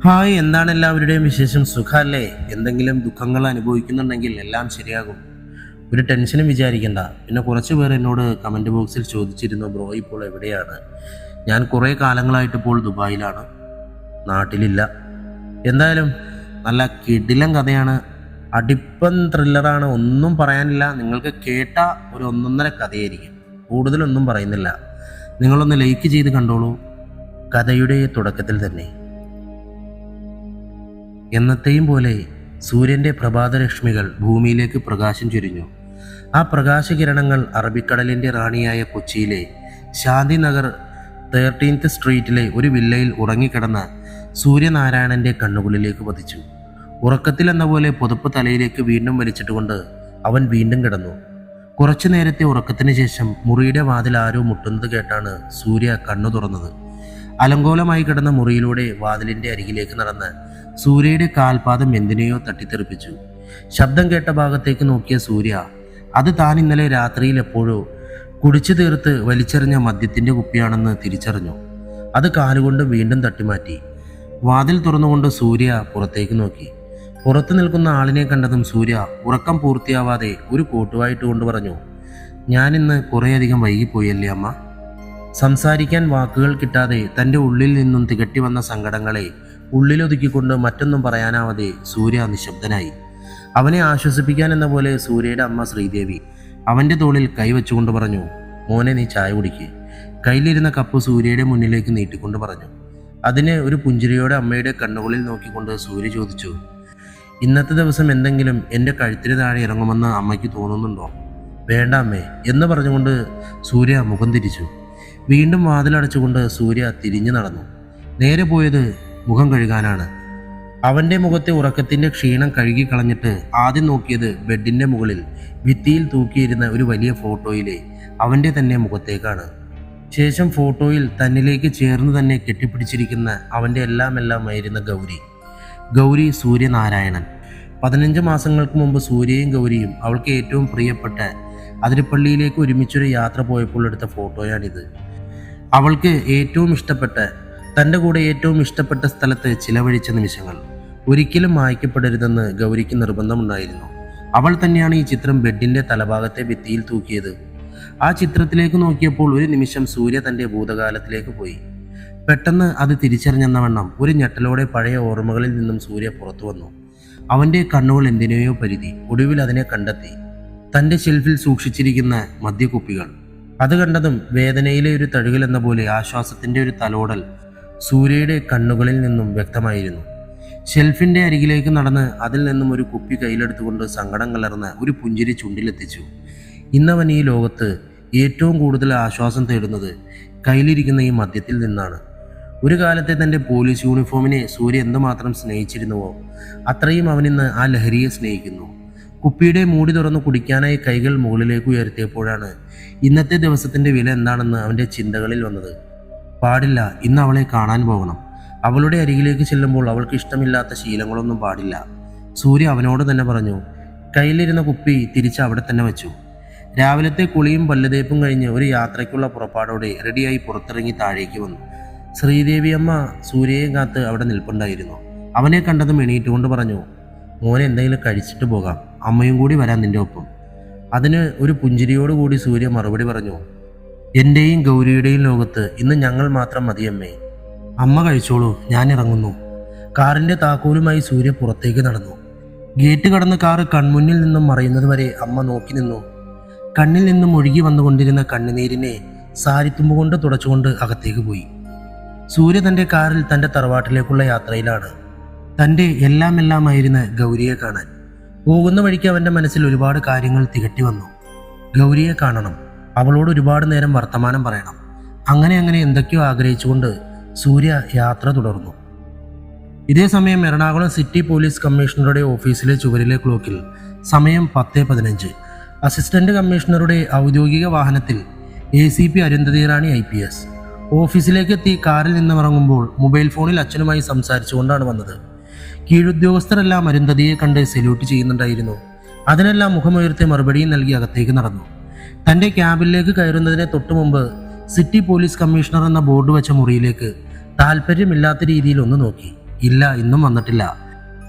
Hi, എന്താണ് എല്ലാവരുടെയും വിശേഷം? സുഖമല്ലേ? എന്തെങ്കിലും ദുഃഖങ്ങൾ അനുഭവിക്കുന്നുണ്ടെങ്കിൽ എല്ലാം ശരിയാകും. ഒരു ടെൻഷനും വിചാരിക്കണ്ട. പിന്നെ കുറച്ച് പേർ എന്നോട് കമൻറ്റ് ബോക്സിൽ ചോദിച്ചിരുന്നു, ബ്രോ ഇപ്പോൾ എവിടെയാണ്? ഞാൻ കുറേ കാലങ്ങളായിട്ട് ഇപ്പോൾ ദുബായിലാണ്, നാട്ടിലില്ല. എന്തായാലും നല്ല കിടിലം കഥയാണ്, അടിപ്പൻ ത്രില്ലറാണ്, ഒന്നും പറയാനില്ല. നിങ്ങൾക്ക് കേട്ട ഒരു ഒന്നൊന്നര കഥയായിരിക്കും, കൂടുതലൊന്നും പറയുന്നില്ല. നിങ്ങളൊന്ന് ലൈക്ക് ചെയ്ത് കണ്ടോളൂ. കഥയുടെ തുടക്കത്തിൽ തന്നെ എന്നത്തെയും പോലെ സൂര്യൻ്റെ പ്രഭാതരശ്മികൾ ഭൂമിയിലേക്ക് പ്രകാശം ചൊരിഞ്ഞു. ആ പ്രകാശകിരണങ്ങൾ അറബിക്കടലിൻ്റെ റാണിയായ കൊച്ചിയിലെ ശാന്തിനഗർ 13th സ്ട്രീറ്റിലെ ഒരു വില്ലയിൽ ഉറങ്ങിക്കിടന്ന സൂര്യനാരായണൻ്റെ കണ്ണുകളിലേക്ക് പതിച്ചു. ഉറക്കത്തിലെന്ന പോലെ പുതപ്പ് തലയിലേക്ക് വീണ്ടും വലിച്ചിട്ടുകൊണ്ട് അവൻ വീണ്ടും കിടന്നു. കുറച്ചു നേരത്തെ ഉറക്കത്തിന് ശേഷം മുറിയുടെ വാതിൽ ആരോ മുട്ടുന്നത് കേട്ടാണ് സൂര്യ കണ്ണു തുറന്നത്. അലങ്കോലമായി കിടന്ന മുറിയിലൂടെ വാതിലിൻ്റെ അരികിലേക്ക് നടന്ന് സൂര്യയുടെ കാൽപാദം എന്തിനെയോ തട്ടിത്തെറിപ്പിച്ചു. ശബ്ദം കേട്ട ഭാഗത്തേക്ക് നോക്കിയ സൂര്യ അത് താൻ ഇന്നലെ രാത്രിയിൽ എപ്പോഴോ കുടിച്ചു തീർത്ത് വലിച്ചെറിഞ്ഞ മദ്യത്തിൻ്റെ കുപ്പിയാണെന്ന് തിരിച്ചറിഞ്ഞു. അത് കാലുകൊണ്ട് വീണ്ടും തട്ടിമാറ്റി. വാതിൽ തുറന്നുകൊണ്ട് സൂര്യ പുറത്തേക്ക് നോക്കി. പുറത്തു നിൽക്കുന്ന ആളിനെ കണ്ടതും സൂര്യ ഉറക്കം പൂർത്തിയാവാതെ ഒരു കോട്ടുവായിട്ട് കൊണ്ട് പറഞ്ഞു, ഞാനിന്ന് കുറേയധികം വൈകിപ്പോയല്ലേ അമ്മ. സംസാരിക്കാൻ വാക്കുകൾ കിട്ടാതെ തൻ്റെ ഉള്ളിൽ നിന്നും തികട്ടി വന്ന സങ്കടങ്ങളെ ഉള്ളിലൊതുക്കിക്കൊണ്ട് മറ്റൊന്നും പറയാനാവാതെ സൂര്യ നിശബ്ദനായി. അവനെ ആശ്വസിപ്പിക്കാൻ എന്ന പോലെ സൂര്യയുടെ അമ്മ ശ്രീദേവി അവൻ്റെ തോളിൽ കൈവച്ചുകൊണ്ട് പറഞ്ഞു, മോനെ നീ ചായ കുടിക്ക്. കയ്യിലിരുന്ന കപ്പ് സൂര്യയുടെ മുന്നിലേക്ക് നീട്ടിക്കൊണ്ട് പറഞ്ഞു. അതിന് ഒരു പുഞ്ചിരിയോടെ അമ്മയുടെ കണ്ണുകളിൽ നോക്കിക്കൊണ്ട് സൂര്യ ചോദിച്ചു, ഇന്നത്തെ ദിവസം എന്തെങ്കിലും എൻ്റെ കഴുത്തിന് താഴെ ഇറങ്ങുമെന്ന് അമ്മയ്ക്ക് തോന്നുന്നുണ്ടോ? വേണ്ട അമ്മേ എന്ന് പറഞ്ഞുകൊണ്ട് സൂര്യ മുഖം തിരിച്ചു. വീണ്ടും വാതിലടച്ചുകൊണ്ട് സൂര്യ തിരിഞ്ഞു നടന്നു. നേരെ പോയത് മുഖം കഴുകാനാണ്. അവൻ്റെ മുഖത്തെ ഉറക്കത്തിൻ്റെ ക്ഷീണം കഴുകിക്കളഞ്ഞിട്ട് ആദ്യം നോക്കിയത് ബെഡിൻ്റെ മുകളിൽ ഭിത്തിയിൽ തൂക്കിയിരുന്ന ഒരു വലിയ ഫോട്ടോയിലെ അവൻ്റെ തന്നെ മുഖത്തേക്കാണ്. ശേഷം ഫോട്ടോയിൽ തന്നിലേക്ക് ചേർന്ന് തന്നെ കെട്ടിപ്പിടിച്ചിരിക്കുന്ന അവൻ്റെ എല്ലാമായിരുന്ന ഗൗരി സൂര്യനാരായണൻ. 15 മാസങ്ങൾക്ക് മുമ്പ് സൂര്യയും ഗൗരിയും അവൾക്ക് ഏറ്റവും പ്രിയപ്പെട്ട അതിരപ്പള്ളിയിലേക്ക് ഒരുമിച്ചൊരു യാത്ര പോയപ്പോൾ എടുത്ത ഫോട്ടോയാണിത്. അവൾക്ക് ഏറ്റവും ഇഷ്ടപ്പെട്ട, തൻ്റെ കൂടെ ഏറ്റവും ഇഷ്ടപ്പെട്ട സ്ഥലത്ത് ചിലവഴിച്ച നിമിഷങ്ങൾ ഒരിക്കലും മായ്ക്കപ്പെടരുതെന്ന് ഗൗരിക്ക് നിർബന്ധമുണ്ടായിരുന്നു. അവൾ തന്നെയാണ് ഈ ചിത്രം ബെഡിൻ്റെ തലഭാഗത്തെ ഭിത്തിയിൽ തൂക്കിയത്. ആ ചിത്രത്തിലേക്ക് നോക്കിയപ്പോൾ ഒരു നിമിഷം സൂര്യ തൻ്റെ ഭൂതകാലത്തിലേക്ക് പോയി. പെട്ടെന്ന് അത് തിരിച്ചറിഞ്ഞെന്ന വണ്ണം ഒരു ഞെട്ടലോടെ പഴയ ഓർമ്മകളിൽ നിന്നും സൂര്യ പുറത്തു വന്നു. അവൻ്റെ കണ്ണുകൾ എന്തിനെയോ പരിധി. ഒടുവിൽ അതിനെ കണ്ടെത്തി, തൻ്റെ ഷെൽഫിൽ സൂക്ഷിച്ചിരിക്കുന്ന മദ്യക്കുപ്പികൾ. അത് കണ്ടതും വേദനയിലെ ഒരു തഴുകൽ എന്ന പോലെ ആശ്വാസത്തിൻ്റെ ഒരു തലോടൽ സൂര്യയുടെ കണ്ണുകളിൽ നിന്നും വ്യക്തമായിരുന്നു. ഷെൽഫിൻ്റെ അരികിലേക്ക് നടന്ന് അതിൽ നിന്നും ഒരു കുപ്പി കയ്യിലെടുത്തുകൊണ്ട് സങ്കടം കലർന്ന ഒരു പുഞ്ചിരി ചുണ്ടിലെത്തിച്ചു. ഇന്നവൻ ഈ ലോകത്ത് ഏറ്റവും കൂടുതൽ ആശ്വാസം തേടുന്നത് കയ്യിലിരിക്കുന്ന ഈ മദ്യത്തിൽ നിന്നാണ്. ഒരു കാലത്തെ തൻ്റെ പോലീസ് യൂണിഫോമിനെ സൂര്യ എന്തുമാത്രം സ്നേഹിച്ചിരുന്നുവോ അത്രയും അവനിന്ന് ആ ലഹരിയെ സ്നേഹിക്കുന്നു. കുപ്പിയുടെ മൂടി തുറന്ന് കുടിക്കാനായി കൈകൾ മുകളിലേക്ക് ഉയർത്തിയപ്പോഴാണ് ഇന്നത്തെ ദിവസത്തിൻ്റെ വില എന്താണെന്ന് അവൻ്റെ ചിന്തകളിൽ വന്നത്. പാടില്ല, ഇന്ന് അവളെ കാണാൻ പോകണം. അവളുടെ അരികിലേക്ക് ചെല്ലുമ്പോൾ അവൾക്ക് ഇഷ്ടമില്ലാത്ത ശീലങ്ങളൊന്നും പാടില്ല. സൂര്യ അവനോട് തന്നെ പറഞ്ഞു. കയ്യിലിരുന്ന കുപ്പി തിരിച്ച് അവിടെ തന്നെ വെച്ചു. രാവിലത്തെ കുളിയും പല്ലുതേപ്പും കഴിഞ്ഞ് ഒരു യാത്രയ്ക്കുള്ള പുറപ്പാടോടെ റെഡിയായി പുറത്തിറങ്ങി താഴേക്ക് വന്നു. ശ്രീദേവി അമ്മ സൂര്യയെ കാത്ത് അവിടെ നിൽപ്പുണ്ടായിരുന്നു. അവനെ കണ്ടതും എണീറ്റുകൊണ്ട് പറഞ്ഞു, മോനെ എന്തെങ്കിലും കഴിച്ചിട്ട് പോകാം, അമ്മയും കൂടി വരാൻ നിൻ്റെ ഒപ്പം. അതിന് ഒരു പുഞ്ചിരിയോടുകൂടി സൂര്യ മറുപടി പറഞ്ഞു, എൻ്റെയും ഗൗരിയുടെയും ലോകത്ത് ഇന്ന് ഞങ്ങൾ മാത്രം മതിയമ്മേ. അമ്മ കഴിച്ചോളൂ, ഞാൻ ഇറങ്ങുന്നു. കാറിൻ്റെ താക്കോലുമായി സൂര്യ പുറത്തേക്ക് നടന്നു. ഗേറ്റ് കടന്ന് കാറ് കൺമുന്നിൽ നിന്നും മറയുന്നത് വരെ അമ്മ നോക്കി നിന്നു. കണ്ണിൽ നിന്നും ഒഴുകി വന്നുകൊണ്ടിരുന്ന കണ്ണുനീരിനെ സാരിത്തുമ്പ് കൊണ്ട് തുടച്ചുകൊണ്ട് അകത്തേക്ക് പോയി. സൂര്യ തൻ്റെ കാറിൽ തൻ്റെ തറവാട്ടിലേക്കുള്ള യാത്രയിലാണ്. തൻ്റെ എല്ലാമായിരുന്ന ഗൗരിയെ കാണാൻ പോകുന്ന വഴിക്ക് അവൻ്റെ മനസ്സിൽ ഒരുപാട് കാര്യങ്ങൾ തികട്ടി വന്നു. ഗൗരിയെ കാണണം, അവളോട് ഒരുപാട് നേരം വർത്തമാനം പറയണം. അങ്ങനെ എന്തൊക്കെയോ ആഗ്രഹിച്ചുകൊണ്ട് സൂര്യ യാത്ര തുടർന്നു. ഇതേ സമയം എറണാകുളം സിറ്റി പോലീസ് കമ്മീഷണറുടെ ഓഫീസിലെ ചുവരിലെ ക്ലോക്കിൽ സമയം 10:15. അസിസ്റ്റന്റ് കമ്മീഷണറുടെ ഔദ്യോഗിക വാഹനത്തിൽ ACP അരുന്ധതി റാണി IPS ഓഫീസിലേക്ക് എത്തി കാറിൽ നിന്നിറങ്ങുമ്പോൾ മൊബൈൽ ഫോണിൽ അച്ഛനുമായി സംസാരിച്ചുകൊണ്ടാണ് വന്നത്. കീഴുദ്യോഗസ്ഥരെല്ലാം അരുന്ധതിയെ കണ്ട് സല്യൂട്ട് ചെയ്യുന്നുണ്ടായിരുന്നു. അതിനെല്ലാം മുഖമുയർത്തി മറുപടിയും നൽകി അകത്തേക്ക് നടന്നു. തൻ്റെ ക്യാബിലേക്ക് കയറുന്നതിന് തൊട്ടു മുമ്പ് സിറ്റി പോലീസ് കമ്മീഷണർ എന്ന ബോർഡ് വെച്ച മുറിയിലേക്ക് താല്പര്യമില്ലാത്ത രീതിയിൽ ഒന്ന് നോക്കി. ഇല്ല, ഇന്നും വന്നിട്ടില്ല.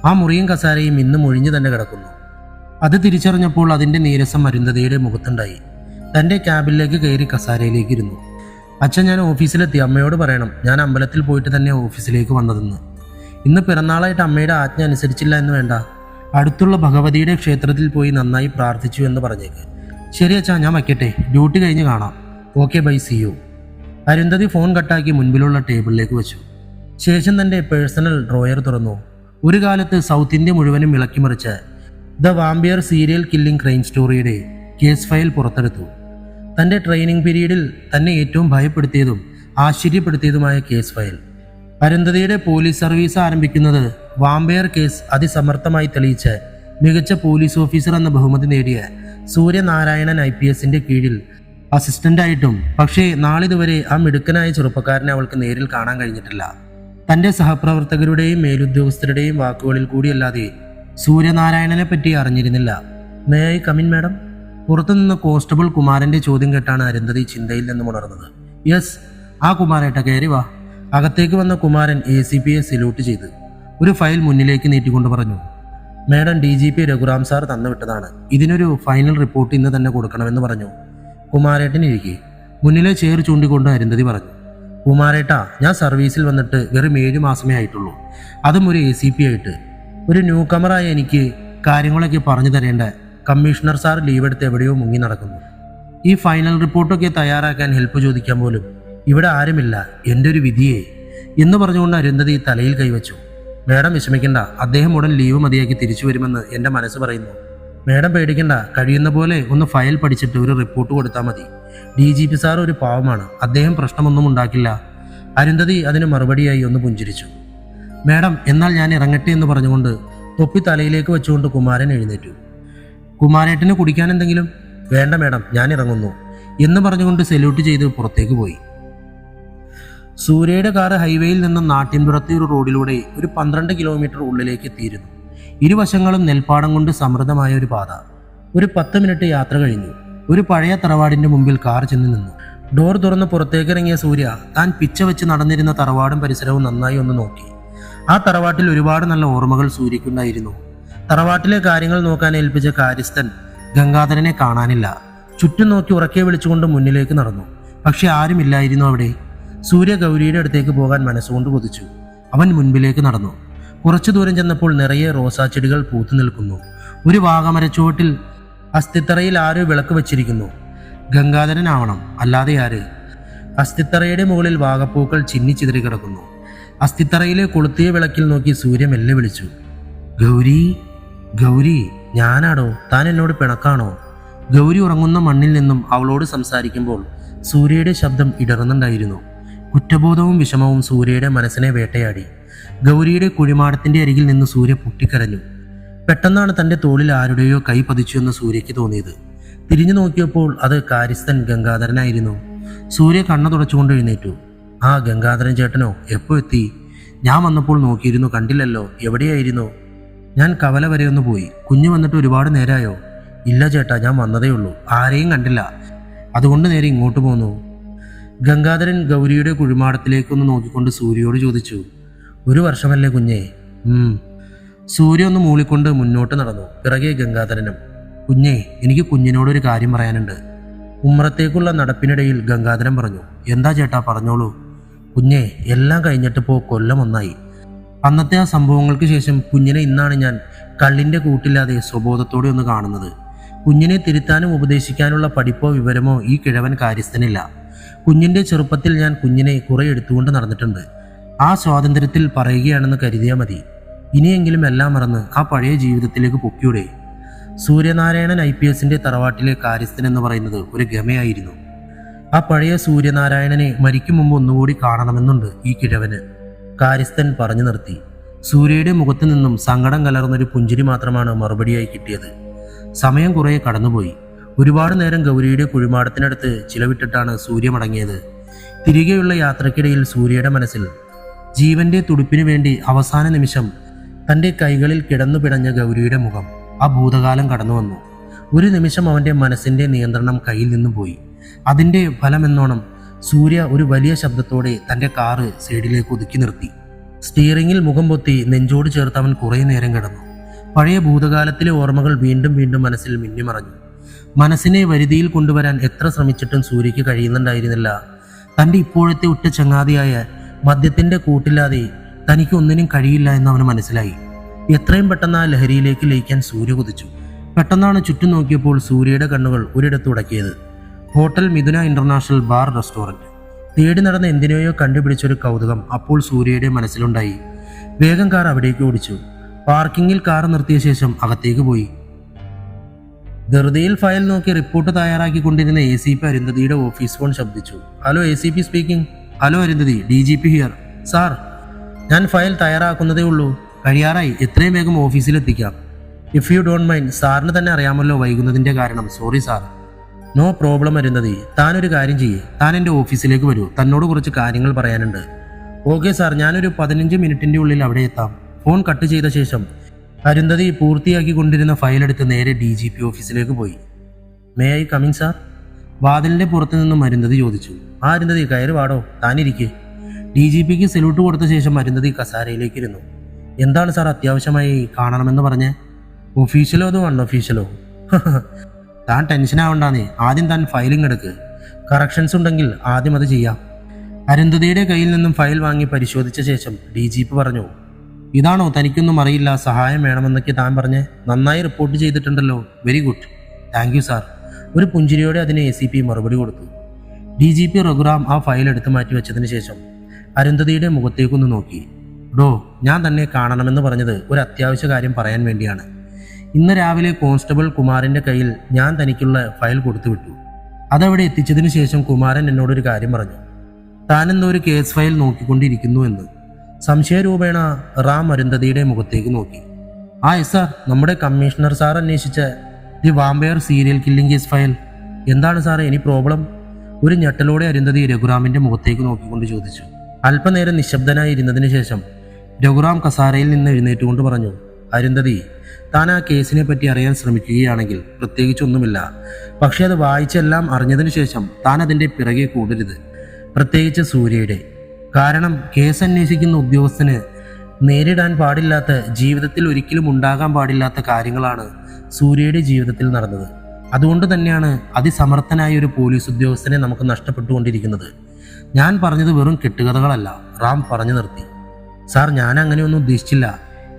ആ മുറിയും കസാരയും ഇന്നും ഒഴിഞ്ഞു തന്നെ കിടക്കുന്നു. അത് തിരിച്ചറിഞ്ഞപ്പോൾ അതിൻ്റെ നീരസം അരുന്ധതിയുടെ മുഖത്തുണ്ടായി. തൻ്റെ ക്യാബിനിലേക്ക് കയറി കസാരയിലേക്ക് ഇരുന്നു. അച്ഛൻ, ഞാൻ ഓഫീസിലെത്തി. അമ്മയോട് പറയണം ഞാൻ അമ്പലത്തിൽ പോയിട്ട് തന്നെ ഓഫീസിലേക്ക് വന്നതെന്ന്. ഇന്ന് പിറന്നാളായിട്ട് അമ്മയുടെ ആജ്ഞ അനുസരിച്ചില്ല എന്ന് വേണ്ട. അടുത്തുള്ള ഭഗവതിയുടെ ക്ഷേത്രത്തിൽ പോയി നന്നായി പ്രാർത്ഥിച്ചു എന്ന് പറഞ്ഞേക്ക്. ശരി അച്ഛാ, ഞാൻ വയ്ക്കട്ടെ. ഡ്യൂട്ടി കഴിഞ്ഞ് കാണാം. Okay, bye, see you. Arundhati phone കട്ടാക്കി മുൻപിലുള്ള ടേബിളിലേക്ക് വെച്ചു. ശേഷം തൻ്റെ പേഴ്സണൽ ഡ്രോയർ തുറന്നു. ഒരു കാലത്ത് സൗത്ത് ഇന്ത്യ മുഴുവനും ഇളക്കിമറിച്ച് the vampire serial killing crime സ്റ്റോറിയുടെ കേസ് ഫയൽ പുറത്തെടുത്തു. തൻ്റെ ട്രെയിനിങ് പീരീഡിൽ തന്നെ ഏറ്റവും ഭയപ്പെടുത്തിയതും ആശ്ചര്യപ്പെടുത്തിയതുമായ കേസ് ഫയൽ. അരുന്ധതിയുടെ പോലീസ് സർവീസ് ആരംഭിക്കുന്നത് വാമ്പയർ കേസ് അതിസമർത്ഥമായി തെളിയിച്ച് മികച്ച പോലീസ് ഓഫീസർ എന്ന ബഹുമതി നേടിയ സൂര്യനാരായണൻ IPSന്റെ കീഴിൽ അസിസ്റ്റന്റായിട്ടും. പക്ഷേ നാളിതുവരെ ആ മിടുക്കനായ ചെറുപ്പക്കാരനെ അവൾക്ക് നേരിൽ കാണാൻ കഴിഞ്ഞിട്ടില്ല. തൻ്റെ സഹപ്രവർത്തകരുടെയും മേലുദ്യോഗസ്ഥരുടെയും വാക്കുകളിൽ കൂടിയല്ലാതെ സൂര്യനാരായണനെ പറ്റി അറിഞ്ഞിരുന്നില്ല. May I come in madam? പുറത്തുനിന്ന് കോൺസ്റ്റബിൾ കുമാരന്റെ ചോദ്യം കേട്ടാണ് അരുന്ധതി ചിന്തയിൽ നിന്നും ഉണർന്നത്. യെസ്, ആ കുമാരേട്ട, കയറി വാ. അകത്തേക്ക് വന്ന കുമാരൻ ACPയെ സല്യൂട്ട് ചെയ്ത് ഒരു ഫയൽ മുന്നിലേക്ക് നീട്ടിക്കൊണ്ട് പറഞ്ഞു, മാഡം, DGP രഘുറാം സാർ തന്നുവിട്ടതാണ്. ഇതിനൊരു ഫൈനൽ റിപ്പോർട്ട് ഇന്ന് തന്നെ കൊടുക്കണമെന്ന് പറഞ്ഞു. കുമാരേട്ടൻ ഇരിക്കെ മുന്നിലെ ചെയർ ചൂണ്ടിക്കൊണ്ട് അരുന്ധതി പറഞ്ഞു, കുമാരേട്ട, ഞാൻ സർവീസിൽ വന്നിട്ട് വെറും 7 മാസമേ ആയിട്ടുള്ളൂ. അതും ഒരു ACP ആയിട്ട്. ഒരു ന്യൂ കമറായ എനിക്ക് കാര്യങ്ങളൊക്കെ പറഞ്ഞു തരേണ്ട കമ്മീഷണർ സാർ ലീവ് എടുത്ത് എവിടെയോ മുങ്ങി നടക്കുന്നു. ഈ ഫൈനൽ റിപ്പോർട്ടൊക്കെ തയ്യാറാക്കാൻ ഹെൽപ്പ് ചോദിക്കാൻ പോലും ഇവിടെ ആരുമില്ല. എൻ്റെ ഒരു വിധിയെ എന്ന് പറഞ്ഞുകൊണ്ട് അരുന്ധതി തലയിൽ കൈവച്ചു. മേഡം വിഷമിക്കണ്ട, അദ്ദേഹം ഉടൻ ലീവ് മതിയാക്കി തിരിച്ചു വരുമെന്ന് എൻ്റെ മനസ്സ് പറയുന്നു. മേഡം പേടിക്കണ്ട, കഴിയുന്ന പോലെ ഒന്ന് ഫയൽ പഠിച്ചിട്ട് ഒരു റിപ്പോർട്ട് കൊടുത്താൽ മതി. DGP സാർ ഒരു പാവമാണ്, അദ്ദേഹം പ്രശ്നമൊന്നും ഉണ്ടാക്കില്ല. അരുന്ധതി അതിന് മറുപടിയായി ഒന്ന് പുഞ്ചിരിച്ചു. മേഡം, എന്നാൽ ഞാൻ ഇറങ്ങട്ടെ എന്ന് പറഞ്ഞുകൊണ്ട് തൊപ്പി തലയിലേക്ക് വെച്ചുകൊണ്ട് കുമാരൻ എഴുന്നേറ്റു. കുമാരേട്ടന് കുടിക്കാൻ എന്തെങ്കിലും? വേണ്ട മേഡം, ഞാൻ ഇറങ്ങുന്നു എന്ന് പറഞ്ഞുകൊണ്ട് സല്യൂട്ട് ചെയ്ത് പുറത്തേക്ക് പോയി. സൂര്യയുടെ കാറ് ഹൈവേയിൽ നിന്നും നാട്ടിൻപുറത്തെ ഒരു റോഡിലൂടെ ഒരു 12 കിലോമീറ്റർ ഉള്ളിലേക്ക് എത്തിയിരുന്നു. ഇരുവശങ്ങളും നെൽപ്പാടം കൊണ്ട് സമൃദ്ധമായ ഒരു പാത. ഒരു 10 മിനിറ്റ് യാത്ര കഴിഞ്ഞു. ഒരു പഴയ തറവാടിന്റെ മുമ്പിൽ കാർ ചെന്ന് നിന്നു. ഡോർ തുറന്ന് പുറത്തേക്കിറങ്ങിയ സൂര്യ താൻ പിച്ച വെച്ച് നടന്നിരുന്ന തറവാടും പരിസരവും നന്നായി ഒന്ന് നോക്കി. ആ തറവാട്ടിൽ ഒരുപാട് നല്ല ഓർമ്മകൾ സൂര്യക്കുണ്ടായിരുന്നു. തറവാട്ടിലെ കാര്യങ്ങൾ നോക്കാൻ ഏൽപ്പിച്ച കാര്യസ്ഥൻ ഗംഗാധരനെ കാണാനില്ല. ചുറ്റും നോക്കി ഉറക്കെ വിളിച്ചുകൊണ്ട് മുന്നിലേക്ക് നടന്നു. പക്ഷെ ആരുമില്ലായിരുന്നു അവിടെ. സൂര്യ ഗൗരിയുടെ അടുത്തേക്ക് പോകാൻ മനസ്സുകൊണ്ട് കൊതിച്ചു. അവൻ മുൻപിലേക്ക് നടന്നു. കുറച്ചു ദൂരം ചെന്നപ്പോൾ നിറയെ റോസാച്ചെടികൾ പൂത്തു നിൽക്കുന്നു. ഒരു വാഗമരച്ചുവട്ടിൽ അസ്ഥിത്തറയിൽ ആരോ വിളക്ക് വച്ചിരിക്കുന്നു. ഗംഗാധരനാവണം, അല്ലാതെ ആര്? അസ്ഥിത്തറയുടെ മുകളിൽ വാഗപ്പൂക്കൾ ചിന്നിച്ചിതറി കിടക്കുന്നു. അസ്ഥിത്തറയിലെ കൊളുത്തിയ വിളക്കിൽ നോക്കി സൂര്യ മെല്ലെ വിളിച്ചു, ഗൗരി, ഗൗരി, ഞാനാടോ? താൻ എന്നോട് പിണക്കാണോ? ഗൗരി ഉറങ്ങുന്ന മണ്ണിൽ നിന്നും അവളോട് സംസാരിക്കുമ്പോൾ സൂര്യയുടെ ശബ്ദം ഇടറുന്നുണ്ടായിരുന്നു. കുറ്റബോധവും വിഷമവും സൂര്യയുടെ മനസ്സിനെ വേട്ടയാടി. ഗൗരിയുടെ കുഴിമാടത്തിന്റെ അരികിൽ നിന്ന് സൂര്യ പൊട്ടിക്കരഞ്ഞു. പെട്ടെന്നാണ് തൻ്റെ തോളിൽ ആരുടെയോ കൈ പതിച്ചു എന്ന് സൂര്യയ്ക്ക് തോന്നിയത്. തിരിഞ്ഞു നോക്കിയപ്പോൾ അത് കാര്യസ്ഥൻ ഗംഗാധരനായിരുന്നു. സൂര്യ കണ്ണു തുടച്ചുകൊണ്ട് എഴുന്നേറ്റു. ആ, ഗംഗാധരൻ ചേട്ടനോ? എപ്പോ എത്തി? ഞാൻ വന്നപ്പോൾ നോക്കിയിരുന്നു, കണ്ടില്ലല്ലോ. എവിടെയായിരുന്നു? ഞാൻ കവല വരെ ഒന്ന് പോയി. കുഞ്ഞു വന്നിട്ട് ഒരുപാട് നേരമായോ? ഇല്ല ചേട്ടാ, ഞാൻ വന്നതേ ഉള്ളൂ. ആരെയും കണ്ടില്ല, അതുകൊണ്ട് നേരെ ഇങ്ങോട്ട് പോന്നു. ഗംഗാധരൻ ഗൗരിയുടെ കുഴിമാടത്തിലേക്കൊന്ന് നോക്കിക്കൊണ്ട് സൂര്യയോട് ചോദിച്ചു, 1 വർഷമല്ലേ കുഞ്ഞേ? സൂര്യ ഒന്ന് മൂളിക്കൊണ്ട് മുന്നോട്ട് നടന്നു. പിറകെ ഗംഗാധരനും. കുഞ്ഞേ, എനിക്ക് കുഞ്ഞിനോടൊരു കാര്യം പറയാനുണ്ട്. ഉമ്മറത്തേക്കുള്ള നടപ്പിനിടയിൽ ഗംഗാധരൻ പറഞ്ഞു. എന്താ ചേട്ടാ, പറഞ്ഞോളൂ. കുഞ്ഞേ, എല്ലാം കഴിഞ്ഞിട്ടിപ്പോൾ കൊല്ലം 1 ആയി. അന്നത്തെ ആ സംഭവങ്ങൾക്ക് ശേഷം കുഞ്ഞിനെ ഇന്നാണ് ഞാൻ കള്ളിൻ്റെ കൂട്ടില്ലാതെ സ്വബോധത്തോടെ ഒന്ന് കാണുന്നത്. കുഞ്ഞിനെ തിരുത്താനും ഉപദേശിക്കാനുള്ള പഠിപ്പോ വിവരമോ ഈ കിഴവൻ കാര്യസ്ഥനില്ല. കുഞ്ഞിൻ്റെ ചെറുപ്പത്തിൽ ഞാൻ കുഞ്ഞിനെ കുറെ എടുത്തുകൊണ്ട് നടന്നിട്ടുണ്ട്. ആ സ്വാതന്ത്ര്യത്തിൽ പറയുകയാണെന്ന് കരുതിയാൽ മതി. ഇനിയെങ്കിലും എല്ലാം മറന്ന് ആ പഴയ ജീവിതത്തിലേക്ക് പൊക്കിയൂടെ? സൂര്യനാരായണൻ IPSന്റെ തറവാട്ടിലെ കാര്യസ്ഥൻ എന്ന് പറയുന്നത് ഒരു ഗമയായിരുന്നു. ആ പഴയ സൂര്യനാരായണനെ മരിക്കും മുമ്പ് ഒന്നുകൂടി കാണണമെന്നുണ്ട് ഈ കിഴവന്. കാര്യസ്ഥൻ പറഞ്ഞു നിർത്തി. സൂര്യയുടെ മുഖത്തു നിന്നും സങ്കടം കലർന്നൊരു പുഞ്ചിരി മാത്രമാണ് മറുപടിയായി കിട്ടിയത്. സമയം കുറെ കടന്നുപോയി. ഒരുപാട് നേരം ഗൗരിയുടെ കുഴിമാടത്തിനടുത്ത് ചിലവിട്ടിട്ടാണ് സൂര്യ മടങ്ങിയത്. തിരികെയുള്ള യാത്രക്കിടയിൽ സൂര്യയുടെ മനസ്സിൽ ജീവന്റെ തുടിപ്പിനു വേണ്ടി അവസാന നിമിഷം തൻ്റെ കൈകളിൽ കിടന്നു പിടഞ്ഞ ഗൗരിയുടെ മുഖം, ആ ഭൂതകാലം കടന്നു വന്നു. ഒരു നിമിഷം അവൻ്റെ മനസ്സിൻ്റെ നിയന്ത്രണം കയ്യിൽ നിന്നും പോയി. അതിൻ്റെ ഫലമെന്നോണം സൂര്യ ഒരു വലിയ ശബ്ദത്തോടെ തൻ്റെ കാറ് സൈഡിലേക്ക് ഒതുക്കി നിർത്തി. സ്റ്റിയറിംഗിൽ മുഖം പൊത്തി നെഞ്ചോട് ചേർത്ത് അവൻ കുറേ നേരം കിടന്നു. പഴയ ഭൂതകാലത്തിലെ ഓർമ്മകൾ വീണ്ടും വീണ്ടും മനസ്സിൽ മിന്നിമറഞ്ഞു. മനസ്സിനെ വരുതിയിൽ കൊണ്ടുവരാൻ എത്ര ശ്രമിച്ചിട്ടും സൂര്യയ്ക്ക് കഴിയുന്നുണ്ടായിരുന്നില്ല. തൻ്റെ ഇപ്പോഴത്തെ ഉറ്റ ചങ്ങാതിയായ മദ്യത്തിൻ്റെ കൂട്ടില്ലാതെ തനിക്ക് ഒന്നിനും കഴിയില്ല എന്ന് അവന് മനസ്സിലായി. എത്രയും പെട്ടെന്ന് ആ ലഹരിയിലേക്ക് ലയിക്കാൻ സൂര്യ കുതിച്ചു. പെട്ടെന്നാണ് ചുറ്റും നോക്കിയപ്പോൾ സൂര്യയുടെ കണ്ണുകൾ ഒരിടത്ത് ഉടക്കിയത്. Hotel Mithuna international bar restaurant. തേടി നടന്ന എന്തിനെയോ കണ്ടുപിടിച്ചൊരു കൗതുകം അപ്പോൾ സൂര്യയുടെ മനസ്സിലുണ്ടായി. വേഗം കാർ അവിടേക്ക് ഓടിച്ചു. പാർക്കിങ്ങിൽ കാർ നിർത്തിയ ശേഷം അകത്തേക്ക് പോയി. ധൃതിയിൽ ഫയൽ നോക്കി റിപ്പോർട്ട് തയ്യാറാക്കിക്കൊണ്ടിരുന്ന ACP അരുന്ധതിയുടെ ഓഫീസ് ഫോൺ ശബ്ദിച്ചു. Hello ACP speaking. Hello Arundhati, DGP here. Sir, ഞാൻ ഫയൽ തയ്യാറാക്കുന്നതേ ഉള്ളൂ. കഴിയാറായി. എത്രയും വേഗം ഓഫീസിലെത്തിക്കാം. If you don't mind. സാറിന് തന്നെ അറിയാമല്ലോ വൈകുന്നതിൻ്റെ കാരണം. Sorry sir. No problem Arundhati. താനൊരു കാര്യം ചെയ്യേ, താൻ എൻ്റെ ഓഫീസിലേക്ക് വരൂ. തന്നോട് കുറച്ച് കാര്യങ്ങൾ പറയാനുണ്ട്. ഓക്കെ സാർ, ഞാനൊരു 15 മിനിറ്റിൻ്റെ ഉള്ളിൽ അവിടെ എത്താം. ഫോൺ കട്ട് ചെയ്ത ശേഷം അരുന്ധതി പൂർത്തിയാക്കിക്കൊണ്ടിരുന്ന ഫയലെടുത്ത് നേരെ DGP ഓഫീസിലേക്ക് പോയി. May I coming sir? വാതിലിൻ്റെ പുറത്തു നിന്നും അരുന്ധതി ചോദിച്ചു. ആ അരുന്ധതി, കയറി വാടോ, താനിരിക്കെ. DGPക്ക് സല്യൂട്ട് കൊടുത്ത ശേഷം അരുന്ധതി കസാരയിലേക്ക് ഇരുന്നു. എന്താണ് സാർ അത്യാവശ്യമായി കാണണമെന്ന് പറഞ്ഞേ? ഒഫീഷ്യലോ അതോ അൺഒഫീഷ്യലോ? താൻ ടെൻഷൻ ആവണ്ടാന്നേ. ആദ്യം താൻ ഫയലിംഗ് എടുക്ക്. കറക്ഷൻസ് ഉണ്ടെങ്കിൽ ആദ്യം അത് ചെയ്യാം. അരുന്ധതിയുടെ കയ്യിൽ നിന്നും ഫയൽ വാങ്ങി പരിശോധിച്ച ശേഷം DGP പറഞ്ഞു. ഇതാണോ തനിക്കൊന്നും അറിയില്ല, സഹായം വേണമെന്നൊക്കെ താൻ പറഞ്ഞ്? നന്നായി റിപ്പോർട്ട് ചെയ്തിട്ടുണ്ടല്ലോ. Very good, thank you sir. ഒരു പുഞ്ചിരിയോടെ അതിന് ACP മറുപടി കൊടുത്തു. DGP രഘുറാം ആ ഫയൽ എടുത്തു മാറ്റി വെച്ചതിന് ശേഷം അരുന്ധതിയുടെ മുഖത്തേക്കൊന്ന് നോക്കി. ഡോ, ഞാൻ തന്നെ കാണണമെന്ന് പറഞ്ഞത് ഒരു അത്യാവശ്യ കാര്യം പറയാൻ വേണ്ടിയാണ്. ഇന്ന് രാവിലെ കോൺസ്റ്റബിൾ കുമാരൻ്റെ കയ്യിൽ ഞാൻ തനിക്കുള്ള ഫയൽ കൊടുത്തു വിട്ടു. അതവിടെ എത്തിച്ചതിന് ശേഷം കുമാരൻ എന്നോടൊരു കാര്യം പറഞ്ഞു. താനെന്തോ ഒരു കേസ് ഫയൽ നോക്കിക്കൊണ്ടിരിക്കുന്നു എന്ന്. സംശയരൂപേണ റാം അരുന്ധതിയുടെ മുഖത്തേക്ക് നോക്കി. ആ എസ് സാർ, നമ്മുടെ കമ്മീഷണർ സാർ അന്വേഷിച്ച the vampire serial killing case file. എന്താണ് സാറേ എനി പ്രോബ്ലം? ഒരു ഞെട്ടലോടെ അരുന്ധതി രഘുറാമിൻ്റെ മുഖത്തേക്ക് നോക്കിക്കൊണ്ട് ചോദിച്ചു. അല്പനേരം നിശബ്ദനായി ഇരുന്നതിന് ശേഷം രഘുറാം കസാരയിൽ നിന്ന് എഴുന്നേറ്റുകൊണ്ട് പറഞ്ഞു. അരുന്ധതി, താൻ ആ കേസിനെ പറ്റി അറിയാൻ ശ്രമിക്കുകയാണെങ്കിൽ പ്രത്യേകിച്ചൊന്നുമില്ല. പക്ഷെ അത് വായിച്ചെല്ലാം അറിഞ്ഞതിന് ശേഷം താൻ അതിൻ്റെ പിറകെ കൂടരുത്, പ്രത്യേകിച്ച് സൂര്യയുടെ. കാരണം കേസ് അന്വേഷിക്കുന്ന ഉദ്യോഗസ്ഥന് നേരിടാൻ പാടില്ലാത്ത, ജീവിതത്തിൽ ഒരിക്കലും ഉണ്ടാകാൻ പാടില്ലാത്ത കാര്യങ്ങളാണ് സൂര്യയുടെ ജീവിതത്തിൽ നടന്നത്. അതുകൊണ്ട് തന്നെയാണ് അതിസമർത്ഥനായ ഒരു പോലീസ് ഉദ്യോഗസ്ഥനെ നമുക്ക് നഷ്ടപ്പെട്ടുകൊണ്ടിരിക്കുന്നത്. ഞാൻ പറഞ്ഞത് വെറും കെട്ടുകഥകളല്ല, റാം പറഞ്ഞു നിർത്തി. സാർ, ഞാൻ അങ്ങനെയൊന്നും ഉദ്ദേശിച്ചില്ല.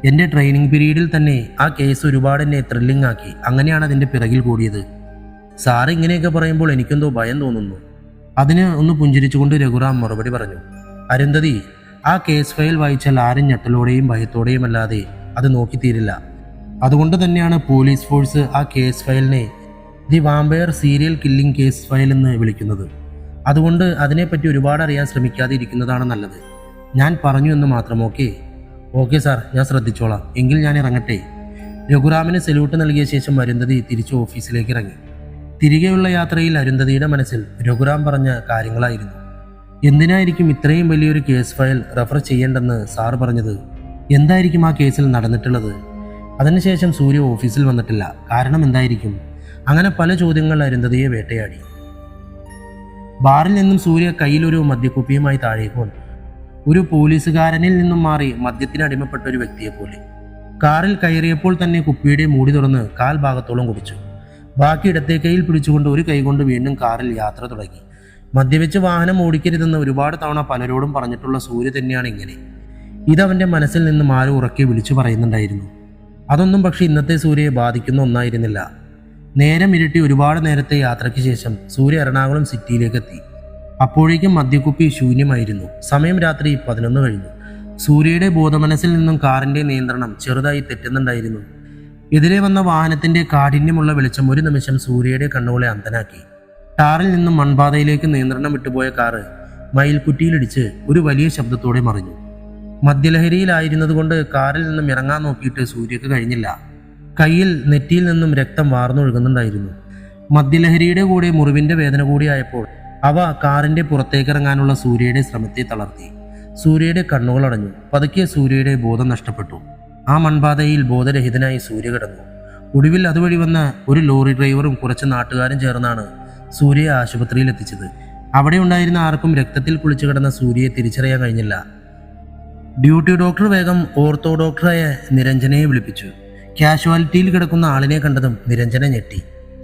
എൻ്റെ ട്രെയിനിങ് പീരീഡിൽ തന്നെ ആ കേസ് ഒരുപാട് എന്നെ ത്രില്ലിംഗ് ആക്കി. അങ്ങനെയാണ് അതിൻ്റെ പിറകിൽ കൂടിയത്. സാർ ഇങ്ങനെയൊക്കെ പറയുമ്പോൾ എനിക്കെന്തോ ഭയം തോന്നുന്നു. അതിന് ഒന്ന് പുഞ്ചിരിച്ചുകൊണ്ട് രഘുറാം മറുപടി പറഞ്ഞു. അരുന്ധതി, ആ കേസ് ഫയൽ വായിച്ചാൽ ആരും ഞെട്ടലോടെയും ഭയത്തോടെയും അല്ലാതെ അത് നോക്കിത്തീരില്ല. അതുകൊണ്ട് തന്നെയാണ് പോലീസ് ഫോഴ്സ് ആ കേസ് ഫയലിനെ the vampire serial killing case file എന്ന് വിളിക്കുന്നത്. അതുകൊണ്ട് അതിനെപ്പറ്റി ഒരുപാട് അറിയാൻ ശ്രമിക്കാതെ ഇരിക്കുന്നതാണ് നല്ലത്. ഞാൻ പറഞ്ഞു എന്ന് മാത്രം. ഓക്കെ സാർ, ഞാൻ ശ്രദ്ധിച്ചോളാം. എങ്കിൽ ഞാൻ ഇറങ്ങട്ടെ. രഘുറാമിന് സല്യൂട്ട് നൽകിയ ശേഷം അരുന്ധതി തിരിച്ച് ഓഫീസിലേക്ക് ഇറങ്ങി. തിരികെയുള്ള യാത്രയിൽ അരുന്ധതിയുടെ മനസ്സിൽ രഘുറാം പറഞ്ഞ കാര്യങ്ങളായിരുന്നു. എന്തിനായിരിക്കും ഇത്രയും വലിയൊരു കേസ് ഫയൽ റെഫർ ചെയ്യേണ്ടെന്ന് സാർ പറഞ്ഞത്? എന്തായിരിക്കും ആ കേസിൽ നടന്നിട്ടുള്ളത്? അതിനുശേഷം സൂര്യ ഓഫീസിൽ വന്നിട്ടില്ല. കാരണം എന്തായിരിക്കും? അങ്ങനെ പല ചോദ്യങ്ങൾ അരുന്ധതിയെ വേട്ടയാടി. ബാറിൽ നിന്നും സൂര്യ കയ്യിലൊരു മദ്യക്കുപ്പിയുമായി താഴേക്ക് വന്നു. ഒരു പോലീസുകാരനിൽ നിന്നും മാറി മദ്യത്തിന് അടിമപ്പെട്ട ഒരു വ്യക്തിയെ പോലെ. കാറിൽ കയറിയപ്പോൾ തന്നെ കുപ്പിയുടെ മൂടി തുറന്ന് കാൽ ഭാഗത്തോളം കുടിച്ചു. ബാക്കി ഇടത്തെ കൈയിൽ പിടിച്ചുകൊണ്ട് ഒരു കൈകൊണ്ട് വീണ്ടും കാറിൽ യാത്ര തുടങ്ങി. മദ്യവെച്ച് വാഹനം ഓടിക്കരുതെന്ന് ഒരുപാട് തവണ പലരോടും പറഞ്ഞിട്ടുള്ള സൂര്യ തന്നെയാണ് ഇങ്ങനെ. ഇതവൻ്റെ മനസ്സിൽ നിന്നും ആരും ഉറക്കെ വിളിച്ചു പറയുന്നുണ്ടായിരുന്നു. അതൊന്നും പക്ഷെ ഇന്നത്തെ സൂര്യയെ ബാധിക്കുന്ന ഒന്നായിരുന്നില്ല. നേരം ഇരുട്ടി ഒരുപാട് നേരത്തെ യാത്രയ്ക്ക് ശേഷം സൂര്യ എറണാകുളം സിറ്റിയിലേക്ക് എത്തി. അപ്പോഴേക്കും മദ്യക്കുപ്പി ശൂന്യമായിരുന്നു. സമയം രാത്രി 11 കഴിഞ്ഞു. സൂര്യയുടെ ബോധമനസ്സിൽ നിന്നും കാറിന്റെ നിയന്ത്രണം ചെറുതായി തെറ്റുന്നുണ്ടായിരുന്നു. എതിരെ വന്ന വാഹനത്തിന്റെ കാഠിന്യമുള്ള വെളിച്ചം ഒരു നിമിഷം സൂര്യയുടെ കണ്ണുകളെ അന്ധനാക്കി. ടാറിൽ നിന്നും മൺപാതയിലേക്ക് നിയന്ത്രണം വിട്ടുപോയ കാറ് മയിൽക്കുറ്റിയിലിടിച്ച് ഒരു വലിയ ശബ്ദത്തോടെ മറിഞ്ഞു. മദ്യലഹരിയിലായിരുന്നതുകൊണ്ട് കാറിൽ നിന്നും ഇറങ്ങാൻ നോക്കിയിട്ട് സൂര്യക്ക് കഴിഞ്ഞില്ല. കയ്യിൽ നെറ്റിയിൽ നിന്നും രക്തം വാർന്നൊഴുകുന്നുണ്ടായിരുന്നു. മദ്യലഹരിയുടെ കൂടെ മുറിവിന്റെ വേദന കൂടിയായപ്പോൾ അവ കാറിന്റെ പുറത്തേക്കിറങ്ങാനുള്ള സൂര്യയുടെ ശ്രമത്തെ തളർത്തി. സൂര്യയുടെ കണ്ണുകളടഞ്ഞു. പതുക്കെ സൂര്യയുടെ ബോധം നഷ്ടപ്പെട്ടു. ആ മൺപാതയിൽ ബോധരഹിതനായി സൂര്യ കിടന്നു. ഒടുവിൽ അതുവഴി വന്ന ഒരു ലോറി ഡ്രൈവറും കുറച്ച് നാട്ടുകാരും ചേർന്നാണ് സൂര്യയെ ആശുപത്രിയിൽ എത്തിച്ചത്. അവിടെ ഉണ്ടായിരുന്ന ആർക്കും രക്തത്തിൽ കുളിച്ചു കിടന്ന സൂര്യയെ തിരിച്ചറിയാൻ കഴിഞ്ഞില്ല. ഡ്യൂട്ടി ഡോക്ടർ വേഗം ഓർത്തോ ഡോക്ടറായ നിരഞ്ജനയെ വിളിപ്പിച്ചു. കാഷ്വാലിറ്റിയിൽ കിടക്കുന്ന ആളിനെ കണ്ടതും നിരഞ്ജന ഞെട്ടി.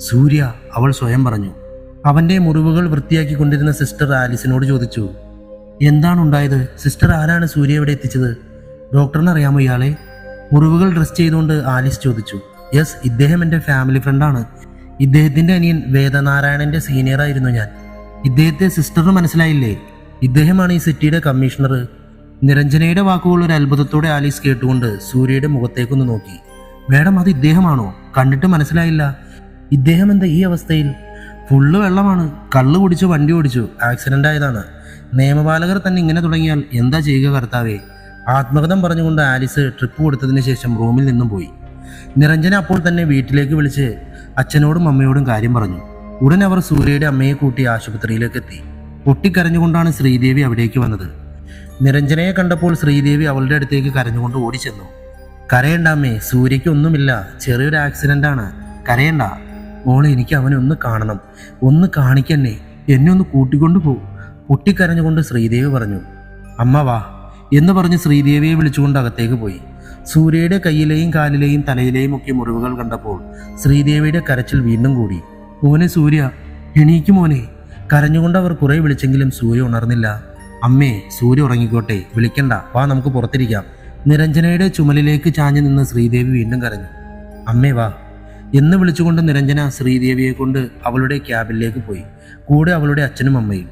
സൂര്യ, അവൾ സ്വയം പറഞ്ഞു. അവന്റെ മുറിവുകൾ വൃത്തിയാക്കിക്കൊണ്ടിരുന്ന സിസ്റ്റർ ആലിസിനോട് ചോദിച്ചു, എന്താണ് ഉണ്ടായത്? സിസ്റ്റർ, ആരാണ് സൂര്യ ഇവിടെ എത്തിച്ചത്? ഡോക്ടറിന് അറിയാമോ ഇയാളെ? മുറിവുകൾ ഡ്രസ് ചെയ്തുകൊണ്ട് ആലിസ് ചോദിച്ചു. യെസ്, ഇദ്ദേഹം എൻ്റെ ഫാമിലി ഫ്രണ്ടാണ്. ഇദ്ദേഹത്തിൻ്റെ അനിയൻ വേദനാരായണൻ്റെ സീനിയറായിരുന്നു ഞാൻ. ഇദ്ദേഹത്തെ സിസ്റ്ററിന് മനസ്സിലായില്ലേ? ഇദ്ദേഹമാണ് ഈ സിറ്റിയുടെ കമ്മീഷണർ. നിരഞ്ജനയുടെ വാക്കുകൾ ഒരു അത്ഭുതത്തോടെ ആലീസ് കേട്ടുകൊണ്ട് സൂര്യയുടെ മുഖത്തേക്കൊന്ന് നോക്കി. മേഡം, അത് ഇദ്ദേഹമാണോ? കണ്ടിട്ട് മനസ്സിലായില്ല. ഇദ്ദേഹം എന്താ ഈ അവസ്ഥയിൽ? ഫുള്ള് വെള്ളമാണ്. കള്ളു കുടിച്ചു വണ്ടി ഓടിച്ചു. ആക്സിഡന്റ് ആയതാണ്. നിയമപാലകർ തന്നെ ഇങ്ങനെ തുടങ്ങിയാൽ എന്താ ചെയ്യുക കർത്താവേ? ആത്മകഥം പറഞ്ഞുകൊണ്ട് ആലിസ് ട്രിപ്പ് കൊടുത്തതിന് ശേഷം റൂമിൽ നിന്നും പോയി. നിരഞ്ജന അപ്പോൾ തന്നെ വീട്ടിലേക്ക് വിളിച്ച് അച്ഛനോടും അമ്മയോടും കാര്യം പറഞ്ഞു. ഉടൻ അവർ സൂര്യയുടെ അമ്മയെ കൂട്ടി ആശുപത്രിയിലേക്ക് എത്തി. പൊട്ടിക്കരഞ്ഞുകൊണ്ടാണ് ശ്രീദേവി അവിടേക്ക് വന്നത്. നിരഞ്ജനയെ കണ്ടപ്പോൾ ശ്രീദേവി അവളുടെ അടുത്തേക്ക് കരഞ്ഞുകൊണ്ട് ഓടിച്ചെന്നു. കരയണ്ട അമ്മേ, സൂര്യയ്ക്ക് ഒന്നുമില്ല, ചെറിയൊരു ആക്സിഡന്റ് ആണ്. കരയണ്ട മോളെ, എനിക്ക് അവനെ ഒന്ന് കാണണം. ഒന്ന് കാണിക്കന്നെ, എന്നെ ഒന്ന് കൂട്ടിക്കൊണ്ടു പോ. പൊട്ടിക്കരഞ്ഞുകൊണ്ട് ശ്രീദേവി പറഞ്ഞു. അമ്മ വാ എന്ന് പറഞ്ഞ് ശ്രീദേവിയെ വിളിച്ചുകൊണ്ട് അകത്തേക്ക് പോയി. സൂര്യയുടെ കയ്യിലെയും കാലിലെയും തലയിലെയും ഒക്കെ മുറിവുകൾ കണ്ടപ്പോൾ ശ്രീദേവിയുടെ കരച്ചിൽ വീണ്ടും കൂടി. മോനെ സൂര്യ, എണീക്ക് മോനെ. കരഞ്ഞുകൊണ്ട് അവർ കുറെ വിളിച്ചെങ്കിലും സൂര്യ ഉണർന്നില്ല. അമ്മേ, സൂര്യ ഉറങ്ങിക്കോട്ടെ, വിളിക്കണ്ട, വാ നമുക്ക് പുറത്തിരിക്കാം. നിരഞ്ജനയുടെ ചുമലിലേക്ക് ചാഞ്ഞു നിന്ന് ശ്രീദേവി വീണ്ടും കരഞ്ഞു. അമ്മേ വാ എന്ന് വിളിച്ചുകൊണ്ട് നിരഞ്ജന ശ്രീദേവിയെ കൊണ്ട് അവളുടെ ക്യാബിനിലേക്ക് പോയി. കൂടെ അവളുടെ അച്ഛനും അമ്മയും.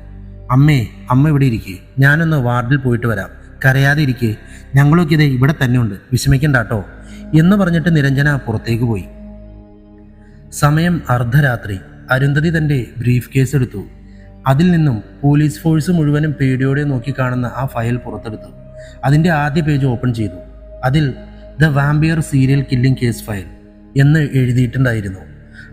അമ്മേ, അമ്മ ഇവിടെ ഇരിക്കേ, ഞാനൊന്ന് വാർഡിൽ പോയിട്ട് വരാം. കരയാതെ ഇരിക്കേ, ഞങ്ങളൊക്കെ ഇതേ ഇവിടെ തന്നെ ഉണ്ട്, വിഷമിക്കണ്ടാട്ടോ എന്ന് പറഞ്ഞിട്ട് നിരഞ്ജന പുറത്തേക്ക് പോയി. സമയം അർദ്ധരാത്രി. അരുന്ധതി തൻ്റെ ബ്രീഫ് കേസ് എടുത്തു. അതിൽ നിന്നും പോലീസ് ഫോഴ്സ് മുഴുവനും പേടിയോടെ നോക്കിക്കാണുന്ന ആ ഫയൽ പുറത്തെടുത്തു. അതിൻ്റെ ആദ്യ പേജ് ഓപ്പൺ ചെയ്തു. അതിൽ the vampire serial killing case file എന്ന് എഴുതിയിട്ടുണ്ടായിരുന്നു.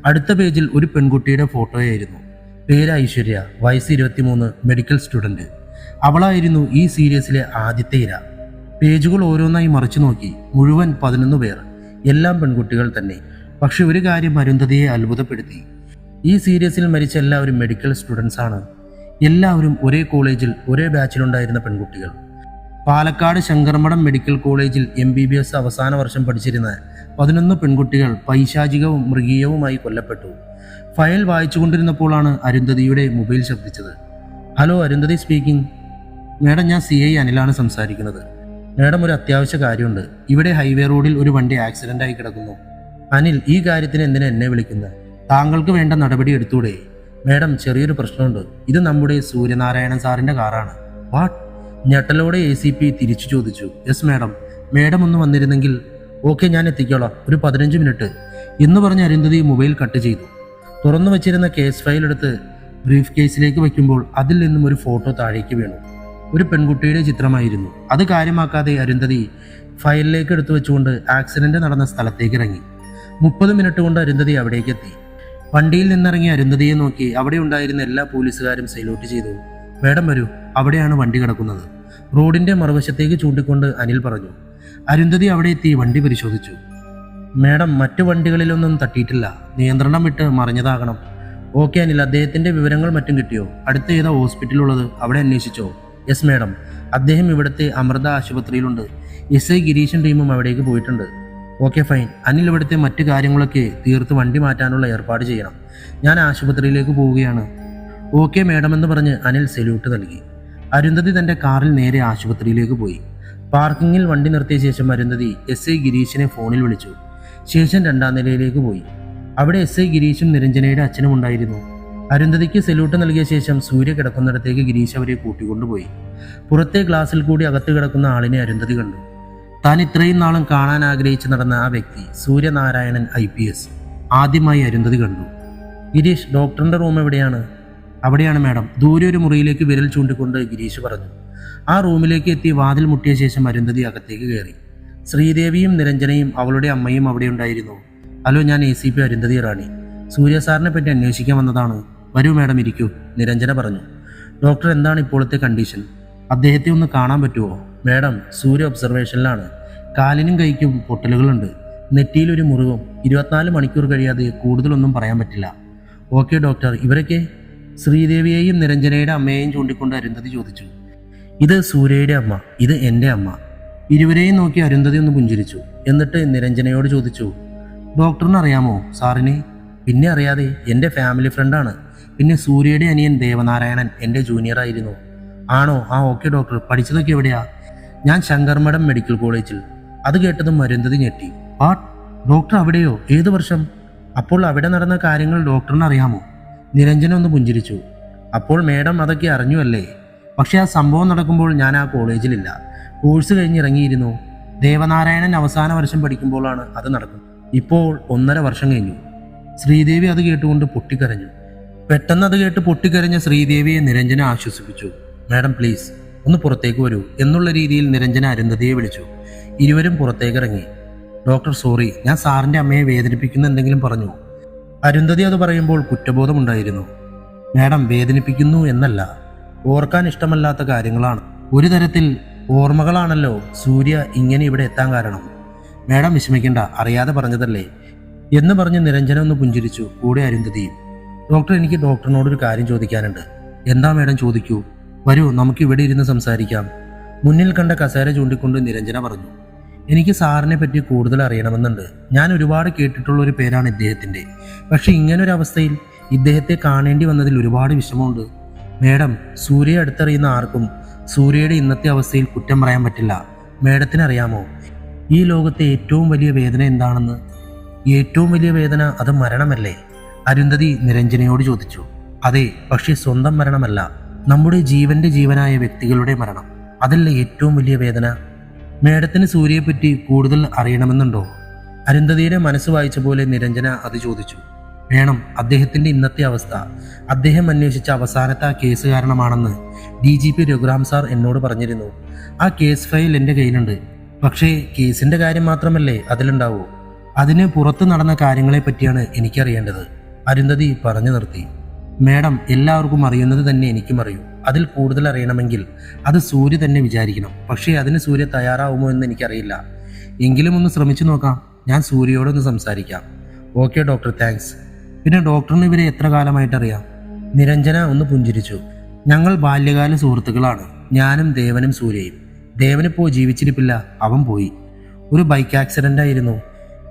അടുത്ത പേജിൽ ഒരു പെൺകുട്ടിയുടെ ഫോട്ടോയായിരുന്നു. പേര് ഐശ്വര്യ, വയസ്സ് 23, മെഡിക്കൽ സ്റ്റുഡൻറ്റ്. അവളായിരുന്നു ഈ സീരീസിലെ ആദ്യത്തെ ഇര. പേജുകൾ ഓരോന്നായി മറിച്ചു നോക്കി. മുഴുവൻ 11 പേർ, എല്ലാം പെൺകുട്ടികൾ തന്നെ. പക്ഷെ ഒരു കാര്യം അരുന്ധതിയെ അത്ഭുതപ്പെടുത്തി. ഈ സീരീസിൽ മരിച്ച എല്ലാവരും മെഡിക്കൽ സ്റ്റുഡൻസ് ആണ്. എല്ലാവരും ഒരേ കോളേജിൽ ഒരേ ബാച്ചിലുണ്ടായിരുന്ന പെൺകുട്ടികൾ. പാലക്കാട് ശങ്കർമഠം മെഡിക്കൽ കോളേജിൽ MBBS അവസാന വർഷം പഠിച്ചിരുന്ന 11 പെൺകുട്ടികൾ പൈശാചികവും മൃഗീയവുമായി കൊല്ലപ്പെട്ടു. ഫയൽ വായിച്ചുകൊണ്ടിരുന്നപ്പോഴാണ് അരുന്ധതിയുടെ മൊബൈൽ ശബ്ദിച്ചത്. Hello, Arundhati speaking. മേഡം, ഞാൻ CI അനിലാണ് സംസാരിക്കുന്നത്. മേഡം, ഒരു അത്യാവശ്യ കാര്യമുണ്ട്. ഇവിടെ ഹൈവേ റോഡിൽ ഒരു വണ്ടി ആക്സിഡൻ്റായി കിടക്കുന്നു. അനിൽ, ഈ കാര്യത്തിന് എന്തിനാ എന്നെ വിളിക്കുന്നത്? താങ്കൾക്ക് വേണ്ട നടപടി എടുത്തൂടെ? മേഡം, ചെറിയൊരു പ്രശ്നമുണ്ട്. ഇത് നമ്മുടെ സൂര്യനാരായണൻ സാറിൻ്റെ കാറാണ്. വാട്ട്? ഞെട്ടലോടെ ACP തിരിച്ചു ചോദിച്ചു. Yes madam. മേഡം ഒന്ന് വന്നിരുന്നെങ്കിൽ. ഓക്കെ, ഞാൻ എത്തിക്കോളാം, ഒരു 15 മിനിറ്റ് എന്ന് പറഞ്ഞ് അരുന്ധതി മൊബൈൽ കട്ട് ചെയ്തു. തുറന്നു വച്ചിരുന്ന കേസ് ഫയൽ എടുത്ത് ബ്രീഫ് കേസിലേക്ക് വയ്ക്കുമ്പോൾ അതിൽ നിന്നും ഒരു ഫോട്ടോ താഴേക്ക് വീണു. ഒരു പെൺകുട്ടിയുടെ ചിത്രമായിരുന്നു. അത് കാര്യമാക്കാതെ അരുന്ധതി ഫയലിലേക്ക് എടുത്തു വെച്ചുകൊണ്ട് ആക്സിഡന്റ് നടന്ന സ്ഥലത്തേക്ക് ഇറങ്ങി. 30 മിനിറ്റ് കൊണ്ട് അരുന്ധതി അവിടേക്ക് എത്തി. വണ്ടിയിൽ നിന്നിറങ്ങിയ അരുന്ധതിയെ നോക്കി അവിടെ ഉണ്ടായിരുന്ന എല്ലാ പോലീസുകാരും സല്യൂട്ട് ചെയ്തു. മേഡം വരൂ, അവിടെയാണ് വണ്ടി കിടക്കുന്നത്. റോഡിന്റെ മറുവശത്തേക്ക് ചൂണ്ടിക്കൊണ്ട് അനിൽ പറഞ്ഞു. അരുന്ധതി അവിടെ എത്തി വണ്ടി പരിശോധിച്ചു. മേഡം, മറ്റു വണ്ടികളിലൊന്നും തട്ടിയിട്ടില്ല, നിയന്ത്രണം വിട്ട് മറിഞ്ഞതാകണം. ഓക്കെ അനിൽ, അദ്ദേഹത്തിന്റെ വിവരങ്ങൾ മറ്റും കിട്ടിയോ? അടുത്ത ഏതാ ഹോസ്പിറ്റലുള്ളത്, അവിടെ അന്വേഷിച്ചോ? യെസ് മേഡം, അദ്ദേഹം ഇവിടുത്തെ അമൃത ആശുപത്രിയിലുണ്ട്. SI ഗിരീഷൻ ടീമും അവിടേക്ക് പോയിട്ടുണ്ട്. Okay fine. അനിൽ, ഇവിടുത്തെ മറ്റു കാര്യങ്ങളൊക്കെ തീർത്ത് വണ്ടി മാറ്റാനുള്ള ഏർപ്പാട് ചെയ്യണം. ഞാൻ ആശുപത്രിയിലേക്ക് പോവുകയാണ്. ഓക്കെ മേഡം എന്ന് പറഞ്ഞ് അനിൽ സല്യൂട്ട് നൽകി. അരുന്ധതി തൻ്റെ കാറിൽ നേരെ ആശുപത്രിയിലേക്ക് പോയി. പാർക്കിങ്ങിൽ വണ്ടി നിർത്തിയ ശേഷം അരുന്ധതി SI ഗിരീഷിനെ ഫോണിൽ വിളിച്ചു. ശേഷം 2ാം നിലയിലേക്ക് പോയി. അവിടെ SI ഗിരീഷും നിരഞ്ജനയുടെ അച്ഛനും ഉണ്ടായിരുന്നു. അരുന്ധതിക്ക് സല്യൂട്ട് നൽകിയ ശേഷം സൂര്യ കിടക്കുന്നിടത്തേക്ക് ഗിരീഷ് അവരെ കൂട്ടിക്കൊണ്ടുപോയി. പുറത്തെ ഗ്ലാസിൽ കൂടി അകത്ത് കിടക്കുന്ന ആളിനെ അരുന്ധതി കണ്ടു. താൻ ഇത്രയും നാളും കാണാൻ ആഗ്രഹിച്ച് നടന്ന ആ വ്യക്തി സൂര്യനാരായണൻ IPS ആദ്യമായി അരുന്ധതി കണ്ടു. ഗിരീഷ്, ഡോക്ടറിന്റെ റൂം എവിടെയാണ്? അവിടെയാണ് മേഡം. ദൂരെ ഒരു മുറിയിലേക്ക് വിരൽ ചൂണ്ടിക്കൊണ്ട് ഗിരീഷ് പറഞ്ഞു. ആ റൂമിലേക്ക് എത്തി വാതിൽ മുട്ടിയ ശേഷം അരുന്ധതി അകത്തേക്ക് കയറി. ശ്രീദേവിയും നിരഞ്ജനയും അവളുടെ അമ്മയും അവിടെ ഉണ്ടായിരുന്നു. ഹലോ, ഞാൻ ACP അരുന്ധതി റാണി. സൂര്യ സാറിനെ പറ്റി അന്വേഷിക്കാൻ വന്നതാണ്. വരൂ മേഡം, ഇരിക്കൂ, നിരഞ്ജന പറഞ്ഞു. ഡോക്ടർ, എന്താണ് ഇപ്പോഴത്തെ കണ്ടീഷൻ? അദ്ദേഹത്തെ ഒന്ന് കാണാൻ പറ്റുമോ? മേഡം, സൂര്യ ഒബ്സർവേഷനിലാണ്. കാലിനും കൈക്കും പൊട്ടലുകളുണ്ട്. നെറ്റിയിലൊരു മുറിവും. 24 മണിക്കൂർ കഴിയാതെ കൂടുതലൊന്നും പറയാൻ പറ്റില്ല. ഓക്കെ ഡോക്ടർ, ഇവരൊക്കെ? ശ്രീദേവിയെയും നിരഞ്ജനയുടെ അമ്മയെയും ചൂണ്ടിക്കൊണ്ട് അരുന്ധതി ചോദിച്ചു. ഇത് സൂര്യയുടെ അമ്മ, ഇത് എൻ്റെ അമ്മ. ഇരുവരെയും നോക്കി അരുന്ധതി ഒന്ന് പുഞ്ചിരിച്ചു. എന്നിട്ട് നിരഞ്ജനയോട് ചോദിച്ചു, ഡോക്ടറിന് അറിയാമോ സാറിനെ? പിന്നെ അറിയാതെ, എൻ്റെ ഫാമിലി ഫ്രണ്ടാണ്. പിന്നെ സൂര്യയുടെ അനിയൻ ദേവനാരായണൻ എൻ്റെ ജൂനിയറായിരുന്നു. ആണോ? ആ ഓക്കെ ഡോക്ടർ. പഠിച്ചതൊക്കെ എവിടെയാ? ഞാൻ ശങ്കർമഠം മെഡിക്കൽ കോളേജിൽ. അത് കേട്ടതും അരുന്ധതി ഞെട്ടി. ആ ഡോക്ടർ അവിടെയോ? ഏത് വർഷം? അപ്പോൾ അവിടെ നടന്ന കാര്യങ്ങൾ ഡോക്ടറിന് അറിയാമോ? നിരഞ്ജന ഒന്ന് പുഞ്ചിരിച്ചു. അപ്പോൾ മേഡം അതൊക്കെ അറിഞ്ഞു അല്ലേ? പക്ഷേ ആ സംഭവം നടക്കുമ്പോൾ ഞാൻ ആ കോളേജിലില്ല. കോഴ്സ് കഴിഞ്ഞിറങ്ങിയിരുന്നു. ദേവനാരായണൻ അവസാന വർഷം പഠിക്കുമ്പോഴാണ് അത് നടക്കുന്നത്. ഇപ്പോൾ 1.5 വർഷം കഴിഞ്ഞു. ശ്രീദേവി അത് കേട്ടുകൊണ്ട് പൊട്ടിക്കരഞ്ഞു. പെട്ടെന്ന് അത് കേട്ട് പൊട്ടിക്കരഞ്ഞ ശ്രീദേവിയെ നിരഞ്ജന ആശ്വസിപ്പിച്ചു. മാഡം പ്ലീസ് ഒന്ന് പുറത്തേക്ക് വരൂ എന്നുള്ള രീതിയിൽ നിരഞ്ജന അരുന്ധതിയെ വിളിച്ചു. ഇരുവരും പുറത്തേക്കിറങ്ങി. ഡോക്ടർ സോറി, ഞാൻ സാറിൻ്റെ അമ്മയെ വേദനിപ്പിക്കുന്ന എന്തെങ്കിലും പറഞ്ഞു. അരുന്ധതി അത് പറയുമ്പോൾ കുറ്റബോധമുണ്ടായിരുന്നു. മാഡം വേദനിപ്പിക്കുന്നു എന്നല്ല, ഓർക്കാൻ ഇഷ്ടമല്ലാത്ത കാര്യങ്ങളാണ്. ഒരു തരത്തിൽ ഓർമ്മകളാണല്ലോ സൂര്യ ഇങ്ങനെ ഇവിടെ എത്താൻ കാരണം. മാഡം വിഷമിക്കണ്ട, അറിയാതെ പറഞ്ഞതല്ലേ എന്ന് പറഞ്ഞ് നിരഞ്ജന ഒന്ന് പുഞ്ചിരിച്ചു. കൂടെ അരുന്ധതിയും. ഡോക്ടർ, എനിക്ക് ഡോക്ടറിനോടൊരു കാര്യം ചോദിക്കാനുണ്ട്. എന്താ മാഡം? ചോദിക്കൂ. വരൂ, നമുക്ക് ഇവിടെ ഇരുന്ന് സംസാരിക്കാം. മുന്നിൽ കണ്ട കസേര ചൂണ്ടിക്കൊണ്ട് നിരഞ്ജന പറഞ്ഞു. എനിക്ക് സാറിനെ പറ്റി കൂടുതൽ അറിയണമെന്നുണ്ട്. ഞാൻ ഒരുപാട് കേട്ടിട്ടുള്ള ഒരു പേരാണ് ഇദ്ദേഹത്തിൻ്റെ. പക്ഷെ ഇങ്ങനൊരു അവസ്ഥയിൽ ഇദ്ദേഹത്തെ കാണേണ്ടി വന്നതിൽ ഒരുപാട് വിഷമമുണ്ട്. മേഡം, സൂര്യയെ അടുത്തറിയുന്ന ആർക്കും സൂര്യയുടെ ഇന്നത്തെ അവസ്ഥയിൽ കുറ്റം പറയാൻ പറ്റില്ല. മേഡത്തിന് അറിയാമോ ഈ ലോകത്തെ ഏറ്റവും വലിയ വേദന എന്താണെന്ന്? ഏറ്റവും വലിയ വേദന അത് മരണമല്ലേ? അരുന്ധതി നിരഞ്ജനയോട് ചോദിച്ചു. അതെ, പക്ഷേ സ്വന്തം മരണമല്ല, നമ്മുടെ ജീവന്റെ ജീവനായ വ്യക്തികളുടെ മരണം. അതല്ലേ ഏറ്റവും വലിയ വേദന. മേഡത്തിന് സൂര്യയെപ്പറ്റി കൂടുതൽ അറിയണമെന്നുണ്ടോ? അരുന്ധതിയുടെ മനസ്സ് വായിച്ച പോലെ നിരഞ്ജന അത് ചോദിച്ചു. വേണം. അദ്ദേഹത്തിന്റെ ഇന്നത്തെ അവസ്ഥ അദ്ദേഹം അന്വേഷിച്ച അവസാനത്തെ ആ കേസ് കാരണമാണെന്ന് DGP രഘുറാം സാർ എന്നോട് പറഞ്ഞിരുന്നു. ആ കേസ് ഫയൽ എൻ്റെ കയ്യിലുണ്ട്. പക്ഷേ കേസിന്റെ കാര്യം മാത്രമല്ലേ അതിലുണ്ടാവൂ. അതിന് പുറത്ത് നടന്ന കാര്യങ്ങളെ പറ്റിയാണ് എനിക്കറിയേണ്ടത്. അരുന്ധതി പറഞ്ഞു നിർത്തി. മേഡം, എല്ലാവർക്കും അറിയുന്നത് തന്നെ എനിക്കും അറിയൂ. അതിൽ കൂടുതൽ അറിയണമെങ്കിൽ അത് സൂര്യ തന്നെ വിചാരിക്കണം. പക്ഷേ അതിന് സൂര്യ തയ്യാറാവുമോ എന്ന് എനിക്കറിയില്ല. എങ്കിലും ഒന്ന് ശ്രമിച്ചു നോക്കാം. ഞാൻ സൂര്യയോടൊന്ന് സംസാരിക്കാം. Okay doctor, thanks. പിന്നെ ഡോക്ടറിന് ഇവരെ എത്ര കാലമായിട്ടറിയാം? നിരഞ്ജന ഒന്ന് പുഞ്ചിരിച്ചു. ഞങ്ങൾ ബാല്യകാല സുഹൃത്തുക്കളാണ്. ഞാനും ദേവനും സൂര്യയും. ദേവനിപ്പോൾ ജീവിച്ചിരിപ്പില്ല, അവൻ പോയി. ഒരു ബൈക്ക് ആക്സിഡന്റ് ആയിരുന്നു.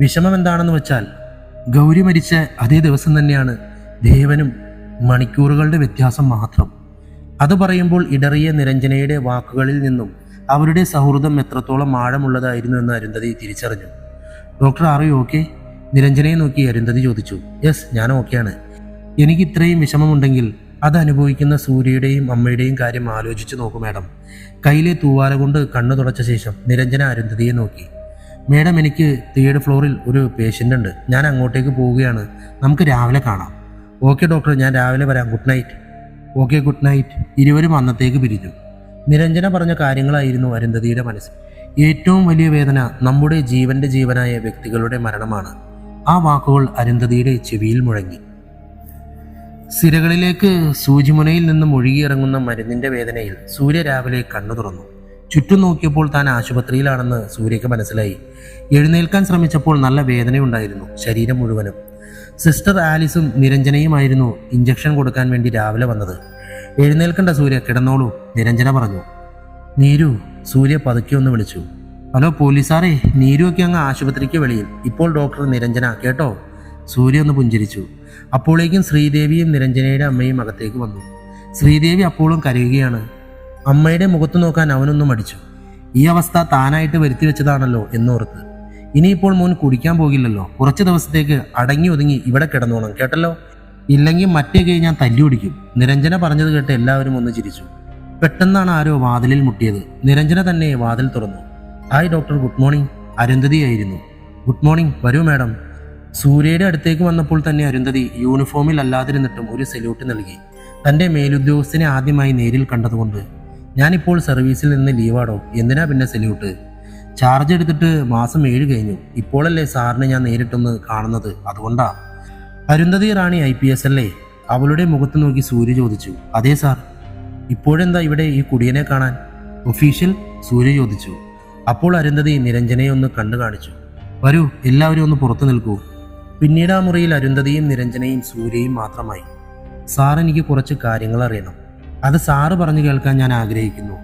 വിഷമം എന്താണെന്ന് വെച്ചാൽ ഗൗരി മരിച്ച അതേ ദിവസം തന്നെയാണ് ദേവനും. മണിക്കൂറുകളുടെ വ്യത്യാസം മാത്രം. അത് പറയുമ്പോൾ ഇടറിയ നിരഞ്ജനയുടെ വാക്കുകളിൽ നിന്നും അവരുടെ സൗഹൃദം എത്രത്തോളം ആഴമുള്ളതായിരുന്നു എന്ന് അരുന്ധതി തിരിച്ചറിഞ്ഞു. Doctor, are you okay? നിരഞ്ജനയെ നോക്കി അരുന്ധതി ചോദിച്ചു. യെസ്, ഞാൻ ഓക്കെയാണ്. എനിക്ക് ഇത്രയും വിഷമമുണ്ടെങ്കിൽ അത് അനുഭവിക്കുന്ന സൂര്യയുടെയും അമ്മയുടെയും കാര്യം ആലോചിച്ചു നോക്കൂ മാഡം. കയ്യിലെ തൂവാല കൊണ്ട് കണ്ണു തുടച്ച ശേഷം നിരഞ്ജന അരുന്ധതിയെ നോക്കി. മേഡം, എനിക്ക് 3rd ഫ്ലോറിൽ ഒരു പേഷ്യൻ്റ് ഉണ്ട്. ഞാൻ അങ്ങോട്ടേക്ക് പോവുകയാണ്. നമുക്ക് രാവിലെ കാണാം. ഓക്കെ ഡോക്ടർ, ഞാൻ രാവിലെ വരാം. Good night. Okay, good night. ഇരുവരും അന്നത്തേക്ക് പിരിഞ്ഞു. നിരഞ്ജന പറഞ്ഞ കാര്യങ്ങളായിരുന്നു അരുന്ധതിയുടെ മനസ്സിൽ. ഏറ്റവും വലിയ വേദന നമ്മുടെ ജീവന്റെ ജീവനായ വ്യക്തികളുടെ മരണമാണ്. ആ വാക്കുകൾ അരുന്ധതിയുടെ ചെവിയിൽ മുഴങ്ങി. സിരകളിലേക്ക് സൂചിമുനയിൽ നിന്നും ഒഴുകിയിറങ്ങുന്ന മരുന്നിന്റെ വേദനയിൽ സൂര്യ രാവിലെ കണ്ണു തുറന്നു. ചുറ്റും നോക്കിയപ്പോൾ താൻ ആശുപത്രിയിലാണെന്ന് സൂര്യക്ക് മനസ്സിലായി. എഴുന്നേൽക്കാൻ ശ്രമിച്ചപ്പോൾ നല്ല വേദനയുണ്ടായിരുന്നു ശരീരം മുഴുവനും. സിസ്റ്റർ ആലിസും നിരഞ്ജനയുമായിരുന്നു ഇഞ്ചക്ഷൻ കൊടുക്കാൻ വേണ്ടി രാവിലെ വന്നത്. എഴുന്നേൽക്കണ്ട സൂര്യ, കിടന്നോളൂ, നിരഞ്ജന പറഞ്ഞു. നീരു, സൂര്യ പതുക്കെ ഒന്ന് വിളിച്ചു. ഹലോ പോലീസാറേ, നീരുവൊക്കെ അങ്ങ് ആശുപത്രിക്ക് വെളിയിൽ. ഇപ്പോൾ ഡോക്ടർ നിരഞ്ജന കേട്ടോ? സൂര്യ ഒന്ന് പുഞ്ചിരിച്ചു. അപ്പോഴേക്കും ശ്രീദേവിയും നിരഞ്ജനയുടെ അമ്മയും അകത്തേക്ക് വന്നു. ശ്രീദേവി അപ്പോഴും കരയുകയാണ്. അമ്മയുടെ മുഖത്ത് നോക്കാൻ അവനൊന്നും മടിച്ചു. ഈ അവസ്ഥ താനായിട്ട് വരുത്തി വെച്ചതാണല്ലോ എന്നോർത്ത്. ഇനിയിപ്പോൾ മോൻ കുടിക്കാൻ പോകില്ലല്ലോ. കുറച്ച് ദിവസത്തേക്ക് അടങ്ങി ഒതുങ്ങി ഇവിടെ കിടന്നോണം കേട്ടല്ലോ. ഇല്ലെങ്കിൽ മറ്റേ കൈ ഞാൻ തല്ലി ഓടിക്കും. നിരഞ്ജന പറഞ്ഞത് കേട്ട് എല്ലാവരും ഒന്ന് ചിരിച്ചു. പെട്ടെന്നാണ് ആരോ വാതിലിൽ മുട്ടിയത്. നിരഞ്ജന തന്നെ വാതിൽ തുറന്നു. Hi doctor, good morning. അരുന്ധതിയായിരുന്നു. ഗുഡ് മോർണിംഗ്, വരൂ മാഡം. സൂര്യയുടെ അടുത്തേക്ക് വന്നപ്പോൾ തന്നെ അരുന്ധതി യൂണിഫോമിൽ അല്ലാതിരുന്നിട്ടും ഒരു സല്യൂട്ട് നൽകി. തൻ്റെ മേലുദ്യോഗസ്ഥനെ ആദ്യമായി നേരിൽ കണ്ടതുകൊണ്ട്. ഞാനിപ്പോൾ സർവീസിൽ നിന്ന് ലീവാടോ, എന്തിനാ പിന്നെ സല്യൂട്ട്? ചാർജ് എടുത്തിട്ട് മാസം 7 കഴിഞ്ഞു. ഇപ്പോഴല്ലേ സാറിനെ ഞാൻ നേരിട്ടൊന്ന് കാണുന്നത്, അതുകൊണ്ടാ. അരുന്ധതി റാണി IPS അല്ലേ? അവളുടെ മുഖത്ത് നോക്കി സൂര്യ ചോദിച്ചു. അതെ സാർ. ഇപ്പോഴെന്താ ഇവിടെ ഈ കുടിയനെ കാണാൻ? ഒഫീഷ്യൽ? സൂര്യ ചോദിച്ചു. അപ്പോൾ അരുന്ധതി നിരഞ്ജനയെ ഒന്ന് കണ്ടു കാണിച്ചു. വരൂ, എല്ലാവരും ഒന്ന് പുറത്തു നിൽക്കൂ. പിന്നീട് ആ മുറിയിൽ അരുന്ധതിയും നിരഞ്ജനയും സൂര്യയും മാത്രമായി. സാർ, എനിക്ക് കുറച്ച് കാര്യങ്ങൾ അറിയണം. അത് സാറ് പറഞ്ഞു കേൾക്കാൻ ഞാൻ ആഗ്രഹിക്കുന്നു.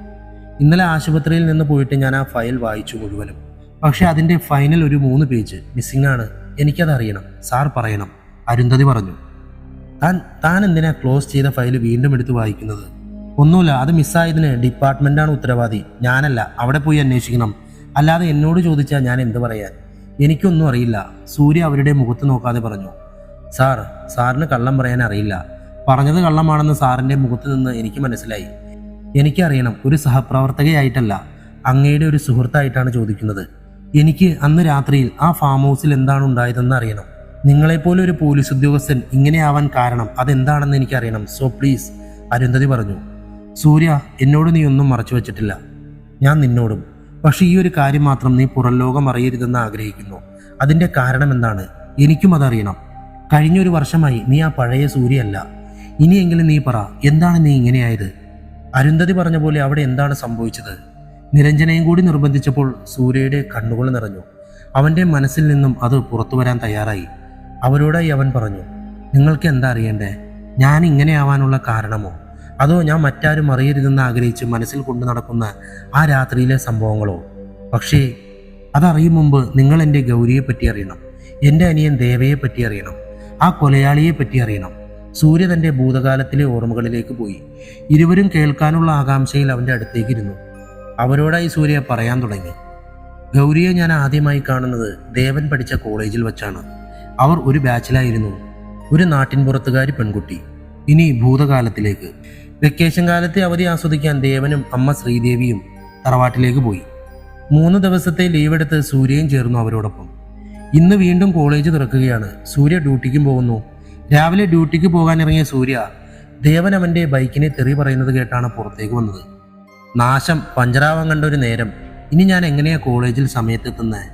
ഇന്നലെ ആശുപത്രിയിൽ നിന്ന് പോയിട്ട് ഞാൻ ആ ഫയൽ വായിച്ചു മുഴുവനും. പക്ഷെ അതിൻ്റെ ഫൈനൽ ഒരു 3 പേജ് മിസ്സിംഗ് ആണ്. എനിക്കതറിയണം, സാർ പറയണം. അരുന്ധതി പറഞ്ഞു. താൻ എന്തിനാ ക്ലോസ് ചെയ്ത ഫയൽ വീണ്ടും എടുത്ത് വായിക്കുന്നത്? ഒന്നുമില്ല, അത് മിസ്സായതിന് ഡിപ്പാർട്ട്മെന്റാണ് ഉത്തരവാദി, ഞാനല്ല. അവിടെ പോയി അന്വേഷിക്കണം. അല്ലാതെ എന്നോട് ചോദിച്ചാൽ ഞാൻ എന്ത് പറയാൻ? എനിക്കൊന്നും അറിയില്ല, സൂര്യ അവരുടെ മുഖത്ത് നോക്കാതെ പറഞ്ഞു. സാറിന് കള്ളം പറയാൻ അറിയില്ല. പറഞ്ഞത് കള്ളമാണെന്ന് സാറിൻ്റെ മുഖത്ത് നിന്ന് എനിക്ക് മനസ്സിലായി. എനിക്കറിയണം, ഒരു സഹപ്രവർത്തകയായിട്ടല്ല, അങ്ങയുടെ ഒരു സുഹൃത്തായിട്ടാണ് ചോദിക്കുന്നത്. എനിക്ക് അന്ന് രാത്രിയിൽ ആ ഫാം ഹൗസിൽ എന്താണ് ഉണ്ടായതെന്ന് അറിയണം. നിങ്ങളെപ്പോലെ ഒരു പോലീസ് ഉദ്യോഗസ്ഥൻ ഇങ്ങനെയാവാൻ കാരണം അതെന്താണെന്ന് എനിക്കറിയണം. സോ പ്ലീസ്, അരുന്ധതി പറഞ്ഞു. സൂര്യ, എന്നോട് നീ ഒന്നും മറച്ചു വച്ചിട്ടില്ല, ഞാൻ നിന്നോടും. പക്ഷെ ഈ ഒരു കാര്യം മാത്രം നീ പുറം ലോകം അറിയരുതെന്ന് ആഗ്രഹിക്കുന്നു. അതിൻ്റെ കാരണം എന്താണ്? എനിക്കും അതറിയണം. കഴിഞ്ഞൊരു വർഷമായി നീ ആ പഴയ സൂര്യയല്ല. ഇനിയെങ്കിലും നീ പറ, എന്താണ് നീ ഇങ്ങനെയായത്? അരുന്ധതി പറഞ്ഞ പോലെ അവിടെ എന്താണ് സംഭവിച്ചത്? നിരഞ്ജനയും കൂടി നിർബന്ധിച്ചപ്പോൾ സൂര്യയുടെ കണ്ണുകൾ നിറഞ്ഞു. അവൻ്റെ മനസ്സിൽ നിന്നും അത് പുറത്തു വരാൻ തയ്യാറായി. അവരോടായി അവൻ പറഞ്ഞു, നിങ്ങൾക്ക് എന്താ അറിയണ്ടേ? ഞാൻ ഇങ്ങനെയാവാനുള്ള കാരണമോ, അതോ ഞാൻ മറ്റാരും അറിയരുതെന്ന് ആഗ്രഹിച്ച് മനസ്സിൽ കൊണ്ടു നടക്കുന്ന ആ രാത്രിയിലെ സംഭവങ്ങളോ? പക്ഷേ അതറിയും മുമ്പ് നിങ്ങൾ എൻ്റെ ഗൗരിയെ പറ്റി അറിയണം, എൻ്റെ അനിയൻ ദേവയെ പറ്റി അറിയണം, ആ കൊലയാളിയെ പറ്റി അറിയണം. സൂര്യ തൻ്റെ ഭൂതകാലത്തിലെ ഓർമ്മകളിലേക്ക് പോയി. ഇരുവരും കേൾക്കാനുള്ള ആകാംക്ഷയിൽ അവൻ്റെ അടുത്തേക്ക് ഇരുന്നു. അവരോടായി സൂര്യ പറയാൻ തുടങ്ങി. ഗൗരിയെ ഞാൻ ആദ്യമായി കാണുന്നത് ദേവൻ പഠിച്ച കോളേജിൽ വച്ചാണ്. അവർ ഒരു ബാച്ചിലായിരുന്നു. ഒരു നാട്ടിൻപുറത്തുകാരി പെൺകുട്ടി. ഇനി ഭൂതകാലത്തിലേക്ക്. വെക്കേഷൻ കാലത്തെ അവധി ആസ്വദിക്കാൻ ദേവനും അമ്മ ശ്രീദേവിയും തറവാട്ടിലേക്ക് പോയി. 3 ദിവസത്തെ ലീവ് എടുത്ത് സൂര്യയും ചേർന്നു അവരോടൊപ്പം. ഇന്ന് വീണ്ടും കോളേജ് തുറക്കുകയാണ്. സൂര്യ ഡ്യൂട്ടിക്കും പോകുന്നു. രാവിലെ ഡ്യൂട്ടിക്ക് പോകാനിറങ്ങിയ സൂര്യ ദേവൻ അവൻ്റെ ബൈക്കിനെ തെറി പറയുന്നത് കേട്ടാണ് പുറത്തേക്ക് വന്നത്. നാശം, പഞ്ചറാവാൻ കണ്ട ഒരു നേരം. ഇനി ഞാൻ എങ്ങനെയാ കോളേജിൽ സമയത്തെത്തുന്നത്?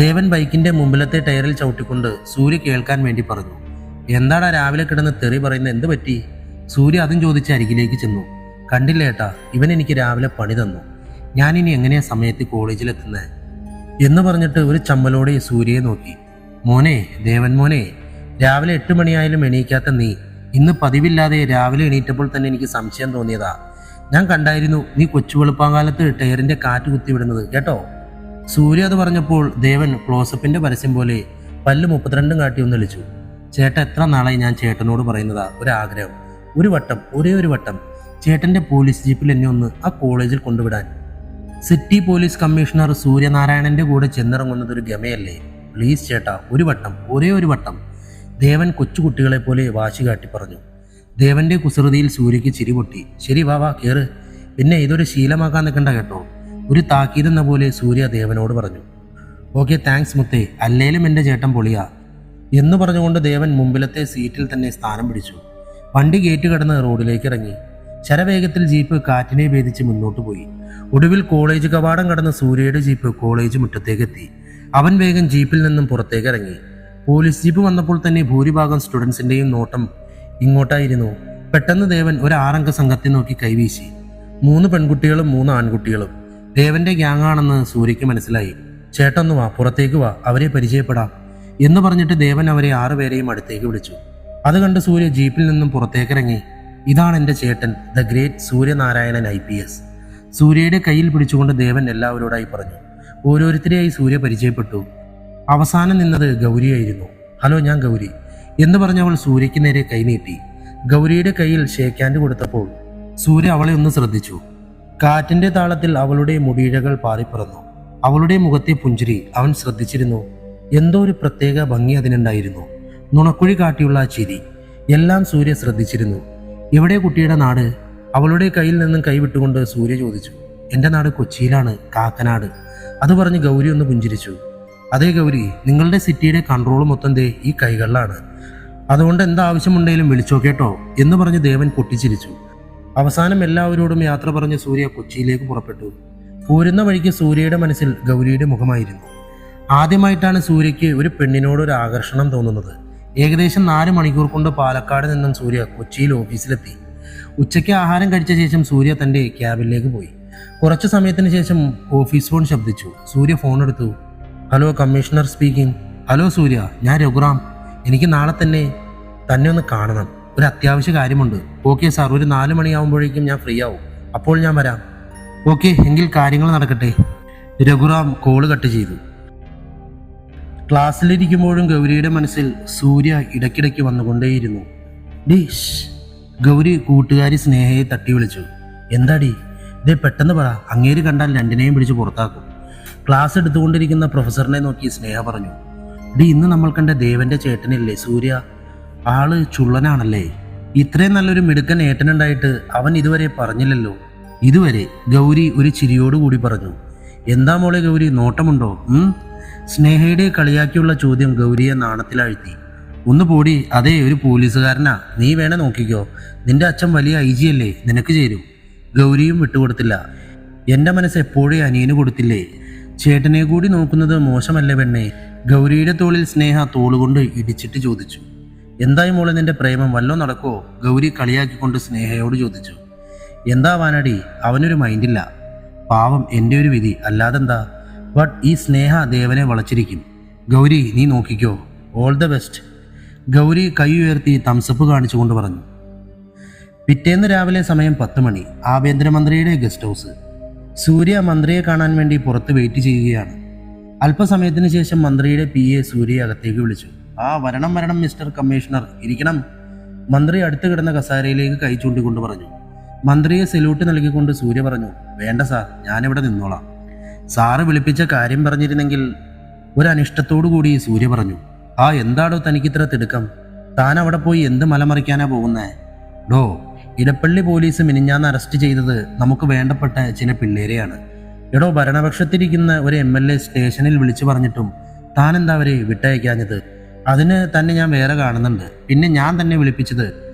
ദേവൻ ബൈക്കിന്റെ മുമ്പിലത്തെ ടയറിൽ ചവിട്ടിക്കൊണ്ട് സൂര്യ കേൾക്കാൻ വേണ്ടി പറഞ്ഞു. എന്താടാ രാവിലെ കിടന്ന് തെറി പറയുന്ന, എന്ത് പറ്റി? സൂര്യ അതും ചോദിച്ച് അരികിലേക്ക് ചെന്നു. കണ്ടില്ല ഏട്ടാ, ഇവൻ എനിക്ക് രാവിലെ പണി തന്നു. ഞാനിനി എങ്ങനെയാ സമയത്ത് കോളേജിലെത്തുന്നത് എന്ന് പറഞ്ഞിട്ട് ഒരു ചമ്മലോടെ സൂര്യയെ നോക്കി. മോനെ, ദേവൻ മോനെ, രാവിലെ 8 മണിയായാലും എണീക്കാത്ത നീ ഇന്ന് പതിവില്ലാതെ രാവിലെ എണീറ്റപ്പോൾ തന്നെ എനിക്ക് സംശയം തോന്നിയതാ. ഞാൻ കണ്ടായിരുന്നു നീ കൊച്ചു വെളുപ്പാങ്കാലത്ത് ടയറിന്റെ കാറ്റ് കുത്തിവിടുന്നത് കേട്ടോ. സൂര്യ അത് പറഞ്ഞപ്പോൾ ദേവൻ ക്ലോസപ്പിന്റെ പരസ്യം പോലെ പല്ല് 32 കാട്ടി ഒന്ന് വിളിച്ചു. ചേട്ടൻ, എത്ര നാളായി ഞാൻ ചേട്ടനോട് പറയുന്നതാ ഒരാഗ്രഹം. ഒരു വട്ടം, ഒരേ ഒരു വട്ടം ചേട്ടന്റെ പോലീസ് ജീപ്പിൽ എന്നെ ഒന്ന് ആ കോളേജിൽ കൊണ്ടുവിടാൻ. സിറ്റി പോലീസ് കമ്മീഷണർ സൂര്യനാരായണന്റെ കൂടെ ചെന്നിറങ്ങുന്നത് ഒരു ഗമയല്ലേ? പ്ലീസ് ചേട്ടാ, ഒരു വട്ടം, ഒരേ ഒരു വട്ടം. ദേവൻ കൊച്ചുകുട്ടികളെ പോലെ വാശി കാട്ടി പറഞ്ഞു. ദേവന്റെ കുസൃതിയിൽ സൂര്യക്ക് ചിരി പൊട്ടി. ശരി, വാ കേറ്. പിന്നെ ഇതൊരു ശീലമാക്കാൻ നിൽക്കണ്ട കേട്ടോ, ഒരു താക്കീതെന്ന പോലെ സൂര്യ ദേവനോട് പറഞ്ഞു. ഓക്കെ, താങ്ക്സ് മുത്തേ, അല്ലേലും എൻ്റെ ചേട്ടൻ പൊളിയാ എന്ന് പറഞ്ഞുകൊണ്ട് ദേവൻ മുമ്പിലത്തെ സീറ്റിൽ തന്നെ സ്ഥാനം പിടിച്ചു. വണ്ടി ഗേറ്റ് കടന്ന് റോഡിലേക്ക് ഇറങ്ങി. ശരവേഗത്തിൽ ജീപ്പ് കാറ്റിനെ ഭേദിച്ച് മുന്നോട്ട് പോയി. ഒടുവിൽ കോളേജ് കവാടം കടന്ന് സൂര്യയുടെ ജീപ്പ് കോളേജ് മുറ്റത്തേക്കെത്തി. അവൻ വേഗം ജീപ്പിൽ നിന്നും പുറത്തേക്ക് ഇറങ്ങി. പോലീസ് ജീപ്പ് വന്നപ്പോൾ തന്നെ ഭൂരിഭാഗം സ്റ്റുഡൻസിന്റെയും നോട്ടം ഇങ്ങോട്ടായിരുന്നു. പെട്ടെന്ന് ദേവൻ ഒരു 6 അംഗ സംഘത്തെ നോക്കി കൈവീശി. 3 പെൺകുട്ടികളും 3 ആൺകുട്ടികളും. ദേവന്റെ ഗ്യാങ്ങാണെന്ന് സൂര്യയ്ക്ക് മനസ്സിലായി. ചേട്ടൊന്നു വാ, പുറത്തേക്ക് വാ, അവരെ പരിചയപ്പെടാം എന്ന് പറഞ്ഞിട്ട് ദേവൻ അവരെ 6 പേരെയും അടുത്തേക്ക് വിളിച്ചു. അത് കണ്ട് സൂര്യ ജീപ്പിൽ നിന്നും പുറത്തേക്കിറങ്ങി. ഇതാണ് എൻ്റെ ചേട്ടൻ, ദ ഗ്രേറ്റ് സൂര്യനാരായണൻ IPS. സൂര്യയുടെ കയ്യിൽ പിടിച്ചുകൊണ്ട് ദേവൻ എല്ലാവരോടായി പറഞ്ഞു. ഓരോരുത്തരെയായി സൂര്യ പരിചയപ്പെട്ടു. അവസാനം നിന്നത് ഗൗരിയായിരുന്നു. ഹലോ, ഞാൻ ഗൗരി എന്ന് പറഞ്ഞവൾ സൂര്യയ്ക്ക് നേരെ കൈനീട്ടി. ഗൗരിയുടെ കയ്യിൽ ഷേക്ക് ഹാൻഡ് കൊടുത്തപ്പോൾ സൂര്യ അവളെ ഒന്ന് ശ്രദ്ധിച്ചു. കാറ്റിന്റെ താളത്തിൽ അവളുടെ മുടിയിഴകൾ പാറിപ്പറന്നു. അവളുടെ മുഖത്തെ പുഞ്ചിരി അവൻ ശ്രദ്ധിച്ചിരുന്നു. എന്തോ ഒരു പ്രത്യേക ഭംഗി അതിനുണ്ടായിരുന്നു. നുണക്കുഴി കാട്ടിയുള്ള ആ ചിരി എല്ലാം സൂര്യ ശ്രദ്ധിച്ചിരുന്നു. എവിടെ കുട്ടിയുടെ നാട്? അവളുടെ കയ്യിൽ നിന്നും കൈവിട്ടുകൊണ്ട് സൂര്യ ചോദിച്ചു. എൻ്റെ നാട് കൊച്ചിയിലാണ്, കാക്കനാട്. അത് പറഞ്ഞ് ഗൗരി ഒന്ന് പുഞ്ചിരിച്ചു. അതേ ഗൗരി, നിങ്ങളുടെ സിറ്റിയുടെ കൺട്രോൾ മൊത്തം ദേ ഈ കൈകളിലാണ്. അതുകൊണ്ട് എന്താവശ്യമുണ്ടെങ്കിലും വിളിച്ചോ കേട്ടോ എന്ന് പറഞ്ഞ് ദേവൻ പൊട്ടിച്ചിരിച്ചു. അവസാനം എല്ലാവരോടും യാത്ര പറഞ്ഞ് സൂര്യ കൊച്ചിയിലേക്ക് പുറപ്പെട്ടു. പോരുന്ന വഴിക്ക് സൂര്യയുടെ മനസ്സിൽ ഗൗരിയുടെ മുഖമായിരുന്നു. ആദ്യമായിട്ടാണ് സൂര്യയ്ക്ക് ഒരു പെണ്ണിനോടൊരു ആകർഷണം തോന്നുന്നത്. ഏകദേശം 4 മണിക്കൂർ കൊണ്ട് പാലക്കാട് നിന്നും സൂര്യ കൊച്ചിയിൽ ഓഫീസിലെത്തി. ഉച്ചയ്ക്ക് ആഹാരം കഴിച്ച ശേഷം സൂര്യ തൻ്റെ ക്യാബിലേക്ക് പോയി. കുറച്ചു സമയത്തിന് ശേഷം ഓഫീസ് ഫോൺ ശബ്ദിച്ചു. സൂര്യ ഫോൺ എടുത്തു. Hello, commissioner speaking. ഹലോ സൂര്യ, ഞാൻ രഘുറാം. എനിക്ക് നാളെ തന്നെ ഒന്ന് കാണണം, ഒരു അത്യാവശ്യ കാര്യമുണ്ട്. ഓക്കെ സാർ, ഒരു 4 മണിയാവുമ്പോഴേക്കും ഞാൻ ഫ്രീ ആവും, അപ്പോൾ ഞാൻ വരാം. ഓക്കെ, എങ്കിൽ കാര്യങ്ങൾ നടക്കട്ടെ. രഘുറാം കോള് കട്ട് ചെയ്തു. ക്ലാസ്സിലിരിക്കുമ്പോഴും ഗൗരിയുടെ മനസ്സിൽ സൂര്യ ഇടയ്ക്കിടയ്ക്ക് വന്നുകൊണ്ടേയിരുന്നു. ഡിഷ്. ഗൗരി കൂട്ടുകാരി സ്നേഹയെ തട്ടി വിളിച്ചു. എന്താടി? ഇതേ പെട്ടെന്ന് പറ, അങ്ങേര് കണ്ടാൽ രണ്ടിനെയും പിടിച്ച് പുറത്താക്കും. ക്ലാസ് എടുത്തുകൊണ്ടിരിക്കുന്ന പ്രൊഫസറിനെ നോക്കി സ്നേഹ പറഞ്ഞു. ഇന്ന് നമ്മൾ കണ്ട ദേവന്റെ ചേട്ടനില്ലേ സൂര്യ, ആള് ചുള്ളനാണല്ലേ. ഇത്രയും നല്ലൊരു മിടുക്കൻ ഏട്ടനുണ്ടായിട്ട് അവൻ ഇതുവരെ പറഞ്ഞില്ലല്ലോ. ഇതുവരെ. ഗൗരി ഒരു ചിരിയോടുകൂടി പറഞ്ഞു. എന്താ മോളെ ഗൗരി, നോട്ടമുണ്ടോ? സ്നേഹയുടെ കളിയാക്കിയുള്ള ചോദ്യം ഗൗരിയെ നാണത്തിലാഴ്ത്തി. ഒന്ന് പോടി, അതേ ഒരു പോലീസുകാരനാ, നീ വേണേ നോക്കിക്കോ. നിന്റെ അച്ഛൻ വലിയ IG അല്ലേ, നിനക്ക് ചേരും. ഗൗരിയും വിട്ടുകൊടുത്തില്ല. എൻ്റെ മനസ്സ് എപ്പോഴേ അനിയന് കൊടുത്തില്ലേ, ചേട്ടനെ കൂടി നോക്കുന്നത് മോശമല്ലേ പെണ്ണേ? ഗൗരിയുടെ തോളിൽ സ്നേഹ തോളുകൊണ്ട് ഇടിച്ചിട്ട് ചോദിച്ചു. എന്തായി മോളെ നിന്റെ പ്രേമം, വല്ലോ നടക്കോ? ഗൗരി കളിയാക്കിക്കൊണ്ട് സ്നേഹയോട് ചോദിച്ചു. എന്താ വാനടി, അവനൊരു മൈൻഡില്ല. പാവം, എൻ്റെ ഒരു വിധി, അല്ലാതെന്താ. ബട്ട് ഈ സ്നേഹ ദേവനെ വളച്ചിരിക്കും. ഗൗരി നീ നോക്കിക്കോ. All the best. ഗൗരി കൈ ഉയർത്തി തംസപ്പ് കാണിച്ചുകൊണ്ട് പറഞ്ഞു. പിറ്റേന്ന് രാവിലെ സമയം 10 മണി. ആഭ്യന്തരമന്ത്രിയുടെ ഗസ്റ്റ് ഹൗസ്. സൂര്യ മന്ത്രിയെ കാണാൻ വേണ്ടി പുറത്ത് വെയിറ്റ് ചെയ്യുകയാണ്. അല്പസമയത്തിന് ശേഷം മന്ത്രിയുടെ PA സൂര്യയെ അകത്തേക്ക് വിളിച്ചു. വരണം വരണം മിസ്റ്റർ കമ്മീഷണർ, ഇരിക്കണം. മന്ത്രി അടുത്ത് കിടന്ന കസാരയിലേക്ക് കൈ ചൂണ്ടിക്കൊണ്ട് പറഞ്ഞു. മന്ത്രിയെ സല്യൂട്ട് നൽകിക്കൊണ്ട് സൂര്യ പറഞ്ഞു. വേണ്ട സാർ, ഞാനിവിടെ നിന്നോളാം. സാറ് വിളിപ്പിച്ച കാര്യം പറഞ്ഞിരുന്നെങ്കിൽ. ഒരു അനിഷ്ടത്തോടു കൂടി സൂര്യ പറഞ്ഞു. എന്താടോ തനിക്കിത്ര തിടുക്കം? താൻ അവിടെ പോയി എന്ത് മലമറിക്കാനാ പോകുന്നേ? ഡോ, ഇടപ്പള്ളി പോലീസ് മിനിഞ്ഞാന്ന് അറസ്റ്റ് ചെയ്തത് നമുക്ക് വേണ്ടപ്പെട്ട ചില പിള്ളേരെയാണ്. എടോ, ഭരണപക്ഷത്തിരിക്കുന്ന ഒരു MLA സ്റ്റേഷനിൽ വിളിച്ചു പറഞ്ഞിട്ടും താൻ എന്താ അവരെ വിട്ടയക്കാഞ്ഞത്? അതിന് തന്നെ ഞാൻ വേറെ കാണുന്നുണ്ട്. പിന്നെ ഞാൻ തന്നെ വിളിപ്പിച്ചത്.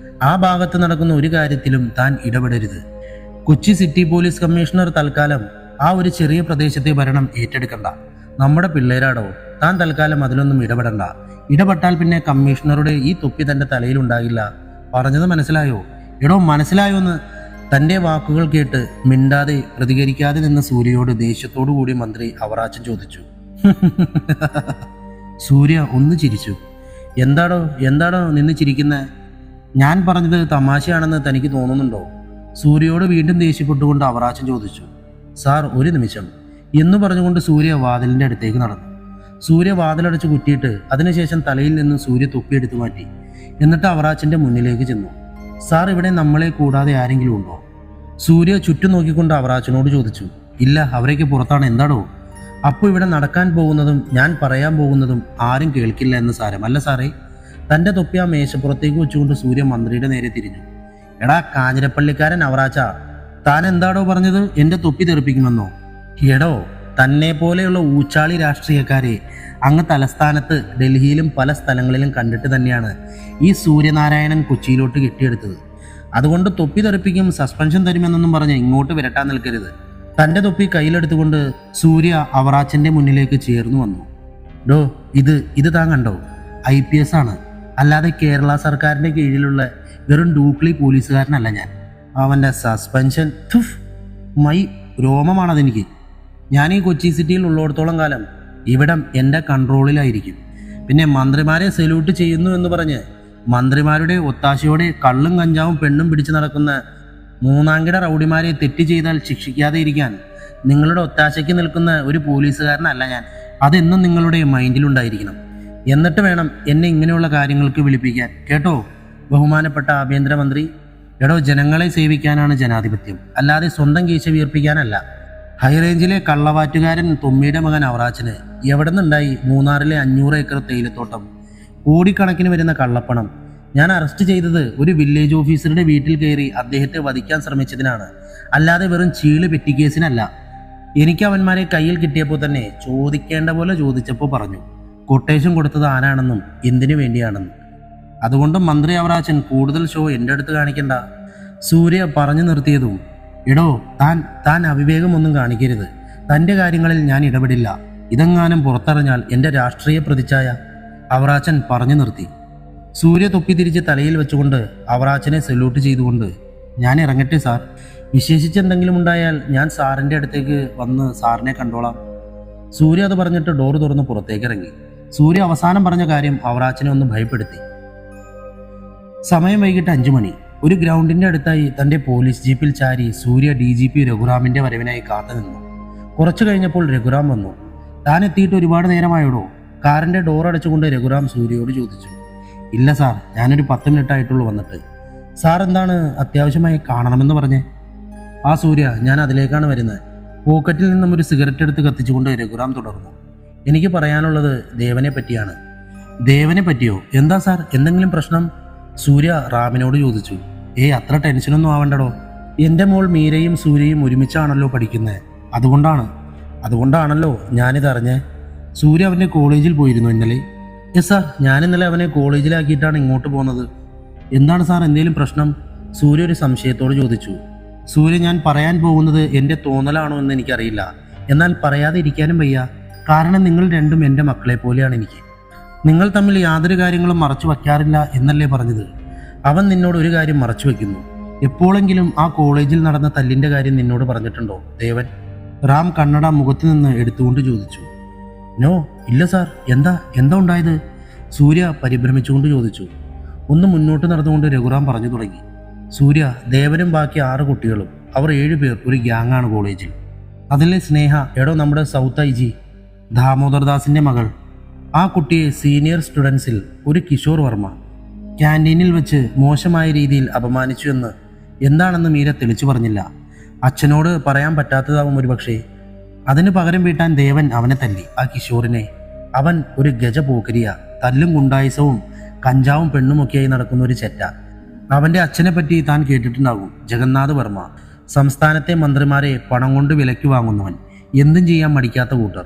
ആ ഭാഗത്ത് നടക്കുന്ന ഒരു കാര്യത്തിലും താൻ ഇടപെടരുത്. കൊച്ചി സിറ്റി പോലീസ് കമ്മീഷണർ തൽക്കാലം ആ ഒരു ചെറിയ പ്രദേശത്തെ ഭരണം ഏറ്റെടുക്കണ്ട. നമ്മുടെ പിള്ളേരാടോ, താൻ തൽക്കാലം അതിലൊന്നും ഇടപെടണ്ട. ഇടപെട്ടാൽ പിന്നെ കമ്മീഷണറുടെ ഈ തൊപ്പി തന്റെ തലയിൽ ഉണ്ടാകില്ല. പറഞ്ഞത് മനസ്സിലായോ? എടോ, മനസ്സിലായോന്ന്? തന്റെ വാക്കുകൾ കേട്ട് മിണ്ടാതെ പ്രതികരിക്കാതെ നിന്ന സൂര്യയോട് ദേഷ്യത്തോടു കൂടി മന്ത്രി അവറാച്ചൻ ചോദിച്ചു. സൂര്യ ഒന്ന് ചിരിച്ചു. എന്താടോ നിന്ന് ചിരിക്കുന്നേ? ഞാൻ പറഞ്ഞത് തമാശയാണെന്ന് തനിക്ക് തോന്നുന്നുണ്ടോ? സൂര്യയോട് വീണ്ടും ദേഷ്യപ്പെട്ടുകൊണ്ട് അവറാച്ചൻ ചോദിച്ചു. സാർ, ഒരു നിമിഷം എന്ന് പറഞ്ഞുകൊണ്ട് സൂര്യ വാതിലിന്റെ അടുത്തേക്ക് നടന്നു. സൂര്യ വാതിലടച്ച് കുറ്റിയിട്ട് അതിനുശേഷം തലയിൽ നിന്ന് സൂര്യ തൊപ്പിയെടുത്തു മാറ്റി. എന്നിട്ട് അവറാച്ചന്റെ മുന്നിലേക്ക് ചെന്നു. സാർ, ഇവിടെ നമ്മളെ കൂടാതെ ആരെങ്കിലും ഉണ്ടോ? സൂര്യ ചുറ്റും നോക്കിക്കൊണ്ട് അവറാച്ചനോട് ചോദിച്ചു. ഇല്ല, അവരേക്ക് പുറത്താണ്. എന്താടോ? അപ്പോൾ ഇവിടെ നടക്കാൻ പോകുന്നതും ഞാൻ പറയാൻ പോകുന്നതും ആരും കേൾക്കില്ല എന്ന് സാരമല്ല സാറേ. തൻ്റെ തൊപ്പി ആ മേശപ്പുറത്തേക്ക് വെച്ചുകൊണ്ട് സൂര്യ മന്ത്രിയുടെ നേരെ തിരിഞ്ഞു. എടാ കാഞ്ഞിരപ്പള്ളിക്കാരൻ അവറാച്ച, താൻ എന്താടോ പറഞ്ഞത്? എൻ്റെ തൊപ്പി തെറിപ്പിക്കുമെന്നോ? എടോ, തന്നെ പോലെയുള്ള ഊച്ചാളി രാഷ്ട്രീയക്കാരെ അങ്ങ് തലസ്ഥാനത്ത് ഡൽഹിയിലും പല സ്ഥലങ്ങളിലും കണ്ടിട്ട് തന്നെയാണ് ഈ സൂര്യനാരായണൻ കൊച്ചിയിലോട്ട് കെട്ടിയെടുത്തത്. അതുകൊണ്ട് തൊപ്പി തെറിപ്പിക്കും, സസ്പെൻഷൻ തരുമെന്നൊന്നും പറഞ്ഞ് ഇങ്ങോട്ട് വിരട്ടാൻ നിൽക്കരുത്. തൻ്റെ തൊപ്പി കയ്യിലെടുത്തുകൊണ്ട് സൂര്യ അവറാച്ചൻ്റെ മുന്നിലേക്ക് ചേർന്നു വന്നു. ഡോ, ഇത് താൻ കണ്ടോ? IPS ആണ്, അല്ലാതെ കേരള സർക്കാരിൻ്റെ കീഴിലുള്ള വെറും ഡൂക്ലി പോലീസുകാരനല്ല ഞാൻ. അവൻ്റെ സസ്പെൻഷൻ മൈ രോമമാണതെനിക്ക്. ഞാൻ ഈ കൊച്ചി സിറ്റിയിൽ ഉള്ളിടത്തോളം കാലം ഇവിടം എൻ്റെ കൺട്രോളിലായിരിക്കും. പിന്നെ മന്ത്രിമാരെ സല്യൂട്ട് ചെയ്യുന്നു എന്ന് പറഞ്ഞ് മന്ത്രിമാരുടെ ഒത്താശയോടെ കള്ളും കഞ്ചാവും പെണ്ണും പിടിച്ചു നടക്കുന്ന മൂന്നാംകിട റൗഡിമാരെ തെറ്റ് ചെയ്താൽ ശിക്ഷിക്കാതെ ഇരിക്കാൻ നിങ്ങളുടെ ഒത്താശയ്ക്ക് നിൽക്കുന്ന ഒരു പോലീസുകാരനല്ല ഞാൻ. അതെന്നും നിങ്ങളുടെ മൈൻഡിലുണ്ടായിരിക്കണം. എന്നിട്ട് വേണം എന്നെ ഇങ്ങനെയുള്ള കാര്യങ്ങൾക്ക് വിളിപ്പിക്കാൻ. കേട്ടോ ബഹുമാനപ്പെട്ട ആഭ്യന്തരമന്ത്രി? എടോ, ജനങ്ങളെ സേവിക്കാനാണ് ജനാധിപത്യം, അല്ലാതെ സ്വന്തം കീശ വീർപ്പിക്കാനല്ല. ഹൈറേഞ്ചിലെ കള്ളവാറ്റുകാരൻ തൊമ്മിയുടെ മകൻ അവറാച്ചന് എവിടെ നിന്നുണ്ടായി 3 500 ഏക്കർ തേയിലത്തോട്ടം, കോടിക്കണക്കിന് വരുന്ന കള്ളപ്പണം? ഞാൻ അറസ്റ്റ് ചെയ്തത് ഒരു വില്ലേജ് ഓഫീസറുടെ വീട്ടിൽ കയറി അദ്ദേഹത്തെ വധിക്കാൻ ശ്രമിച്ചതിനാണ്, അല്ലാതെ വെറും ചീള് പെറ്റിക്കേസിനല്ല. എനിക്ക് അവന്മാരെ കയ്യിൽ കിട്ടിയപ്പോൾ തന്നെ ചോദിക്കേണ്ട പോലെ ചോദിച്ചപ്പോൾ പറഞ്ഞു കൊട്ടേഷൻ കൊടുത്തത് ആരാണെന്നും എന്തിനു വേണ്ടിയാണെന്നും. അതുകൊണ്ട് മന്ത്രി അവറാച്ചൻ കൂടുതൽ ഷോ എൻ്റെ അടുത്ത് കാണിക്കണ്ട. സൂര്യ പറഞ്ഞു നിർത്തിയതും, എടോ, താൻ അവിവേകമൊന്നും കാണിക്കരുത്. തൻ്റെ കാര്യങ്ങളിൽ ഞാൻ ഇടപെടില്ല. ഇതെങ്ങാനും പുറത്തറിഞ്ഞാൽ എൻ്റെ രാഷ്ട്രീയ പ്രതിച്ഛായ. അവറാച്ചൻ പറഞ്ഞു നിർത്തി. സൂര്യ തൊപ്പി തിരിച്ച് തലയിൽ വെച്ചുകൊണ്ട് അവറാച്ചനെ സല്യൂട്ട് ചെയ്തുകൊണ്ട്, ഞാൻ ഇറങ്ങട്ടെ സാർ. വിശേഷിച്ചെന്തെങ്കിലും ഉണ്ടായാൽ ഞാൻ സാറിൻ്റെ അടുത്തേക്ക് വന്ന് സാറിനെ കണ്ടോളാം. സൂര്യ അത് പറഞ്ഞിട്ട് ഡോറ് തുറന്ന് പുറത്തേക്ക് ഇറങ്ങി. സൂര്യ അവസാനം പറഞ്ഞ കാര്യം അവറാച്ചനെ ഒന്ന് ഭയപ്പെടുത്തി. സമയം വൈകിട്ട് 5 മണി. ഒരു ഗ്രൗണ്ടിന്റെ അടുത്തായി തന്റെ പോലീസ് ജീപ്പിൽ ചാരി സൂര്യ DGP രഘുറാമിന്റെ വരവിനായി കാത്തു നിന്നു. കുറച്ചു കഴിഞ്ഞപ്പോൾ രഘുറാം വന്നു. താൻ എത്തിയിട്ട് ഒരുപാട് നേരമായോടോ? കാറിന്റെ ഡോർ അടച്ചുകൊണ്ട് രഘുറാം സൂര്യയോട് ചോദിച്ചു. ഇല്ല സാർ, ഞാനൊരു 10 മിനിറ്റ് ആയിട്ടുള്ളൂ വന്നിട്ട്. സാർ എന്താണ് അത്യാവശ്യമായി കാണണമെന്ന് പറഞ്ഞേ? ആ സൂര്യ, ഞാൻ അതിലേക്കാണ് വരുന്നത്. പോക്കറ്റിൽ നിന്നും ഒരു സിഗരറ്റ് എടുത്ത് കത്തിച്ചുകൊണ്ട് രഘുറാം തുടർന്നു. എനിക്ക് പറയാനുള്ളത് ദേവനെ പറ്റിയാണ്. ദേവനെ പറ്റിയോ? എന്താ സാർ, എന്തെങ്കിലും പ്രശ്നം? സൂര്യ റാമിനോട് ചോദിച്ചു. അത്ര ടെൻഷനൊന്നും ആവണ്ടടോ. എൻ്റെ മോൾ മീരയും സൂര്യയും ഒരുമിച്ചാണല്ലോ പഠിക്കുന്നത്. അതുകൊണ്ടാണല്ലോ ഞാനിതറിഞ്ഞേ. സൂര്യ അവൻ്റെ കോളേജിൽ പോയിരുന്നു ഇന്നലെ. സാർ, ഞാനിന്നലെ അവനെ കോളേജിലാക്കിയിട്ടാണ് ഇങ്ങോട്ട് പോകുന്നത്. എന്താണ് സാർ, എന്തെങ്കിലും പ്രശ്നം? സൂര്യ ഒരു സംശയത്തോട് ചോദിച്ചു. സൂര്യ, ഞാൻ പറയാൻ പോകുന്നത് എൻ്റെ തോന്നലാണോ എന്ന് എനിക്കറിയില്ല. എന്നാൽ പറയാതെ ഇരിക്കാനും വയ്യ. കാരണം നിങ്ങൾ രണ്ടും എൻ്റെ മക്കളെ പോലെയാണ് എനിക്ക്. നിങ്ങൾ തമ്മിൽ യാതൊരു കാര്യങ്ങളും മറച്ചു വയ്ക്കാറില്ല എന്നല്ലേ പറഞ്ഞത്? അവൻ നിന്നോട് ഒരു കാര്യം മറച്ചു വയ്ക്കുന്നു. എപ്പോഴെങ്കിലും ആ കോളേജിൽ നടന്ന തല്ലിൻ്റെ കാര്യം നിന്നോട് പറഞ്ഞിട്ടുണ്ടോ ദേവൻ? റാം കണ്ണട മുഖത്ത് നിന്ന് എടുത്തുകൊണ്ട് ചോദിച്ചു. നോ, ഇല്ല സാർ. എന്താ ഉണ്ടായത്? സൂര്യ പരിഭ്രമിച്ചുകൊണ്ട് ചോദിച്ചു. ഒന്ന് മുന്നോട്ട് നടന്നുകൊണ്ട് രഘുറാം പറഞ്ഞു തുടങ്ങി. സൂര്യ, ദേവനും ബാക്കി 6 കുട്ടികളും, അവർ 7 പേർ ഒരു ഗ്യാങ്ങാണ് കോളേജിൽ. അതിലെ സ്നേഹ, നമ്മുടെ സൗത്ത് IG ദാമോദർദാസിൻ്റെ മകൾ. ആ കുട്ടിയെ സീനിയർ സ്റ്റുഡൻസിൽ ഒരു കിഷോർ വർമ്മ ക്യാൻറ്റീനിൽ വെച്ച് മോശമായ രീതിയിൽ അപമാനിച്ചു എന്ന് എന്താണെന്ന് മീര തെളിച്ചു പറഞ്ഞില്ല. അച്ഛനോട് പറയാൻ പറ്റാത്തതാവും ഒരുപക്ഷേ. അതിന് പകരം വീട്ടാൻ ദേവൻ അവനെ തല്ലി, ആ കിഷോറിനെ. അവൻ ഒരു ഗജപോക്കരിയ, തല്ലും ഗുണ്ടായുസവും കഞ്ചാവും പെണ്ണുമൊക്കെയായി നടക്കുന്ന ഒരു ചെറ്റ. അവൻ്റെ അച്ഛനെ പറ്റി താൻ കേട്ടിട്ടുണ്ടാകും, ജഗന്നാഥ് വർമ്മ. സംസ്ഥാനത്തെ മന്ത്രിമാരെ പണം കൊണ്ട് വിലയ്ക്ക് വാങ്ങുന്നവൻ, എന്തും ചെയ്യാൻ മടിക്കാത്ത കൂട്ടർ.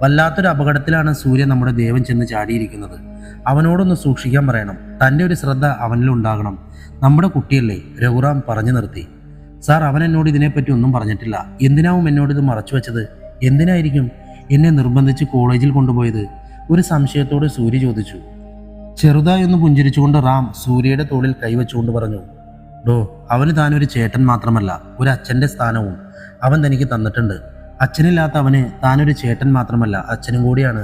വല്ലാത്തൊരു അപകടത്തിലാണ് സൂര്യ നമ്മുടെ ദേവൻ ചെന്ന് ചാടിയിരിക്കുന്നത്. അവനോടൊന്ന് സൂക്ഷിക്കാൻ പറയണം. തൻ്റെ ഒരു ശ്രദ്ധ അവനിലുണ്ടാകണം. നമ്മുടെ കുട്ടിയല്ലേ? രഘുറാം പറഞ്ഞു നിർത്തി. സാർ, അവൻ എന്നോട് ഇതിനെപ്പറ്റി ഒന്നും പറഞ്ഞിട്ടില്ല. എന്തിനാവും എന്നോടിത് മറച്ചു വെച്ചത്? എന്തിനായിരിക്കും എന്നെ നിർബന്ധിച്ച് കോളേജിൽ കൊണ്ടുപോയത്? ഒരു സംശയത്തോടെ സൂര്യ ചോദിച്ചു. ചെറുതായി ഒന്ന് പുഞ്ചിരിച്ചുകൊണ്ട് റാം സൂര്യയുടെ തോളിൽ കൈവച്ചുകൊണ്ട് പറഞ്ഞു. അവന് താനൊരു ചേട്ടൻ മാത്രമല്ല, ഒരു അച്ഛൻ്റെ സ്ഥാനവും അവൻ തനിക്ക് തന്നിട്ടുണ്ട്. അച്ഛനില്ലാത്ത അവന് താനൊരു ചേട്ടൻ മാത്രമല്ല, അച്ഛനും കൂടിയാണ്.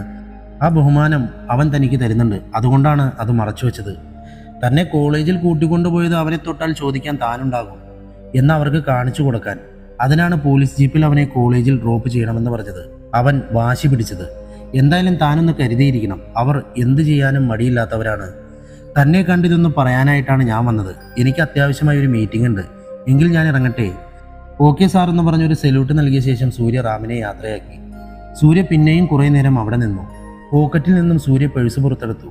ആ ബഹുമാനം അവൻ തനിക്ക് തരുന്നുണ്ട്. അതുകൊണ്ടാണ് അത് മറച്ചു വെച്ചത്. തന്നെ കോളേജിൽ കൂട്ടിക്കൊണ്ടുപോയത് അവനെ തൊട്ടാൽ ചോദിക്കാൻ താനുണ്ടാകും എന്ന് അവർക്ക് കാണിച്ചു കൊടുക്കാൻ. അതിനാണ് പോലീസ് ജീപ്പിൽ അവനെ കോളേജിൽ ഡ്രോപ്പ് ചെയ്യണമെന്ന് പറഞ്ഞത്. അവൻ വാശി പിടിച്ചത്. എന്തായാലും താനൊന്ന് കരുതിയിരിക്കണം. അവർ എന്ത് ചെയ്യാനും മടിയില്ലാത്തവരാണ്. തന്നെ കണ്ടിതൊന്ന് പറയാനായിട്ടാണ് ഞാൻ വന്നത്. എനിക്ക് അത്യാവശ്യമായ ഒരു മീറ്റിംഗ് ഉണ്ട്. എങ്കിൽ ഞാൻ ഇറങ്ങട്ടെ? ഓക്കെ സാർ എന്ന് പറഞ്ഞൊരു സല്യൂട്ട് നൽകിയ ശേഷം സൂര്യ റാമിനെ യാത്രയാക്കി. സൂര്യ പിന്നെയും കുറേ നേരം അവിടെ നിന്നു. പോക്കറ്റിൽ നിന്നും സൂര്യ പേഴ്സ് പുറത്തെടുത്തു.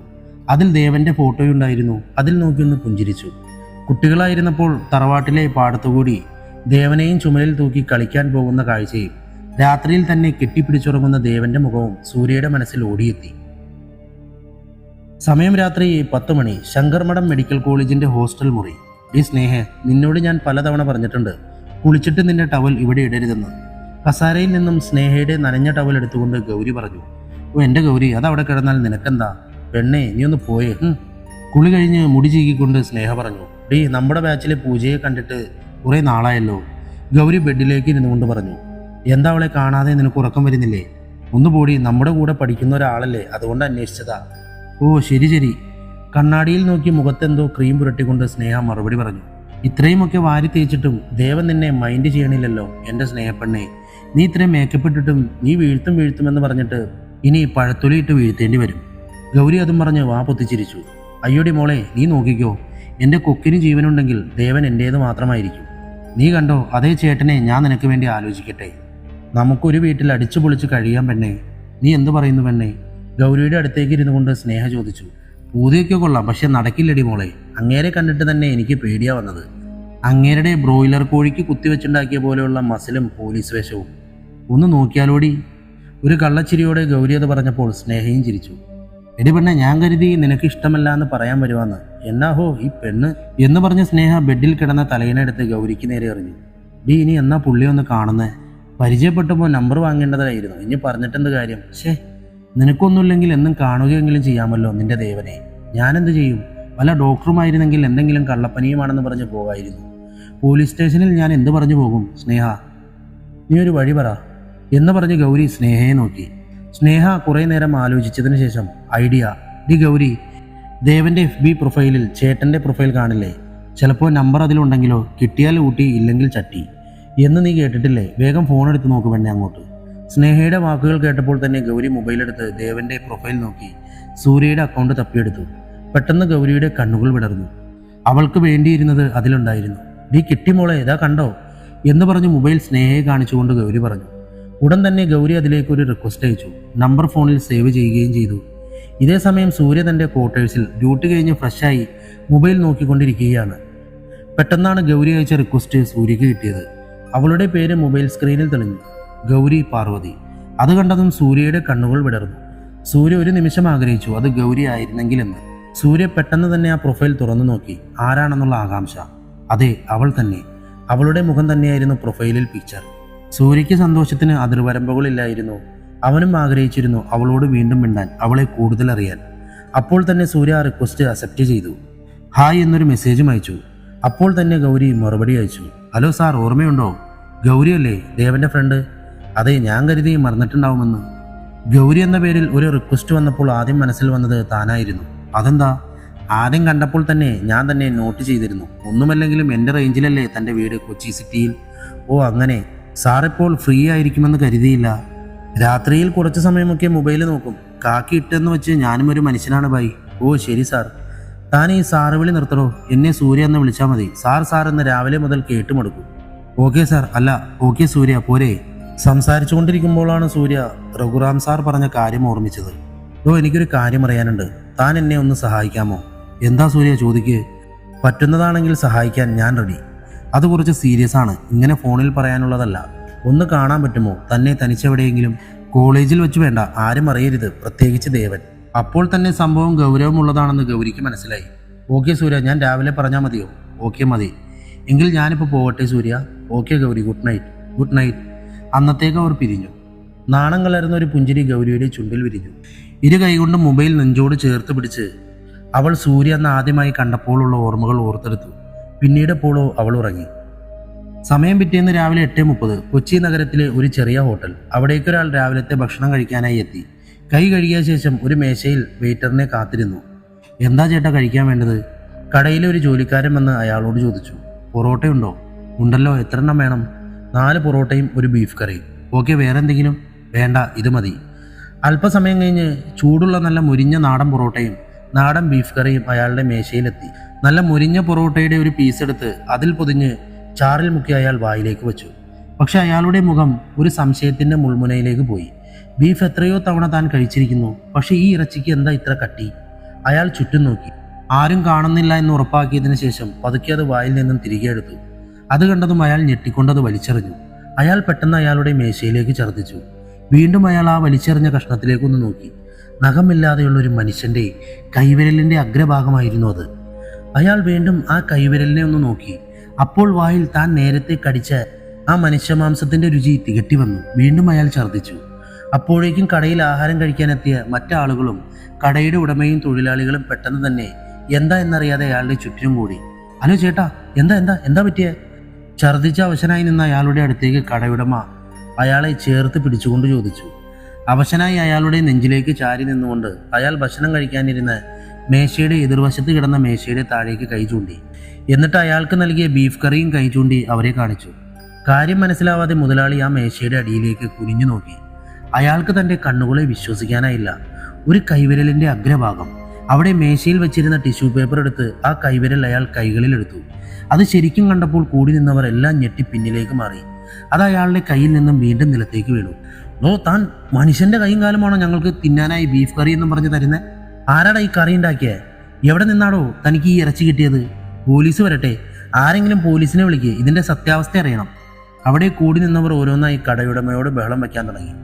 അതിൽ ദേവന്റെ ഫോട്ടോയുണ്ടായിരുന്നു. അതിൽ നോക്കിയൊന്ന് പുഞ്ചിരിച്ചു. കുട്ടികളായിരുന്നപ്പോൾ തറവാട്ടിലെ പാടത്തുകൂടി ദേവനെയും ചുമലിൽ തൂക്കി കളിക്കാൻ പോകുന്ന കാഴ്ചയും രാത്രിയിൽ തന്നെ കെട്ടിപ്പിടിച്ചുറങ്ങുന്ന ദേവന്റെ മുഖവും സൂര്യയുടെ മനസ്സിൽ ഓടിയെത്തി. സമയം രാത്രി 10 മണി. ശങ്കർമഠം മെഡിക്കൽ കോളേജിന്റെ ഹോസ്റ്റൽ മുറി. സ്നേഹ, നിന്നോട് ഞാൻ പലതവണ പറഞ്ഞിട്ടുണ്ട്, കുളിച്ചിട്ട് നിന്റെ ടവൽ ഇവിടെ ഇടരുതെന്ന്. കസാരയിൽ നിന്നും സ്നേഹയുടെ നനഞ്ഞ ടവൽ എടുത്തുകൊണ്ട് ഗൗരി പറഞ്ഞു. എൻ്റെ ഗൗരി, അതവിടെ കിടന്നാൽ നിനക്കെന്താ? പെണ്ണേ, നീ ഒന്ന് പോയേ. കുളി കഴിഞ്ഞ് മുടി ചീകിക്കൊണ്ട് സ്നേഹ പറഞ്ഞു. നമ്മുടെ ബാച്ചിലെ പൂജയെ കണ്ടിട്ട് കുറേ നാളായല്ലോ. ഗൗരി ബെഡിലേക്ക് ഇരുന്നുകൊണ്ട് പറഞ്ഞു. എന്താ അവളെ കാണാതെ നിനക്ക് ഉറക്കം വരുന്നില്ലേ? ഒന്ന് പോടി, നമ്മുടെ കൂടെ പഠിക്കുന്ന ഒരാളല്ലേ, അതുകൊണ്ട് അന്വേഷിച്ചതാ. ശരി. കണ്ണാടിയിൽ നോക്കി മുഖത്തെന്തോ ക്രീം പുരട്ടിക്കൊണ്ട് സ്നേഹ മറുപടി പറഞ്ഞു. ഇത്രയുമൊക്കെ വാരി തേച്ചിട്ടും ദേവൻ നിന്നെ മൈൻഡ് ചെയ്യണില്ലല്ലോ എൻ്റെ സ്നേഹപ്പെണ്ണെ. നീ ഇത്രയും മേക്കപ്പ് ഇട്ടിട്ടും നീ വീഴ്ത്തുമെന്ന് പറഞ്ഞിട്ട് ഇനി പഴത്തൊലിയിട്ട് വീഴ്ത്തേണ്ടി വരും. ഗൗരി അതും പറഞ്ഞ് വാ പൊത്തിച്ചിരിച്ചു. അയ്യോടി മോളെ, നീ നോക്കിക്കോ. എൻ്റെ കൊക്കിന് ജീവനുണ്ടെങ്കിൽ ദേവൻ എൻ്റേത് മാത്രമായിരിക്കും. നീ കണ്ടോ, അതേ ചേട്ടനെ ഞാൻ നിനക്ക് വേണ്ടി ആലോചിക്കട്ടെ. നമുക്കൊരു വീട്ടിൽ അടിച്ചു പൊളിച്ച് കഴിയാൻ പെണ്ണേ. നീ എന്തു പറയുന്നു പെണ്ണേ? ഗൗരിയുടെ അടുത്തേക്ക് ഇരുന്നു കൊണ്ട് സ്നേഹ ചോദിച്ചു. പൂതിയൊക്കെ കൊള്ളാം, പക്ഷെ നടക്കില്ലടി മോളെ. അങ്ങേരെ കണ്ടിട്ട് തന്നെ എനിക്ക് പേടിയാ വന്നത്. അങ്ങേരുടെ ബ്രോയിലർ കോഴിക്ക് കുത്തിവെച്ചുണ്ടാക്കിയ പോലെയുള്ള മസിലും പോലീസ് വേഷവും ഒന്ന് നോക്കിയാലോടി. ഒരു കള്ളച്ചിരിയോടെ ഗൗരി അത് പറഞ്ഞപ്പോൾ സ്നേഹയും ചിരിച്ചു. എടി പെണ്ണെ, ഞാൻ കരുതി നിനക്ക് ഇഷ്ടമല്ല എന്ന് പറയാൻ വരുവാന്ന്. എന്നാഹോ ഈ പെണ്ണ് എന്ന് പറഞ്ഞ സ്നേഹ ബെഡിൽ കിടന്ന തലയിനെടുത്ത് ഗൗരിക്ക് നേരെ എറിഞ്ഞു. ഇനി എന്നാ പുള്ളി ഒന്ന് കാണുന്നേ? പരിചയപ്പെട്ടപ്പോൾ നമ്പർ വാങ്ങേണ്ടതായിരുന്നു. ഇനി പറഞ്ഞിട്ടെന്ത് കാര്യം? നിനക്കൊന്നുമില്ലെങ്കിൽ എന്നും കാണുകയെങ്കിലും ചെയ്യാമല്ലോ നിന്റെ ദേവനെ. ഞാനെന്ത് ചെയ്യും? വല്ല ഡോക്ടറുമായിരുന്നെങ്കിൽ എന്തെങ്കിലും കള്ളപ്പനിയുമാണെന്ന് പറഞ്ഞ് പോകായിരുന്നു. പോലീസ് സ്റ്റേഷനിൽ ഞാൻ എന്ത് പറഞ്ഞു പോകും? സ്നേഹ, നീ ഒരു വഴി പറ എന്ന് പറഞ്ഞ് ഗൗരി സ്നേഹയെ നോക്കി. സ്നേഹ കുറേ നേരം ആലോചിച്ചതിന് ശേഷം ഐഡിയ. ഗൗരി, ദേവന്റെ FB പ്രൊഫൈലിൽ ചേട്ടന്റെ പ്രൊഫൈൽ കാണില്ലേ? ചിലപ്പോൾ നമ്പർ അതിലുണ്ടെങ്കിലോ, കിട്ടിയാൽ ഊട്ടി ഇല്ലെങ്കിൽ ചട്ടി എന്ന് നീ കേട്ടിട്ടില്ലേ? വേഗം ഫോൺ എടുത്ത് നോക്ക് പെണ്ണെ അങ്ങോട്ട്. സ്നേഹയുടെ വാക്കുകൾ കേട്ടപ്പോൾ തന്നെ ഗൗരി മൊബൈലെടുത്ത് ദേവന്റെ പ്രൊഫൈൽ നോക്കി സൂര്യയുടെ അക്കൗണ്ട് തപ്പിയെടുത്തു. പെട്ടെന്ന് ഗൗരിയുടെ കണ്ണുകൾ വിടർന്നു. അവൾക്ക് വേണ്ടിയിരുന്നത് അതിലുണ്ടായിരുന്നു. നീ കിട്ടി മോളെ, ഇതാ കണ്ടോ എന്ന് പറഞ്ഞ് മൊബൈൽ സ്നേഹയെ കാണിച്ചുകൊണ്ട് ഗൗരി പറഞ്ഞു. ഉടൻ തന്നെ ഗൗരി അതിലേക്ക് ഒരു റിക്വസ്റ്റ് അയച്ചു. നമ്പർ ഫോണിൽ സേവ് ചെയ്യുകയും ചെയ്തു. ഇതേ സമയം സൂര്യ തൻ്റെ ക്വാർട്ടേഴ്സിൽ ഡ്യൂട്ടി കഴിഞ്ഞ് ഫ്രഷായി മൊബൈൽ നോക്കിക്കൊണ്ടിരിക്കുകയാണ്. പെട്ടെന്നാണ് ഗൗരി അയച്ച റിക്വസ്റ്റ് സൂര്യക്ക് കിട്ടിയത്. അവളുടെ പേര് മൊബൈൽ സ്ക്രീനിൽ തെളിഞ്ഞു. ഗൗരി പാർവതി. അത് കണ്ടതും സൂര്യയുടെ കണ്ണുകൾ വിടർന്നു. സൂര്യ ഒരു നിമിഷം ആഗ്രഹിച്ചു അത് ഗൗരി ആയിരുന്നെങ്കിലെന്ന്. സൂര്യ പെട്ടെന്ന് തന്നെ ആ പ്രൊഫൈൽ തുറന്നു നോക്കി. ആരാണെന്നുള്ള ആകാംക്ഷ. അതെ, അവൾ തന്നെ. അവളുടെ മുഖം തന്നെയായിരുന്നു പ്രൊഫൈലിൽ പിക്ചർ. സൂര്യയ്ക്ക് സന്തോഷത്തിന് അതിർവരമ്പുകളില്ലായിരുന്നു. അവനും ആഗ്രഹിച്ചിരുന്നു അവളോട് വീണ്ടും മിണ്ടാൻ, അവളെ കൂടുതൽ അറിയാൻ. അപ്പോൾ തന്നെ സൂര്യ ആ റിക്വസ്റ്റ് അക്സെപ്റ്റ് ചെയ്തു. ഹായ് എന്നൊരു മെസ്സേജും അയച്ചു. അപ്പോൾ തന്നെ ഗൗരി മറുപടി അയച്ചു. ഹലോ സാർ, ഓർമ്മയുണ്ടോ? ഗൗരി അല്ലേ, ദേവന്റെ ഫ്രണ്ട്? അതെ, ഞാൻ കരുതി മറന്നിട്ടുണ്ടാവുമെന്ന്. ഗൗരി എന്ന പേരിൽ ഒരു റിക്വസ്റ്റ് വന്നപ്പോൾ ആദ്യം മനസ്സിൽ വന്നത് താനായിരുന്നു. അതെന്താ? ആദ്യം കണ്ടപ്പോൾ തന്നെ ഞാൻ തന്നെ നോട്ട് ചെയ്തിരുന്നു. ഒന്നുമല്ലെങ്കിലും എൻ്റെ റേഞ്ചിലല്ലേ തൻ്റെ വീട്, കൊച്ചി സിറ്റിയിൽ. ഓ അങ്ങനെ. സാർ ഇപ്പോൾ ഫ്രീ ആയിരിക്കുമെന്ന് കരുതിയില്ല. രാത്രിയിൽ കുറച്ച് സമയമൊക്കെ മൊബൈൽ നോക്കും. കാക്കി ഇട്ടെന്ന് വെച്ച് ഞാനും ഒരു മനുഷ്യനാണ് ബൈ. ഓ ശരി സാർ. താൻ ഈ സാറ് വിളി നിർത്തണോ? എന്നെ സൂര്യ എന്ന് വിളിച്ചാൽ മതി. സാർ സാർ എന്ന് രാവിലെ മുതൽ കേട്ടുമടുക്കും. Okay sir. അല്ല, ഓക്കെ സൂര്യ പോരെ. സംസാരിച്ചുകൊണ്ടിരിക്കുമ്പോഴാണ് സൂര്യ രഘുറാം സാർ പറഞ്ഞ കാര്യം ഓർമ്മിച്ചത്. ഓ എനിക്കൊരു കാര്യം അറിയാനുണ്ട്. താൻ എന്നെ ഒന്ന് സഹായിക്കാമോ? എന്താ സൂര്യ, ചോദിക്ക്. പറ്റുന്നതാണെങ്കിൽ സഹായിക്കാൻ ഞാൻ റെഡി. അത് കുറച്ച് സീരിയസ് ആണ്, ഇങ്ങനെ ഫോണിൽ പറയാനുള്ളതല്ല. ഒന്ന് കാണാൻ പറ്റുമോ? തന്നെ തനിച്ചെവിടെയെങ്കിലും. കോളേജിൽ വെച്ച് വേണ്ട, ആരും അറിയരുത്, പ്രത്യേകിച്ച് ദേവൻ. അപ്പോൾ തന്നെ സംഭവം ഗൗരവമുള്ളതാണെന്ന് ഗൗരിക്ക് മനസ്സിലായി. ഓക്കെ സൂര്യ, ഞാൻ രാവിലെ പറഞ്ഞാൽ മതിയോ? ഓക്കെ മതി. എങ്കിൽ ഞാനിപ്പോൾ പോകട്ടെ Surya. Okay Gauri, good night. Good night. അന്നത്തേക്ക് അവർ പിരിഞ്ഞു. നാണം കലർന്ന ഒരു പുഞ്ചിരി ഗൗരിയുടെ ചുണ്ടിൽ വിരിഞ്ഞു. ഇരു കൈകൊണ്ട് മൊബൈൽ നെഞ്ചോട് ചേർത്ത് പിടിച്ച് അവൾ സൂര്യ എന്ന ആദ്യമായി കണ്ടപ്പോഴുള്ള ഓർമ്മകൾ ഓർത്തെടുത്തു. പിന്നീട് എപ്പോഴോ അവൾ ഉറങ്ങി. സമയം പിറ്റേന്ന് രാവിലെ 8:30. കൊച്ചി നഗരത്തിലെ ഒരു ചെറിയ ഹോട്ടൽ. അവിടേക്കൊരാൾ രാവിലത്തെ ഭക്ഷണം കഴിക്കാനായി എത്തി. കൈ കഴുകിയ ശേഷം ഒരു മേശയിൽ വെയിറ്ററിനെ കാത്തിരുന്നു. എന്താ ചേട്ടാ കഴിക്കാൻ വേണ്ടത്? കടയിലെ ഒരു ജോലിക്കാരൻ വന്ന് അയാളോട് ചോദിച്ചു. പൊറോട്ടയുണ്ടോ? ഉണ്ടല്ലോ, എത്ര എണ്ണം വേണം? 4 പൊറോട്ടയും ഒരു ബീഫ് കറിയും. ഓക്കെ, വേറെ എന്തെങ്കിലും? വേണ്ട, ഇത് മതി. അല്പസമയം കഴിഞ്ഞ് ചൂടുള്ള നല്ല മുരിഞ്ഞ നാടൻ പൊറോട്ടയും നാടൻ ബീഫ് കറിയും അയാളുടെ മേശയിലെത്തി. നല്ല മുരിഞ്ഞ പൊറോട്ടയുടെ ഒരു പീസ് എടുത്ത് അതിൽ പൊതിഞ്ഞ് ചാറിൽ മുക്കി അയാൾ വായിലേക്ക് വെച്ചു. പക്ഷെ അയാളുടെ മുഖം ഒരു സംശയത്തിൻ്റെ മുൾമുനയിലേക്ക് പോയി. ബീഫ് എത്രയോ തവണ താൻ കഴിച്ചിരിക്കുന്നു, പക്ഷെ ഈ ഇറച്ചിക്ക് എന്താ ഇത്ര കട്ടി? അയാൾ ചുറ്റും നോക്കി. ആരും കാണുന്നില്ല എന്ന് ഉറപ്പാക്കിയതിനു ശേഷം പതുക്കെ അത് വായിൽ നിന്നും തിരികെ എടുത്തു. അത് കണ്ടതും അയാൾ ഞെട്ടിക്കൊണ്ടത് വലിച്ചെറിഞ്ഞു. അയാൾ പെട്ടെന്ന് അയാളുടെ മേശയിലേക്ക് ഛർദ്ദിച്ചു. വീണ്ടും അയാൾ ആ വലിച്ചെറിഞ്ഞ കഷ്ണത്തിലേക്കൊന്ന് നോക്കി. നഖമില്ലാതെയുള്ള ഒരു മനുഷ്യൻ്റെ കൈവിരലിൻ്റെ അഗ്രഭാഗമായിരുന്നു അത്. അയാൾ വീണ്ടും ആ കൈവിരലിനെ ഒന്ന് നോക്കി. അപ്പോൾ വായിൽ താൻ നേരത്തെ കടിച്ച ആ മനുഷ്യമാംസത്തിൻ്റെ രുചി തികട്ടി വന്നു. വീണ്ടും അയാൾ ഛർദ്ദിച്ചു. അപ്പോഴേക്കും കടയിൽ ആഹാരം കഴിക്കാനെത്തിയ മറ്റാളുകളും കടയുടെ ഉടമയും തൊഴിലാളികളും പെട്ടെന്ന് തന്നെ എന്താ എന്നറിയാതെ അയാളുടെ ചുറ്റിനും കൂടി. ഹലോ ചേട്ടാ, എന്താ എന്താ എന്താ പറ്റിയേ? ഛർദ്ദിച്ച അവശനായി നിന്ന അയാളുടെ അടുത്തേക്ക് കടയുടമ അയാളെ ചേർത്ത് പിടിച്ചുകൊണ്ട് ചോദിച്ചു. അവശനായി അയാളുടെ നെഞ്ചിലേക്ക് ചാരി നിന്നുകൊണ്ട് അയാൾ ഭക്ഷണം കഴിക്കാനിരുന്ന് മേശയുടെ എതിർവശത്ത് കിടന്ന മേശയുടെ താഴേക്ക് കൈ ചൂണ്ടി. എന്നിട്ട് അയാൾക്ക് നൽകിയ ബീഫ് കറിയും കൈ ചൂണ്ടി അവരെ കാണിച്ചു. കാര്യം മനസ്സിലാവാതെ മുതലാളി ആ മേശയുടെ അടിയിലേക്ക് കുനിഞ്ഞു നോക്കി. അയാൾക്ക് തൻ്റെ കണ്ണുകളെ വിശ്വസിക്കാനായില്ല. ഒരു കൈവിരലിൻ്റെ അഗ്രഭാഗം. അവിടെ മേശയിൽ വെച്ചിരുന്ന ടിഷ്യൂ പേപ്പർ എടുത്ത് ആ കൈവിരൽ അയാൾ കൈകളിലെടുത്തു. അത് ശരിക്കും കണ്ടപ്പോൾ കൂടി നിന്നവർ എല്ലാം ഞെട്ടി പിന്നിലേക്ക് മാറി. അത് അയാളുടെ കയ്യിൽ നിന്നും വീണ്ടും നിലത്തേക്ക് വീണു. ഓ, താൻ മനുഷ്യന്റെ കൈയും കാലുമാണോ ഞങ്ങൾക്ക് തിന്നാനായി ബീഫ് കറി എന്നും പറഞ്ഞ് തരുന്നത്? ആരാടാ ഈ കറി ഉണ്ടാക്കിയേ? എവിടെ നിന്നാടോ തനിക്ക് ഈ ഇറച്ചി കിട്ടിയത്? പോലീസ് വരട്ടെ, ആരെങ്കിലും പോലീസിനെ വിളിക്കുക, ഇതിന്റെ സത്യാവസ്ഥ അറിയണം. അവിടെ കൂടി നിന്നവർ ഓരോന്നായി കടയുടമയോട് ബഹളം വയ്ക്കാൻ തുടങ്ങി.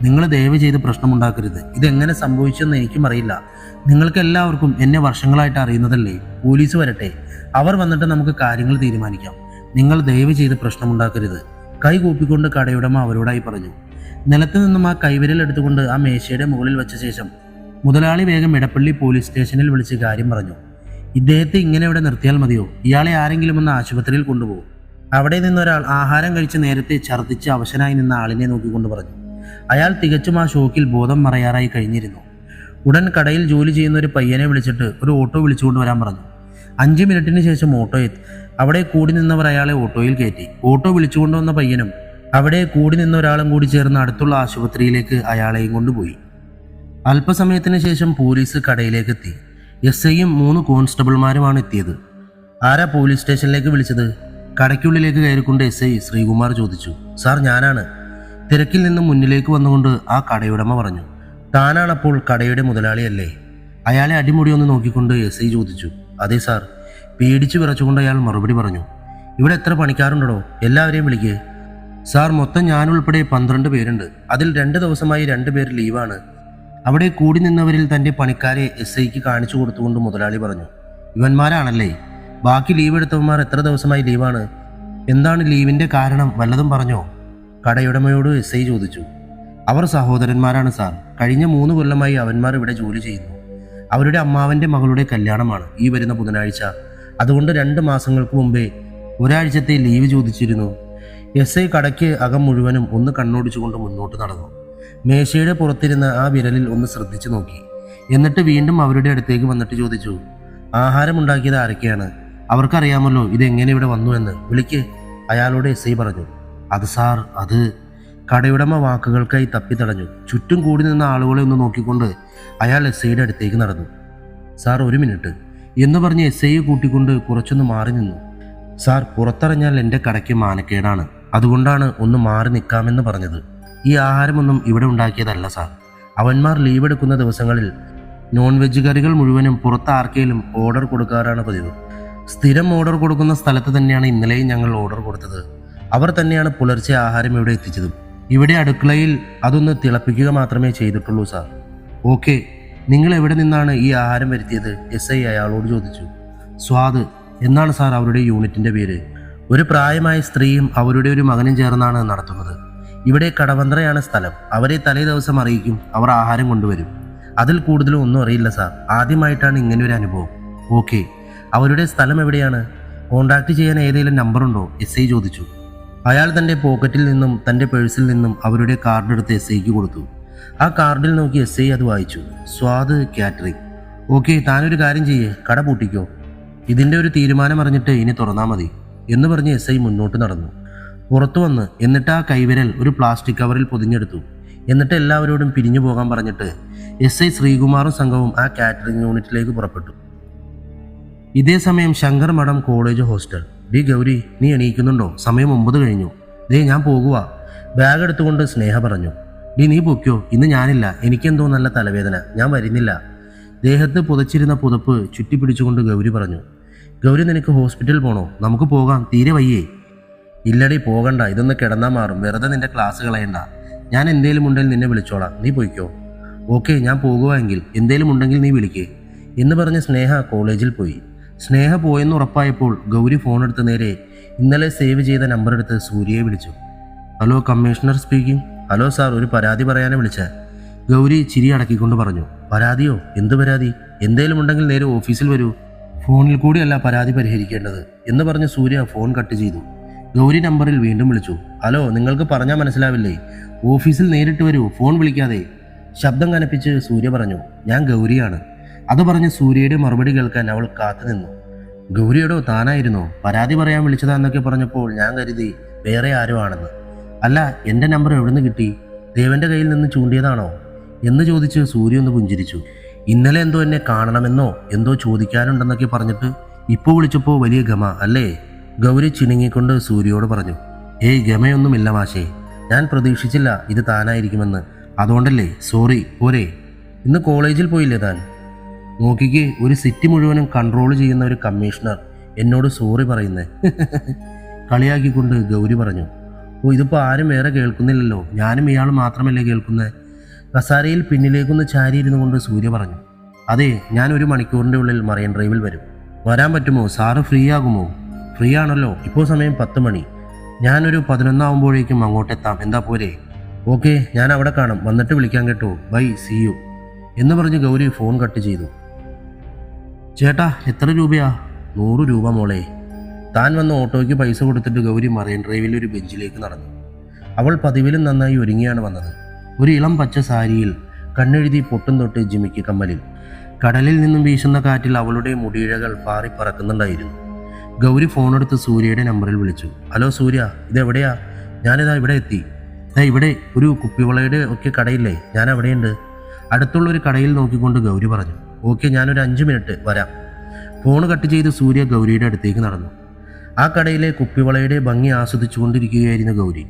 നിങ്ങൾ ദയവ് ചെയ്ത് പ്രശ്നമുണ്ടാക്കരുത്. ഇതെങ്ങനെ സംഭവിച്ചെന്ന് എനിക്കും അറിയില്ല. നിങ്ങൾക്ക് എല്ലാവർക്കും എന്നെ വർഷങ്ങളായിട്ട് അറിയുന്നതല്ലേ. പോലീസ് വരട്ടെ, അവർ വന്നിട്ട് നമുക്ക് കാര്യങ്ങൾ തീരുമാനിക്കാം. നിങ്ങൾ ദയവ് ചെയ്ത് പ്രശ്നമുണ്ടാക്കരുത്. കൈ കൂപ്പിക്കൊണ്ട് കടയുടമ അവരോടായി പറഞ്ഞു. നിലത്ത് നിന്നും ആ കൈവിരൽ എടുത്തുകൊണ്ട് ആ മേശയുടെ മുകളിൽ വെച്ച ശേഷം മുതലാളി വേഗം ഇടപ്പള്ളി പോലീസ് സ്റ്റേഷനിൽ വിളിച്ച് കാര്യം പറഞ്ഞു. ഇദ്ദേഹത്തെ ഇങ്ങനെ ഇവിടെ നിർത്തിയാൽ മതിയോ? ഇയാളെ ആരെങ്കിലും ഒന്ന് ആശുപത്രിയിൽ കൊണ്ടുപോകും. അവിടെ നിന്നൊരാൾ ആഹാരം കഴിച്ച് നേരത്തെ ഛർദ്ദിച്ച് അവശനായി നിന്ന ആളിനെ നോക്കിക്കൊണ്ട് പറഞ്ഞു. അയാൾ തികച്ചും ആ ഷോക്കിൽ ബോധം മറയാറായി കഴിഞ്ഞിരുന്നു. ഉടൻ കടയിൽ ജോലി ചെയ്യുന്ന ഒരു പയ്യനെ വിളിച്ചിട്ട് ഒരു ഓട്ടോ വിളിച്ചുകൊണ്ട് വരാൻ പറഞ്ഞു. 5 മിനിറ്റിന് ശേഷം അവിടെ കൂടി നിന്നവർ അയാളെ ഓട്ടോയിൽ കയറ്റി. ഓട്ടോ വിളിച്ചുകൊണ്ടുവന്ന പയ്യനും അവിടെ കൂടി നിന്ന ഒരാളും കൂടി ചേർന്ന് അടുത്തുള്ള ആശുപത്രിയിലേക്ക് അയാളെയും കൊണ്ടുപോയി. അല്പസമയത്തിന് ശേഷം പോലീസ് കടയിലേക്ക് എത്തി. SIയും 3 കോൺസ്റ്റബിൾമാരുമാണ് എത്തിയത്. ആരാ പോലീസ് സ്റ്റേഷനിലേക്ക് വിളിച്ചത്? കടയ്ക്കുള്ളിലേക്ക് കയറിക്കൊണ്ട് SI ശ്രീകുമാർ ചോദിച്ചു. സാർ, ഞാനാണ്. തിരക്കിൽ നിന്നും മുന്നിലേക്ക് വന്നുകൊണ്ട് ആ കടയുടമ പറഞ്ഞു. താനാണപ്പോൾ കടയുടെ മുതലാളിയല്ലേ? അയാളെ അടിമുടി ഒന്ന് നോക്കിക്കൊണ്ട് SI ചോദിച്ചു. അതെ സാർ. പേടിച്ചു വിറച്ചുകൊണ്ട് അയാൾ മറുപടി പറഞ്ഞു. ഇവിടെ എത്ര പണിക്കാരുണ്ടോ? എല്ലാവരെയും വിളിക്കേ. സാർ, മൊത്തം ഞാനുൾപ്പെടെ 12 പേരുണ്ട്. അതിൽ 2 ദിവസമായി 2 പേർ ലീവാണ്. അവിടെ കൂടി നിന്നവരിൽ തൻ്റെ പണിക്കാരെ SIക്ക് കാണിച്ചു കൊടുത്തുകൊണ്ട് മുതലാളി പറഞ്ഞു. ഇവന്മാരാണല്ലേ? ബാക്കി ലീവ് എടുത്തവന്മാർ എത്ര ദിവസമായി ലീവാണ്? എന്താണ് ലീവിൻ്റെ കാരണം? വല്ലതും പറഞ്ഞോ? കടയുടമയോട് SI ചോദിച്ചു. അവർ സഹോദരന്മാരാണ് സാർ. കഴിഞ്ഞ 3 കൊല്ലമായി അവന്മാർ ഇവിടെ ജോലി ചെയ്യുന്നു. അവരുടെ അമ്മാവൻ്റെ മകളുടെ കല്യാണമാണ് ഈ വരുന്ന ബുധനാഴ്ച. അതുകൊണ്ട് 2 മാസങ്ങൾക്ക് മുമ്പേ ഒരാഴ്ചത്തെ ലീവ് ചോദിച്ചിരുന്നു. SI കടയ്ക്ക് അകം മുഴുവനും ഒന്ന് കണ്ണോടിച്ചുകൊണ്ട് മുന്നോട്ട് നടന്നു. മേശയുടെ പുറത്തിരുന്ന ആ വിരലിൽ ഒന്ന് ശ്രദ്ധിച്ചു നോക്കി. എന്നിട്ട് വീണ്ടും അവരുടെ അടുത്തേക്ക് വന്നിട്ട് ചോദിച്ചു. ആഹാരമുണ്ടാക്കിയത് ആരൊക്കെയാണ്? അവർക്കറിയാമല്ലോ ഇതെങ്ങനെ ഇവിടെ വന്നു എന്ന്. വിളിക്ക്, അയാളോട് SI പറഞ്ഞു. അത് സാർ, അത്... കടയുടമ വാക്കുകൾക്കായി തപ്പിത്തടഞ്ഞു. ചുറ്റും കൂടി നിന്ന ആളുകളെ ഒന്ന് നോക്കിക്കൊണ്ട് അയാൾ SIയുടെ അടുത്തേക്ക് നടന്നു. സാർ, 1 മിനിറ്റ് എന്ന് പറഞ്ഞ് SIയെ കൂട്ടിക്കൊണ്ട് കുറച്ചൊന്ന് മാറി നിന്നു. സാർ, പുറത്തിറങ്ങിയാൽ എൻ്റെ കടയ്ക്ക് മാനക്കേടാണ്. അതുകൊണ്ടാണ് ഒന്ന് മാറി നിൽക്കാമെന്ന് പറഞ്ഞത്. ഈ ആഹാരമൊന്നും ഇവിടെ ഉണ്ടാക്കിയതല്ല സാർ. അവന്മാർ ലീവ് എടുക്കുന്ന ദിവസങ്ങളിൽ നോൺ വെജ് കറികൾ മുഴുവനും പുറത്ത് ആർക്കെങ്കിലും ഓർഡർ കൊടുക്കാറാണ് പതിവ്. സ്ഥിരം ഓർഡർ കൊടുക്കുന്ന സ്ഥലത്ത് തന്നെയാണ് ഇന്നലെയും ഞങ്ങൾ ഓർഡർ കൊടുത്തത്. അവർ തന്നെയാണ് പുലർച്ചെ ആഹാരം ഇവിടെ എത്തിച്ചതും. ഇവിടെ അടുക്കളയിൽ അതൊന്ന് തിളപ്പിക്കുക മാത്രമേ ചെയ്തിട്ടുള്ളൂ സാർ. ഓക്കെ, നിങ്ങൾ എവിടെ നിന്നാണ് ഈ ആഹാരം വരുത്തിയത്? SI അയാളോട് ചോദിച്ചു. സ്വാദ് എന്നാണ് സാർ അവരുടെ യൂണിറ്റിൻ്റെ പേര്. ഒരു പ്രായമായ സ്ത്രീയും അവരുടെ ഒരു മകനും ചേർന്നാണ് നടത്തുന്നത്. ഇവിടെ കടവന്ത്രയാണ് സ്ഥലം. അവരെ തലേ ദിവസം അറിയിക്കും. അവർ ആഹാരം കൊണ്ടുവരും. അതിൽ കൂടുതലും ഒന്നും അറിയില്ല സാർ. ആദ്യമായിട്ടാണ് ഇങ്ങനെ ഒരു അനുഭവം. ഓക്കെ, അവരുടെ സ്ഥലം എവിടെയാണ്? കോൺടാക്ട് ചെയ്യാൻ ഏതെങ്കിലും നമ്പറുണ്ടോ? SI ചോദിച്ചു. അയാൾ തൻ്റെ പോക്കറ്റിൽ നിന്നും തൻ്റെ പേഴ്സിൽ നിന്നും അവരുടെ കാർഡ് എടുത്ത് SIക്ക് കൊടുത്തു. ആ കാർഡിൽ നോക്കി SI അത് വായിച്ചു. സ്വാദ് കാറ്ററിംഗ്. ഓക്കെ, താനൊരു കാര്യം ചെയ്യേ, കട പൂട്ടിക്കോ. ഇതിൻ്റെ ഒരു തീരുമാനം അറിഞ്ഞിട്ട് ഇനി തുറന്നാൽ മതി എന്ന് പറഞ്ഞ് SI മുന്നോട്ട് നടന്നു. പുറത്തു വന്ന് എന്നിട്ട് ആ കൈവിരൽ ഒരു പ്ലാസ്റ്റിക് കവറിൽ പൊതിഞ്ഞെടുത്തു. എന്നിട്ട് എല്ലാവരോടും പിരിഞ്ഞു പോകാൻ പറഞ്ഞിട്ട് SI ശ്രീകുമാറും സംഘവും ആ കാറ്ററിംഗ് യൂണിറ്റിലേക്ക് പുറപ്പെട്ടു. ഇതേ സമയം ശങ്കർ മഠം കോളേജ് ഹോസ്റ്റൽ. ഡി ഗൗരി, നീ എണീക്കുന്നുണ്ടോ? സമയം 9 കഴിഞ്ഞു. ദേ, ഞാൻ പോകുക. ബാഗ് എടുത്തുകൊണ്ട് സ്നേഹ പറഞ്ഞു. ഡി, നീ പൊയ്ക്കോ. ഇന്ന് ഞാനില്ല. എനിക്കെന്തോ നല്ല തലവേദന. ഞാൻ വരുന്നില്ല. ദേഹത്ത് പുതച്ചിരുന്ന പുതപ്പ് ചുറ്റിപ്പിടിച്ചുകൊണ്ട് ഗൗരി പറഞ്ഞു. ഗൗരി, നിനക്ക് ഹോസ്പിറ്റലിൽ പോണോ? നമുക്ക് പോകാം. തീരെ വയ്യേ? ഇല്ലടി, പോകണ്ട. ഇതൊന്ന് കിടന്നാൽ മാറും. വെറുതെ നിന്റെ ക്ലാസ് കളയണ്ട. ഞാൻ എന്തേലും ഉണ്ടെങ്കിൽ നിന്നെ വിളിച്ചോളാം. നീ പോയിക്കോ. ഓക്കെ, ഞാൻ പോകുവാണെങ്കിൽ എന്തേലും ഉണ്ടെങ്കിൽ നീ വിളിക്കേ എന്ന് പറഞ്ഞ് സ്നേഹ കോളേജിൽ പോയി. സ്നേഹ പോയെന്ന് ഉറപ്പായപ്പോൾ ഗൗരി ഫോൺ എടുത്ത് നേരെ ഇന്നലെ സേവ് ചെയ്ത നമ്പർ എടുത്ത് സൂര്യയെ വിളിച്ചു. Hello, commissioner speaking. Hello sir, ഒരു പരാതി പറയാനാണ് വിളിച്ചത്. ഗൗരി ചിരി അടക്കിക്കൊണ്ട് പറഞ്ഞു. പരാതിയോ? എന്ത് പരാതി? എന്തേലും ഉണ്ടെങ്കിൽ നേരെ ഓഫീസിൽ വരൂ. ഫോണിൽ കൂടിയല്ല പരാതി പരിഹരിക്കേണ്ടത് എന്ന് പറഞ്ഞ് സൂര്യ ഫോൺ കട്ട് ചെയ്തു. ഗൗരി നമ്പറിൽ വീണ്ടും വിളിച്ചു. ഹലോ, നിങ്ങൾക്ക് പറഞ്ഞാൽ മനസ്സിലാവില്ലേ? ഓഫീസിൽ നേരിട്ട് വരൂ, ഫോൺ വിളിക്കാതെ. ശബ്ദം കനപ്പിച്ച് സൂര്യ പറഞ്ഞു. ഞാൻ ഗൗരിയാണ്. അത് പറഞ്ഞ് സൂര്യയുടെ മറുപടി കേൾക്കാൻ അവൾ കാത്തു നിന്നു. ഗൗരിയോടോ, താനായിരുന്നോ? പരാതി പറയാൻ വിളിച്ചതാന്നൊക്കെ പറഞ്ഞപ്പോൾ ഞാൻ കരുതി വേറെ ആരോ ആണെന്ന്. അല്ല, എൻ്റെ നമ്പർ എവിടുന്ന് കിട്ടി? ദേവൻ്റെ കയ്യിൽ നിന്ന് ചൂണ്ടിയതാണോ എന്ന് ചോദിച്ച് സൂര്യ ഒന്ന് പുഞ്ചിരിച്ചു. ഇന്നലെ എന്തോ എന്നെ കാണണമെന്നോ എന്തോ ചോദിക്കാനുണ്ടെന്നൊക്കെ പറഞ്ഞിട്ട് ഇപ്പോൾ വിളിച്ചപ്പോൾ വലിയ ഗമ അല്ലേ? ഗൗരി ചിണുങ്ങിക്കൊണ്ട് സൂര്യയോട് പറഞ്ഞു. ഏയ്, ഗമയൊന്നുമില്ല മാഷേ. ഞാൻ പ്രതീക്ഷിച്ചില്ല ഇത് താനായിരിക്കുമെന്ന്. അതുകൊണ്ടല്ലേ. സോറി. പോരെ? ഇന്ന് കോളേജിൽ പോയില്ലേ താൻ? നോക്കിക്ക്, ഒരു സിറ്റി മുഴുവനും കൺട്രോൾ ചെയ്യുന്ന ഒരു കമ്മീഷണർ എന്നോട് സോറി പറയുന്നേ. കളിയാക്കിക്കൊണ്ട് ഗൗരി പറഞ്ഞു. ഓ, ഇതിപ്പോൾ ആരും വേറെ കേൾക്കുന്നില്ലല്ലോ. ഞാനും ഇയാൾ മാത്രമല്ലേ കേൾക്കുന്നത്. കസാരയിൽ പിന്നിലേക്കൊന്ന് ചാരിയിരുന്നു കൊണ്ട് സൂര്യ പറഞ്ഞു. അതെ, ഞാൻ 1 മണിക്കൂറിൻ്റെ ഉള്ളിൽ മറൈൻ ഡ്രൈവിൽ വരും. വരാൻ പറ്റുമോ? സാറ് ഫ്രീ ആകുമോ? ഫ്രീ ആണല്ലോ. ഇപ്പോൾ സമയം 10 മണി. ഞാനൊരു 11 ആകുമ്പോഴേക്കും അങ്ങോട്ടെത്താം. എന്താ പോരെ? ഓക്കെ, ഞാൻ അവിടെ കാണാം. വന്നിട്ട് വിളിക്കാൻ കേട്ടോ. ബൈ, സി യു എന്ന് പറഞ്ഞ് ഗൗരി ഫോൺ കട്ട് ചെയ്തു. ചേട്ടാ, എത്ര രൂപയാ? 100 രൂപ മോളെ. താൻ വന്ന ഓട്ടോയ്ക്ക് പൈസ കൊടുത്തിട്ട് ഗൗരി മറൈൻ ഡ്രൈവിൽ ഒരു ബെഞ്ചിലേക്ക് നടന്നു. അവൾ പതിവിലും നന്നായി ഒരുങ്ങിയാണ് വന്നത്. ഒരു ഇളം പച്ച സാരിയിൽ, കണ്ണെഴുതി പൊട്ടും തൊട്ട് ജിമിക്ക് കമ്മലിൽ. കടലിൽ നിന്നും വീശുന്ന കാറ്റിൽ അവളുടെ മുടിയിഴകൾ പാറിപ്പറക്കുന്നുണ്ടായിരുന്നു. ഗൗരി ഫോണെടുത്ത് സൂര്യയുടെ നമ്പറിൽ വിളിച്ചു. ഹലോ സൂര്യ, ഇതെവിടെയാ? ഞാനിതാ ഇവിടെ എത്തി. ഇവിടെ ഒരു കുപ്പിവളയുടെ ഒക്കെ കടയില്ലേ? ഞാൻ അവിടെയുണ്ട്. അടുത്തുള്ളൊരു കടയിൽ നോക്കിക്കൊണ്ട് ഗൗരി പറഞ്ഞു. ഓക്കെ, ഞാനൊരു 5 മിനിറ്റ് വരാം. ഫോൺ കട്ട് ചെയ്ത് സൂര്യ ഗൗരിയുടെ അടുത്തേക്ക് നടന്നു. ആ കടയിലെ കുപ്പിവളയുടെ ഭംഗി ആസ്വദിച്ചുകൊണ്ടിരിക്കുകയായിരുന്നു ഗൗരി.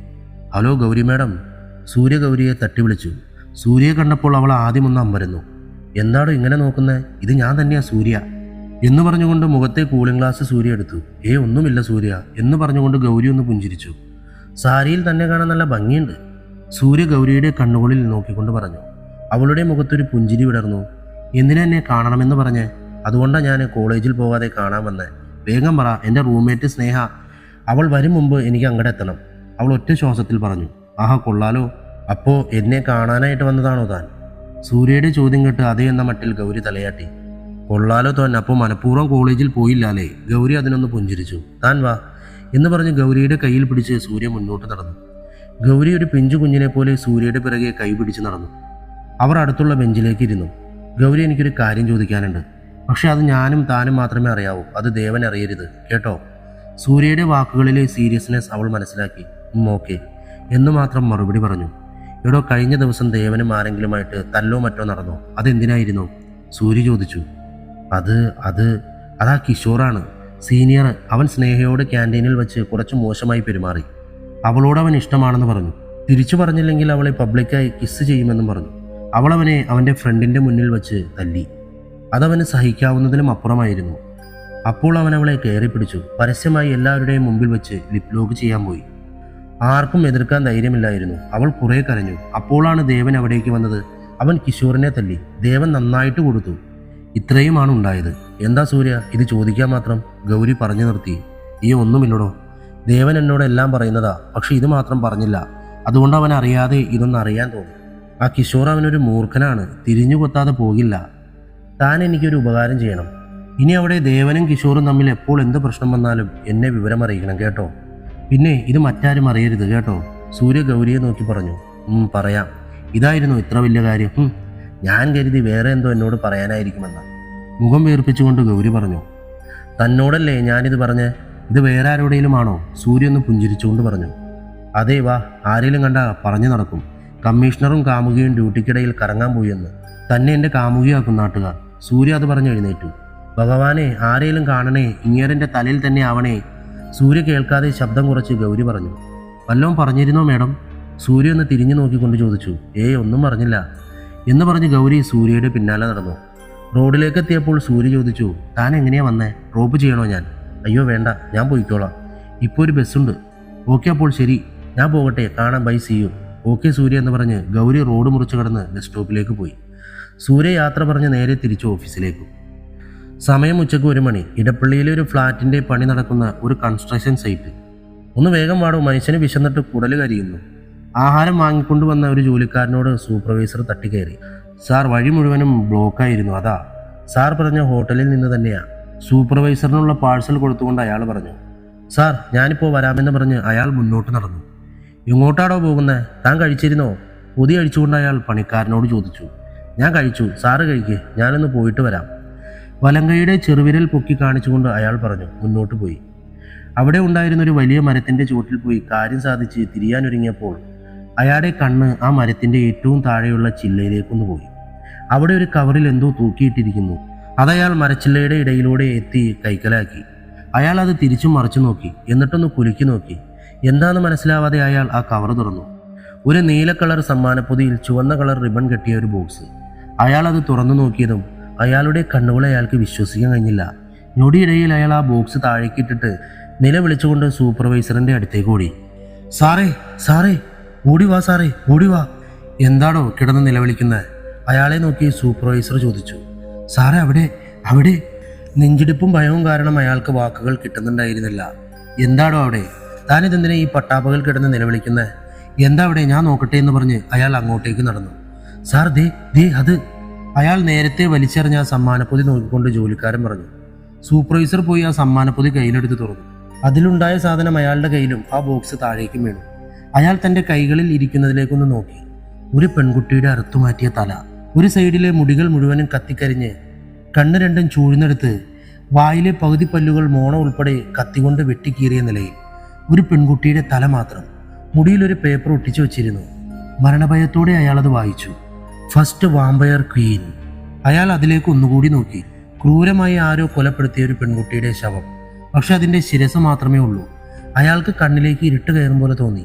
Hello Gauri madam. സൂര്യ ഗൗരിയെ തട്ടി വിളിച്ചു. സൂര്യയെ കണ്ടപ്പോൾ അവൾ ആദ്യം ഒന്ന് അമ്പരന്നു. എന്താണോ ഇങ്ങനെ നോക്കുന്നത്? ഇത് ഞാൻ തന്നെയാ സൂര്യ എന്ന് പറഞ്ഞുകൊണ്ട് മുഖത്തെ കൂളിംഗ് ഗ്ലാസ് സൂര്യ എടുത്തു. ഒന്നുമില്ല സൂര്യ എന്ന് പറഞ്ഞുകൊണ്ട് ഗൗരി ഒന്ന് പുഞ്ചിരിച്ചു. സാരിയിൽ തന്നെ കാണാൻ നല്ല ഭംഗിയുണ്ട്, സൂര്യ ഗൗരിയുടെ കണ്ണുകളിൽ നോക്കിക്കൊണ്ട് പറഞ്ഞു. അവളുടെ മുഖത്തൊരു പുഞ്ചിരി വിടർന്നു. എന്തിനാ എന്നെ കാണണമെന്ന് പറഞ്ഞ്? അതുകൊണ്ടാണ് ഞാൻ കോളേജിൽ പോകാതെ കാണാൻ വന്നേ. വേഗം പറ, എൻ്റെ റൂംമേറ്റ് സ്നേഹ, അവൾ വരും മുമ്പ് എനിക്ക് അങ്ങോട്ട് എത്തണം, അവൾ ഒറ്റ ശ്വാസത്തിൽ പറഞ്ഞു. ആഹാ കൊള്ളാലോ, അപ്പോൾ എന്നെ കാണാനായിട്ട് വന്നതാണോ താൻ? സൂര്യയുടെ ചോദ്യം കേട്ട് അതേ എന്ന മട്ടിൽ ഗൗരി തലയാട്ടി. കൊള്ളാലോ താൻ, അപ്പോൾ മനഃപൂർവ്വം കോളേജിൽ പോയില്ലാലേ? ഗൗരി അതിനൊന്ന് പുഞ്ചിരിച്ചു. താൻ വാ എന്ന് പറഞ്ഞ് ഗൗരിയുടെ കയ്യിൽ പിടിച്ച് സൂര്യ മുന്നോട്ട് നടന്നു. ഗൗരി ഒരു പിഞ്ചു കുഞ്ഞിനെ പോലെ സൂര്യയുടെ പിറകെ കൈ പിടിച്ച് നടന്നു. അവർ അടുത്തുള്ള ബെഞ്ചിലേക്ക് ഇരുന്നു. ഗൗരി, എനിക്കൊരു കാര്യം ചോദിക്കാനുണ്ട്, പക്ഷെ അത് ഞാനും താനും മാത്രമേ അറിയാവൂ, അത് ദേവൻ അറിയരുത് കേട്ടോ. സൂര്യയുടെ വാക്കുകളിലെ സീരിയസ്നെസ് അവൾ മനസ്സിലാക്കി. ഓക്കെ എന്ന് മാത്രം മറുപടി പറഞ്ഞു. എടോ, കഴിഞ്ഞ ദിവസം ദേവനും ആരെങ്കിലുമായിട്ട് തല്ലോ മറ്റോ നടന്നോ? അതെന്തിനായിരുന്നു? സൂര്യ ചോദിച്ചു. അതാ കിഷോറാണ്, സീനിയർ. അവൻ സ്നേഹയോട് ക്യാൻറ്റീനിൽ വെച്ച് കുറച്ച് മോശമായി പെരുമാറി. അവളോട് അവൻ ഇഷ്ടമാണെന്ന് പറഞ്ഞു. തിരിച്ചു പറഞ്ഞില്ലെങ്കിൽ അവളെ പബ്ലിക്കായി കിസ് ചെയ്യുമെന്നും പറഞ്ഞു. അവളവനെ അവൻ്റെ ഫ്രണ്ടിൻ്റെ മുന്നിൽ വെച്ച് തല്ലി. അതവന് സഹിക്കാവുന്നതിലും അപ്പുറമായിരുന്നു. അപ്പോൾ അവൻ അവളെ കയറി പിടിച്ചു. പരസ്യമായി എല്ലാവരുടെയും മുമ്പിൽ വെച്ച് ലിപ് ലോക്ക് ചെയ്യാൻ പോയി. ആർക്കും എതിർക്കാൻ ധൈര്യമില്ലായിരുന്നു. അവൾ കുറേ കരഞ്ഞു. അപ്പോഴാണ് ദേവൻ അവിടേക്ക് വന്നത്. അവൻ കിഷോറിനെ തല്ലി. ദേവൻ നന്നായിട്ട് കൊടുത്തു. ഇത്രയുമാണ് ഉണ്ടായത്. എന്താ സൂര്യ ഇത് ചോദിക്കാൻ മാത്രം? ഗൗരി പറഞ്ഞു നിർത്തി. ഒന്നുമില്ലടോ, ദേവൻ എന്നോട് എല്ലാം പറയുന്നതാ, പക്ഷെ ഇത് മാത്രം പറഞ്ഞില്ല. അതുകൊണ്ട് അവൻ അറിയാതെ ഇതൊന്നും അറിയാൻ തോന്നി. ആ കിഷോർ അവനൊരു മൂർഖനാണ്, തിരിഞ്ഞു കൊത്താതെ പോകില്ല. താൻ എനിക്കൊരു ഉപകാരം ചെയ്യണം. ഇനി അവിടെ ദേവനും കിഷോറും തമ്മിൽ എപ്പോൾ എന്ത് പ്രശ്നം വന്നാലും എന്നെ വിവരം അറിയിക്കണം കേട്ടോ. പിന്നെ ഇത് മറ്റാരും അറിയരുത് കേട്ടോ. സൂര്യ ഗൗരിയെ നോക്കി പറഞ്ഞു. പറയാം. ഇതായിരുന്നു ഇത്ര വലിയ കാര്യം? ഞാൻ കരുതി വേറെ എന്തോ എന്നോട് പറയാനായിരിക്കുമെന്ന്. മുഖം വീർപ്പിച്ചുകൊണ്ട് ഗൗരി പറഞ്ഞു. തന്നോടല്ലേ ഞാനിത് പറഞ്ഞ്? ഇത് വേറെ ആരോടെങ്കിലും ആണോ? സൂര്യ ഒന്ന് പുഞ്ചിരിച്ചുകൊണ്ട് പറഞ്ഞു. അതെ, വാ, ആരെങ്കിലും കണ്ടാ പറഞ്ഞു നടക്കും. കമ്മീഷണറും കാമുകിയും ഡ്യൂട്ടിക്കിടയിൽ കറങ്ങാൻ പോയെന്ന് തന്നെ എൻ്റെ കാമുകിയാക്കും നാട്ടുകാർ. സൂര്യ അത് പറഞ്ഞ് എഴുന്നേറ്റു. ഭഗവാനെ, ആരെങ്കിലും കാണണേ, ഇങ്ങേരൻ്റെ തലയിൽ തന്നെ ആവണേ. സൂര്യ കേൾക്കാതെ ശബ്ദം കുറച്ച് ഗൗരി പറഞ്ഞു. വല്ലതും പറഞ്ഞിരുന്നോ മാഡം? സൂര്യ ഒന്ന് തിരിഞ്ഞു നോക്കിക്കൊണ്ട് ചോദിച്ചു. ഒന്നും പറഞ്ഞില്ല എന്ന് പറഞ്ഞ് ഗൗരി സൂര്യയുടെ പിന്നാലെ നടന്നു. റോഡിലേക്ക് എത്തിയപ്പോൾ സൂര്യ ചോദിച്ചു. താൻ എങ്ങനെയാ വന്നേ? ഡ്രോപ്പ് ചെയ്യണോ ഞാൻ? അയ്യോ വേണ്ട, ഞാൻ പോയിക്കോളാം, ഇപ്പോൾ ഒരു ബസ്സുണ്ട്. ഓക്കെ, അപ്പോൾ ശരി, ഞാൻ പോകട്ടെ, കാണാം, ബൈ, സി യു. ഓക്കെ സൂര്യ എന്ന് പറഞ്ഞ് ഗൗരി റോഡ് മുറിച്ച് കടന്ന് ബസ് സ്റ്റോപ്പിലേക്ക് പോയി. സൂര്യ യാത്ര പറഞ്ഞ് നേരെ തിരിച്ചു ഓഫീസിലേക്കും. സമയം ഉച്ചയ്ക്ക് 1 മണി. ഇടപ്പള്ളിയിലെ ഒരു ഫ്ലാറ്റിൻ്റെ പണി നടക്കുന്ന ഒരു കൺസ്ട്രക്ഷൻ സൈറ്റ്. ഒന്ന് വേഗം വാടോ, മനുഷ്യന് വിശന്നിട്ട് കുടല് കരിയുന്നു. ആഹാരം വാങ്ങിക്കൊണ്ടുവന്ന ഒരു ജോലിക്കാരനോട് സൂപ്പർവൈസർ തട്ടിക്കയറി. സാർ, വഴി മുഴുവനും ബ്ലോക്കായിരുന്നു, അതാ. സാർ പറഞ്ഞ ഹോട്ടലിൽ നിന്ന് തന്നെയാ. സൂപ്പർവൈസറിനുള്ള പാഴ്സൽ കൊടുത്തുകൊണ്ട് അയാൾ പറഞ്ഞു. സാർ, ഞാനിപ്പോൾ വരാമെന്ന് പറഞ്ഞ് അയാൾ മുന്നോട്ട് നടന്നു. എങ്ങോട്ടാണോ പോകുന്നത്? താൻ കഴിച്ചിരുന്നോ? പൊതി അഴിച്ചുകൊണ്ട് അയാൾ പണിക്കാരനോട് ചോദിച്ചു. ഞാൻ കഴിച്ചു, സാറ് കഴിക്ക്, ഞാനൊന്ന് പോയിട്ട് വരാം. വലങ്കയുടെ ചെറുവിരൽ പൊക്കി കാണിച്ചുകൊണ്ട് അയാൾ പറഞ്ഞു. മുന്നോട്ട് പോയി. അവിടെ ഉണ്ടായിരുന്നൊരു വലിയ മരത്തിൻ്റെ ചുവട്ടിൽ പോയി കാര്യം സാധിച്ച് തിരിയാനൊരുങ്ങിയപ്പോൾ അയാളുടെ കണ്ണ് ആ മരത്തിൻ്റെ ഏറ്റവും താഴെയുള്ള ചില്ലയിലേക്കൊന്ന് പോയി. അവിടെ ഒരു കവറിൽ എന്തോ തൂക്കിയിട്ടിരിക്കുന്നു. അതയാൾ മരച്ചില്ലയുടെ ഇടയിലൂടെ എത്തി കൈക്കലാക്കി. അയാൾ അത് തിരിച്ചും മറിച്ചു നോക്കി. എന്നിട്ടൊന്ന് കുലുക്കി നോക്കി. എന്താണെന്ന് മനസ്സിലാവാതെ അയാൾ ആ കവർ തുറന്നു. ഒരു നീല കളർ സമ്മാനപ്പൊതിയിൽ ചുവന്ന കളർ റിബൺ കെട്ടിയ ഒരു ബോക്സ്. അയാൾ അത് തുറന്നു നോക്കിയതും അയാളുടെ കണ്ണുകളെ അയാൾക്ക് വിശ്വസിക്കാൻ കഴിഞ്ഞില്ല. ഞൊടിയിടയിൽ അയാൾ ആ ബോക്സ് താഴേക്കിട്ടിട്ട് നിലവിളിച്ചുകൊണ്ട് സൂപ്പർവൈസറിൻ്റെ അടുത്തേക്ക് ഓടി. സാറേ, സാറേ, ഓടി വാ, സാറേ, ഓടി വാ. എന്താണോ കിടന്ന് നിലവിളിക്കുന്നത്? അയാളെ നോക്കി സൂപ്പർവൈസർ ചോദിച്ചു. സാറേ, അവിടെ. നെഞ്ചിടിപ്പും ഭയവും കാരണം അയാൾക്ക് വാക്കുകൾ കിട്ടുന്നുണ്ടായിരുന്നില്ല. എന്താണോ അവിടെ? താനിതെന്തിനാ ഈ പട്ടാപ്പകൽ കിടന്ന് നിലവിളിക്കുന്നത്? എന്താ അവിടെ? ഞാൻ നോക്കട്ടെ എന്ന് പറഞ്ഞ് അയാൾ അങ്ങോട്ടേക്ക് നടന്നു. സാർ, ദേ അത്. അയാൾ നേരത്തെ വലിച്ചെറിഞ്ഞ ആ സമ്മാനപ്പൊതി നോക്കിക്കൊണ്ട് ജോലിക്കാരൻ പറഞ്ഞു. സൂപ്പർവൈസർ പോയി ആ സമ്മാനപ്പൊതി കയ്യിലെടുത്ത് തുറന്നു. അതിലുണ്ടായ സാധനം അയാളുടെ കയ്യിലും ആ ബോക്സ് താഴേക്കും വീണു. അയാൾ തൻ്റെ കൈകളിൽ ഇരിക്കുന്നതിലേക്കൊന്ന് നോക്കി. ഒരു പെൺകുട്ടിയുടെ അറുത്തുമാറ്റിയ തല. ഒരു സൈഡിലെ മുടികൾ മുഴുവനും കത്തിക്കരിഞ്ഞ് കണ്ണ് രണ്ടും ചൂഴ്ന്നെടുത്ത് വായിലെ പകുതി പല്ലുകൾ മോണ ഉൾപ്പെടെ കത്തികൊണ്ട് വെട്ടിക്കീറിയ നിലയിൽ ഒരു പെൺകുട്ടിയുടെ തല മാത്രം മുടിയിലൊരു പേപ്പർ ഒട്ടിച്ചു വച്ചിരുന്നു. മരണഭയത്തോടെ അയാളത് വായിച്ചു. First vampire Queen. അയാൾ അതിലേക്ക് ഒന്നുകൂടി നോക്കി. ക്രൂരമായി ആരോ കൊലപ്പെടുത്തിയ ഒരു പെൺകുട്ടിയുടെ ശവം. പക്ഷെ അതിൻ്റെ ശിരസ് മാത്രമേ ഉള്ളൂ. അയാൾക്ക് കണ്ണിലേക്ക് ഇരുട്ട് കയറും പോലെ തോന്നി.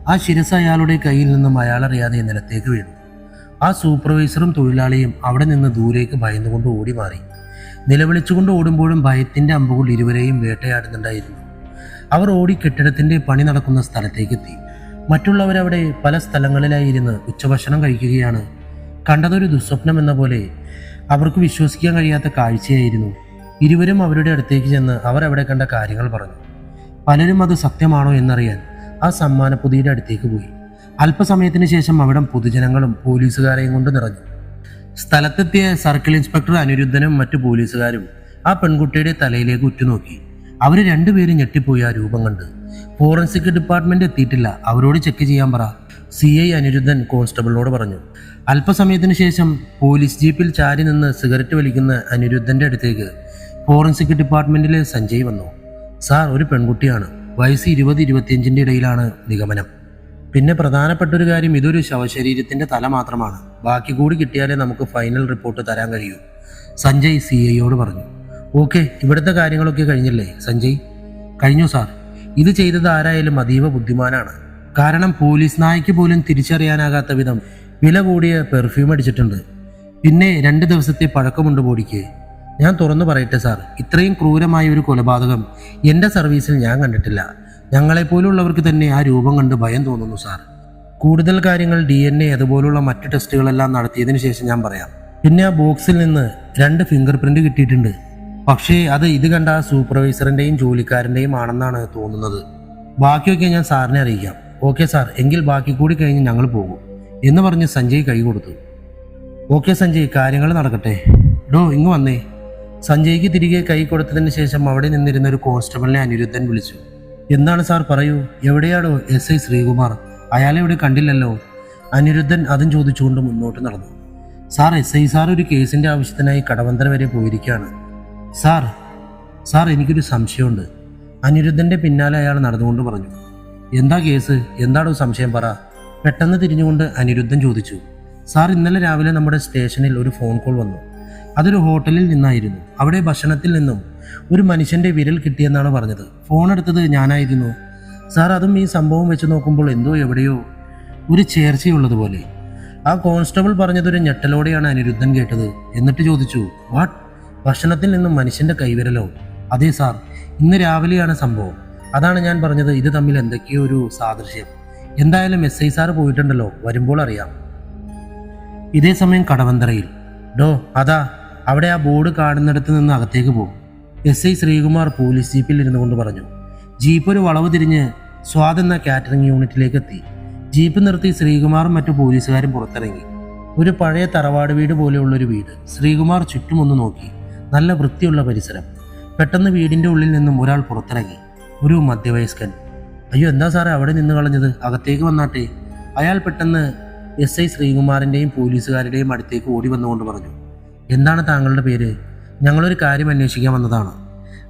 ആ ശിരസ് അയാളുടെ കയ്യിൽ നിന്നും അയാളറിയാതെ നിലത്തേക്ക് വീണു. ആ സൂപ്പർവൈസറും തൊഴിലാളിയും അവിടെ നിന്ന് ദൂരേക്ക് ഭയന്നുകൊണ്ട് ഓടി മാറി. നിലവിളിച്ചുകൊണ്ട് ഓടുമ്പോഴും ഭയത്തിൻ്റെ അമ്പുകൾ ഇരുവരെയും വേട്ടയാടുന്നുണ്ടായിരുന്നു. അവർ ഓടി കെട്ടിടത്തിൻ്റെ പണി നടക്കുന്ന സ്ഥലത്തേക്കെത്തി. മറ്റുള്ളവരവിടെ പല സ്ഥലങ്ങളിലായി ഇരുന്ന് ഉച്ചഭക്ഷണം കഴിക്കുകയാണ്. കണ്ടതൊരു ദുസ്വപ്നം എന്ന പോലെ അവർക്ക് വിശ്വസിക്കാൻ കഴിയാത്ത കാഴ്ചയായിരുന്നു. ഇരുവരും അവരുടെ അടുത്തേക്ക് ചെന്ന് അവർ അവിടെ കണ്ട കാര്യങ്ങൾ പറഞ്ഞു. പലരും അത് സത്യമാണോ എന്നറിയാൻ ആ സമ്മാനപ്പൊതിയുടെ അടുത്തേക്ക് പോയി. അല്പസമയത്തിന് ശേഷം അവിടം പൊതുജനങ്ങളും പോലീസുകാരെയും കൊണ്ട് നിറഞ്ഞു. സ്ഥലത്തെത്തിയ സർക്കിൾ ഇൻസ്പെക്ടർ അനിരുദ്ധനും മറ്റു പോലീസുകാരും ആ പെൺകുട്ടിയുടെ തലയിലേക്ക് ഉറ്റുനോക്കി. അവർ രണ്ടുപേരും ഞെട്ടിപ്പോയി ആ രൂപം കണ്ട്. ഫോറൻസിക് ഡിപ്പാർട്ട്മെന്റ് എത്തിയിട്ടില്ല, അവരോട് ചെക്ക് ചെയ്യാൻ പറ, CI അനിരുദ്ധൻ കോൺസ്റ്റബിളിനോട് പറഞ്ഞു. അല്പസമയത്തിന് ശേഷം പോലീസ് ജീപ്പിൽ ചാരി നിന്ന് സിഗരറ്റ് വലിക്കുന്ന അനിരുദ്ധന്റെ അടുത്തേക്ക് ഫോറൻസിക് ഡിപ്പാർട്ട്മെന്റിലെ സഞ്ജയ് വന്നു. സാർ, ഒരു പെൺകുട്ടിയാണ്, വയസ്സ് 20-25 ഇടയിലാണ് നിഗമനം. പിന്നെ പ്രധാനപ്പെട്ട ഒരു കാര്യം, ഇതൊരു ശവശരീരത്തിന്റെ തല മാത്രമാണ്. ബാക്കി കൂടി കിട്ടിയാലേ നമുക്ക് ഫൈനൽ റിപ്പോർട്ട് തരാൻ കഴിയൂ, സഞ്ജയ് CIയോട് പറഞ്ഞു. ഓക്കെ, ഇവിടുത്തെ കാര്യങ്ങളൊക്കെ കഴിഞ്ഞില്ലേ സഞ്ജയ്? കഴിഞ്ഞു സാർ. ഇത് ചെയ്തത് ആരായാലും അതീവ ബുദ്ധിമാനാണ്. കാരണം പോലീസ് നായ്ക്ക് പോലും തിരിച്ചറിയാനാകാത്ത വിധം വില കൂടിയ പെർഫ്യൂം അടിച്ചിട്ടുണ്ട്. പിന്നെ 2 ദിവസത്തെ പഴക്കമുണ്ട് ബോഡിക്ക്. ഞാൻ തുറന്നു പറയട്ടെ സാർ, ഇത്രയും ക്രൂരമായ ഒരു കൊലപാതകം എൻ്റെ സർവീസിൽ ഞാൻ കണ്ടിട്ടില്ല. ഞങ്ങളെപ്പോലുള്ളവർക്ക് തന്നെ ആ രൂപം കണ്ട് ഭയം തോന്നുന്നു സാർ. കൂടുതൽ കാര്യങ്ങൾ DNA അതുപോലുള്ള മറ്റ് ടെസ്റ്റുകളെല്ലാം നടത്തിയതിനു ശേഷം ഞാൻ പറയാം. പിന്നെ ആ ബോക്സിൽ നിന്ന് 2 ഫിംഗർ പ്രിന്റ് കിട്ടിയിട്ടുണ്ട്. പക്ഷേ അത് ഇത് കണ്ട ആ സൂപ്പർവൈസറിൻ്റെയും ജോലിക്കാരൻ്റെയും ആണെന്നാണ് തോന്നുന്നത്. ബാക്കിയൊക്കെ ഞാൻ സാറിനെ അറിയിക്കാം. ഓക്കെ സാർ, എങ്കിൽ ബാക്കി കൂടി കഴിഞ്ഞ് ഞങ്ങൾ പോകും എന്ന് പറഞ്ഞ് സഞ്ജയ് കൈ കൊടുത്തു. ഓക്കെ സഞ്ജയ്, കാര്യങ്ങൾ നടക്കട്ടെ. ഡോ ഇങ്ങ് വന്നേ. സഞ്ജയ്ക്ക് തിരികെ കൈ കൊടുത്തതിന് ശേഷം അവിടെ നിന്നിരുന്ന ഒരു കോൺസ്റ്റബിളിനെ അനിരുദ്ധൻ വിളിച്ചു. എന്താണ് സാർ, പറയൂ. എവിടെയാണോ SI ശ്രീകുമാർ? അയാളെ ഇവിടെ കണ്ടില്ലല്ലോ. അനിരുദ്ധൻ അതും ചോദിച്ചുകൊണ്ട് മുന്നോട്ട് നടന്നു. സാർ, SI സാർ ഒരു കേസിൻ്റെ ആവശ്യത്തിനായി കടവന്തര വരെ പോയിരിക്കുകയാണ്. സാർ എനിക്കൊരു സംശയമുണ്ട്. അനിരുദ്ധൻ്റെ പിന്നാലെ അയാൾ നടന്നുകൊണ്ട് പറഞ്ഞു. എന്താ കേസ്? എന്താണോ സംശയം, പറ. പെട്ടെന്ന് തിരിഞ്ഞുകൊണ്ട് അനിരുദ്ധൻ ചോദിച്ചു. സാർ, ഇന്നലെ രാവിലെ നമ്മുടെ സ്റ്റേഷനിൽ ഒരു ഫോൺ കോൾ വന്നു. അതൊരു ഹോട്ടലിൽ നിന്നായിരുന്നു. അവിടെ ഭക്ഷണത്തിൽ നിന്നും ഒരു മനുഷ്യൻ്റെ വിരൽ കിട്ടിയെന്നാണ് പറഞ്ഞത്. ഫോൺ എടുത്തത് ഞാനായിരുന്നു സാർ. അതും ഈ സംഭവം വെച്ച് നോക്കുമ്പോൾ എന്തോ എവിടെയോ ഒരു ചേർച്ചയുള്ളതുപോലെ. ആ കോൺസ്റ്റബിൾ പറഞ്ഞതൊരു ഞെട്ടലോടെയാണ് അനിരുദ്ധൻ കേട്ടത്. എന്നിട്ട് ചോദിച്ചു, വാട്ട്? ഭക്ഷണത്തിൽ നിന്നും മനുഷ്യൻ്റെ കൈവിരലോ? അതെ സാർ, ഇന്ന് രാവിലെയാണ് സംഭവം. അതാണ് ഞാൻ പറഞ്ഞത്, ഇത് തമ്മിൽ എന്തൊക്കെയോ ഒരു സാദൃശ്യം. എന്തായാലും SI സാർ പോയിട്ടുണ്ടല്ലോ, വരുമ്പോൾ അറിയാം. ഇതേ സമയം കടവന്തറയിൽ. ഡോ അതാ അവിടെ ആ ബോർഡ് കാണുന്നിടത്ത് നിന്ന് അകത്തേക്ക് പോകും, SI ശ്രീകുമാർ പോലീസ് ജീപ്പിൽ ഇരുന്നു കൊണ്ട് പറഞ്ഞു. ജീപ്പ് ഒരു വളവ് തിരിഞ്ഞ് സ്വാദ് എന്ന കാറ്ററിംഗ് യൂണിറ്റിലേക്ക് എത്തി. ജീപ്പ് നിർത്തി ശ്രീകുമാറും മറ്റു പോലീസുകാരും പുറത്തിറങ്ങി. ഒരു പഴയ തറവാട് വീട് പോലെയുള്ളൊരു വീട്. ശ്രീകുമാർ ചുറ്റുമൊന്ന് നോക്കി. നല്ല വൃത്തിയുള്ള പരിസരം. പെട്ടെന്ന് വീടിൻ്റെ ഉള്ളിൽ നിന്നും ഒരാൾ പുറത്തിറങ്ങി. ഒരു മധ്യവയസ്കൻ. അയ്യോ, എന്താ സാറേ അവിടെ നിന്ന് കളഞ്ഞത്? അകത്തേക്ക് വന്നാട്ടെ. അയാൾ പെട്ടെന്ന് SI ശ്രീകുമാറിൻ്റെയും പോലീസുകാരുടെയും അടുത്തേക്ക് ഓടി വന്നുകൊണ്ട് പറഞ്ഞു. എന്താണ് താങ്കളുടെ പേര്? ഞങ്ങളൊരു കാര്യം അന്വേഷിക്കാൻ വന്നതാണ്.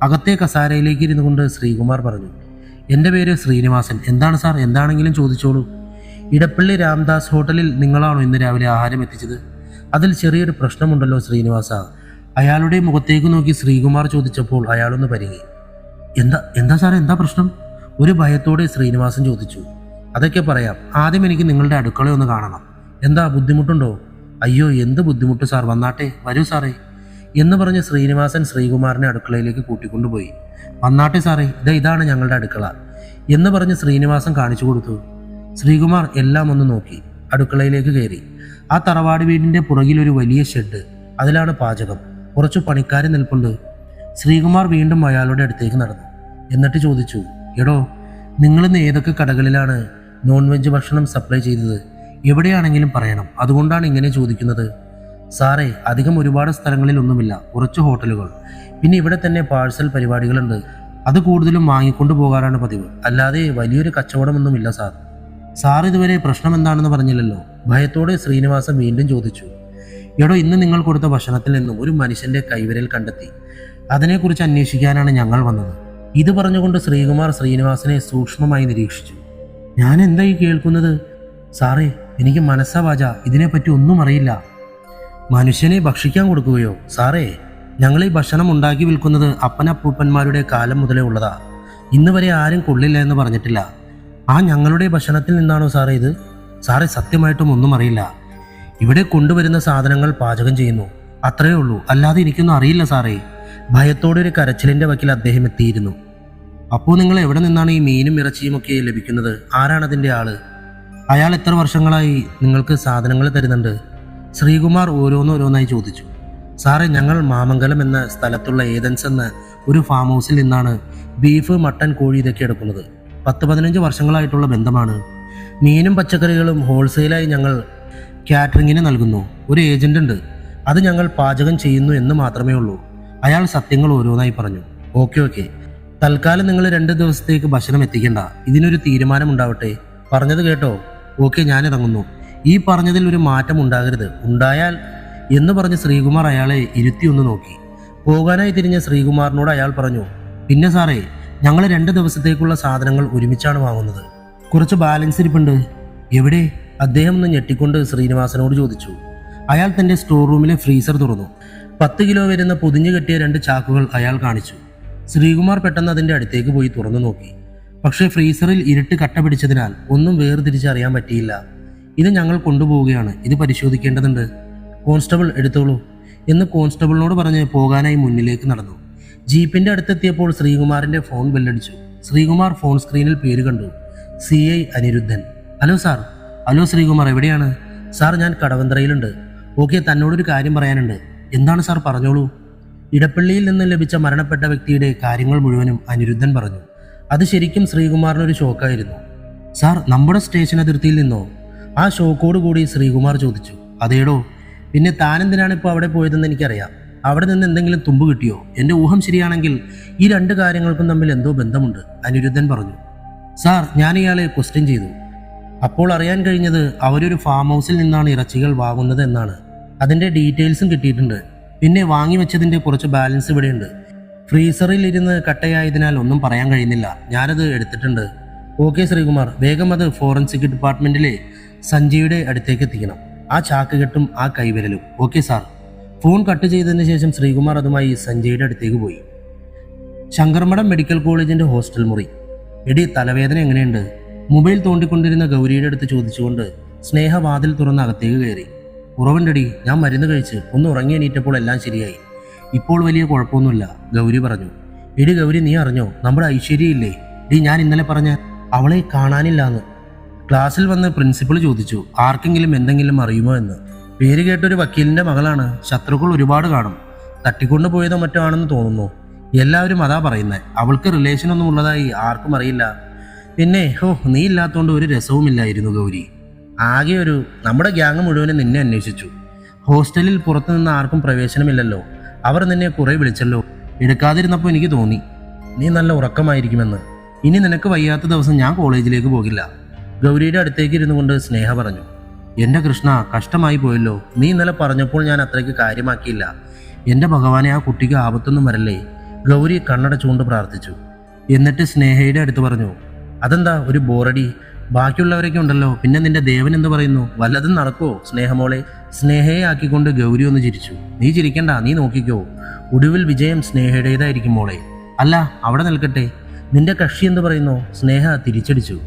അകത്തെ കസാരയിലേക്ക് ഇരുന്നു കൊണ്ട് ശ്രീകുമാർ പറഞ്ഞു. എൻ്റെ പേര് ശ്രീനിവാസൻ. എന്താണ് സാർ? എന്താണെങ്കിലും ചോദിച്ചോളൂ. ഇടപ്പള്ളി രാംദാസ് ഹോട്ടലിൽ നിങ്ങളാണോ ഇന്ന് രാവിലെ ആഹാരം എത്തിച്ചത്? അതിൽ ചെറിയൊരു പ്രശ്നമുണ്ടല്ലോ ശ്രീനിവാസ. അയാളുടെ മുഖത്തേക്ക് നോക്കി ശ്രീകുമാർ ചോദിച്ചപ്പോൾ അയാളൊന്ന് പരിങ്ങി. എന്താ സാറേ, എന്താ പ്രശ്നം? ഒരു ഭയത്തോടെ ശ്രീനിവാസൻ ചോദിച്ചു. അതൊക്കെ പറയാം, ആദ്യം എനിക്ക് നിങ്ങളുടെ അടുക്കളയൊന്ന് കാണണം. എന്താ ബുദ്ധിമുട്ടുണ്ടോ? അയ്യോ, എന്ത് ബുദ്ധിമുട്ട് സാർ, വന്നാട്ടെ, വരൂ സാറേ എന്ന് പറഞ്ഞ് ശ്രീനിവാസൻ ശ്രീകുമാറിനെ അടുക്കളയിലേക്ക് കൂട്ടിക്കൊണ്ടുപോയി. വന്നാട്ടെ സാറേ, ഇതാണ് ഞങ്ങളുടെ അടുക്കള എന്ന് പറഞ്ഞ് ശ്രീനിവാസൻ കാണിച്ചു കൊടുത്തു. ശ്രീകുമാർ എല്ലാം ഒന്ന് നോക്കി അടുക്കളയിലേക്ക് കയറി. ആ തറവാട് വീടിൻ്റെ പുറകിൽ ഒരു വലിയ ഷെഡ്, അതിലാണ് പാചകം. കുറച്ചു പണിക്കാർ നിൽപ്പുണ്ട്. ശ്രീകുമാർ വീണ്ടും അയാളുടെ അടുത്തേക്ക് നടന്നു. എന്നിട്ട് ചോദിച്ചു, എടോ, നിങ്ങളിന്ന് ഏതൊക്കെ കടകളിലാണ് നോൺ വെജ് ഭക്ഷണം സപ്ലൈ ചെയ്തത്? എവിടെയാണെങ്കിലും പറയണം, അതുകൊണ്ടാണ് ഇങ്ങനെ ചോദിക്കുന്നത്. സാറേ, അധികം ഒരുപാട് സ്ഥലങ്ങളിലൊന്നുമില്ല, കുറച്ച് ഹോട്ടലുകൾ. പിന്നെ ഇവിടെ തന്നെ പാഴ്സൽ പരിപാടികളുണ്ട്. അത് കൂടുതലും വാങ്ങിക്കൊണ്ടു പോകാറാണ് പതിവ്, അല്ലാതെ വലിയൊരു കച്ചവടമൊന്നുമില്ല സാർ. ഇതുവരെ പ്രശ്നം എന്താണെന്ന് പറഞ്ഞില്ലല്ലോ? ഭയത്തോടെ ശ്രീനിവാസൻ വീണ്ടും ചോദിച്ചു. എടോ, ഇന്ന് നിങ്ങൾ കൊടുത്ത ഭക്ഷണത്തിൽ നിന്നും ഒരു മനുഷ്യന്റെ കൈവിരൽ കണ്ടെത്തി. അതിനെക്കുറിച്ച് അന്വേഷിക്കാനാണ് ഞങ്ങൾ വന്നത്. ഇത് പറഞ്ഞുകൊണ്ട് ശ്രീകുമാർ ശ്രീനിവാസനെ സൂക്ഷ്മമായി നിരീക്ഷിച്ചു. ഞാൻ എന്തായി കേൾക്കുന്നത്? സാറേ, എനിക്ക് മനസ്സാ വാച ഇതിനെപ്പറ്റി ഒന്നും അറിയില്ല. മനുഷ്യനെ ഭക്ഷിക്കാൻ കൊടുക്കുകയോ? സാറേ, ഞങ്ങൾ ഈ ഭക്ഷണം ഉണ്ടാക്കി വിൽക്കുന്നത് അപ്പനപ്പൂപ്പന്മാരുടെ കാലം മുതലേ ഉള്ളതാ. ഇന്ന് വരെ ആരും കൊള്ളില്ല എന്ന് പറഞ്ഞിട്ടില്ല. ആ ഞങ്ങളുടെ ഭക്ഷണത്തിൽ നിന്നാണോ സാറേ ഇത്? സാറേ, സത്യമായിട്ടും ഒന്നും അറിയില്ല. ഇവിടെ കൊണ്ടുവരുന്ന സാധനങ്ങൾ പാചകം ചെയ്യുന്നു, അത്രയേ ഉള്ളൂ. അല്ലാതെ എനിക്കൊന്നും അറിയില്ല സാറേ. ഭയത്തോടെ ഒരു കരച്ചിലിന്റെ വക്കിൽ അദ്ദേഹം എത്തിയിരുന്നു. അപ്പോൾ നിങ്ങൾ എവിടെ നിന്നാണ് ഈ മീനും ഇറച്ചിയും ഒക്കെ ലഭിക്കുന്നത്? ആരാണതിൻ്റെ ആള്? അയാൾ എത്ര വർഷങ്ങളായി നിങ്ങൾക്ക് സാധനങ്ങൾ തരുന്നുണ്ട്? ശ്രീകുമാർ ഓരോന്നോരോന്നായി ചോദിച്ചു. സാറേ, ഞങ്ങൾ മാമംഗലം എന്ന സ്ഥലത്തുള്ള ഏതൻസ് എന്ന ഒരു ഫാം ഹൗസിൽ നിന്നാണ് ബീഫ്, മട്ടൻ, കോഴി ഇതൊക്കെ എടുക്കുന്നത്. 10-15 വർഷങ്ങളായിട്ടുള്ള ബന്ധമാണ്. മീനും പച്ചക്കറികളും ഹോൾസെയിലായി ഞങ്ങൾ കാറ്ററിങ്ങിന് നൽകുന്നു. ഒരു ഏജന്റ് ഉണ്ട്, അത് ഞങ്ങൾ പാചകം ചെയ്യുന്നു എന്ന് മാത്രമേ ഉള്ളൂ. അയാൾ സത്യങ്ങൾ ഓരോന്നായി പറഞ്ഞു. ഓക്കെ, തൽക്കാലം നിങ്ങൾ 2 ദിവസത്തേക്ക് ഭക്ഷണം എത്തിക്കണ്ട. ഇതിനൊരു തീരുമാനം ഉണ്ടാവട്ടെ. പറഞ്ഞത് കേട്ടോ? ഓക്കെ, ഞാൻ ഇറങ്ങുന്നു. ഈ പറഞ്ഞതിൽ ഒരു മാറ്റം ഉണ്ടാകരുത്. ഉണ്ടായാൽ എന്ന് പറഞ്ഞ് ശ്രീകുമാർ അയാളെ ഇരുത്തിയൊന്ന് നോക്കി. പോകാനായി തിരിഞ്ഞ ശ്രീകുമാറിനോട് അയാൾ പറഞ്ഞു, പിന്നെ സാറേ, ഞങ്ങൾ 2 ദിവസത്തേക്കുള്ള സാധനങ്ങൾ ഒരുമിച്ചാണ് വാങ്ങുന്നത്. കുറച്ച് ബാലൻസ് ഇരിപ്പുണ്ട്. എവിടെ? അദ്ദേഹം ഒന്ന് ഞെട്ടിക്കൊണ്ട് ശ്രീനിവാസനോട് ചോദിച്ചു. അയാൾ തന്റെ സ്റ്റോർ റൂമിലെ ഫ്രീസർ തുറന്നു. 10 കിലോ വരുന്ന പൊതിഞ്ഞു കെട്ടിയ 2 ചാക്കുകൾ അയാൾ കാണിച്ചു. ശ്രീകുമാർ പെട്ടെന്ന് അതിന്റെ അടുത്തേക്ക് പോയി തുറന്നു നോക്കി. പക്ഷേ ഫ്രീസറിൽ ഇരുട്ട് കട്ട പിടിച്ചതിനാൽ ഒന്നും വേർതിരിച്ചറിയാൻ പറ്റിയില്ല. ഇത് ഞങ്ങൾ കൊണ്ടുപോവുകയാണ്, ഇത് പരിശോധിക്കേണ്ടതുണ്ട്. കോൺസ്റ്റബിൾ എടുത്തോളൂ എന്ന് കോൺസ്റ്റബിളിനോട് പറഞ്ഞ് പോകാനായി മുന്നിലേക്ക് നടന്നു. ജീപ്പിന്റെ അടുത്തെത്തിയപ്പോൾ ശ്രീകുമാറിന്റെ ഫോൺ ബെല്ലടിച്ചു. ശ്രീകുമാർ ഫോൺ സ്ക്രീനിൽ പേര് കണ്ടു. CI Aniruddhan. Hello sir. Hello Sreekumar, എവിടെയാണ്? സാർ, ഞാൻ കടവന്ത്രയിലുണ്ട്. ഓക്കെ, തന്നോടൊരു കാര്യം പറയാനുണ്ട്. എന്താണ് സാർ? പറഞ്ഞോളൂ. ഇടപ്പള്ളിയിൽ നിന്ന് ലഭിച്ച മരണപ്പെട്ട വ്യക്തിയുടെ കാര്യങ്ങൾ മുഴുവനും അനിരുദ്ധൻ പറഞ്ഞു. അത് ശരിക്കും ശ്രീകുമാറിനൊരു ഷോക്കായിരുന്നു. സാർ, നമ്മുടെ സ്റ്റേഷൻ അതിർത്തിയിൽ നിന്നോ? ആ ഷോക്കോട് കൂടി ശ്രീകുമാർ ചോദിച്ചു. അതേടോ, പിന്നെ താനെന്തിനാണ് ഇപ്പോൾ അവിടെ പോയതെന്ന് എനിക്കറിയാം. അവിടെ നിന്ന് എന്തെങ്കിലും തുമ്പ് കിട്ടിയോ? എൻ്റെ ഊഹം ശരിയാണെങ്കിൽ ഈ 2 കാര്യങ്ങൾക്കും തമ്മിൽ എന്തോ ബന്ധമുണ്ട്, അനിരുദ്ധൻ പറഞ്ഞു. സാർ, ഞാൻ ഇയാളെ ക്വസ്റ്റ്യൻ ചെയ്തു. അപ്പോൾ അറിയാൻ കഴിഞ്ഞത് അവരൊരു ഫാം ഹൗസിൽ നിന്നാണ് ഇറച്ചികൾ വാങ്ങുന്നത് എന്നാണ്. അതിൻ്റെ ഡീറ്റെയിൽസും കിട്ടിയിട്ടുണ്ട്. പിന്നെ വാങ്ങി വെച്ചതിൻ്റെ കുറച്ച് ബാലൻസ് ഇവിടെയുണ്ട്. ഫ്രീസറിൽ ഇരുന്ന് കട്ടയായതിനാൽ ഒന്നും പറയാൻ കഴിയുന്നില്ല. ഞാനത് എടുത്തിട്ടുണ്ട്. ഓക്കെ ശ്രീകുമാർ, വേഗം അത് ഫോറൻസിക് ഡിപ്പാർട്ട്മെന്റിലെ സഞ്ജയുടെ അടുത്തേക്ക് എത്തിക്കണം. ആ ചാക്ക് കെട്ടും ആ കൈവിരലും. Okay sir. ഫോൺ കട്ട് ചെയ്തതിന് ശേഷം ശ്രീകുമാർ അതുമായി സഞ്ജയുടെ അടുത്തേക്ക് പോയി. ശങ്കർമഠം മെഡിക്കൽ കോളേജിന്റെ ഹോസ്റ്റൽ മുറി. എടി, തലവേദന എങ്ങനെയുണ്ട്? മൊബൈൽ തോണ്ടിക്കൊണ്ടിരുന്ന ഗൗരിയുടെ അടുത്ത് ചോദിച്ചുകൊണ്ട് സ്നേഹ വാതിൽ തുറന്ന് അകത്തേക്ക് കയറി. കുറവുണ്ടടി, ഞാൻ മരുന്ന് കഴിച്ച് ഒന്ന് ഉറങ്ങി എണീറ്റപ്പോൾ എല്ലാം ശരിയായി. ഇപ്പോൾ വലിയ കുഴപ്പമൊന്നുമില്ല, ഗൗരി പറഞ്ഞു. എടി ഗൗരി, നീ അറിഞ്ഞോ നമ്മുടെ ഐശ്വര്യയില്ലേ? ഡി, ഞാൻ ഇന്നലെ പറഞ്ഞ അവളെ കാണാനില്ലാന്ന്. ക്ലാസ്സിൽ വന്ന് പ്രിൻസിപ്പൾ ചോദിച്ചു, ആർക്കെങ്കിലും എന്തെങ്കിലും അറിയുമോ എന്ന്. പേര് കേട്ടൊരു വക്കീലിന്റെ മകളാണ്. ശത്രുക്കൾ ഒരുപാട് കാണും. തട്ടിക്കൊണ്ടു പോയതോ മറ്റോ ആണെന്ന് തോന്നുന്നു. എല്ലാവരും അതാ പറയുന്നത്. അവൾക്ക് റിലേഷൻ ഒന്നും ഉള്ളതായി ആർക്കും അറിയില്ല. പിന്നെ നീ ഇല്ലാത്തതുകൊണ്ട് ഒരു രസവുമില്ലായിരുന്നു ഗൗരി. ആകെ നമ്മുടെ ഗ്യാങ് മുഴുവനും നിന്നെ അന്വേഷിച്ചു. ഹോസ്റ്റലിൽ പുറത്തുനിന്ന് ആർക്കും പ്രവേശനമില്ലല്ലോ. അവർ നിന്നെ കുറെ വിളിച്ചല്ലോ. എടുക്കാതിരുന്നപ്പോൾ എനിക്ക് തോന്നി നീ നല്ല ഉറക്കമായിരിക്കുമെന്ന്. ഇനി നിനക്ക് വയ്യാത്ത ദിവസം ഞാൻ കോളേജിലേക്ക് പോകില്ല. ഗൗരിയുടെ അടുത്തേക്ക് ഇരുന്നു കൊണ്ട് സ്നേഹ പറഞ്ഞു. എൻ്റെ കൃഷ്ണ, കഷ്ടമായി പോയല്ലോ. നീ ഇന്നലെ പറഞ്ഞപ്പോൾ ഞാൻ അത്രയ്ക്ക് കാര്യമാക്കിയില്ല. എൻ്റെ ഭഗവാനെ, ആ കുട്ടിക്ക് ആപത്തൊന്നും വരല്ലേ. ഗൗരി കണ്ണടച്ചുകൊണ്ട് പ്രാർത്ഥിച്ചു. എന്നിട്ട് സ്നേഹയുടെ അടുത്ത് പറഞ്ഞു, അതെന്താ ഒരു ബോറടി? ബാക്കിയുള്ളവരൊക്കെ ഉണ്ടല്ലോ, പിന്നെ നിന്റെ ദേവൻ എന്ത് പറയുന്നു? വല്ലതും നടക്കുമോ സ്നേഹമോളെ? സ്നേഹയെ ആക്കിക്കൊണ്ട് ഗൗരി ഒന്ന് ചിരിച്ചു. നീ ചിരിക്കണ്ട, നീ നോക്കിക്കോ. ഒടുവിൽ വിജയം സ്നേഹയുടേതായിരിക്കും മോളെ. അല്ല, അവിടെ നിൽക്കട്ടെ, നിന്റെ കക്ഷി എന്ത് പറയുന്നു? സ്നേഹ തിരിച്ചടിച്ചു.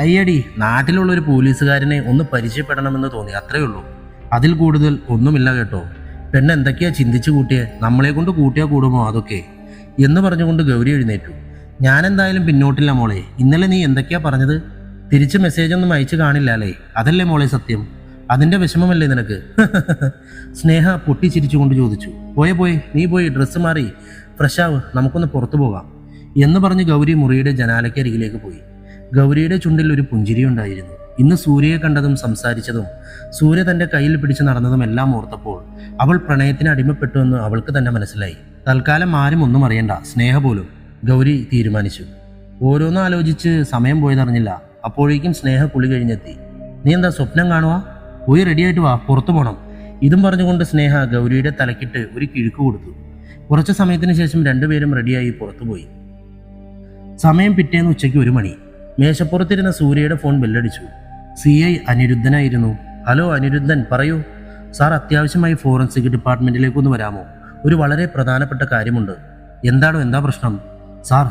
അയ്യടി, നാട്ടിലുള്ളൊരു പോലീസുകാരനെ ഒന്ന് പരിചയപ്പെടണമെന്ന് തോന്നി, അത്രേ ഉള്ളൂ. അതിൽ കൂടുതൽ ഒന്നുമില്ല കേട്ടോ. പെണ്ണ് എന്തൊക്കെയാ ചിന്തിച്ചു കൂട്ടിയേ? നമ്മളെ കൊണ്ട് കൂട്ടിയാ കൂടുമോ അതൊക്കെ എന്ന് പറഞ്ഞുകൊണ്ട് ഗൗരി എഴുന്നേറ്റു. ഞാനെന്തായാലും പിന്നോട്ടില്ല മോളെ. ഇന്നലെ നീ എന്തൊക്കെയാ പറഞ്ഞത്? തിരിച്ച് മെസ്സേജൊന്നും അയച്ചു കാണില്ല അല്ലേ? അതല്ലേ മോളെ സത്യം? അതിൻ്റെ വിഷമമല്ലേ നിനക്ക്? സ്നേഹ പൊട്ടിച്ചിരിച്ചുകൊണ്ട് ചോദിച്ചു. പോയെ നീ പോയി ഡ്രസ്സ് മാറി ഫ്രഷാവ്, നമുക്കൊന്ന് പുറത്തു പോകാം എന്ന് പറഞ്ഞ് ഗൗരി മുറിയുടെ ജനാലയ്ക്കരികിലേക്ക് പോയി. ഗൗരിയുടെ ചുണ്ടിൽ ഒരു പുഞ്ചിരിയുണ്ടായിരുന്നു. ഇന്ന് സൂര്യയെ കണ്ടതും സംസാരിച്ചതും സൂര്യ തൻ്റെ കയ്യിൽ പിടിച്ച് നടന്നതും എല്ലാം ഓർത്തപ്പോൾ അവൾ പ്രണയത്തിന് അടിമപ്പെട്ടുവെന്ന് അവൾക്ക് തന്നെ മനസ്സിലായി. തൽക്കാലം ആരും ഒന്നും അറിയണ്ട, സ്നേഹ പോലും, ഗൗരി തീരുമാനിച്ചു. ഓരോന്നും ആലോചിച്ച് സമയം പോയതറിഞ്ഞില്ല. അപ്പോഴേക്കും സ്നേഹ കുളി കഴിഞ്ഞെത്തി. നീ എന്താ സ്വപ്നം കാണുക? പോയി റെഡിയായിട്ട് വാ, പുറത്തു പോകണം. ഇതും പറഞ്ഞുകൊണ്ട് സ്നേഹ ഗൗരിയുടെ തലക്കിട്ട് ഒരു കിഴുക്ക് കൊടുത്തു. കുറച്ചു സമയത്തിന് ശേഷം രണ്ടുപേരും റെഡിയായി പുറത്തുപോയി. സമയം പിറ്റേന്ന് ഉച്ചയ്ക്ക് 1 മണി. മേശപ്പുറത്തിരുന്ന സൂര്യയുടെ ഫോൺ ബെല്ലടിച്ചു. CI അനിരുദ്ധനായിരുന്നു. ഹലോ അനിരുദ്ധൻ, പറയൂ. സാർ, അത്യാവശ്യമായി ഫോറൻസിക് ഡിപ്പാർട്ട്മെന്റിലേക്കൊന്ന് വരാമോ? ഒരു വളരെ പ്രധാനപ്പെട്ട കാര്യമുണ്ട്. എന്താണോ, എന്താ പ്രശ്നം?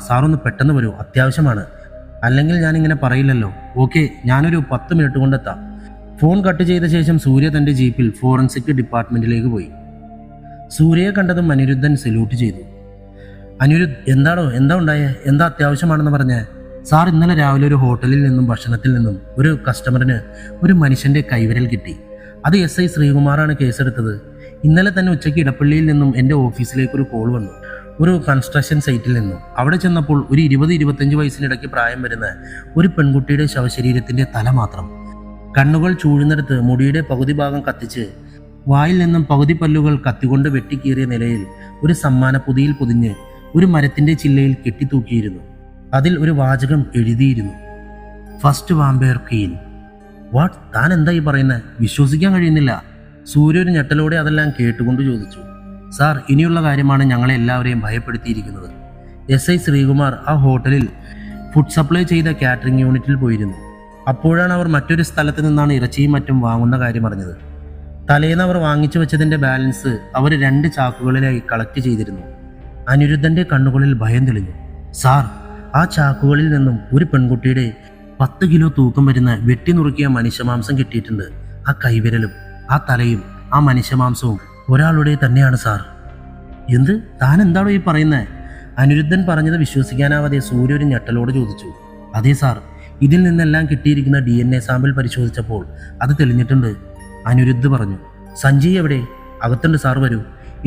സാറൊന്ന് പെട്ടെന്ന് വരൂ, അത്യാവശ്യമാണ്. അല്ലെങ്കിൽ ഞാനിങ്ങനെ പറയില്ലല്ലോ. ഓക്കെ, ഞാനൊരു 10 മിനിറ്റ് കൊണ്ടെത്താം. ഫോൺ കട്ട് ചെയ്ത ശേഷം സൂര്യ തൻ്റെ ജീപ്പിൽ ഫോറൻസിക് ഡിപ്പാർട്ട്മെന്റിലേക്ക് പോയി. സൂര്യയെ കണ്ടതും അനിരുദ്ധൻ സല്യൂട്ട് ചെയ്തു. എന്താ ഉണ്ടായേ? എന്താ അത്യാവശ്യമാണെന്ന് പറഞ്ഞേ? സാർ, ഇന്നലെ രാവിലെ ഒരു ഹോട്ടലിൽ നിന്നും ഭക്ഷണത്തിൽ നിന്നും ഒരു കസ്റ്റമറിന് ഒരു മനുഷ്യന്റെ കൈവിരൽ കിട്ടി. അത് SI ശ്രീകുമാറാണ് കേസെടുത്തത്. ഇന്നലെ തന്നെ ഉച്ചയ്ക്ക് ഇടപ്പള്ളിയിൽ നിന്നും എൻ്റെ ഓഫീസിലേക്ക് ഒരു കോൾ വന്നു, ഒരു കൺസ്ട്രക്ഷൻ സൈറ്റിൽ നിന്നും. അവിടെ ചെന്നപ്പോൾ ഒരു 20-25 വയസ്സിനിടയ്ക്ക് പ്രായം വരുന്ന ഒരു പെൺകുട്ടിയുടെ ശവശരീരത്തിന്റെ തല മാത്രം. കണ്ണുകൾ ചൂഴുന്നെടുത്ത് മുടിയുടെ പകുതി ഭാഗം കത്തിച്ച് വായിൽ നിന്നും പകുതി പല്ലുകൾ കത്തികൊണ്ട് വെട്ടിക്കീറിയ നിലയിൽ ഒരു സമ്മാനപ്പൊതിയിൽ പൊതിഞ്ഞ് ഒരു മരത്തിന്റെ ചില്ലയിൽ കെട്ടിത്തൂക്കിയിരുന്നു. അതിൽ ഒരു വാചകം എഴുതിയിരുന്നു, ഫസ്റ്റ് വാമ്പയർ ക്വീൻ. വാട്ട്? താൻ എന്താ ഈ പറയുന്നത്? വിശ്വസിക്കാൻ കഴിയുന്നില്ല. സൂര്യ ഒരു ഞെട്ടലോടെ അതെല്ലാം കേട്ടുകൊണ്ട് ചോദിച്ചു. സാർ, ഇനിയുള്ള കാര്യമാണ് ഞങ്ങളെ എല്ലാവരെയും ഭയപ്പെടുത്തിയിരിക്കുന്നത്. SI ശ്രീകുമാർ ആ ഹോട്ടലിൽ ഫുഡ് സപ്ലൈ ചെയ്ത കാറ്ററിംഗ് യൂണിറ്റിൽ പോയിരുന്നു. അപ്പോഴാണ് അവർ മറ്റൊരു സ്ഥലത്ത് നിന്നാണ് ഇറച്ചിയും മറ്റും വാങ്ങുന്ന കാര്യം അറിഞ്ഞത്. തലേന്ന് അവർ വാങ്ങിച്ചു വെച്ചതിൻ്റെ ബാലൻസ് അവർ 2 ചാക്കുകളിലായി കളക്ട് ചെയ്തിരുന്നു. അനിരുദ്ധൻ്റെ കണ്ണുകളിൽ ഭയം തെളിഞ്ഞു. സാർ, ആ ചാക്കുകളിൽ നിന്നും ഒരു പെൺകുട്ടിയുടെ 10 കിലോ തൂക്കം വരുന്ന വെട്ടിനുറുക്കിയ മനുഷ്യമാംസം കിട്ടിയിട്ടുണ്ട്. ആ കൈവിരലും ആ തലയും ആ മനുഷ്യമാംസവും ഒരാളുടെ തന്നെയാണ് സാർ. എന്ത്? താൻ എന്താണോ ഈ പറയുന്നത്? അനിരുദ്ധൻ പറഞ്ഞത് വിശ്വസിക്കാനാവാതെ സൂര്യ ഒരു ഞെട്ടലോട് ചോദിച്ചു. അതെ സാർ, ഇതിൽ നിന്നെല്ലാം കിട്ടിയിരിക്കുന്ന DNA സാമ്പിൾ പരിശോധിച്ചപ്പോൾ അത് തെളിഞ്ഞിട്ടുണ്ട്. അനിരുദ്ധ് പറഞ്ഞു. സഞ്ജയ് എവിടെ? അകത്തുണ്ട് സാർ, വരൂ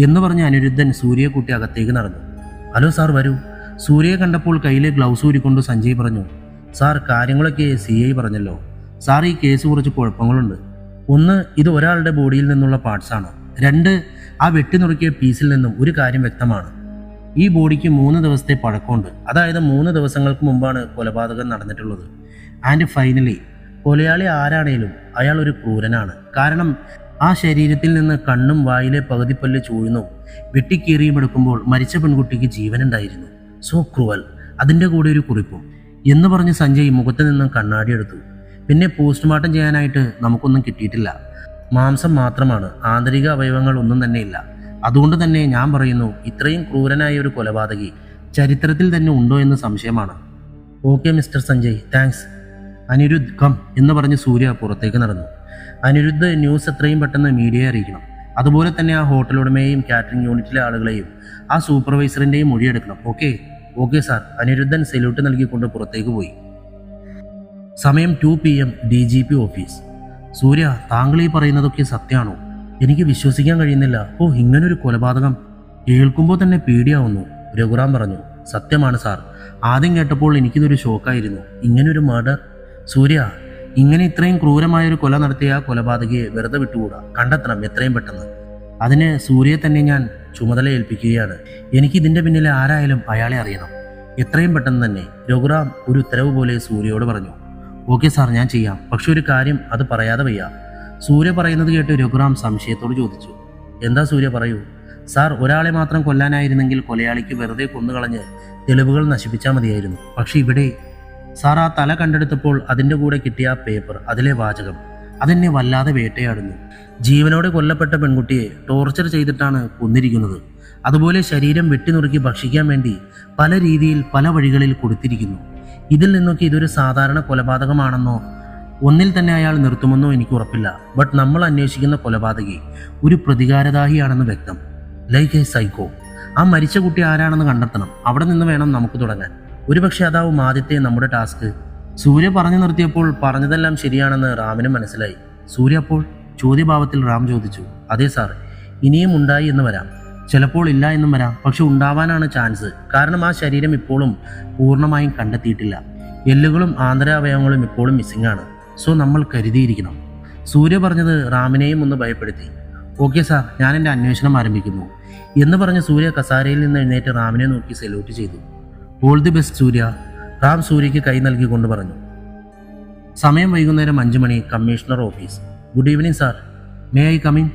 എന്ന് പറഞ്ഞ് അനിരുദ്ധൻ സൂര്യയെ കൂട്ടി അകത്തേക്ക് നടന്നു. ഹലോ സാർ, വരൂ. സൂര്യയെ കണ്ടപ്പോൾ കയ്യിലെ ഗ്ലൗസ് ഊരിക്കൊണ്ട് സഞ്ജയ് പറഞ്ഞു. സാർ, കാര്യങ്ങളൊക്കെ CI പറഞ്ഞല്ലോ. സാർ, ഈ കേസ് കുറച്ച് കുഴപ്പങ്ങളുണ്ട്. 1, ഇത് ഒരാളുടെ ബോഡിയിൽ നിന്നുള്ള പാർട്സാണ്. 2, ആ വെട്ടിനുറുക്കിയ പീസിൽ നിന്നും ഒരു കാര്യം വ്യക്തമാണ്. ഈ ബോഡിക്ക് 3 ദിവസത്തെ പഴക്കമുണ്ട്. അതായത് 3 ദിവസങ്ങൾക്ക് മുമ്പാണ് കൊലപാതകം നടന്നിട്ടുള്ളത്. ആൻഡ് ഫൈനലി, കൊലയാളി ആരാണേലും അയാൾ ഒരു ക്രൂരനാണ്. കാരണം ആ ശരീരത്തിൽ നിന്ന് കണ്ണും വായിലെ പകുതിപ്പല്ല് ചൂഴ്ന്നും വെട്ടിക്കീറിയും എടുക്കുമ്പോൾ മരിച്ച പെൺകുട്ടിക്ക് ജീവനുണ്ടായിരുന്നു. So cruel. അതിൻ്റെ കൂടെ ഒരു കുറിപ്പും എന്ന് പറഞ്ഞ് സഞ്ജയ് മുഖത്ത് നിന്നും കണ്ണാടി എടുത്തു. പിന്നെ പോസ്റ്റ്മോർട്ടം ചെയ്യാനായിട്ട് നമുക്കൊന്നും കിട്ടിയിട്ടില്ല. മാംസം മാത്രമാണ്, ആന്തരിക അവയവങ്ങൾ ഒന്നും തന്നെ ഇല്ല. അതുകൊണ്ട് തന്നെ ഞാൻ പറയുന്നു, ഇത്രയും ക്രൂരനായ ഒരു കൊലപാതകി ചരിത്രത്തിൽ തന്നെ ഉണ്ടോ എന്ന് സംശയമാണ്. Okay mister Sanjay, thanks. Anirudh, come എന്ന് പറഞ്ഞ് സൂര്യ പുറത്തേക്ക് നടന്നു. അനിരുദ്ധ്, ന്യൂസ് എത്രയും പെട്ടെന്ന് മീഡിയയെ അറിയിക്കണം. അതുപോലെ തന്നെ ആ ഹോട്ടൽ ഉടമയെയും കാറ്ററിംഗ് യൂണിറ്റിലെ ആളുകളെയും ആ സൂപ്പർവൈസറിൻ്റെയും മൊഴിയെടുക്കണം. Okay sir. അനിരുദ്ധൻ സല്യൂട്ട് നൽകിക്കൊണ്ട് പുറത്തേക്ക് പോയി. സമയം 2 PM DGP ഓഫീസ്. സൂര്യ, താങ്കൾ ഈ പറയുന്നതൊക്കെ സത്യമാണോ? എനിക്ക് വിശ്വസിക്കാൻ കഴിയുന്നില്ല. ഇങ്ങനൊരു കൊലപാതകം കേൾക്കുമ്പോൾ തന്നെ പേടിയാവുന്നു. രഘുറാം പറഞ്ഞു. സത്യമാണ് സാർ. ആദ്യം കേട്ടപ്പോൾ എനിക്കിതൊരു ഷോക്കായിരുന്നു. ഇങ്ങനൊരു മർഡർ. സൂര്യ, ഇങ്ങനെ ഇത്രയും ക്രൂരമായൊരു കൊല നടത്തിയ ആ കൊലപാതകയെ വെറുതെ വിട്ടുകൂടാ. കണ്ടെത്തണം എത്രയും പെട്ടെന്ന്. അതിന് സൂര്യയെ തന്നെ ഞാൻ ചുമതല ഏൽപ്പിക്കുകയാണ്. എനിക്കിതിൻ്റെ പിന്നിലെ ആരായാലും അയാളെ അറിയണം, എത്രയും പെട്ടെന്ന് തന്നെ. രഘുറാം ഒരു ഉത്തരവ് പോലെ സൂര്യയോട് പറഞ്ഞു. ഓക്കെ സാർ, ഞാൻ ചെയ്യാം. പക്ഷെ ഒരു കാര്യം, അത് പറയാതെ വയ്യ. സൂര്യ പറയുന്നത് കേട്ട് രഘുറാം സംശയത്തോട് ചോദിച്ചു. എന്താ സൂര്യ, പറയൂ. സാർ, ഒരാളെ മാത്രം കൊല്ലാനായിരുന്നെങ്കിൽ കൊലയാളിക്ക് വെറുതെ കൊന്നുകളഞ്ഞ് തെളിവുകൾ നശിപ്പിച്ചാൽ മതിയായിരുന്നു. പക്ഷെ ഇവിടെ സാർ, ആ തല കണ്ടെടുത്തപ്പോൾ അതിൻ്റെ കൂടെ കിട്ടിയ ആ പേപ്പർ, അതിലെ വാചകം, അതെന്നെ വല്ലാതെ വേട്ടയാടുന്നു. ജീവനോടെ കൊല്ലപ്പെട്ട പെൺകുട്ടിയെ ടോർച്ചർ ചെയ്തിട്ടാണ് കൊന്നിരിക്കുന്നത്. അതുപോലെ ശരീരം വെട്ടിനുറുക്കി ഭക്ഷിക്കാൻ വേണ്ടി പല രീതിയിൽ പല വഴികളിൽ കൊടുത്തിരിക്കുന്നു. ഇതിൽ നിന്നൊക്കെ ഇതൊരു സാധാരണ കൊലപാതകമാണെന്നോ ഒന്നിൽ തന്നെ അയാൾ നിർത്തുമെന്നോ എനിക്ക് ഉറപ്പില്ല. ബട്ട് നമ്മൾ അന്വേഷിക്കുന്ന കൊലപാതകി ഒരു പ്രതികാരദാഹിയാണെന്ന് വ്യക്തം. Like A psycho. ആ മരിച്ച കുട്ടി ആരാണെന്ന് കണ്ടെത്തണം. അവിടെ നിന്ന് വേണം നമുക്ക് തുടങ്ങാൻ. ഒരുപക്ഷെ അതാവും ആദ്യത്തെ നമ്മുടെ ടാസ്ക്. സൂര്യ പറഞ്ഞു നിർത്തിയപ്പോൾ പറഞ്ഞതെല്ലാം ശരിയാണെന്ന് റാമിന് മനസ്സിലായി. സൂര്യ അപ്പോൾ ചോദ്യഭാവത്തിൽ റാം ചോദിച്ചു. അതെ സാർ, ഇനിയും ഉണ്ടായി എന്ന് വരാം, ചിലപ്പോൾ ഇല്ല എന്നും വരാം. പക്ഷെ ഉണ്ടാവാനാണ് ചാൻസ്. കാരണം ആ ശരീരം ഇപ്പോഴും പൂർണ്ണമായും കണ്ടെത്തിയിട്ടില്ല. എല്ലുകളും ആന്തരാവയവങ്ങളും ഇപ്പോഴും മിസ്സിംഗ് ആണ്. സോ നമ്മൾ കരുതിയിരിക്കണം. സൂര്യ പറഞ്ഞത് റാമിനെയും ഒന്ന് ഭയപ്പെടുത്തി. ഓക്കെ സാർ, ഞാൻ എൻ്റെ അന്വേഷണം ആരംഭിക്കുന്നു എന്ന് പറഞ്ഞ് സൂര്യ കസാരയിൽ നിന്ന് എഴുന്നേറ്റ് റാമിനെ നോക്കി സല്യൂട്ട് ചെയ്തു. All the best Surya. Ram സൂര്യയ്ക്ക് കൈ നൽകിക്കൊണ്ട് പറഞ്ഞു. സമയം വൈകുന്നേരം 5 മണി. Commissioner office. Good evening sir, may I come in?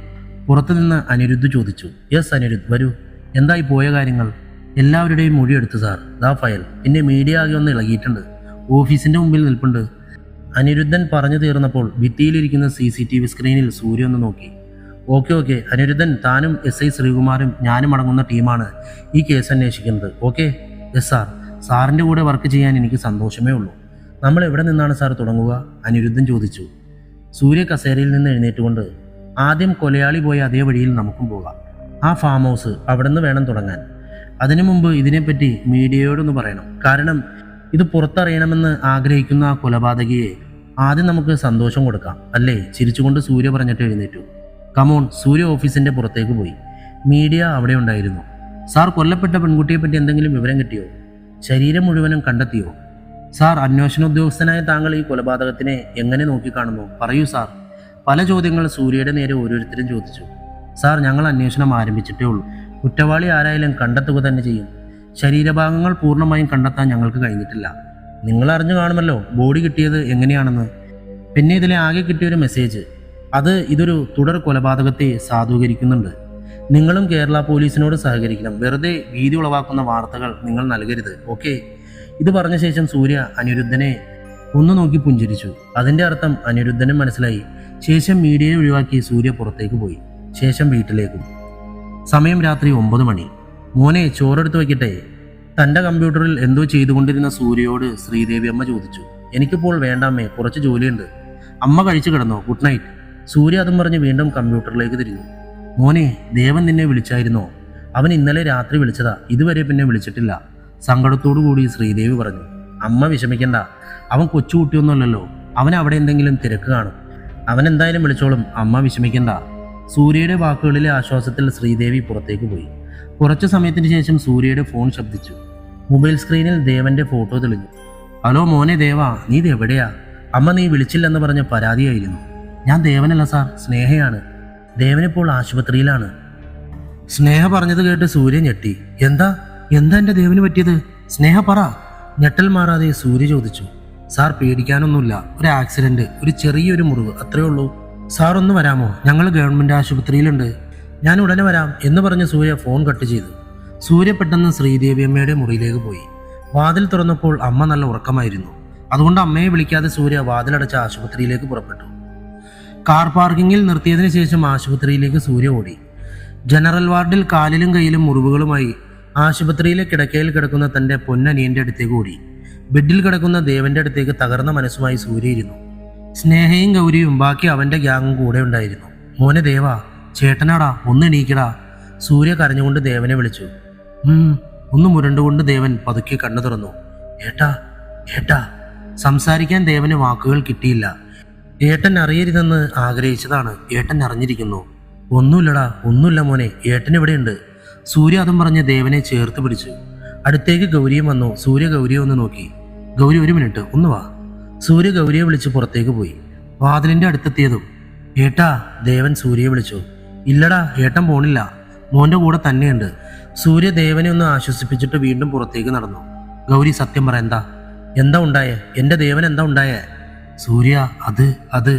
പുറത്തുനിന്ന് അനിരുദ്ധ് ചോദിച്ചു. യെസ് അനിരുദ്ധ്, വരൂ. എന്തായി പോയ കാര്യങ്ങൾ? എല്ലാവരുടെയും മൊഴിയെടുത്തു സാർ. ദാ ഫയൽ. പിന്നെ മീഡിയ ആകെ ഒന്ന് ഇളകിയിട്ടുണ്ട്. ഓഫീസിന്റെ മുമ്പിൽ നിൽപ്പുണ്ട്. അനിരുദ്ധൻ പറഞ്ഞു തീർന്നപ്പോൾ ഭിത്തിയിലിരിക്കുന്ന CCTV സ്ക്രീനിൽ സൂര്യ ഒന്ന് നോക്കി. ഓക്കെ അനിരുദ്ധൻ, താനും SI ശ്രീകുമാരും ഞാനും അടങ്ങുന്ന ടീമാണ് ഈ കേസ് അന്വേഷിക്കുന്നത്. ഓക്കെ? Yes sir. സാറിൻ്റെ കൂടെ വർക്ക് ചെയ്യാൻ എനിക്ക് സന്തോഷമേ ഉള്ളൂ. നമ്മൾ എവിടെ നിന്നാണ് സാർ തുടങ്ങുക? അനിരുദ്ധൻ ചോദിച്ചു. സൂര്യ കസേരയിൽ നിന്ന് എഴുന്നേറ്റുകൊണ്ട്, ആദ്യം കൊലയാളി പോയ അതേ വഴിയിൽ നമുക്കും പോകാം. ആ ഫാം ഹൗസ്, അവിടെ നിന്ന് വേണം തുടങ്ങാൻ. അതിനു മുമ്പ് ഇതിനെപ്പറ്റി മീഡിയയോടൊന്ന് പറയണം. കാരണം ഇത് പുറത്തറിയണമെന്ന് ആഗ്രഹിക്കുന്ന ആ കൊലപാതകിയെ ആദ്യം നമുക്ക് സന്തോഷം കൊടുക്കാം, അല്ലേ? ചിരിച്ചുകൊണ്ട് സൂര്യ പറഞ്ഞിട്ട് എഴുന്നേറ്റു. കമോൺ. സൂര്യ ഓഫീസിന്റെ പുറത്തേക്ക് പോയി. മീഡിയ അവിടെ ഉണ്ടായിരുന്നു. സാർ, കൊല്ലപ്പെട്ട പെൺകുട്ടിയെപ്പറ്റി എന്തെങ്കിലും വിവരം കിട്ടിയോ? ശരീരം മുഴുവനും കണ്ടെത്തിയോ? സാർ, അന്വേഷണ ഉദ്യോഗസ്ഥനായ താങ്കൾ ഈ കൊലപാതകത്തിനെ എങ്ങനെ നോക്കിക്കാണുന്നു? പറയൂ സാർ. പല ചോദ്യങ്ങൾ സൂര്യയുടെ നേരെ ഓരോരുത്തരും ചോദിച്ചു. സാർ, ഞങ്ങൾ അന്വേഷണം ആരംഭിച്ചിട്ടേ ഉള്ളൂ. കുറ്റവാളി ആരായാലും കണ്ടെത്തുക തന്നെ ചെയ്യും. ശരീരഭാഗങ്ങൾ പൂർണ്ണമായും കണ്ടെത്താൻ ഞങ്ങൾക്ക് കഴിഞ്ഞിട്ടില്ല. നിങ്ങൾ അറിഞ്ഞു കാണുമല്ലോ ബോഡി കിട്ടിയത് എങ്ങനെയാണെന്ന്. പിന്നെ ഇതിലെ ആകെ കിട്ടിയൊരു മെസ്സേജ്, അത് ഇതൊരു തുടർ കൊലപാതകത്തെ സാധൂകരിക്കുന്നുണ്ട്. നിങ്ങളും കേരള പോലീസിനോട് സഹകരിക്കണം. വെറുതെ ഭീതി ഉളവാക്കുന്ന വാർത്തകൾ നിങ്ങൾ നൽകരുത്. ഓക്കെ? ഇത് പറഞ്ഞ ശേഷം സൂര്യ അനിരുദ്ധനെ ഒന്ന് നോക്കി പുഞ്ചിരിച്ചു. അതിൻ്റെ അർത്ഥം അനിരുദ്ധനും മനസ്സിലായി. ശേഷം മീഡിയയെ ഒഴിവാക്കി സൂര്യ പുറത്തേക്ക് പോയി. ശേഷം വീട്ടിലേക്കും. സമയം രാത്രി 9 മണി. മോനെ, ചോറെടുത്ത് വയ്ക്കട്ടെ? തൻ്റെ കമ്പ്യൂട്ടറിൽ എന്തോ ചെയ്തുകൊണ്ടിരുന്ന സൂര്യയോട് ശ്രീദേവി അമ്മ ചോദിച്ചു. എനിക്കിപ്പോൾ വേണ്ടാമ്മേ, കുറച്ച് ജോലിയുണ്ട്. അമ്മ കഴിച്ചു കിടന്നോ? Good night. സൂര്യ അതും പറഞ്ഞ് വീണ്ടും കമ്പ്യൂട്ടറിലേക്ക് തിരിഞ്ഞു. മോനെ, ദേവൻ നിന്നെ വിളിച്ചായിരുന്നോ? അവൻ ഇന്നലെ രാത്രി വിളിച്ചതാ, ഇതുവരെ പിന്നെ വിളിച്ചിട്ടില്ല. സങ്കടത്തോടു കൂടി ശ്രീദേവി പറഞ്ഞു. അമ്മ വിഷമിക്കണ്ട, അവൻ കൊച്ചുകുട്ടിയൊന്നുമല്ലല്ലോ. അവൻ അവിടെ എന്തെങ്കിലും തിരക്ക് കാണും. അവൻ എന്തായാലും വിളിച്ചോളും, അമ്മ വിഷമിക്കണ്ട. സൂര്യയുടെ വാക്കുകളിലെ ആശ്വാസത്തിൽ ശ്രീദേവി പുറത്തേക്ക് പോയി. കുറച്ചു സമയത്തിന് ശേഷം സൂര്യയുടെ ഫോൺ ശബ്ദിച്ചു. മൊബൈൽ സ്ക്രീനിൽ ദേവന്റെ ഫോട്ടോ തെളിഞ്ഞു. ഹലോ മോനെ ദേവാ, നീ ഇത് എവിടെയാ? അമ്മ നീ വിളിച്ചില്ലെന്ന് പറഞ്ഞ പരാതിയായിരുന്നു. ഞാൻ ദേവനല്ല സാർ, സ്നേഹയാണ്. ദേവനിപ്പോൾ ആശുപത്രിയിലാണ്. സ്നേഹ പറഞ്ഞത് കേട്ട് സൂര്യ ഞെട്ടി. എന്താ എൻ്റെ ദേവന് പറ്റിയത്? സ്നേഹ പറ. ഞെട്ടൽ മാറാതെ സൂര്യ ചോദിച്ചു. സാർ, പേടിക്കാനൊന്നുമില്ല. ഒരു ആക്സിഡന്റ്, ഒരു ചെറിയൊരു മുറിവ്, അത്രേ ഉള്ളൂ. സാർ ഒന്ന് വരാമോ? ഞങ്ങൾ ഗവൺമെന്റ് ആശുപത്രിയിലുണ്ട്. ഞാൻ ഉടനെ വരാം എന്ന് പറഞ്ഞ് സൂര്യ ഫോൺ കട്ട് ചെയ്തു. സൂര്യ പെട്ടെന്ന് ശ്രീദേവി അമ്മയുടെ മുറിയിലേക്ക് പോയി. വാതിൽ തുറന്നപ്പോൾ അമ്മ നല്ല ഉറക്കമായിരുന്നു. അതുകൊണ്ട് അമ്മയെ വിളിക്കാതെ സൂര്യ വാതിലടച്ച ആശുപത്രിയിലേക്ക് പുറപ്പെട്ടു. കാർ പാർക്കിങ്ങിൽ നിർത്തിയതിനു ശേഷം ആശുപത്രിയിലേക്ക് സൂര്യ ഓടി. ജനറൽ വാർഡിൽ കാലിലും കൈയിലും മുറിവുകളുമായി ആശുപത്രിയിലെ കിടക്കയിൽ കിടക്കുന്ന തന്റെ പൊന്നനിയന്റെ അടുത്തേക്ക് ഓടി. ബെഡിൽ കിടക്കുന്ന ദേവന്റെ അടുത്തേക്ക് തകർന്ന മനസ്സുമായി സൂര്യ ഇരുന്നു. സ്നേഹയും ഗൗരിയും ബാക്കി അവന്റെ ഗ്യാങ്ങും കൂടെ ഉണ്ടായിരുന്നു. മോനെ ദേവാ, ചേട്ടനാടാ, ഒന്ന് എണീക്കടാ. സൂര്യ കരഞ്ഞുകൊണ്ട് ദേവനെ വിളിച്ചു. ഒന്ന് മുരണ്ടുകൊണ്ട് ദേവൻ പതുക്കെ കണ്ണു തുറന്നു. ഏട്ടാ ഏട്ടാ. സംസാരിക്കാൻ ദേവന് വാക്കുകൾ കിട്ടിയില്ല. ഏട്ടൻ അറിയരുതെന്ന് ആഗ്രഹിച്ചതാണ്. ഏട്ടൻ അറിഞ്ഞിരിക്കുന്നു. ഒന്നുമില്ല മോനെ, ഏട്ടൻ ഇവിടെയുണ്ട്. സൂര്യ അതും പറഞ്ഞ് ദേവനെ ചേർത്ത് പിടിച്ചു. അടുത്തേക്ക് ഗൗരിയും വന്നു. സൂര്യ ഗൗരിയെ ഒന്ന് നോക്കി. ഗൗരി, ഒരു മിനിറ്റ്, ഒന്ന് വാ. സൂര്യ ഗൗരിയെ വിളിച്ച് പുറത്തേക്ക് പോയി. വാതിലിന്റെ അടുത്തെത്തിയതും ഏട്ടാ, ദേവൻ സൂര്യയെ വിളിച്ചു. ഇല്ലടാ, ഏട്ടൻ പോണില്ല, മോന്റെ കൂടെ തന്നെയുണ്ട്. സൂര്യ ദേവനെ ഒന്ന് ആശ്വസിപ്പിച്ചിട്ട് വീണ്ടും പുറത്തേക്ക് നടന്നു. ഗൗരി, സത്യം പറ, എന്താ ഉണ്ടായേ? എന്റെ ദേവൻ എന്താ ഉണ്ടായേ? സൂര്യ, അത്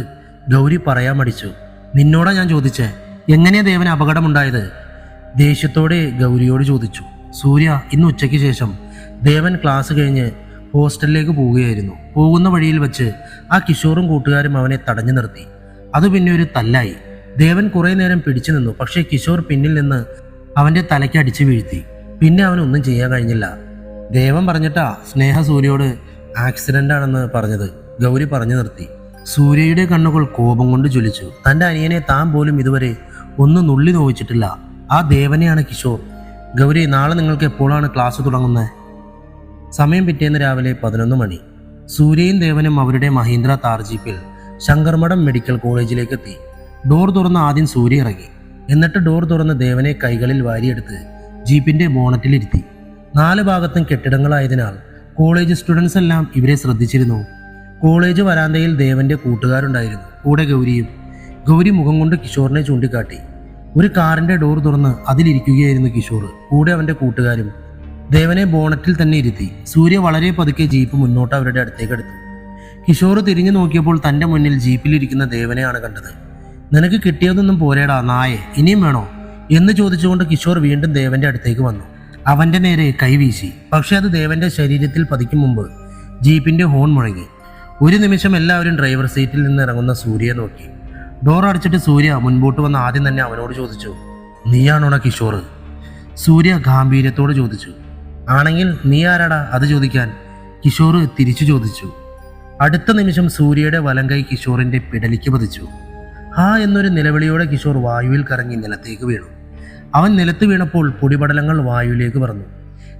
ഗൗരി പറയാൻ മടിച്ചു. നിന്നോടാ ഞാൻ ചോദിച്ചേ, എങ്ങനെയാ ദേവന് അപകടമുണ്ടായത്? ദേഷ്യത്തോടെ ഗൗരിയോട് ചോദിച്ചു. സൂര്യ, ഇന്ന് ഉച്ചയ്ക്ക് ശേഷം ദേവൻ ക്ലാസ് കഴിഞ്ഞ് ഹോസ്റ്റലിലേക്ക് പോവുകയായിരുന്നു. പോകുന്ന വഴിയിൽ വെച്ച് ആ കിഷോറും കൂട്ടുകാരും അവനെ തടഞ്ഞു നിർത്തി. അത് പിന്നെ ഒരു തല്ലായി. ദേവൻ കുറെ നേരം പിടിച്ചു നിന്നു. പക്ഷേ കിഷോർ പിന്നിൽ നിന്ന് അവന്റെ തലയ്ക്ക് അടിച്ചു വീഴ്ത്തി. പിന്നെ അവനൊന്നും ചെയ്യാൻ കഴിഞ്ഞില്ല. ദേവൻ പറഞ്ഞിട്ടാ സ്നേഹ സൂര്യയോട് ആക്സിഡന്റ് ആണെന്ന് പറഞ്ഞത്. ഗൗരി പറഞ്ഞു നിർത്തി. സൂര്യയുടെ കണ്ണുകൾ കോപം കൊണ്ട് ജ്വലിച്ചു. തന്റെ അനിയനെ താൻ പോലും ഇതുവരെ ഒന്ന് നുള്ളി നോവിച്ചിട്ടില്ല. ആ ദേവനെയാണ് കിഷോർ. ഗൗരി, നാളെ നിങ്ങൾക്ക് എപ്പോഴാണ് ക്ലാസ് തുടങ്ങുന്നത്? സമയം പിറ്റേന്ന് രാവിലെ 11 മണി. സൂര്യയും ദേവനും അവരുടെ മഹീന്ദ്ര താർ ജീപ്പിൽ ശങ്കർമഠം മെഡിക്കൽ കോളേജിലേക്ക് എത്തി. ഡോർ തുറന്ന് ആദ്യം സൂര്യ ഇറങ്ങി. എന്നിട്ട് ഡോർ തുറന്ന് ദേവനെ കൈകളിൽ വാരിയെടുത്ത് ജീപ്പിന്റെ ബോണറ്റിലിരുത്തി. 4 ഭാഗത്തും കെട്ടിടങ്ങളായതിനാൽ കോളേജ് സ്റ്റുഡൻസ് എല്ലാം ഇവരെ ശ്രദ്ധിച്ചിരുന്നു. കോളേജ് വരാന്തയിൽ ദേവന്റെ കൂട്ടുകാരുണ്ടായിരുന്നു, കൂടെ ഗൗരിയും. ഗൗരി മുഖം കൊണ്ട് കിഷോറിനെ ചൂണ്ടിക്കാട്ടി. ഒരു കാറിന്റെ ഡോർ തുറന്ന് അതിലിരിക്കുകയായിരുന്നു കിഷോർ, കൂടെ അവന്റെ കൂട്ടുകാരും. ദേവനെ ബോണറ്റിൽ തന്നെ ഇരുത്തി. സൂര്യ വളരെ പതുക്കെ ജീപ്പ് മുന്നോട്ട് അവരുടെ അടുത്തേക്ക് എടുത്തു. കിഷോർ തിരിഞ്ഞു നോക്കിയപ്പോൾ തന്റെ മുന്നിൽ ജീപ്പിലിരിക്കുന്ന ദേവനെയാണ് കണ്ടത്. നിനക്ക് കിട്ടിയതൊന്നും പോരേടാ നായെ, ഇനിയും വേണോ എന്ന് ചോദിച്ചുകൊണ്ട് കിഷോർ വീണ്ടും ദേവന്റെ അടുത്തേക്ക് വന്നു. അവന്റെ നേരെ കൈവീശി. പക്ഷെ അത് ദേവന്റെ ശരീരത്തിൽ പതിക്കും മുമ്പ് ജീപ്പിന്റെ ഹോൺ മുഴങ്ങി. ഒരു നിമിഷം എല്ലാവരും ഡ്രൈവർ സീറ്റിൽ നിന്ന് ഇറങ്ങുന്ന സൂര്യയെ നോക്കി. ഡോർ അടച്ചിട്ട് സൂര്യ മുൻപോട്ട് വന്ന് ആദ്യം തന്നെ അവനോട് ചോദിച്ചു, നീയാണോടാ കിഷോർ? സൂര്യ ഗാംഭീര്യത്തോട് ചോദിച്ചു. ആണെങ്കിൽ നീ ആരാടാ അത് ചോദിക്കാൻ? കിഷോർ തിരിച്ചു ചോദിച്ചു. അടുത്ത നിമിഷം സൂര്യയുടെ വലം കൈ കിഷോറിന്റെ പിടലിക്ക് പതിച്ചു. ഹാ എന്നൊരു നിലവിളിയോടെ കിഷോർ വായുവിൽ കറങ്ങി നിലത്തേക്ക് വീണു. അവൻ നിലത്ത് വീണപ്പോൾ പൊടിപടലങ്ങൾ വായുവിലേക്ക് പറന്നു.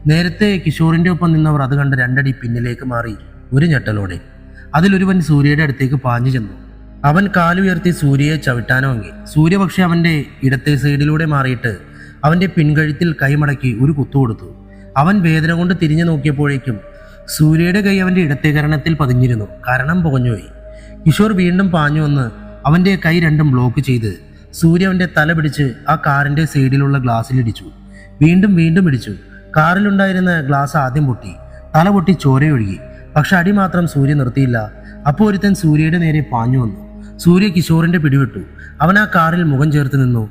നേരത്തെ കിഷോറിന്റെ ഒപ്പം നിന്നവർ അത് കണ്ട് രണ്ടടി പിന്നിലേക്ക് മാറി ഒരു ഞെട്ടലോടെ. അതിലൊരുവൻ സൂര്യയുടെ അടുത്തേക്ക് പാഞ്ഞു ചെന്നു. അവൻ കാലുയർത്തി സൂര്യയെ ചവിട്ടാനോങ്ങി. സൂര്യ പക്ഷെ അവന്റെ ഇടത്തെ സൈഡിലൂടെ മാറിയിട്ട് അവന്റെ പിൻകഴുത്തിൽ കൈമടക്കി ഒരു കുത്തുകൊടുത്തു. അവൻ വേദന കൊണ്ട് തിരിഞ്ഞു നോക്കിയപ്പോഴേക്കും സൂര്യയുടെ കൈ അവന്റെ ഇടത്തെ കരണത്തിൽ പതിഞ്ഞിരുന്നു. കരണം പുകഞ്ഞുപോയി. കിഷോർ വീണ്ടും പാഞ്ഞു വന്ന് അവന്റെ കൈ രണ്ടും ബ്ലോക്ക് ചെയ്ത് സൂര്യ അവന്റെ തല പിടിച്ച് ആ കാറിന്റെ സൈഡിലുള്ള ഗ്ലാസ്സിലിടിച്ചു. വീണ്ടും വീണ്ടും ഇടിച്ചു. കാറിലുണ്ടായിരുന്ന ഗ്ലാസ് ആദ്യം പൊട്ടി, തല പൊട്ടി ചോരയൊഴുകി. പക്ഷെ അടി മാത്രം സൂര്യ നിർത്തിയില്ല. അപ്പോൾ ഒരുത്തൻ സൂര്യയുടെ നേരെ പാഞ്ഞു വന്നു. സൂര്യ കിഷോറിന്റെ പിടിവിട്ടു. അവൻ ആ കാറിൽ മുഖം ചേർത്ത് നിന്നു,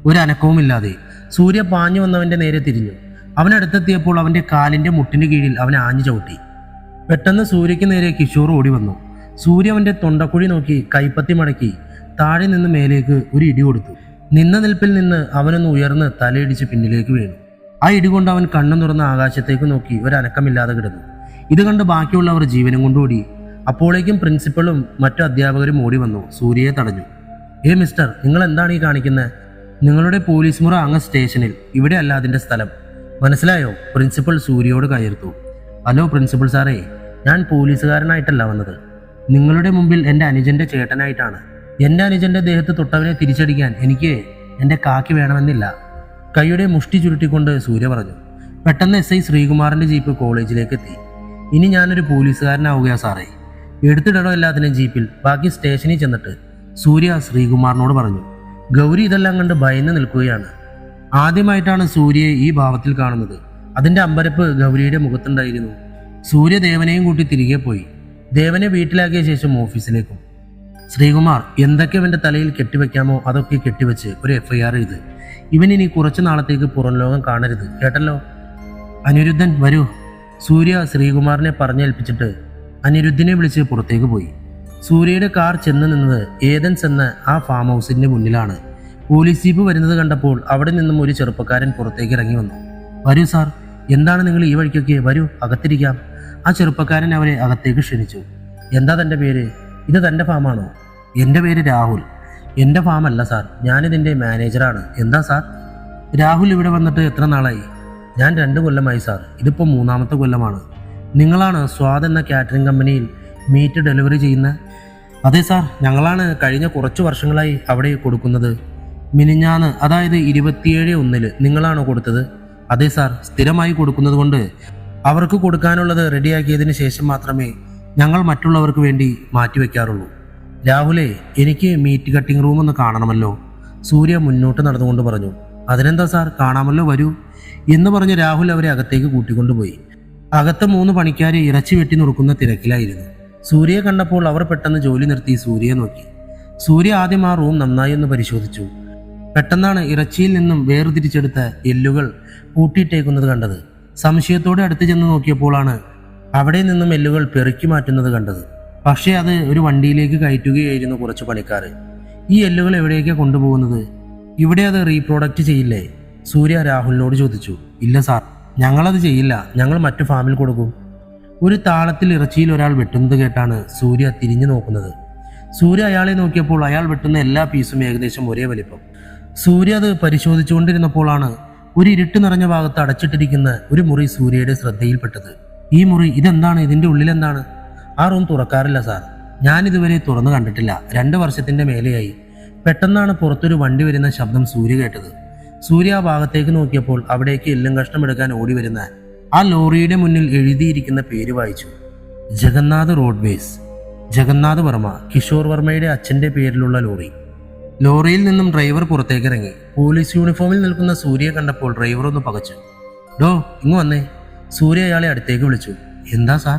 ഒരു അനക്കവുമില്ലാതെ. സൂര്യ പാഞ്ഞു വന്നവന്റെ നേരെ തിരിഞ്ഞു. അവനടുത്തെത്തിയപ്പോൾ അവന്റെ കാലിന്റെ മുട്ടിന് കീഴിൽ അവനെ ആഞ്ഞു ചവിട്ടി. പെട്ടെന്ന് സൂര്യക്ക് നേരെ കിഷോർ ഓടി വന്നു. സൂര്യ അവന്റെ തൊണ്ടക്കുഴി നോക്കി കൈപ്പത്തി മടക്കി താഴെ നിന്ന് മേലേക്ക് ഒരു ഇടി കൊടുത്തു. നിന്ന നിൽപ്പിൽ നിന്ന് അവനൊന്ന് ഉയർന്ന് തലയിടിച്ച് പിന്നിലേക്ക് വീണു. ആ ഇടികൊണ്ട് അവൻ കണ്ണു തുറന്ന ആകാശത്തേക്ക് നോക്കി ഒരു അനക്കമില്ലാതെ കിടന്നു. ഇത് കണ്ട് ബാക്കിയുള്ളവർ ജീവനും കൊണ്ടോടി. അപ്പോഴേക്കും പ്രിൻസിപ്പളും മറ്റു അധ്യാപകരും ഓടി വന്നു. സൂര്യയെ തടഞ്ഞു. മിസ്റ്റർ, നിങ്ങൾ എന്താണ് ഈ കാണിക്കുന്നത്? നിങ്ങളുടെ പോലീസ് മുറ അങ്ങ് സ്റ്റേഷനിൽ, ഇവിടെ അല്ല അതിൻ്റെ സ്ഥലം, മനസ്സിലായോ? പ്രിൻസിപ്പൽ സൂര്യയോട് കയർത്തു. ഹലോ പ്രിൻസിപ്പൽ സാറേ, ഞാൻ പോലീസുകാരനായിട്ടല്ല വന്നത്. നിങ്ങളുടെ മുമ്പിൽ എൻ്റെ അനുജൻ്റെ ചേട്ടനായിട്ടാണ്. എൻ്റെ അനുജൻ്റെ ദേഹത്ത് തൊട്ടവനെ തിരിച്ചടിക്കാൻ എനിക്ക് എൻ്റെ കാക്കി വേണമെന്നില്ല. കൈയുടെ മുഷ്ടി ചുരുട്ടിക്കൊണ്ട് സൂര്യ പറഞ്ഞു. പെട്ടെന്ന് SI ശ്രീകുമാറിൻ്റെ ജീപ്പ് കോളേജിലേക്ക് എത്തി. ഇനി ഞാനൊരു പോലീസുകാരനാവുകയാ സാറേ. എടുത്തിടണോ എല്ലാത്തിനും ജീപ്പിൽ, ബാക്കി സ്റ്റേഷനിൽ ചെന്നിട്ട്, സൂര്യ ശ്രീകുമാറിനോട് പറഞ്ഞു. ഗൗരി ഇതെല്ലാം കണ്ട് ഭയന്ന് നിൽക്കുകയാണ്. ആദ്യമായിട്ടാണ് സൂര്യയെ ഈ ഭാവത്തിൽ കാണുന്നത്. അതിൻ്റെ അമ്പരപ്പ് ഗൗരിയുടെ മുഖത്തുണ്ടായിരുന്നു. സൂര്യ ദേവനെയും കൂട്ടി തിരികെ പോയി. ദേവനെ വീട്ടിലാക്കിയ ശേഷം ഓഫീസിലേക്കും. ശ്രീകുമാർ, എന്തൊക്കെ ഇവൻ്റെ തലയിൽ കെട്ടിവെക്കാമോ അതൊക്കെ കെട്ടിവെച്ച് ഒരു FIR എഴുത്. ഇവനിനി കുറച്ചു നാളത്തേക്ക് പുറം ലോകം കാണരുത്, കേട്ടല്ലോ? അനിരുദ്ധൻ വരൂ. സൂര്യ ശ്രീകുമാറിനെ പറഞ്ഞേൽപ്പിച്ചിട്ട് അനിരുദ്ധിനെ വിളിച്ച് പുറത്തേക്ക് പോയി. സൂര്യയുടെ കാർ ചെന്ന് നിന്നത് ഏതൻസ് എന്ന ആ ഫാം ഹൗസിന്റെ മുന്നിലാണ്. പോലീസ് ജീപ്പ് വരുന്നത് കണ്ടപ്പോൾ അവിടെ നിന്നും ഒരു ചെറുപ്പക്കാരൻ പുറത്തേക്ക് ഇറങ്ങി വന്നു. വരൂ സാർ, എന്താണ് നിങ്ങൾ ഈ വഴിക്കൊക്കെ? വരൂ, അകത്തിരിക്കാം. ആ ചെറുപ്പക്കാരൻ അവരെ അകത്തേക്ക് ക്ഷണിച്ചു. എന്താ തൻ്റെ പേര്? ഇത് തൻ്റെ ഫാമാണോ? എൻ്റെ പേര് രാഹുൽ. എൻ്റെ ഫാമല്ല സാർ, ഞാനിതിൻ്റെ മാനേജറാണ്. എന്താ സാർ? രാഹുൽ ഇവിടെ വന്നിട്ട് എത്ര നാളായി? ഞാൻ 2 കൊല്ലമായി സാർ. ഇതിപ്പോൾ 3ാമത്തെ കൊല്ലമാണ്. നിങ്ങളാണ് സ്വാദ് എന്ന കാറ്ററിംഗ് കമ്പനിയിൽ മീറ്റ് ഡെലിവറി ചെയ്യുന്ന? അതെ സാർ, ഞങ്ങളാണ് കഴിഞ്ഞ കുറച്ച് വർഷങ്ങളായി അവിടെ കൊടുക്കുന്നത്. മിനിഞ്ഞാന്ന്, അതായത് 27/1 നിങ്ങളാണോ കൊടുത്തത്? അതെ സാർ, സ്ഥിരമായി കൊടുക്കുന്നത് കൊണ്ട് അവർക്ക് കൊടുക്കാനുള്ളത് റെഡിയാക്കിയതിന് ശേഷം മാത്രമേ ഞങ്ങൾ മറ്റുള്ളവർക്ക് വേണ്ടി മാറ്റിവെക്കാറുള്ളൂ. രാഹുലേ, എനിക്ക് മീറ്റ് കട്ടിംഗ് റൂം ഒന്ന് കാണണമല്ലോ. സൂര്യ മുന്നോട്ട് നടന്നുകൊണ്ട് പറഞ്ഞു. അതിനെന്താ സാർ, കാണാമല്ലോ, വരൂ എന്ന് പറഞ്ഞ് രാഹുൽ അവരെ അകത്തേക്ക് കൂട്ടിക്കൊണ്ടുപോയി. അകത്ത് 3 പണിക്കാരെ ഇറച്ചി വെട്ടി നുറുക്കുന്ന തിരക്കിലായിരുന്നു. സൂര്യയെ കണ്ടപ്പോൾ അവർ പെട്ടെന്ന് ജോലി നിർത്തി സൂര്യയെ നോക്കി. സൂര്യ ആദ്യം ആ റൂം നന്നായി ഒന്ന് പരിശോധിച്ചു. പെട്ടെന്നാണ് ഇറച്ചിയിൽ നിന്നും വേർതിരിച്ചെടുത്ത എല്ലുകൾ കൂട്ടിയിട്ടേക്കുന്നത് കണ്ടത്. സംശയത്തോടെ അടുത്ത് ചെന്ന് നോക്കിയപ്പോഴാണ് അവിടെ നിന്നും എല്ലുകൾ പെറുക്കി മാറ്റുന്നത് കണ്ടത്. പക്ഷേ അത് ഒരു വണ്ടിയിലേക്ക് കയറ്റുകയായിരുന്നു കുറച്ച് പണിക്കാർ. ഈ എല്ലുകൾ എവിടേക്കാണ് കൊണ്ടുപോകുന്നത്? ഇവിടെ അത് റീപ്രൊഡക്റ്റ് ചെയ്യില്ലേ? സൂര്യ രാഹുലിനോട് ചോദിച്ചു. ഇല്ല സാർ, ഞങ്ങളത് ചെയ്യില്ല, ഞങ്ങൾ മറ്റു ഫാമിൽ കൊടുക്കും. ഒരു താളത്തിൽ ഇറച്ചിയിൽ ഒരാൾ വെട്ടുന്നത് കേട്ടാണ് സൂര്യ തിരിഞ്ഞു നോക്കുന്നത്. സൂര്യ അയാളെ നോക്കിയപ്പോൾ അയാൾ വെട്ടുന്ന എല്ലാ പീസും ഏകദേശം ഒരേ വലിപ്പം. സൂര്യ അത് പരിശോധിച്ചുകൊണ്ടിരുന്നപ്പോഴാണ് ഒരു ഇരുട്ട് നിറഞ്ഞ ഭാഗത്ത് അടച്ചിട്ടിരിക്കുന്ന ഒരു മുറി സൂര്യയുടെ ശ്രദ്ധയിൽപ്പെട്ടത്. ഈ മുറി, ഇതെന്താണ്? ഇതിൻ്റെ ഉള്ളിലെന്താണ്? ആ റൂം തുറക്കാറില്ല സാർ, ഞാനിതുവരെ തുറന്നു കണ്ടിട്ടില്ല. 2 വർഷത്തിൻ്റെ മേലെയായി. പെട്ടെന്നാണ് പുറത്തൊരു വണ്ടി വരുന്ന ശബ്ദം സൂര്യ കേട്ടത്. സൂര്യ ആ ഭാഗത്തേക്ക് നോക്കിയപ്പോൾ അവിടേക്ക് എല്ലും കഷ്ണം എടുക്കാൻ ഓടി വരുന്ന ആ ലോറിയുടെ മുന്നിൽ എഴുതിയിരിക്കുന്ന പേര് വായിച്ചു. ജഗന്നാഥ് റോഡ്വേസ്. ജഗന്നാഥ് വർമ്മ, കിഷോർ വർമ്മയുടെ അച്ഛൻ്റെ പേരിലുള്ള ലോറി. ലോറിയിൽ നിന്നും ഡ്രൈവർ പുറത്തേക്ക് ഇറങ്ങി. പോലീസ് യൂണിഫോമിൽ നിൽക്കുന്ന സൂര്യയെ കണ്ടപ്പോൾ ഡ്രൈവർ ഒന്ന് പകച്ചു. ഡോ, ഇങ്ങ് വന്നേ. സൂര്യ അയാളെ അടുത്തേക്ക് വിളിച്ചു. എന്താ സാർ?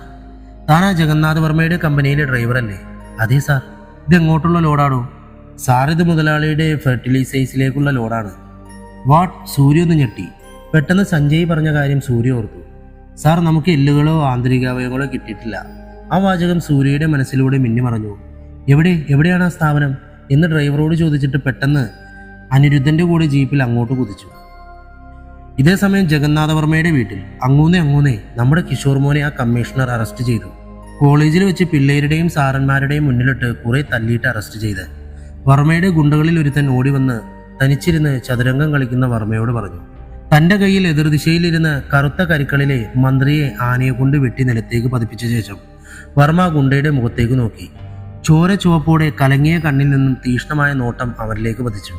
താനാ ജഗന്നാഥ് വർമ്മയുടെ കമ്പനിയിലെ ഡ്രൈവറല്ലേ? അതെ സാർ. ഇത് എങ്ങോട്ടുള്ള ലോഡാടോ? സാർ ഇത് മുതലാളിയുടെ ഫെർട്ടിലൈസേഴ്സിലേക്കുള്ള ലോഡാണ്. വാട്ട്? സൂര്യ ഒന്ന് ഞെട്ടി. പെട്ടെന്ന് സഞ്ജയ് പറഞ്ഞ കാര്യം സൂര്യ ഓർത്തു. സാർ, നമുക്ക് എല്ലുകളോ ആന്തരികാവയവങ്ങളോ കിട്ടിയിട്ടില്ല. ആ വാചകം സൂര്യയുടെ മനസ്സിലൂടെ മിന്നി മറഞ്ഞു. എവിടെയാണ് ആ സ്ഥാപനം എന്ന് ഡ്രൈവറോട് ചോദിച്ചിട്ട് പെട്ടെന്ന് അനിരുദ്ധന്റെ കൂടെ ജീപ്പിൽ അങ്ങോട്ട് കുതിച്ചു. ഇതേ സമയം ജഗന്നാഥവർമ്മയുടെ വീട്ടിൽ അങ്ങൂന്നേ നമ്മുടെ കിഷോർ മോനെ ആ കമ്മീഷണർ അറസ്റ്റ് ചെയ്തു. കോളേജിൽ വെച്ച് പിള്ളേരുടെയും സാറന്മാരുടെയും മുന്നിലിട്ട് കുറെ തല്ലിയിട്ട് അറസ്റ്റ് ചെയ്ത്. വർമ്മയുടെ ഗുണ്ടകളിൽ ഒരുത്തൻ ഓടി വന്ന് തനിച്ചിരുന്ന് ചതുരംഗം കളിക്കുന്ന വർമ്മയോട് പറഞ്ഞു. തന്റെ കയ്യിൽ എതിർദിശയിലിരുന്ന് കറുത്ത കരിക്കളിലെ മന്ത്രിയെ ആനയെ കൊണ്ട് വെട്ടി നിലത്തേക്ക് പതിപ്പിച്ച ശേഷം വർമ്മ ഗുണ്ടയുടെ മുഖത്തേക്ക് നോക്കി. ചോര ചുവപ്പോടെ കലങ്ങിയ കണ്ണിൽ നിന്നും തീക്ഷ്ണമായ നോട്ടം അവനിലേക്ക് പതിച്ചു.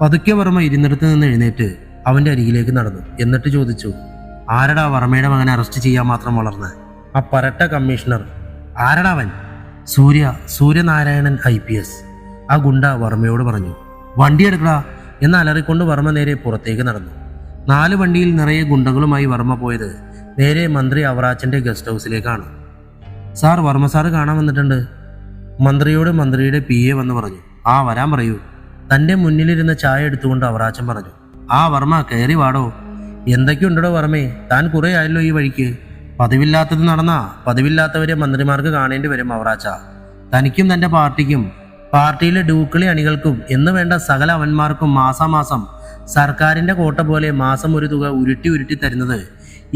പതുക്കെ വർമ്മ ഇരുന്നിടത്ത് നിന്ന് എഴുന്നേറ്റ് അവന്റെ അരികിലേക്ക് നടന്നു. എന്നിട്ട് ചോദിച്ചു, ആരടാ വർമ്മയുടെ മകനെ അറസ്റ്റ് ചെയ്യാൻ മാത്രം വളർന്ന്? ആ പരട്ട കമ്മീഷണർ. ആരടാ അവൻ? സൂര്യനാരായണൻ IPS. ആ ഗുണ്ട വർമ്മയോട് പറഞ്ഞു. വണ്ടി എടുക്കടാ എന്ന് അലറിക്കൊണ്ട് വർമ്മ നേരെ പുറത്തേക്ക് നടന്നു. 4 വണ്ടിയിൽ നിറയെ ഗുണ്ടകളുമായി വർമ്മ പോയത് നേരെ മന്ത്രി അവറാച്ചന്റെ ഗസ്റ്റ് ഹൗസിലേക്കാണ്. സാർ, വർമ്മ സാറ് കാണാൻ വന്നിട്ടുണ്ട്. മന്ത്രിയോട് മന്ത്രിയുടെ PA വന്ന് പറഞ്ഞു. ആ, വരാൻ പറയൂ. തൻ്റെ മുന്നിലിരുന്ന ചായ എടുത്തുകൊണ്ട് അവറാച്ചൻ പറഞ്ഞു. ആ വർമ്മ, കയറി വാടോ. എന്തൊക്കെയുണ്ടോ വർമ്മേ, താൻ കുറേ ആയല്ലോ ഈ വഴിക്ക്. പതിവില്ലാത്തത് നടന്നാ പതിവില്ലാത്തവരെ മന്ത്രിമാർക്ക് കാണേണ്ടി വരും അവറാച്ച. തനിക്കും തൻ്റെ പാർട്ടിക്കും പാർട്ടിയിലെ ഡൂക്കളി അണികൾക്കും എന്ന് വേണ്ട സകല അവന്മാർക്കും മാസാമാസം സർക്കാരിൻ്റെ കോട്ട പോലെ മാസം ഒരു തുക ഉരുട്ടി തരുന്നത്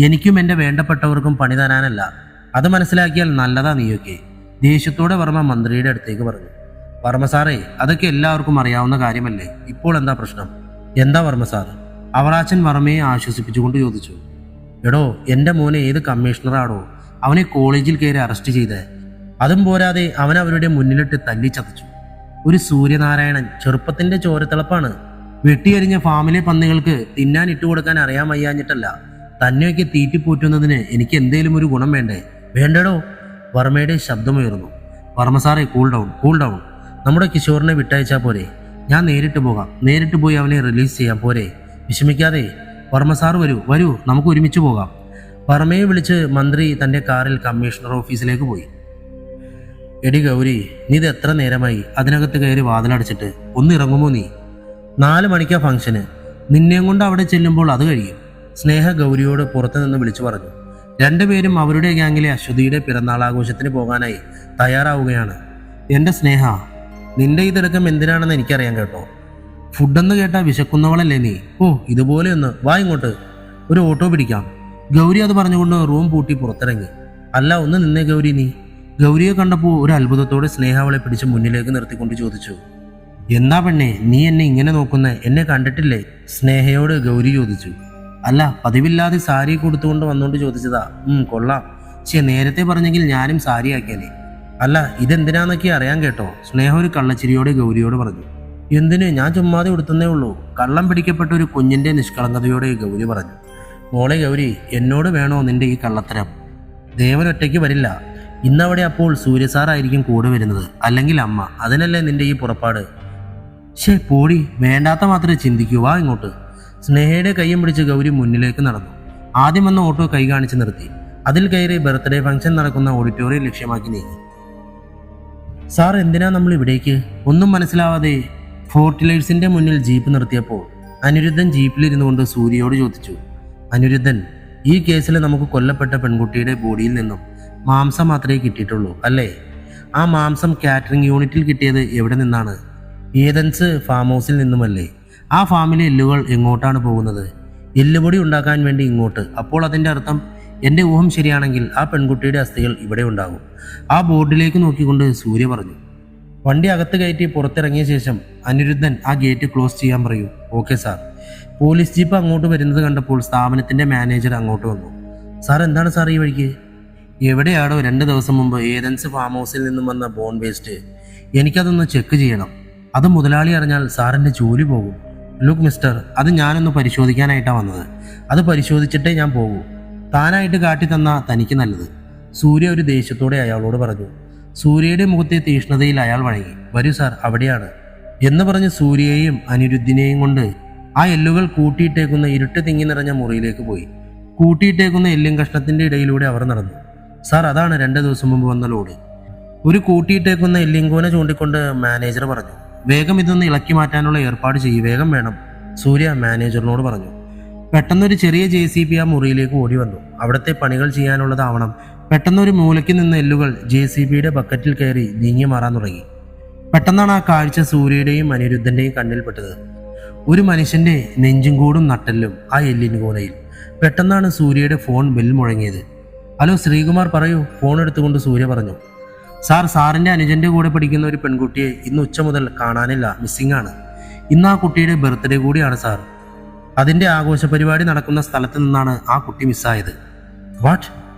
എനിക്കും എൻ്റെ വേണ്ടപ്പെട്ടവർക്കും പണി തരാനല്ല. അത് മനസ്സിലാക്കിയാൽ നല്ലതാ നീയൊക്കെ. ദേഷ്യത്തോടെ വർമ്മ മന്ത്രിയുടെ അടുത്തേക്ക് പറഞ്ഞു. വർമ്മ സാറേ, അതൊക്കെ എല്ലാവർക്കും അറിയാവുന്ന കാര്യമല്ലേ. ഇപ്പോൾ എന്താ പ്രശ്നം? എന്താ വർമ്മ സാർ? അവറാച്ചൻ വർമ്മയെ ആശ്വസിപ്പിച്ചുകൊണ്ട് ചോദിച്ചു. എടോ, എൻ്റെ മോനെ ഏത് കമ്മീഷണറാടോ അവനെ കോളേജിൽ കയറി അറസ്റ്റ് ചെയ്തേ? അതും പോരാതെ അവൻ അവരുടെ മുന്നിലിട്ട് തല്ലിച്ചതച്ചു. ഒരു സൂര്യനാരായണൻ ചെറുപ്പത്തിന്റെ ചോരത്തിളപ്പാണ്. വെട്ടിയെറിഞ്ഞ ഫാമിലെ പന്നികൾക്ക് തിന്നാൻ ഇട്ടുകൊടുക്കാൻ അറിയാൻ വയ്യാഞ്ഞിട്ടല്ല, തന്നെയൊക്കെ തീറ്റിപ്പോറ്റുന്നതിന് എനിക്ക് എന്തേലും ഒരു ഗുണം വേണ്ടേ? വേണ്ടടോ. വർമ്മയുടെ ശബ്ദമുയർന്നു. വർമ്മ സാറേ, കൂൾ ഡൗൺ. നമ്മുടെ കിഷോറിനെ വിട്ടയച്ചാൽ പോരെ? ഞാൻ നേരിട്ട് പോകാം. നേരിട്ട് പോയി അവനെ റിലീസ് ചെയ്യാം, പോരെ? വിഷമിക്കാതെ. വർമ്മ സാർ വരൂ, നമുക്ക് ഒരുമിച്ച് പോകാം. വർമ്മയെ വിളിച്ച് മന്ത്രി തൻ്റെ കാറിൽ കമ്മീഷണർ ഓഫീസിലേക്ക് പോയി. എടി ഗൗരി, നീ ഇത് എത്ര നേരമായി അതിനകത്ത് കയറി വാതിലടച്ചിട്ട്? ഒന്ന് ഇറങ്ങുമോ നീ? 4 മണിക്കാ ഫംഗ്ഷന്. നിന്നെയും കൊണ്ട് അവിടെ ചെല്ലുമ്പോൾ അത് കഴിയും. സ്നേഹ ഗൗരിയോട് പുറത്തു നിന്ന് വിളിച്ചു പറഞ്ഞു. 2 പേരും അവരുടെ ഗ്യാങ്ങിലെ അശ്വതിയുടെ പിറന്നാൾ ആഘോഷത്തിന് പോകാനായി തയ്യാറാവുകയാണ്. എൻ്റെ സ്നേഹ, നിന്റെ ഈ തിരക്കം എന്തിനാണെന്ന് എനിക്കറിയാം കേട്ടോ. ഫുഡെന്ന് കേട്ടാൽ വിശക്കുന്നവളല്ലേ നീ? ഓ, ഇതുപോലെ ഒന്ന് വാ ഇങ്ങോട്ട്, ഒരു ഓട്ടോ പിടിക്കാം. ഗൗരി അത് പറഞ്ഞുകൊണ്ട് റൂം പൂട്ടി പുറത്തിറങ്ങി. അല്ല, ഒന്ന് നിന്നേ ഗൗരി നീ. ഗൗരിയെ കണ്ടപ്പോൾ ഒരു അത്ഭുതത്തോടെ സ്നേഹ അവളെ പിടിച്ച് മുന്നിലേക്ക് നിർത്തിക്കൊണ്ട് ചോദിച്ചു. എന്താ പെണ്ണേ, നീ എന്നെ ഇങ്ങനെ നോക്കുന്നേ? എന്നെ കണ്ടിട്ടില്ലേ? സ്നേഹയോട് ഗൗരി ചോദിച്ചു. അല്ല, പതിവില്ലാതെ സാരി കൊടുത്തുകൊണ്ട് വന്നുകൊണ്ട് ചോദിച്ചതാ. കൊള്ളാം. നേരത്തെ പറഞ്ഞെങ്കിൽ ഞാനും സാരി ആക്കിയാലേ. അല്ല, ഇതെന്തിനാന്നൊക്കെ അറിയാൻ കേട്ടോ. സ്നേഹ ഒരു കള്ളച്ചിരിയോടെ ഗൗരിയോട് പറഞ്ഞു. എന്തിന്? ഞാൻ ചുമ്മാതെ കൊടുത്തന്നേ ഉള്ളൂ. കള്ളം പിടിക്കപ്പെട്ട ഒരു കുഞ്ഞിന്റെ നിഷ്കളങ്കതയോടെ ഗൗരി പറഞ്ഞു. മോളെ ഗൗരി, എന്നോട് വേണോ നിന്റെ ഈ കള്ളത്തരം? ദേവൻ ഒറ്റയ്ക്ക് വരില്ല. ഇന്നവിടെ അപ്പോൾ സൂര്യസാറായിരിക്കും കൂടെ വരുന്നത്, അല്ലെങ്കിൽ അമ്മ. അതിനല്ലേ നിന്റെ ഈ പുറപ്പാട്? പോടി, വേണ്ടാത്ത മാത്രമേ ചിന്തിക്കൂ. വാ ഇങ്ങോട്ട്. സ്നേഹയുടെ കൈയും പിടിച്ച് ഗൗരി മുന്നിലേക്ക് നടന്നു. ആദ്യം വന്ന ഓട്ടോ കൈ കാണിച്ച് നിർത്തി. അതിൽ കയറി ബർത്ത്ഡേ ഫംഗ്ഷൻ നടക്കുന്ന ഓഡിറ്റോറിയം ലക്ഷ്യമാക്കി നീങ്ങി. സാർ, എന്തിനാ നമ്മൾ ഇവിടേക്ക്? ഒന്നും മനസ്സിലാവാതെ ഫോർട്ടിലൈറ്റ്സിന്റെ മുന്നിൽ ജീപ്പ് നിർത്തിയപ്പോൾ അനിരുദ്ധൻ ജീപ്പിലിരുന്നു കൊണ്ട് സൂര്യയോട് ചോദിച്ചു. അനിരുദ്ധൻ, ഈ കേസിൽ നമുക്ക് കൊല്ലപ്പെട്ട പെൺകുട്ടിയുടെ ബോഡിയിൽ നിന്നും മാംസം മാത്രമേ കിട്ടിയിട്ടുള്ളൂ അല്ലേ? ആ മാംസം കാറ്ററിംഗ് യൂണിറ്റിൽ കിട്ടിയത് എവിടെ നിന്നാണ്? ഏതൻസ് ഫാം ഹൗസിൽ നിന്നുമല്ലേ? ആ ഫാമിലെ എല്ലുകൾ എങ്ങോട്ടാണ് പോകുന്നത്? എല്ലുപൊടി ഉണ്ടാക്കാൻ വേണ്ടി ഇങ്ങോട്ട്. അപ്പോൾ അതിൻ്റെ അർത്ഥം, എൻ്റെ ഊഹം ശരിയാണെങ്കിൽ ആ പെൺകുട്ടിയുടെ അസ്ഥികൾ ഇവിടെ ഉണ്ടാകും. ആ ബോർഡിലേക്ക് നോക്കിക്കൊണ്ട് സൂര്യ പറഞ്ഞു. വണ്ടി അകത്ത് കയറ്റി പുറത്തിറങ്ങിയ ശേഷം അനിരുദ്ധൻ ആ ഗേറ്റ് ക്ലോസ് ചെയ്യാൻ പറയൂ. Okay sir. പോലീസ് ജീപ്പ് അങ്ങോട്ട് വരുന്നത് കണ്ടപ്പോൾ സ്ഥാപനത്തിൻ്റെ മാനേജർ അങ്ങോട്ട് വന്നു. സാർ, എന്താണ് സാർ ഈ വഴിക്ക്? എവിടെയാടോ 2 ദിവസം മുമ്പ് ഏതൻസ് ഫാം ഹൗസിൽ നിന്നും വന്ന ബോൺ വേസ്റ്റ്? എനിക്കതൊന്ന് ചെക്ക് ചെയ്യണം. അത് മുതലാളി അറിഞ്ഞാൽ സാറിൻ്റെ ജോലി പോകും. ലുക്ക് മിസ്റ്റർ, അത് ഞാനൊന്ന് പരിശോധിക്കാനായിട്ടാണ് വന്നത്. അത് പരിശോധിച്ചിട്ടേ ഞാൻ പോകൂ. താനായിട്ട് കാട്ടിത്തന്ന തനിക്ക് നല്ലത്. സൂര്യ ഒരു ദേഷ്യത്തോടെ അയാളോട് പറഞ്ഞു. സൂര്യയുടെ മുഖത്തെ തീഷ്ണതയിൽ അയാൾ വഴങ്ങി. വരൂ സാർ, അവിടെയാണ് എന്ന് പറഞ്ഞ് സൂര്യയെയും അനിരുദ്ധിനെയും കൊണ്ട് ആ എല്ലുകൾ കൂട്ടിയിട്ടേക്കുന്ന ഇരുട്ട് തിങ്ങി നിറഞ്ഞ മുറിയിലേക്ക് പോയി. കൂട്ടിയിട്ടേക്കുന്ന എല്ലും കഷ്ണത്തിന്റെ ഇടയിലൂടെ അവർ നടന്നു. സാർ, അതാണ് 2 ദിവസം മുമ്പ് വന്ന ലോഡ്. ഒരു കൂട്ടിയിട്ടേക്കുന്ന എല്ലിങ്കോനെ ചൂണ്ടിക്കൊണ്ട് മാനേജർ പറഞ്ഞു. വേഗം ഇതൊന്ന് ഇളക്കി മാറ്റാനുള്ള ഏർപ്പാട് ചെയ്യും, വേഗം വേണം, സൂര്യ മാനേജറിനോട് പറഞ്ഞു. പെട്ടെന്നൊരു ചെറിയ JCB ആ മുറിയിലേക്ക് ഓടി വന്നു. അവിടുത്തെ പണികൾ ചെയ്യാനുള്ളതാവണം. പെട്ടെന്നൊരു മൂലയ്ക്ക് നിന്ന് എല്ലുകൾ JCBയുടെ ബക്കറ്റിൽ കയറി നീങ്ങി മാറാൻ തുടങ്ങി. പെട്ടെന്നാണ് ആ കാഴ്ച സൂര്യയുടെയും അനിരുദ്ധന്റെയും കണ്ണിൽപ്പെട്ടത്. ഒരു മനുഷ്യന്റെ നെഞ്ചും കൂടും നട്ടെല്ലും ആ എല്ലിന് കോലയിൽ. പെട്ടെന്നാണ് സൂര്യയുടെ ഫോൺ ബെൽ മുഴങ്ങിയത്. ഹലോ ശ്രീകുമാർ, പറയൂ, ഫോൺ എടുത്തുകൊണ്ട് സൂര്യ പറഞ്ഞു. സാറിന്റെ അനുജന്റെ കൂടെ പഠിക്കുന്ന ഒരു പെൺകുട്ടിയെ ഇന്ന് ഉച്ച മുതൽ കാണാനില്ല, മിസ്സിംഗ് ആണ്. ഇന്ന് ആ കുട്ടിയുടെ ബർത്ത്ഡേ കൂടിയാണ് സാർ. അതിന്റെ ആഘോഷ പരിപാടി നടക്കുന്ന സ്ഥലത്ത് നിന്നാണ് ആ കുട്ടി മിസ്സായത്. വാട്ട്?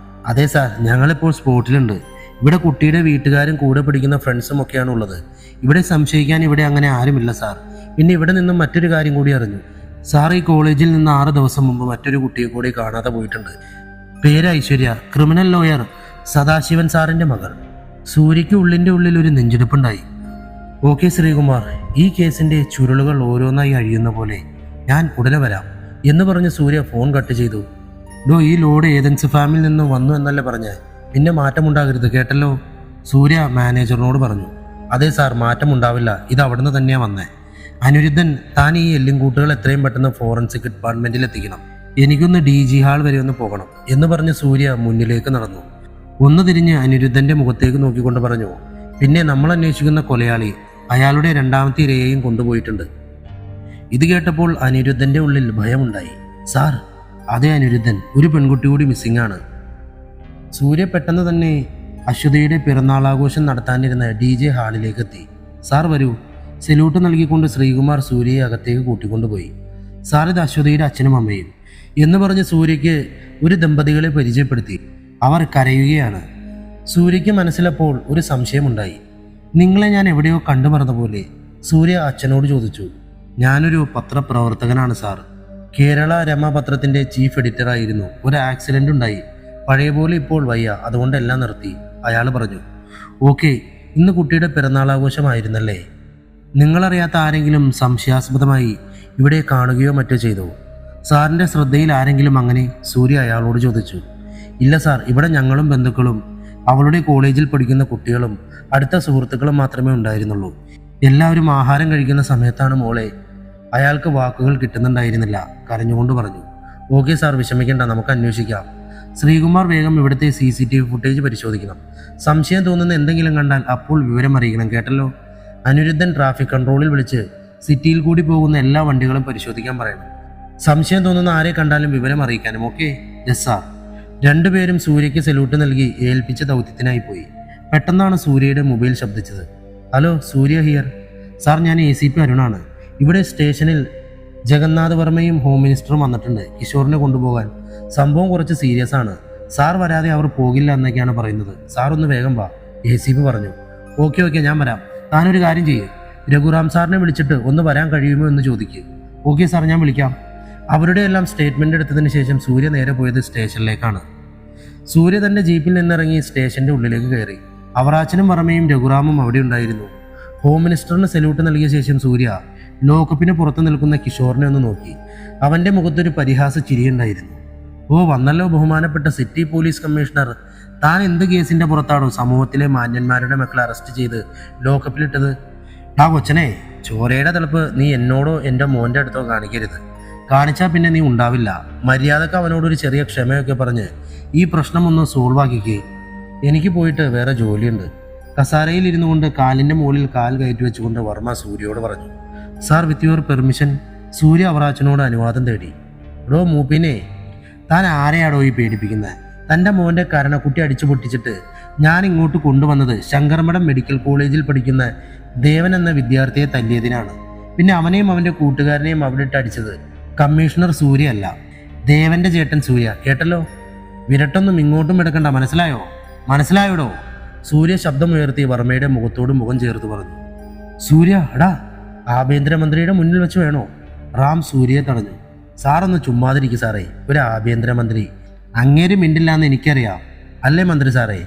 അതെ സാർ, ഞങ്ങളിപ്പോൾ സ്പോട്ടിലുണ്ട്. ഇവിടെ കുട്ടിയുടെ വീട്ടുകാരും കൂടെ പഠിക്കുന്ന ഫ്രണ്ട്സും ഒക്കെയാണ് ഉള്ളത്. ഇവിടെ സംശയിക്കാൻ ഇവിടെ അങ്ങനെ ആരുമില്ല സാർ. പിന്നെ ഇവിടെ നിന്നും മറ്റൊരു കാര്യം കൂടി അറിഞ്ഞു സാർ. ഈ കോളേജിൽ നിന്ന് 6 ദിവസം മുമ്പ് മറ്റൊരു കുട്ടിയെ കൂടി കാണാതെ പോയിട്ടുണ്ട്. പേര് ഐശ്വര്യ, ക്രിമിനൽ ലോയർ സദാശിവൻ സാറിന്റെ മകൾ. സൂര്യയ്ക്ക് ഉള്ളിൽ ഒരു നെഞ്ചെടുപ്പുണ്ടായി. ഓക്കെ ശ്രീകുമാർ, ഈ കേസിന്റെ ചുരുളുകൾ ഓരോന്നായി അഴിയുന്ന പോലെ ഞാൻ ഉടനെ വരാം എന്ന് പറഞ്ഞ് സൂര്യ ഫോൺ കട്ട് ചെയ്തു. ഈ ലോഡ് ഏതൻസ് ഫാമിൽ നിന്ന് വന്നു എന്നല്ലേ പറഞ്ഞ്, പിന്നെ മാറ്റമുണ്ടാകരുത് കേട്ടല്ലോ, സൂര്യ മാനേജറിനോട് പറഞ്ഞു. അതെ സാർ, മാറ്റമുണ്ടാവില്ല, ഇത് അവിടുന്ന് തന്നെയാ വന്നേ. അനിരുദ്ധൻ, താൻ ഈ എല്ലും കൂട്ടുകൾ എത്രയും പെട്ടെന്ന് ഫോറൻസിക് ഡിപ്പാർട്ട്മെന്റിൽ എത്തിക്കണം. എനിക്കൊന്ന് DG ഹാൾ വരെ ഒന്ന് പോകണം എന്ന് പറഞ്ഞ് സൂര്യ മുന്നിലേക്ക് നടന്നു. ഒന്ന് തിരിഞ്ഞ് അനിരുദ്ധന്റെ മുഖത്തേക്ക് നോക്കിക്കൊണ്ട് പറഞ്ഞു, പിന്നെ നമ്മൾ അന്വേഷിക്കുന്ന കൊലയാളി അയാളുടെ 2ാമത്തെ ഇരയെയും കൊണ്ടുപോയിട്ടുണ്ട്. ഇത് കേട്ടപ്പോൾ അനിരുദ്ധന്റെ ഉള്ളിൽ ഭയമുണ്ടായി. സാർ, അതേ അനിരുദ്ധൻ, ഒരു പെൺകുട്ടി കൂടി മിസ്സിംഗ് ആണ്. സൂര്യ പെട്ടെന്ന് തന്നെ അശ്വതിയുടെ പിറന്നാളാഘോഷം നടത്താനിരുന്ന DJ ഹാളിലേക്ക് എത്തി. സാർ വരൂ, സെല്യൂട്ട് നൽകിക്കൊണ്ട് ശ്രീകുമാർ സൂര്യയെ അകത്തേക്ക് കൂട്ടിക്കൊണ്ടുപോയി. സാർ, ഇത് അശ്വതിയുടെ അച്ഛനും അമ്മയും എന്ന് പറഞ്ഞ് സൂര്യയ്ക്ക് ഒരു ദമ്പതികളെ പരിചയപ്പെടുത്തി. അവർ കരയുകയാണ്. സൂര്യയ്ക്ക് മനസ്സിലപ്പോൾ ഒരു സംശയമുണ്ടായി. നിങ്ങളെ ഞാൻ എവിടെയോ കണ്ടു മറന്ന പോലെ സൂര്യ അച്ഛനോട് ചോദിച്ചു. ഞാനൊരു പത്രപ്രവർത്തകനാണ് സാർ. കേരള രമ പത്രത്തിന്റെ ചീഫ് എഡിറ്ററായിരുന്നു. ഒരു ആക്സിഡന്റ് ഉണ്ടായി, പഴയ പോലെ ഇപ്പോൾ വയ്യ, അതുകൊണ്ട് എല്ലാം നിർത്തി, അയാൾ പറഞ്ഞു. ഓക്കെ, ഇന്ന് കുട്ടിയുടെ പിറന്നാളാഘോഷമായിരുന്നല്ലേ? നിങ്ങളറിയാത്ത ആരെങ്കിലും സംശയാസ്പദമായി ഇവിടെ കാണുകയോ മറ്റോ ചെയ്തോ? സാറിന്റെ ശ്രദ്ധയിൽ ആരെങ്കിലും അങ്ങനെ? സൂര്യ അയാളോട് ചോദിച്ചു. ഇല്ല സാർ, ഇവിടെ ഞങ്ങളും ബന്ധുക്കളും അവളുടെ കോളേജിൽ പഠിക്കുന്ന കുട്ടികളും അടുത്ത സുഹൃത്തുക്കളും മാത്രമേ ഉണ്ടായിരുന്നുള്ളൂ. എല്ലാവരും ആഹാരം കഴിക്കുന്ന സമയത്താണ് മോളെ. അയാൾക്ക് വാക്കുകൾ കിട്ടുന്നുണ്ടായിരുന്നില്ല, കരഞ്ഞുകൊണ്ട് പറഞ്ഞു. ഓക്കെ സാർ, വിഷമിക്കേണ്ട, നമുക്ക് അന്വേഷിക്കാം. ശ്രീകുമാർ, വേഗം ഇവിടുത്തെ CCTV ഫുട്ടേജ് പരിശോധിക്കണം. സംശയം തോന്നുന്ന എന്തെങ്കിലും കണ്ടാൽ അപ്പോൾ വിവരം അറിയിക്കണം കേട്ടല്ലോ. അനിരുദ്ധൻ ട്രാഫിക് കൺട്രോളിൽ വിളിച്ച് സിറ്റിയിൽ കൂടി പോകുന്ന എല്ലാ വണ്ടികളും പരിശോധിക്കാൻ പറയണം. സംശയം തോന്നുന്ന ആരെ കണ്ടാലും വിവരം അറിയിക്കാനും. ഓക്കെ? Yes sir. രണ്ടുപേരും സൂര്യയ്ക്ക് സല്യൂട്ട് നൽകി ഏൽപ്പിച്ച ദൗത്യത്തിനായി പോയി. പെട്ടെന്നാണ് സൂര്യയുടെ മൊബൈൽ ശബ്ദിച്ചത്. Hello, Surya here. സാർ, ഞാൻ ACP അരുണാണ്. ഇവിടെ സ്റ്റേഷനിൽ ജഗന്നാഥ് വർമ്മയും ഹോം മിനിസ്റ്ററും വന്നിട്ടുണ്ട് കിഷോറിനെ കൊണ്ടുപോകാൻ. സംഭവം കുറച്ച് സീരിയസ് ആണ്. സാർ വരാതെ അവർ പോകില്ല എന്നൊക്കെയാണ് പറയുന്നത്. സാർ ഒന്ന് വേഗം വാ, ACP പറഞ്ഞു. ഓക്കെ, ഞാൻ വരാം. താനൊരു കാര്യം ചെയ്യേ, രഘുറാം സാറിനെ വിളിച്ചിട്ട് ഒന്ന് വരാൻ കഴിയുമോ എന്ന് ചോദിക്കുക. ഓക്കെ സാർ, ഞാൻ വിളിക്കാം. അവരുടെ എല്ലാം സ്റ്റേറ്റ്മെന്റ് എടുത്തതിന് ശേഷം സൂര്യ നേരെ പോയത് സ്റ്റേഷനിലേക്കാണ്. സൂര്യ തന്റെ ജീപ്പിൽ നിന്നിറങ്ങി സ്റ്റേഷന്റെ ഉള്ളിലേക്ക് കയറി. അവറാച്ചനും വർമ്മയും രഘുറാമും അവിടെ ഉണ്ടായിരുന്നു. ഹോം മിനിസ്റ്ററിന് സല്യൂട്ട് നൽകിയ ശേഷം സൂര്യ ലോക്കപ്പിന് പുറത്തു നിൽക്കുന്ന കിഷോറിനെ ഒന്ന് നോക്കി. അവന്റെ മുഖത്തൊരു പരിഹാസ ചിരിയുണ്ടായിരുന്നു. വന്നല്ലോ ബഹുമാനപ്പെട്ട സിറ്റി പോലീസ് കമ്മീഷണർ. താൻ എന്ത് കേസിന്റെ പുറത്താണോ സമൂഹത്തിലെ മാന്യന്മാരുടെ മക്കളെ അറസ്റ്റ് ചെയ്ത് ലോക്കപ്പിലിട്ടത്? കൊച്ചനെ, ചോരയുടെ തിളപ്പ് നീ എന്നോടോ എൻ്റെ മോൻ്റെ അടുത്തോ കാണിക്കരുത്. കാണിച്ചാൽ പിന്നെ നീ ഉണ്ടാവില്ല. മര്യാദക്ക് അവനോടൊരു ചെറിയ ക്ഷമയൊക്കെ പറഞ്ഞ് ഈ പ്രശ്നം ഒന്ന് സോൾവ് ആക്കിക്കേ. എനിക്ക് പോയിട്ട് വേറെ ജോലിയുണ്ട്. കസാരയിൽ ഇരുന്നു കൊണ്ട് കാലിൻ്റെ മുകളിൽ കാൽ കയറ്റി വെച്ചുകൊണ്ട് വർമ്മ സൂര്യയോട് പറഞ്ഞു. Sir, with your permission. Surya അവറാച്ചനോട് അനുവാദം തേടി. മൂപ്പിനെ, താൻ ആരെയാടോ ഈ പേടിപ്പിക്കുന്നത്? തൻ്റെ മോൻ്റെ കരണക്കുട്ടി അടിച്ചു പൊട്ടിച്ചിട്ട് ഞാൻ ഇങ്ങോട്ട് കൊണ്ടുവന്നത് ശങ്കർമഠം മെഡിക്കൽ കോളേജിൽ പഠിക്കുന്ന ദേവൻ എന്ന വിദ്യാർത്ഥിയെ തല്ലിയതിനാണ്. പിന്നെ അവനെയും അവൻ്റെ കൂട്ടുകാരനെയും അവിടെ ഇട്ട് അടിച്ചത് കമ്മീഷണർ സൂര്യ അല്ല, ദേവന്റെ ചേട്ടൻ സൂര്യ. കേട്ടല്ലോ? വിരട്ടൊന്നും ഇങ്ങോട്ടും എടുക്കണ്ട, മനസ്സിലായോടോ? സൂര്യ ശബ്ദമുയർത്തി വർമ്മയുടെ മുഖത്തോട് മുഖം ചേർത്ത് പറഞ്ഞു. സൂര്യ, ആഭ്യന്തരമന്ത്രിയുടെ മുന്നിൽ വെച്ച് വേണോ? റാം സൂര്യയെ തടഞ്ഞു. സാറൊന്ന് ചുമ്മാതിരിക്കും സാറേ. ഒരു ആഭ്യന്തരമന്ത്രി അങ്ങേര് മിണ്ടില്ലാന്ന് എനിക്കറിയാം, അല്ലേ മന്ത്രി സാറേ?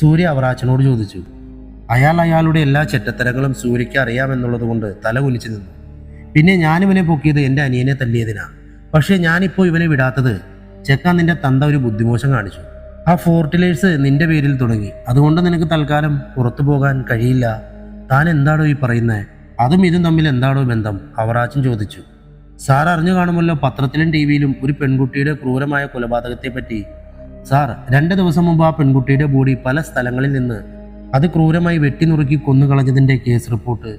സൂര്യ അവറാച്ചനോട് ചോദിച്ചു. അയാളുടെ എല്ലാ ചെറ്റത്തരങ്ങളും സൂര്യയ്ക്ക് അറിയാമെന്നുള്ളത് കൊണ്ട് തല കുനിച്ചു നിന്നു. പിന്നെ ഞാനിവനെ പൊക്കിയത് എൻ്റെ അനിയനെ തല്ലിയതിനാ. പക്ഷേ ഞാനിപ്പോൾ ഇവനെ വിടാത്തത് ചെക്കാൻ നിന്റെ തന്ത ഒരു ബുദ്ധിമോശം കാണിച്ചു. ആ ഫോർട്ടിലേഴ്സ് നിന്റെ പേരിൽ തുടങ്ങി. അതുകൊണ്ട് നിനക്ക് തൽക്കാലം പുറത്തു പോകാൻ കഴിയില്ല. താൻ എന്താണോ ഈ പറയുന്നത്? അതും ഇതും തമ്മിൽ എന്താണോ ബന്ധം? അവറാച്ചൻ ചോദിച്ചു. സാർ അറിഞ്ഞു കാണുമല്ലോ, പത്രത്തിലും ടി വിയിലും ഒരു പെൺകുട്ടിയുടെ ക്രൂരമായ കൊലപാതകത്തെപ്പറ്റി. സാർ, 2 ദിവസം മുമ്പ് ആ പെൺകുട്ടിയുടെ ബോഡി പല സ്ഥലങ്ങളിൽ നിന്ന് അത് ക്രൂരമായി വെട്ടിനുറുക്കി കൊന്നുകളഞ്ഞതിൻ്റെ കേസ് റിപ്പോർട്ട്.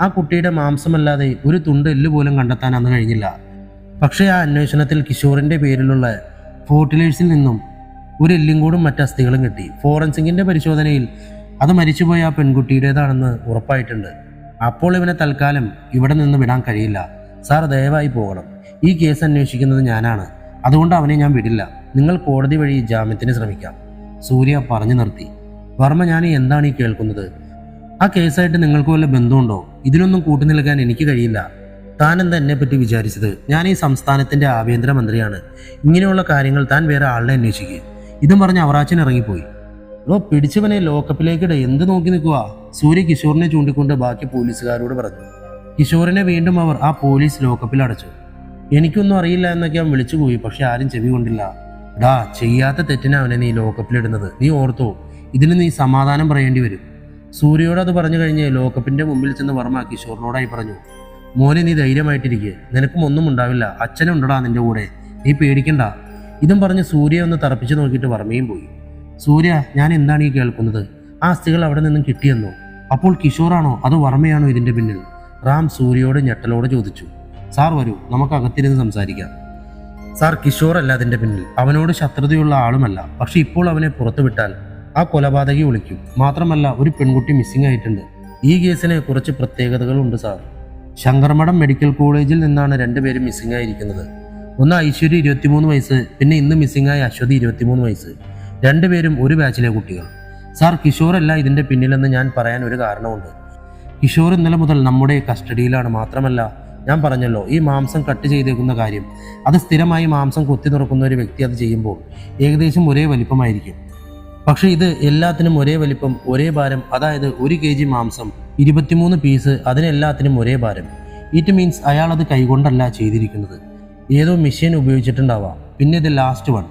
ആ കുട്ടിയുടെ മാംസമല്ലാതെ ഒരു തുണ്ട് എല്ല് പോലും കണ്ടെത്താൻ അന്ന് കഴിഞ്ഞില്ല. പക്ഷേ ആ അന്വേഷണത്തിൽ കിഷോറിൻ്റെ പേരിലുള്ള ഫോർട്ടിലേഴ്സിൽ നിന്നും ഒരു എല്ലും കൂടും മറ്റ് അസ്ഥികളും കിട്ടി. ഫോറൻസിക്കിൻ്റെ പരിശോധനയിൽ അത് മരിച്ചുപോയ ആ പെൺകുട്ടിയുടേതാണെന്ന് ഉറപ്പായിട്ടുണ്ട്. അപ്പോൾ ഇവനെ തൽക്കാലം ഇവിടെ നിന്ന് വിടാൻ കഴിയില്ല. സാർ, ദയവായി പോകണം. ഈ കേസ് അന്വേഷിക്കുന്നത് ഞാനാണ്. അതുകൊണ്ട് അവനെ ഞാൻ വിടില്ല. നിങ്ങൾ കോടതി വഴി ജാമ്യത്തിന് ശ്രമിക്കാം. സൂര്യ പറഞ്ഞു നിർത്തി. വർമ്മ, ഞാൻ എന്താണ് ഈ കേൾക്കുന്നത്? ആ കേസായിട്ട് നിങ്ങൾക്ക് വല്ല ബന്ധമുണ്ടോ? ഇതിനൊന്നും കൂട്ടുനിൽക്കാൻ എനിക്ക് കഴിയില്ല. താൻ എന്താ എന്നെപ്പറ്റി വിചാരിച്ചത്? ഞാൻ ഈ സംസ്ഥാനത്തിൻ്റെ ആഭ്യന്തരമന്ത്രിയാണ്. ഇങ്ങനെയുള്ള കാര്യങ്ങൾ താൻ വേറെ ആളുടെ അന്വേഷിക്കുക. ഇതും പറഞ്ഞ് അവറാച്ചൻ ഇറങ്ങിപ്പോയി. പിടിച്ചവനെ ലോക്കപ്പിലേക്കിടെ എന്ത് നോക്കി നിൽക്കുക? സൂര്യ കിഷോറിനെ ചൂണ്ടിക്കൊണ്ട് ബാക്കി പോലീസുകാരോട് പറഞ്ഞു. കിഷോറിനെ വീണ്ടും അവർ ആ പോലീസ് ലോക്കപ്പിൽ അടച്ചു. എനിക്കൊന്നും അറിയില്ല എന്നൊക്കെ അവൻ വിളിച്ചുപോയി. പക്ഷെ ആരും ചെവി കൊണ്ടില്ല. ഡാ, ചെയ്യാത്ത തെറ്റിന് അവനെ നീ ലോക്കപ്പിലിടുന്നത്. നീ ഓർത്തോ, ഇതിന് നീ സമാധാനം പറയേണ്ടി വരും. സൂര്യയോട് അത് പറഞ്ഞു കഴിഞ്ഞ് ലോക്കപ്പിന്റെ മുമ്പിൽ ചെന്ന് വർമ്മ കിഷോറിനോടായി പറഞ്ഞു. മോനെ, നീ ധൈര്യമായിട്ടിരിക്കുക. നിനക്കും ഒന്നും ഉണ്ടാവില്ല. അച്ഛനുണ്ടടാ നിന്റെ കൂടെ. നീ പേടിക്കണ്ട. ഇതും പറഞ്ഞ് സൂര്യ ഒന്ന് തറപ്പിച്ചു നോക്കിയിട്ട് വർമ്മയും പോയി. സൂര്യ, ഞാൻ എന്താണ് ഈ കേൾക്കുന്നത്? ആ അസ്ഥികൾ അവിടെ നിന്നും കിട്ടിയെന്നോ? അപ്പോൾ കിഷോറാണോ അതോ വർമ്മയാണോ ഇതിന്റെ പിന്നിൽ? റാം സൂര്യയോട് ഞെട്ടലോടെ ചോദിച്ചു. സാർ, വരൂ, നമുക്ക് അകത്തിരുന്ന് സംസാരിക്കാം. സാർ, കിഷോറല്ല അതിന്റെ പിന്നിൽ. അവനോട് ശത്രുതയുള്ള ആളുമല്ല. പക്ഷെ ഇപ്പോൾ അവനെ പുറത്തു വിട്ടാൽ ആ കൊലപാതകി വിളിക്കും. മാത്രമല്ല, ഒരു പെൺകുട്ടി മിസ്സിംഗ് ആയിട്ടുണ്ട്. ഈ കേസിന് കുറച്ച് പ്രത്യേകതകളുണ്ട് സാർ. ശങ്കർമഠം മെഡിക്കൽ കോളേജിൽ നിന്നാണ് 2 പേരും മിസ്സിംഗ് ആയിരിക്കുന്നത്. ഒന്ന് ഐശ്വര്യ 23 വയസ്സ്, പിന്നെ ഇന്ന് മിസ്സിംഗ് ആയ അശ്വതി 23 വയസ്സ്. 2 പേരും ഒരു ബാച്ചിലെ കുട്ടികൾ. സാർ, കിഷോറല്ല ഇതിന്റെ പിന്നിലെന്ന് ഞാൻ പറയാൻ ഒരു കാരണമുണ്ട്. കിഷോർ ഇന്നലെ മുതൽ നമ്മുടെ കസ്റ്റഡിയിലാണ്. മാത്രമല്ല, ഞാൻ പറഞ്ഞല്ലോ, ഈ മാംസം കട്ട് ചെയ്തേക്കുന്ന കാര്യം. അത് സ്ഥിരമായി മാംസം കൊത്തി തുറക്കുന്ന ഒരു വ്യക്തി അത് ചെയ്യുമ്പോൾ ഏകദേശം ഒരേ വലിപ്പമായിരിക്കും. പക്ഷെ ഇത് എല്ലാത്തിനും ഒരേ വലിപ്പം, ഒരേ ഭാരം. അതായത് 1 kg മാംസം, 23 പീസ്, അതിനെല്ലാത്തിനും ഒരേ ഭാരം. ഇറ്റ് മീൻസ് അയാൾ അത് കൈകൊണ്ടല്ല ചെയ്തിരിക്കുന്നത്. ഏതോ മെഷീൻ ഉപയോഗിച്ചിട്ടുണ്ടാവാം. പിന്നെ ഇത് ലാസ്റ്റ് വൺ.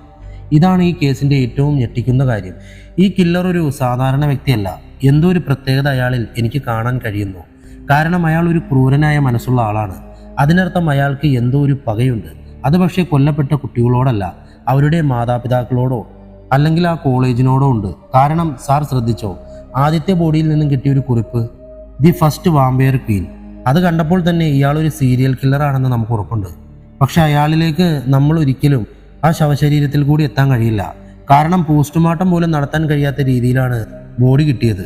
ഇതാണ് ഈ കേസിന്റെ ഏറ്റവും ഞെട്ടിക്കുന്ന കാര്യം. ഈ കില്ലർ ഒരു സാധാരണ വ്യക്തിയല്ല. എന്തോ ഒരു പ്രത്യേകത അയാളിൽ എനിക്ക് കാണാൻ കഴിയുന്നു. കാരണം അയാൾ ഒരു ക്രൂരനായ മനസ്സുള്ള ആളാണ്. അതിനർത്ഥം അയാൾക്ക് എന്തോ ഒരു പകയുണ്ട്. അത് പക്ഷേ കൊല്ലപ്പെട്ട കുട്ടികളോടല്ല, അവരുടെ മാതാപിതാക്കളോടോ അല്ലെങ്കിൽ ആ കോളേജിനോടോ ഉണ്ട്. കാരണം സാർ ശ്രദ്ധിച്ചോ, ആദ്യത്തെ ബോഡിയിൽ നിന്നും കിട്ടിയ ഒരു കുറിപ്പ്, ദി ഫസ്റ്റ് വാമ്പയർ ക്വീൻ. അത് കണ്ടപ്പോൾ തന്നെ ഇയാളൊരു സീരിയൽ കില്ലറാണെന്ന് നമുക്ക് ഉറപ്പുണ്ട്. പക്ഷെ അയാളിലേക്ക് നമ്മൾ ഒരിക്കലും ആ ശവശരീരത്തിൽ കൂടി എത്താൻ കഴിയില്ല. കാരണം പോസ്റ്റ്മോർട്ടം പോലും നടത്താൻ കഴിയാത്ത രീതിയിലാണ് ബോഡി കിട്ടിയത്.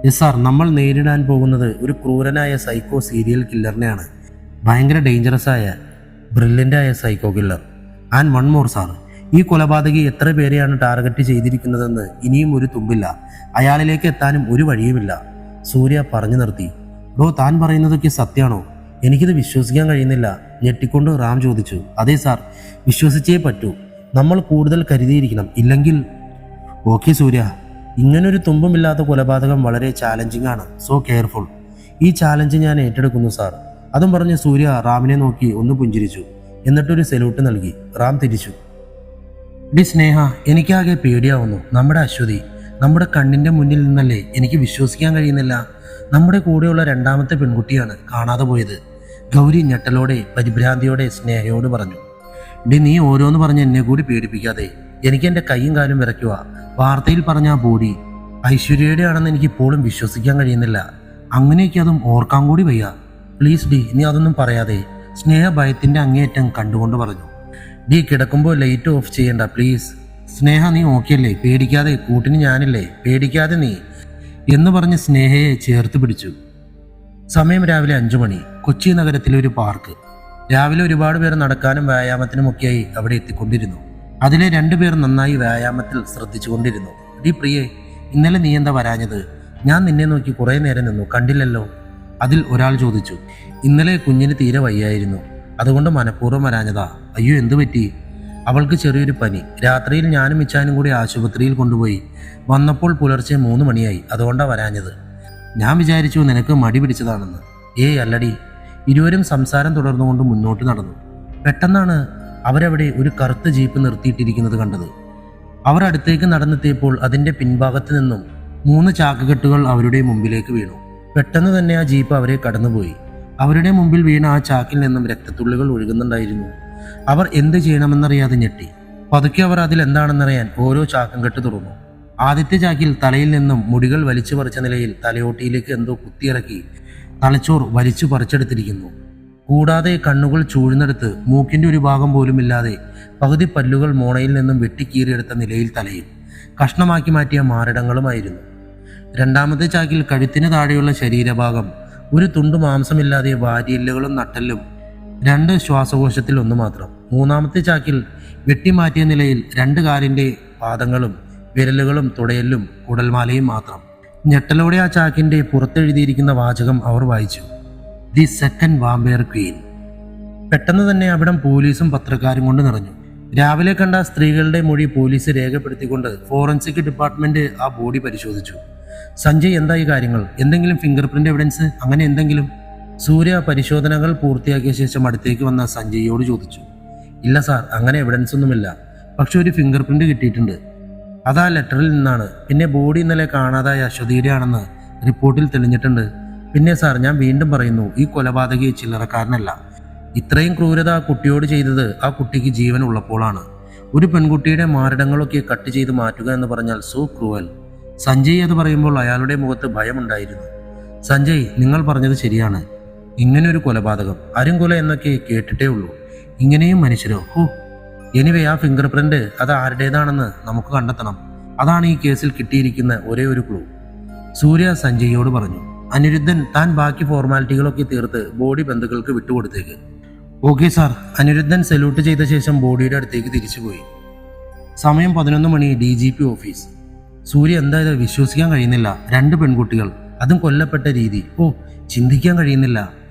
യെസ് സാർ, നമ്മൾ നേരിടാൻ പോകുന്നത് ഒരു ക്രൂരനായ സൈക്കോ സീരിയൽ കില്ലറിനെയാണ്. ഭയങ്കര ഡേഞ്ചറസ് ആയ ബ്രില്യൻ്റ് ആയ psycho killer. And one more sir, ഈ കൊലപാതകി എത്ര പേരെയാണ് ടാർഗറ്റ് ചെയ്തിരിക്കുന്നതെന്ന് ഇനിയും ഒരു തുമ്പില്ല. അയാളിലേക്ക് എത്താനും ഒരു വഴിയുമില്ല. സൂര്യ പറഞ്ഞു നിർത്തി. താൻ പറയുന്നതൊക്കെ സത്യമാണോ? എനിക്കിത് വിശ്വസിക്കാൻ കഴിയുന്നില്ല. ഞെട്ടിക്കൊണ്ട് റാം ചോദിച്ചു. അതെ സാർ, വിശ്വസിച്ചേ പറ്റൂ. നമ്മൾ കൂടുതൽ കരുതിയിരിക്കണം. ഇല്ലെങ്കിൽ ഓക്കെ സൂര്യ, ഇങ്ങനൊരു തുമ്പുമില്ലാത്ത കൊലപാതകം വളരെ ചാലഞ്ചിങ് ആണ്. So careful. ഈ ചാലഞ്ച് ഞാൻ ഏറ്റെടുക്കുന്നു സാർ. അതും പറഞ്ഞ് സൂര്യ റാമിനെ നോക്കി ഒന്ന് പുഞ്ചിരിച്ചു. എന്നിട്ടൊരു സല്യൂട്ട് നൽകി. റാം തിരിച്ചു. ഡി സ്നേഹ, എനിക്കാകെ പേടിയാവുന്നു. നമ്മുടെ അശ്വതി നമ്മുടെ കണ്ണിൻ്റെ മുന്നിൽ നിന്നല്ലേ? എനിക്ക് വിശ്വസിക്കാൻ കഴിയുന്നില്ല. നമ്മുടെ കൂടെയുള്ള 2ാമത്തെ പെൺകുട്ടിയാണ് കാണാതെ പോയത്. ഗൗരി ഞെട്ടലോടെ പരിഭ്രാന്തിയോടെ സ്നേഹയോട് പറഞ്ഞു. ഡി, നീ ഓരോന്ന് പറഞ്ഞ് എന്നെ കൂടി പേടിപ്പിക്കാതെ. എനിക്ക് എൻ്റെ കൈയും കാലും വിറയ്ക്കുക. വാർത്തയിൽ പറഞ്ഞ ആ ബോഡി ഐശ്വര്യയുടെ ആണെന്ന് എനിക്ക് ഇപ്പോഴും വിശ്വസിക്കാൻ കഴിയുന്നില്ല. അങ്ങനെയൊക്കെ അതും ഓർക്കാൻ കൂടി വയ്യ. പ്ലീസ് ഡി, നീ അതൊന്നും പറയാതെ. സ്നേഹ ഭയത്തിൻ്റെ അങ്ങേയറ്റം കണ്ടുകൊണ്ട് പറഞ്ഞു. ഡി, കിടക്കുമ്പോൾ ലൈറ്റ് ഓഫ് ചെയ്യണ്ട പ്ലീസ്. സ്നേഹ, നീ ഓക്കെയല്ലേ? പേടിക്കാതെ, കൂട്ടിന് ഞാനില്ലേ? പേടിക്കാതെ നീ എന്ന് പറഞ്ഞ് സ്നേഹയെ ചേർത്ത് പിടിച്ചു. സമയം രാവിലെ 5 മണി. കൊച്ചി നഗരത്തിലെ ഒരു പാർക്ക്. രാവിലെ ഒരുപാട് പേർ നടക്കാനും വ്യായാമത്തിനുമൊക്കെയായി അവിടെ എത്തിക്കൊണ്ടിരുന്നു. അതിലെ 2 പേർ നന്നായി വ്യായാമത്തിൽ ശ്രദ്ധിച്ചുകൊണ്ടിരുന്നു. ഡി പ്രിയേ, ഇന്നലെ നീ എന്താ വരാഞ്ഞത്? ഞാൻ നിന്നെ നോക്കി കുറേ നേരം നിന്നു, കണ്ടില്ലല്ലോ. അതിൽ ഒരാൾ ചോദിച്ചു. ഇന്നലെ കുഞ്ഞിന് തീരെ വയ്യായിരുന്നു, അതുകൊണ്ട് മനഃപൂർവ്വം വരാഞ്ഞതാ. അയ്യോ, എന്തു പറ്റി? അവൾക്ക് ചെറിയൊരു പനി. രാത്രിയിൽ ഞാനും ഇച്ചാനും കൂടി ആശുപത്രിയിൽ കൊണ്ടുപോയി. വന്നപ്പോൾ പുലർച്ചെ 3 മണിയായി. അതുകൊണ്ടാണ് വരാഞ്ഞത്. ഞാൻ വിചാരിച്ചു നിനക്ക് മടി പിടിച്ചതാണെന്ന്. ഏയ് അല്ലടി. ഇരുവരും സംസാരം തുടർന്നുകൊണ്ട് മുന്നോട്ട് നടന്നു. പെട്ടെന്നാണ് അവരവിടെ ഒരു കറുത്ത ജീപ്പ് നിർത്തിയിട്ടിരിക്കുന്നത് കണ്ടത്. അവർ അടുത്തേക്ക് നടന്നെത്തിയപ്പോൾ അതിൻ്റെ പിൻഭാഗത്ത് നിന്നും 3 ചാക്കുകെട്ടുകൾ അവരുടെ മുമ്പിലേക്ക് വീണു. പെട്ടെന്ന് തന്നെ ആ ജീപ്പ് അവരെ കടന്നുപോയി. അവരുടെ മുമ്പിൽ വീണ ആ ചാക്കിൽ നിന്നും രക്തത്തുള്ളികൾ ഒഴുകുന്നുണ്ടായിരുന്നു. അവർ എന്ത് ചെയ്യണമെന്നറിയാതെ ഞെട്ടി. പതുക്കെ അവർ അതിൽ എന്താണെന്നറിയാൻ ഓരോ ചാക്കും കെട്ട് തുറന്നു. ആദ്യത്തെ ചാക്കിൽ തലയിൽ നിന്നും മുടികൾ വലിച്ചു പറിച്ച നിലയിൽ തലയോട്ടിയിലേക്ക് എന്തോ കുത്തിയിറക്കി തലച്ചോർ വലിച്ചു പറിച്ചെടുത്തിരിക്കുന്നു. കൂടാതെ കണ്ണുകൾ ചൂഴ്ന്നെടുത്ത് മൂക്കിന്റെ ഒരു ഭാഗം പോലുമില്ലാതെ പകുതി പല്ലുകൾ മോണയിൽ നിന്നും വെട്ടിക്കീറിയെടുത്ത നിലയിൽ തലയും കഷ്ണമാക്കി മാറ്റിയ മാറിടങ്ങളുമായിരുന്നു. രണ്ടാമത്തെ ചാക്കിൽ കഴുത്തിന് താഴെയുള്ള ശരീരഭാഗം ഒരു തുണ്ടു മാംസമില്ലാതെ വാരിയെല്ലുകളും നട്ടെല്ലും 2 ശ്വാസകോശത്തിൽ ഒന്ന് മാത്രം. മൂന്നാമത്തെ ചാക്കിൽ വെട്ടിമാറ്റിയ നിലയിൽ 2 കാലിന്റെ പാദങ്ങളും വിരലുകളും തുടയല്ലും കുടൽമാലയും മാത്രം. ഞെട്ടലോടെ ആ ചാക്കിന്റെ പുറത്തെഴുതിയിരിക്കുന്ന വാചകം അവർ വായിച്ചു: ദി സെക്കൻഡ് വാമ്പയർ ക്വീൻ. പെട്ടെന്ന് തന്നെ അവിടം പോലീസും പത്രക്കാരും കൊണ്ട് നിറഞ്ഞു. രാവിലെ കണ്ട സ്ത്രീകളുടെ മൊഴി പോലീസ് രേഖപ്പെടുത്തിക്കൊണ്ട് ഫോറൻസിക് ഡിപ്പാർട്ട്മെന്റ് ആ ബോഡി പരിശോധിച്ചു. സഞ്ജയ്, എന്തായി കാര്യങ്ങൾ? എന്തെങ്കിലും ഫിംഗർ പ്രിന്റ് എവിഡൻസ്, അങ്ങനെ എന്തെങ്കിലും? സൂര്യ പരിശോധനകൾ പൂർത്തിയാക്കിയ ശേഷം അടുത്തേക്ക് വന്ന സഞ്ജയോട് ചോദിച്ചു. ഇല്ല സാർ, അങ്ങനെ എവിഡൻസ് ഒന്നുമില്ല. പക്ഷെ ഒരു ഫിംഗർ പ്രിന്റ് കിട്ടിയിട്ടുണ്ട്. അതാ ലെറ്ററിൽ നിന്നാണ്. പിന്നെ ബോഡി ഇന്നലെ കാണാതായ അശ്വതിയുടെ ആണെന്ന് റിപ്പോർട്ടിൽ തെളിഞ്ഞിട്ടുണ്ട്. പിന്നെ സാർ, ഞാൻ വീണ്ടും പറയുന്നു, ഈ കൊലപാതകി ചില്ലറക്കാരനല്ല. ഇത്രയും ക്രൂരത ആ കുട്ടിയോട് ചെയ്തത് ആ കുട്ടിക്ക് ജീവൻ ഉള്ളപ്പോഴാണ്. ഒരു പെൺകുട്ടിയുടെ മാരടങ്ങളൊക്കെ കട്ട് ചെയ്ത് മാറ്റുക എന്ന് പറഞ്ഞാൽ സോ ക്രൂവൽ. സഞ്ജയ് അത് പറയുമ്പോൾ അയാളുടെ മുഖത്ത് ഭയമുണ്ടായിരുന്നു. സഞ്ജയ്, നിങ്ങൾ പറഞ്ഞത് ശരിയാണ്. ഇങ്ങനൊരു കൊലപാതകം, അരുംകൊല എന്നൊക്കെ കേട്ടിട്ടേ ഉള്ളൂ. ഇങ്ങനെയും മനുഷ്യരോ? എനിവേ, ആ ഫിംഗർ പ്രിന്റ് അത് ആരുടേതാണെന്ന് നമുക്ക് കണ്ടെത്തണം. അതാണ് ഈ കേസിൽ കിട്ടിയിരിക്കുന്ന ഒരേ ഒരു ക്ലൂ. സൂര്യ സഞ്ജയോട് പറഞ്ഞു. അനിരുദ്ധൻ, താൻ ബാക്കി ഫോർമാലിറ്റികളൊക്കെ തീർത്ത് ബോഡി ബന്ധുക്കൾക്ക് വിട്ടുകൊടുത്തേക്ക്. Okay sir. അനിരുദ്ധൻ സല്യൂട്ട് ചെയ്ത ശേഷം ബോഡിയുടെ അടുത്തേക്ക് തിരിച്ചുപോയി. സമയം 11 മണി. DGP office. സൂര്യ, എന്തായത് വിശ്വസിക്കാൻ കഴിയുന്നില്ല. 2 പെൺകുട്ടികൾ, അതും കൊല്ലപ്പെട്ട രീതി. ചിന്തിക്കാൻ കഴിയുന്നില്ല.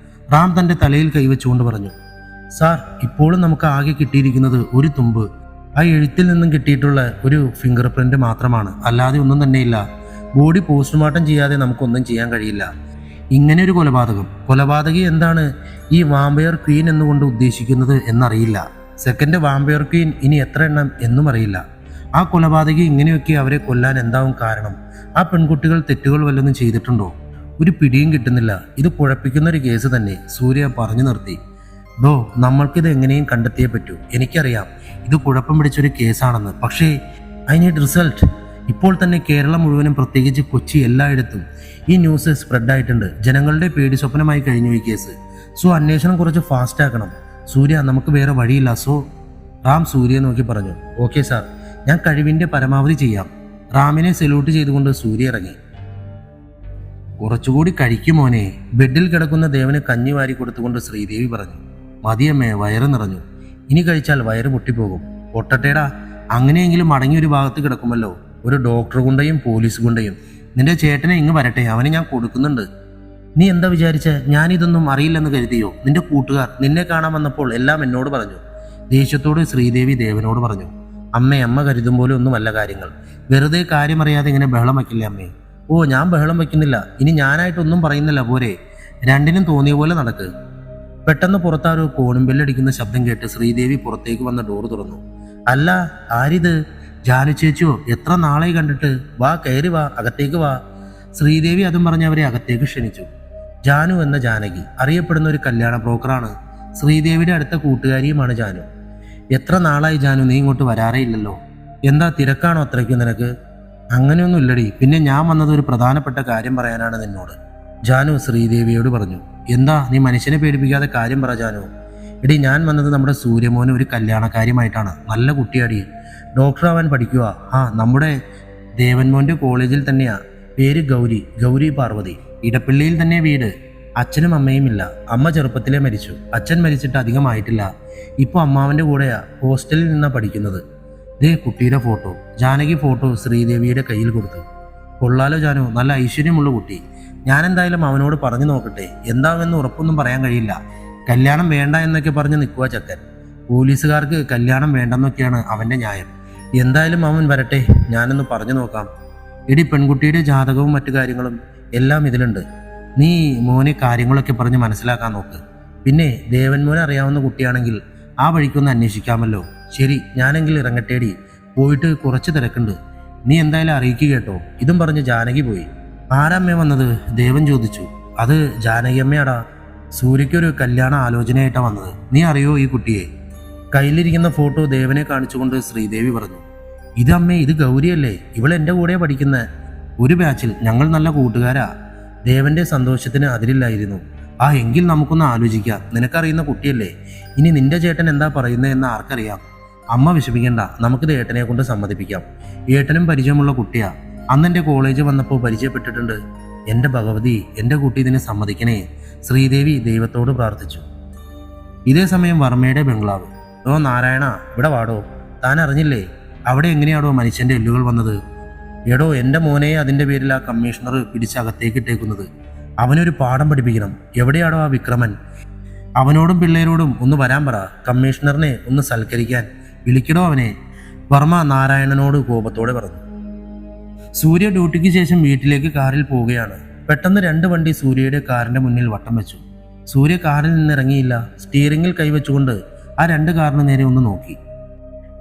റാം തന്റെ തലയിൽ കൈവച്ചുകൊണ്ട് പറഞ്ഞു. സാർ, ഇപ്പോഴും നമുക്ക് ആകെ കിട്ടിയിരിക്കുന്നത് ഒരു തുമ്പ്, ആ എഴുത്തിൽ നിന്നും കിട്ടിയിട്ടുള്ള ഒരു ഫിംഗർ പ്രിന്റ് മാത്രമാണ്. അല്ലാതെ ഒന്നും തന്നെയില്ല. ബോഡി പോസ്റ്റ്മോർട്ടം ചെയ്യാതെ നമുക്കൊന്നും ചെയ്യാൻ കഴിയില്ല. ഇങ്ങനെ ഒരു കൊലപാതകി എന്താണ് ഈ വാമ്പയർ ക്വീൻ എന്നുകൊണ്ട് ഉദ്ദേശിക്കുന്നത് എന്നറിയില്ല. സെക്കൻഡ് വാമ്പയർ ക്വീൻ ഇനി എത്ര എണ്ണം എന്നും അറിയില്ല. ആ കൊലപാതകി ഇങ്ങനെയൊക്കെ അവരെ കൊല്ലാൻ എന്താവും കാരണം? ആ പെൺകുട്ടികൾ തെറ്റുകൾ വല്ലതും ചെയ്തിട്ടുണ്ടോ? ഒരു പിടിയും കിട്ടുന്നില്ല. ഇത് കുഴപ്പിക്കുന്ന ഒരു കേസ് തന്നെ. സൂര്യ പറഞ്ഞു നിർത്തി. നമ്മൾക്കിത് എങ്ങനെയും കണ്ടെത്തിയേ പറ്റൂ. എനിക്കറിയാം ഇത് കുഴപ്പം പിടിച്ചൊരു കേസാണെന്ന്. പക്ഷേ ഐ നീഡ് റിസൾട്ട്. ഇപ്പോൾ തന്നെ കേരളം മുഴുവനും, പ്രത്യേകിച്ച് കൊച്ചി, എല്ലായിടത്തും ഈ ന്യൂസ് സ്പ്രെഡായിട്ടുണ്ട്. ജനങ്ങളുടെ പേടി സ്വപ്നമായി കഴിഞ്ഞു ഈ കേസ്. സോ അന്വേഷണം കുറച്ച് ഫാസ്റ്റ് ആക്കണം. സൂര്യ, നമുക്ക് വേറെ വഴിയില്ല. റാം സൂര്യയെ നോക്കി പറഞ്ഞു. ഓക്കെ സാർ, ഞാൻ കഴിവിന്റെ പരമാവധി ചെയ്യാം. റാമിനെ സല്യൂട്ട് ചെയ്തുകൊണ്ട് സൂര്യ ഇറങ്ങി. കുറച്ചുകൂടി കഴിക്കുമോനെ. ബെഡിൽ കിടക്കുന്ന ദേവന് കഞ്ഞി വാരി കൊടുത്തുകൊണ്ട് ശ്രീദേവി പറഞ്ഞു. മതിയമ്മേ, വയറ് നിറഞ്ഞു. ഇനി കഴിച്ചാൽ വയറ് പൊട്ടിപ്പോകും. പൊട്ടട്ടേടാ, അങ്ങനെയെങ്കിലും അടങ്ങിയൊരു ഭാഗത്ത് കിടക്കുമല്ലോ. ഒരു ഡോക്ടർ ഗുണ്ടയും പോലീസ് ഗുണ്ടയും. നിന്റെ ചേട്ടനെ ഇങ്ങ് വരട്ടെ, അവന് ഞാൻ കൊടുക്കുന്നുണ്ട്. നീ എന്താ വിചാരിച്ച ഞാനിതൊന്നും അറിയില്ലെന്ന് കരുതിയോ? നിന്റെ കൂട്ടുകാർ നിന്നെ കാണാൻ വന്നപ്പോൾ എല്ലാം എന്നോട് പറഞ്ഞു. ദേഷ്യത്തോട് ശ്രീദേവി ദേവനോട് പറഞ്ഞു. അമ്മ കരുതും പോലെ ഒന്നുമല്ല കാര്യങ്ങൾ. വെറുതെ കാര്യമറിയാതെ ഇങ്ങനെ ബഹളം വയ്ക്കില്ലേ അമ്മേ? ഞാൻ ബഹളം വയ്ക്കുന്നില്ല. ഇനി ഞാനായിട്ടൊന്നും പറയുന്നില്ല പോരെ? രണ്ടിനും തോന്നിയ പോലെ നടക്ക്. പെട്ടെന്ന് പുറത്താരോ കോണും ബെല്ലടിക്കുന്ന ശബ്ദം കേട്ട് ശ്രീദേവി പുറത്തേക്ക് വന്ന ഡോർ തുറന്നു. അല്ല, ആരിത്? ജാനു ചേച്ചിയോ? എത്ര നാളായി കണ്ടിട്ട്. വാ, കയറി വാ, അകത്തേക്ക് വാ. ശ്രീദേവി അതും പറഞ്ഞ് അവരെ അകത്തേക്ക് ക്ഷണിച്ചു. ജാനു എന്ന ജാനകി അറിയപ്പെടുന്ന ഒരു കല്യാണ ബ്രോക്കറാണ്. ശ്രീദേവിയുടെ അടുത്ത കൂട്ടുകാരിയുമാണ് ജാനു. എത്ര നാളായി ജാനു, നീ ഇങ്ങോട്ട് വരാറേ ഇല്ലല്ലോ. എന്താ, തിരക്കാണോ അത്രയ്ക്കും നിനക്ക്? അങ്ങനെയൊന്നും ഇല്ലടി. പിന്നെ ഞാൻ വന്നത് ഒരു പ്രധാനപ്പെട്ട കാര്യം പറയാനാണ് നിന്നോട്. ജാനു ശ്രീദേവിയോട് പറഞ്ഞു. എന്താ, നീ മനുഷ്യനെ പേടിപ്പിക്കാതെ കാര്യം പറ ജാനു. എടി, ഞാൻ വന്നത് നമ്മുടെ സൂര്യമോന് ഒരു കല്യാണക്കാര്യമായിട്ടാണ്. നല്ല കുട്ടിയാടി, ഡോക്ടർ ആവാൻ പഠിക്കുക. നമ്മുടെ ദേവൻമോന്റെ കോളേജിൽ തന്നെയാ. പേര് ഗൗരി പാർവതി. ഇടപ്പള്ളിയിൽ തന്നെ വീട്. അച്ഛനും അമ്മയും ഇല്ല. അമ്മ ചെറുപ്പത്തിലേ മരിച്ചു. അച്ഛൻ മരിച്ചിട്ട് അധികമായിട്ടില്ല. ഇപ്പോൾ അമ്മാവന്റെ കൂടെയാ. ഹോസ്റ്റലിൽ നിന്നാ പഠിക്കുന്നത്. ദേ കുട്ടിയുടെ ഫോട്ടോ. ജാനകി ഫോട്ടോ ശ്രീദേവിയുടെ കയ്യിൽ കൊടുത്തു. കൊള്ളാലോ ജാനു, നല്ല ഐശ്വര്യമുള്ള കുട്ടി. ഞാൻ എന്തായാലും അവനോട് പറഞ്ഞു നോക്കട്ടെ. എന്താവെന്ന് ഉറപ്പൊന്നും പറയാൻ കഴിയില്ല. കല്യാണം വേണ്ട എന്നൊക്കെ പറഞ്ഞ് നിൽക്കുക ചക്കൻ. പോലീസുകാർക്ക് കല്യാണം വേണ്ടെന്നൊക്കെയാണ് അവന്റെ ന്യായം. എന്തായാലും അവൻ വരട്ടെ, ഞാനൊന്ന് പറഞ്ഞു നോക്കാം. എടി, പെൺകുട്ടിയുടെ ജാതകവും മറ്റു കാര്യങ്ങളും എല്ലാം ഇതിലുണ്ട്. നീ മോനെ കാര്യങ്ങളൊക്കെ പറഞ്ഞ് മനസ്സിലാക്കാൻ നോക്ക്. പിന്നെ ദേവൻമോനെ അറിയാവുന്ന കുട്ടിയാണെങ്കിൽ ആ വഴിക്കൊന്ന് അന്വേഷിക്കാമല്ലോ. ശരി, ഞാനെങ്കിൽ ഇറങ്ങട്ടേടി. പോയിട്ട് കുറച്ച് തിരക്കുണ്ട്. നീ എന്തായാലും അറിയിക്കുക കേട്ടോ. ഇതും പറഞ്ഞ് ജാനകി പോയി. ആരമ്മ വന്നത്? ദേവൻ ചോദിച്ചു. അത് ജാനകിയമ്മയാടാ. സൂര്യയ്ക്കൊരു കല്യാണ ആലോചനയായിട്ടാണ് വന്നത്. നീ അറിയോ ഈ കുട്ടിയെ? കയ്യിലിരിക്കുന്ന ഫോട്ടോ ദേവനെ കാണിച്ചുകൊണ്ട് ശ്രീദേവി പറഞ്ഞു. ഇത് അമ്മേ, ഇത് ഗൗരിയല്ലേ? ഇവൾ എൻ്റെ കൂടെ പഠിക്കുന്ന ഒരു ബാച്ചിൽ. ഞങ്ങൾ നല്ല കൂട്ടുകാരാ. ദേവന്റെ സന്തോഷത്തിന് അതിരില്ലായിരുന്നു. എങ്കിൽ നമുക്കൊന്ന് ആലോചിക്കാം. നിനക്കറിയുന്ന കുട്ടിയല്ലേ? ഇനി നിന്റെ ചേട്ടൻ എന്താ പറയുന്നതെന്ന് ആർക്കറിയാം? അമ്മ വിഷമിക്കണ്ട, നമുക്കിത് ഏട്ടനെ കൊണ്ട് സമ്മതിപ്പിക്കാം. ഏട്ടനും പരിചയമുള്ള കുട്ടിയാ. അന്ന് എൻ്റെ കോളേജ് വന്നപ്പോൾ പരിചയപ്പെട്ടിട്ടുണ്ട്. എൻ്റെ ഭഗവതി, എൻ്റെ കുട്ടി ഇതിന് സമ്മതിക്കണേ. ശ്രീദേവി ദൈവത്തോട് പ്രാർത്ഥിച്ചു. ഇതേ സമയം വർമ്മയുടെ ബംഗ്ലാവ്. നാരായണ, ഇവിടെ വാടോ. താൻ അറിഞ്ഞില്ലേ അവിടെ എങ്ങനെയാടോ മനുഷ്യൻ്റെ എല്ലുകൾ വന്നത്? എടോ, എൻ്റെ മോനെ അതിൻ്റെ പേരിൽ ആ കമ്മീഷണർ പിടിച്ചകത്തേക്ക് ഇട്ടേക്കുന്നത്. അവനൊരു പാഠം പഠിപ്പിക്കണം. എവിടെയാടോ ആ വിക്രമൻ? അവനോടും പിള്ളേരോടും ഒന്ന് വരാൻ പറ. കമ്മീഷണറിനെ ഒന്ന് സൽക്കരിക്കാൻ വിളിക്കടോ അവനെ. വർമ്മ നാരായണനോട് കോപത്തോടെ പറഞ്ഞു. സൂര്യ ഡ്യൂട്ടിക്ക് ശേഷം വീട്ടിലേക്ക് കാറിൽ പോവുകയാണ്. പെട്ടെന്ന് 2 വണ്ടി സൂര്യയുടെ കാറിന്റെ മുന്നിൽ വട്ടം വെച്ചു. സൂര്യ കാറിൽ നിന്നിറങ്ങിയില്ല. സ്റ്റിയറിംഗിൽ കൈവച്ചുകൊണ്ട് ആ 2 കാറിന് നേരെ ഒന്ന് നോക്കി.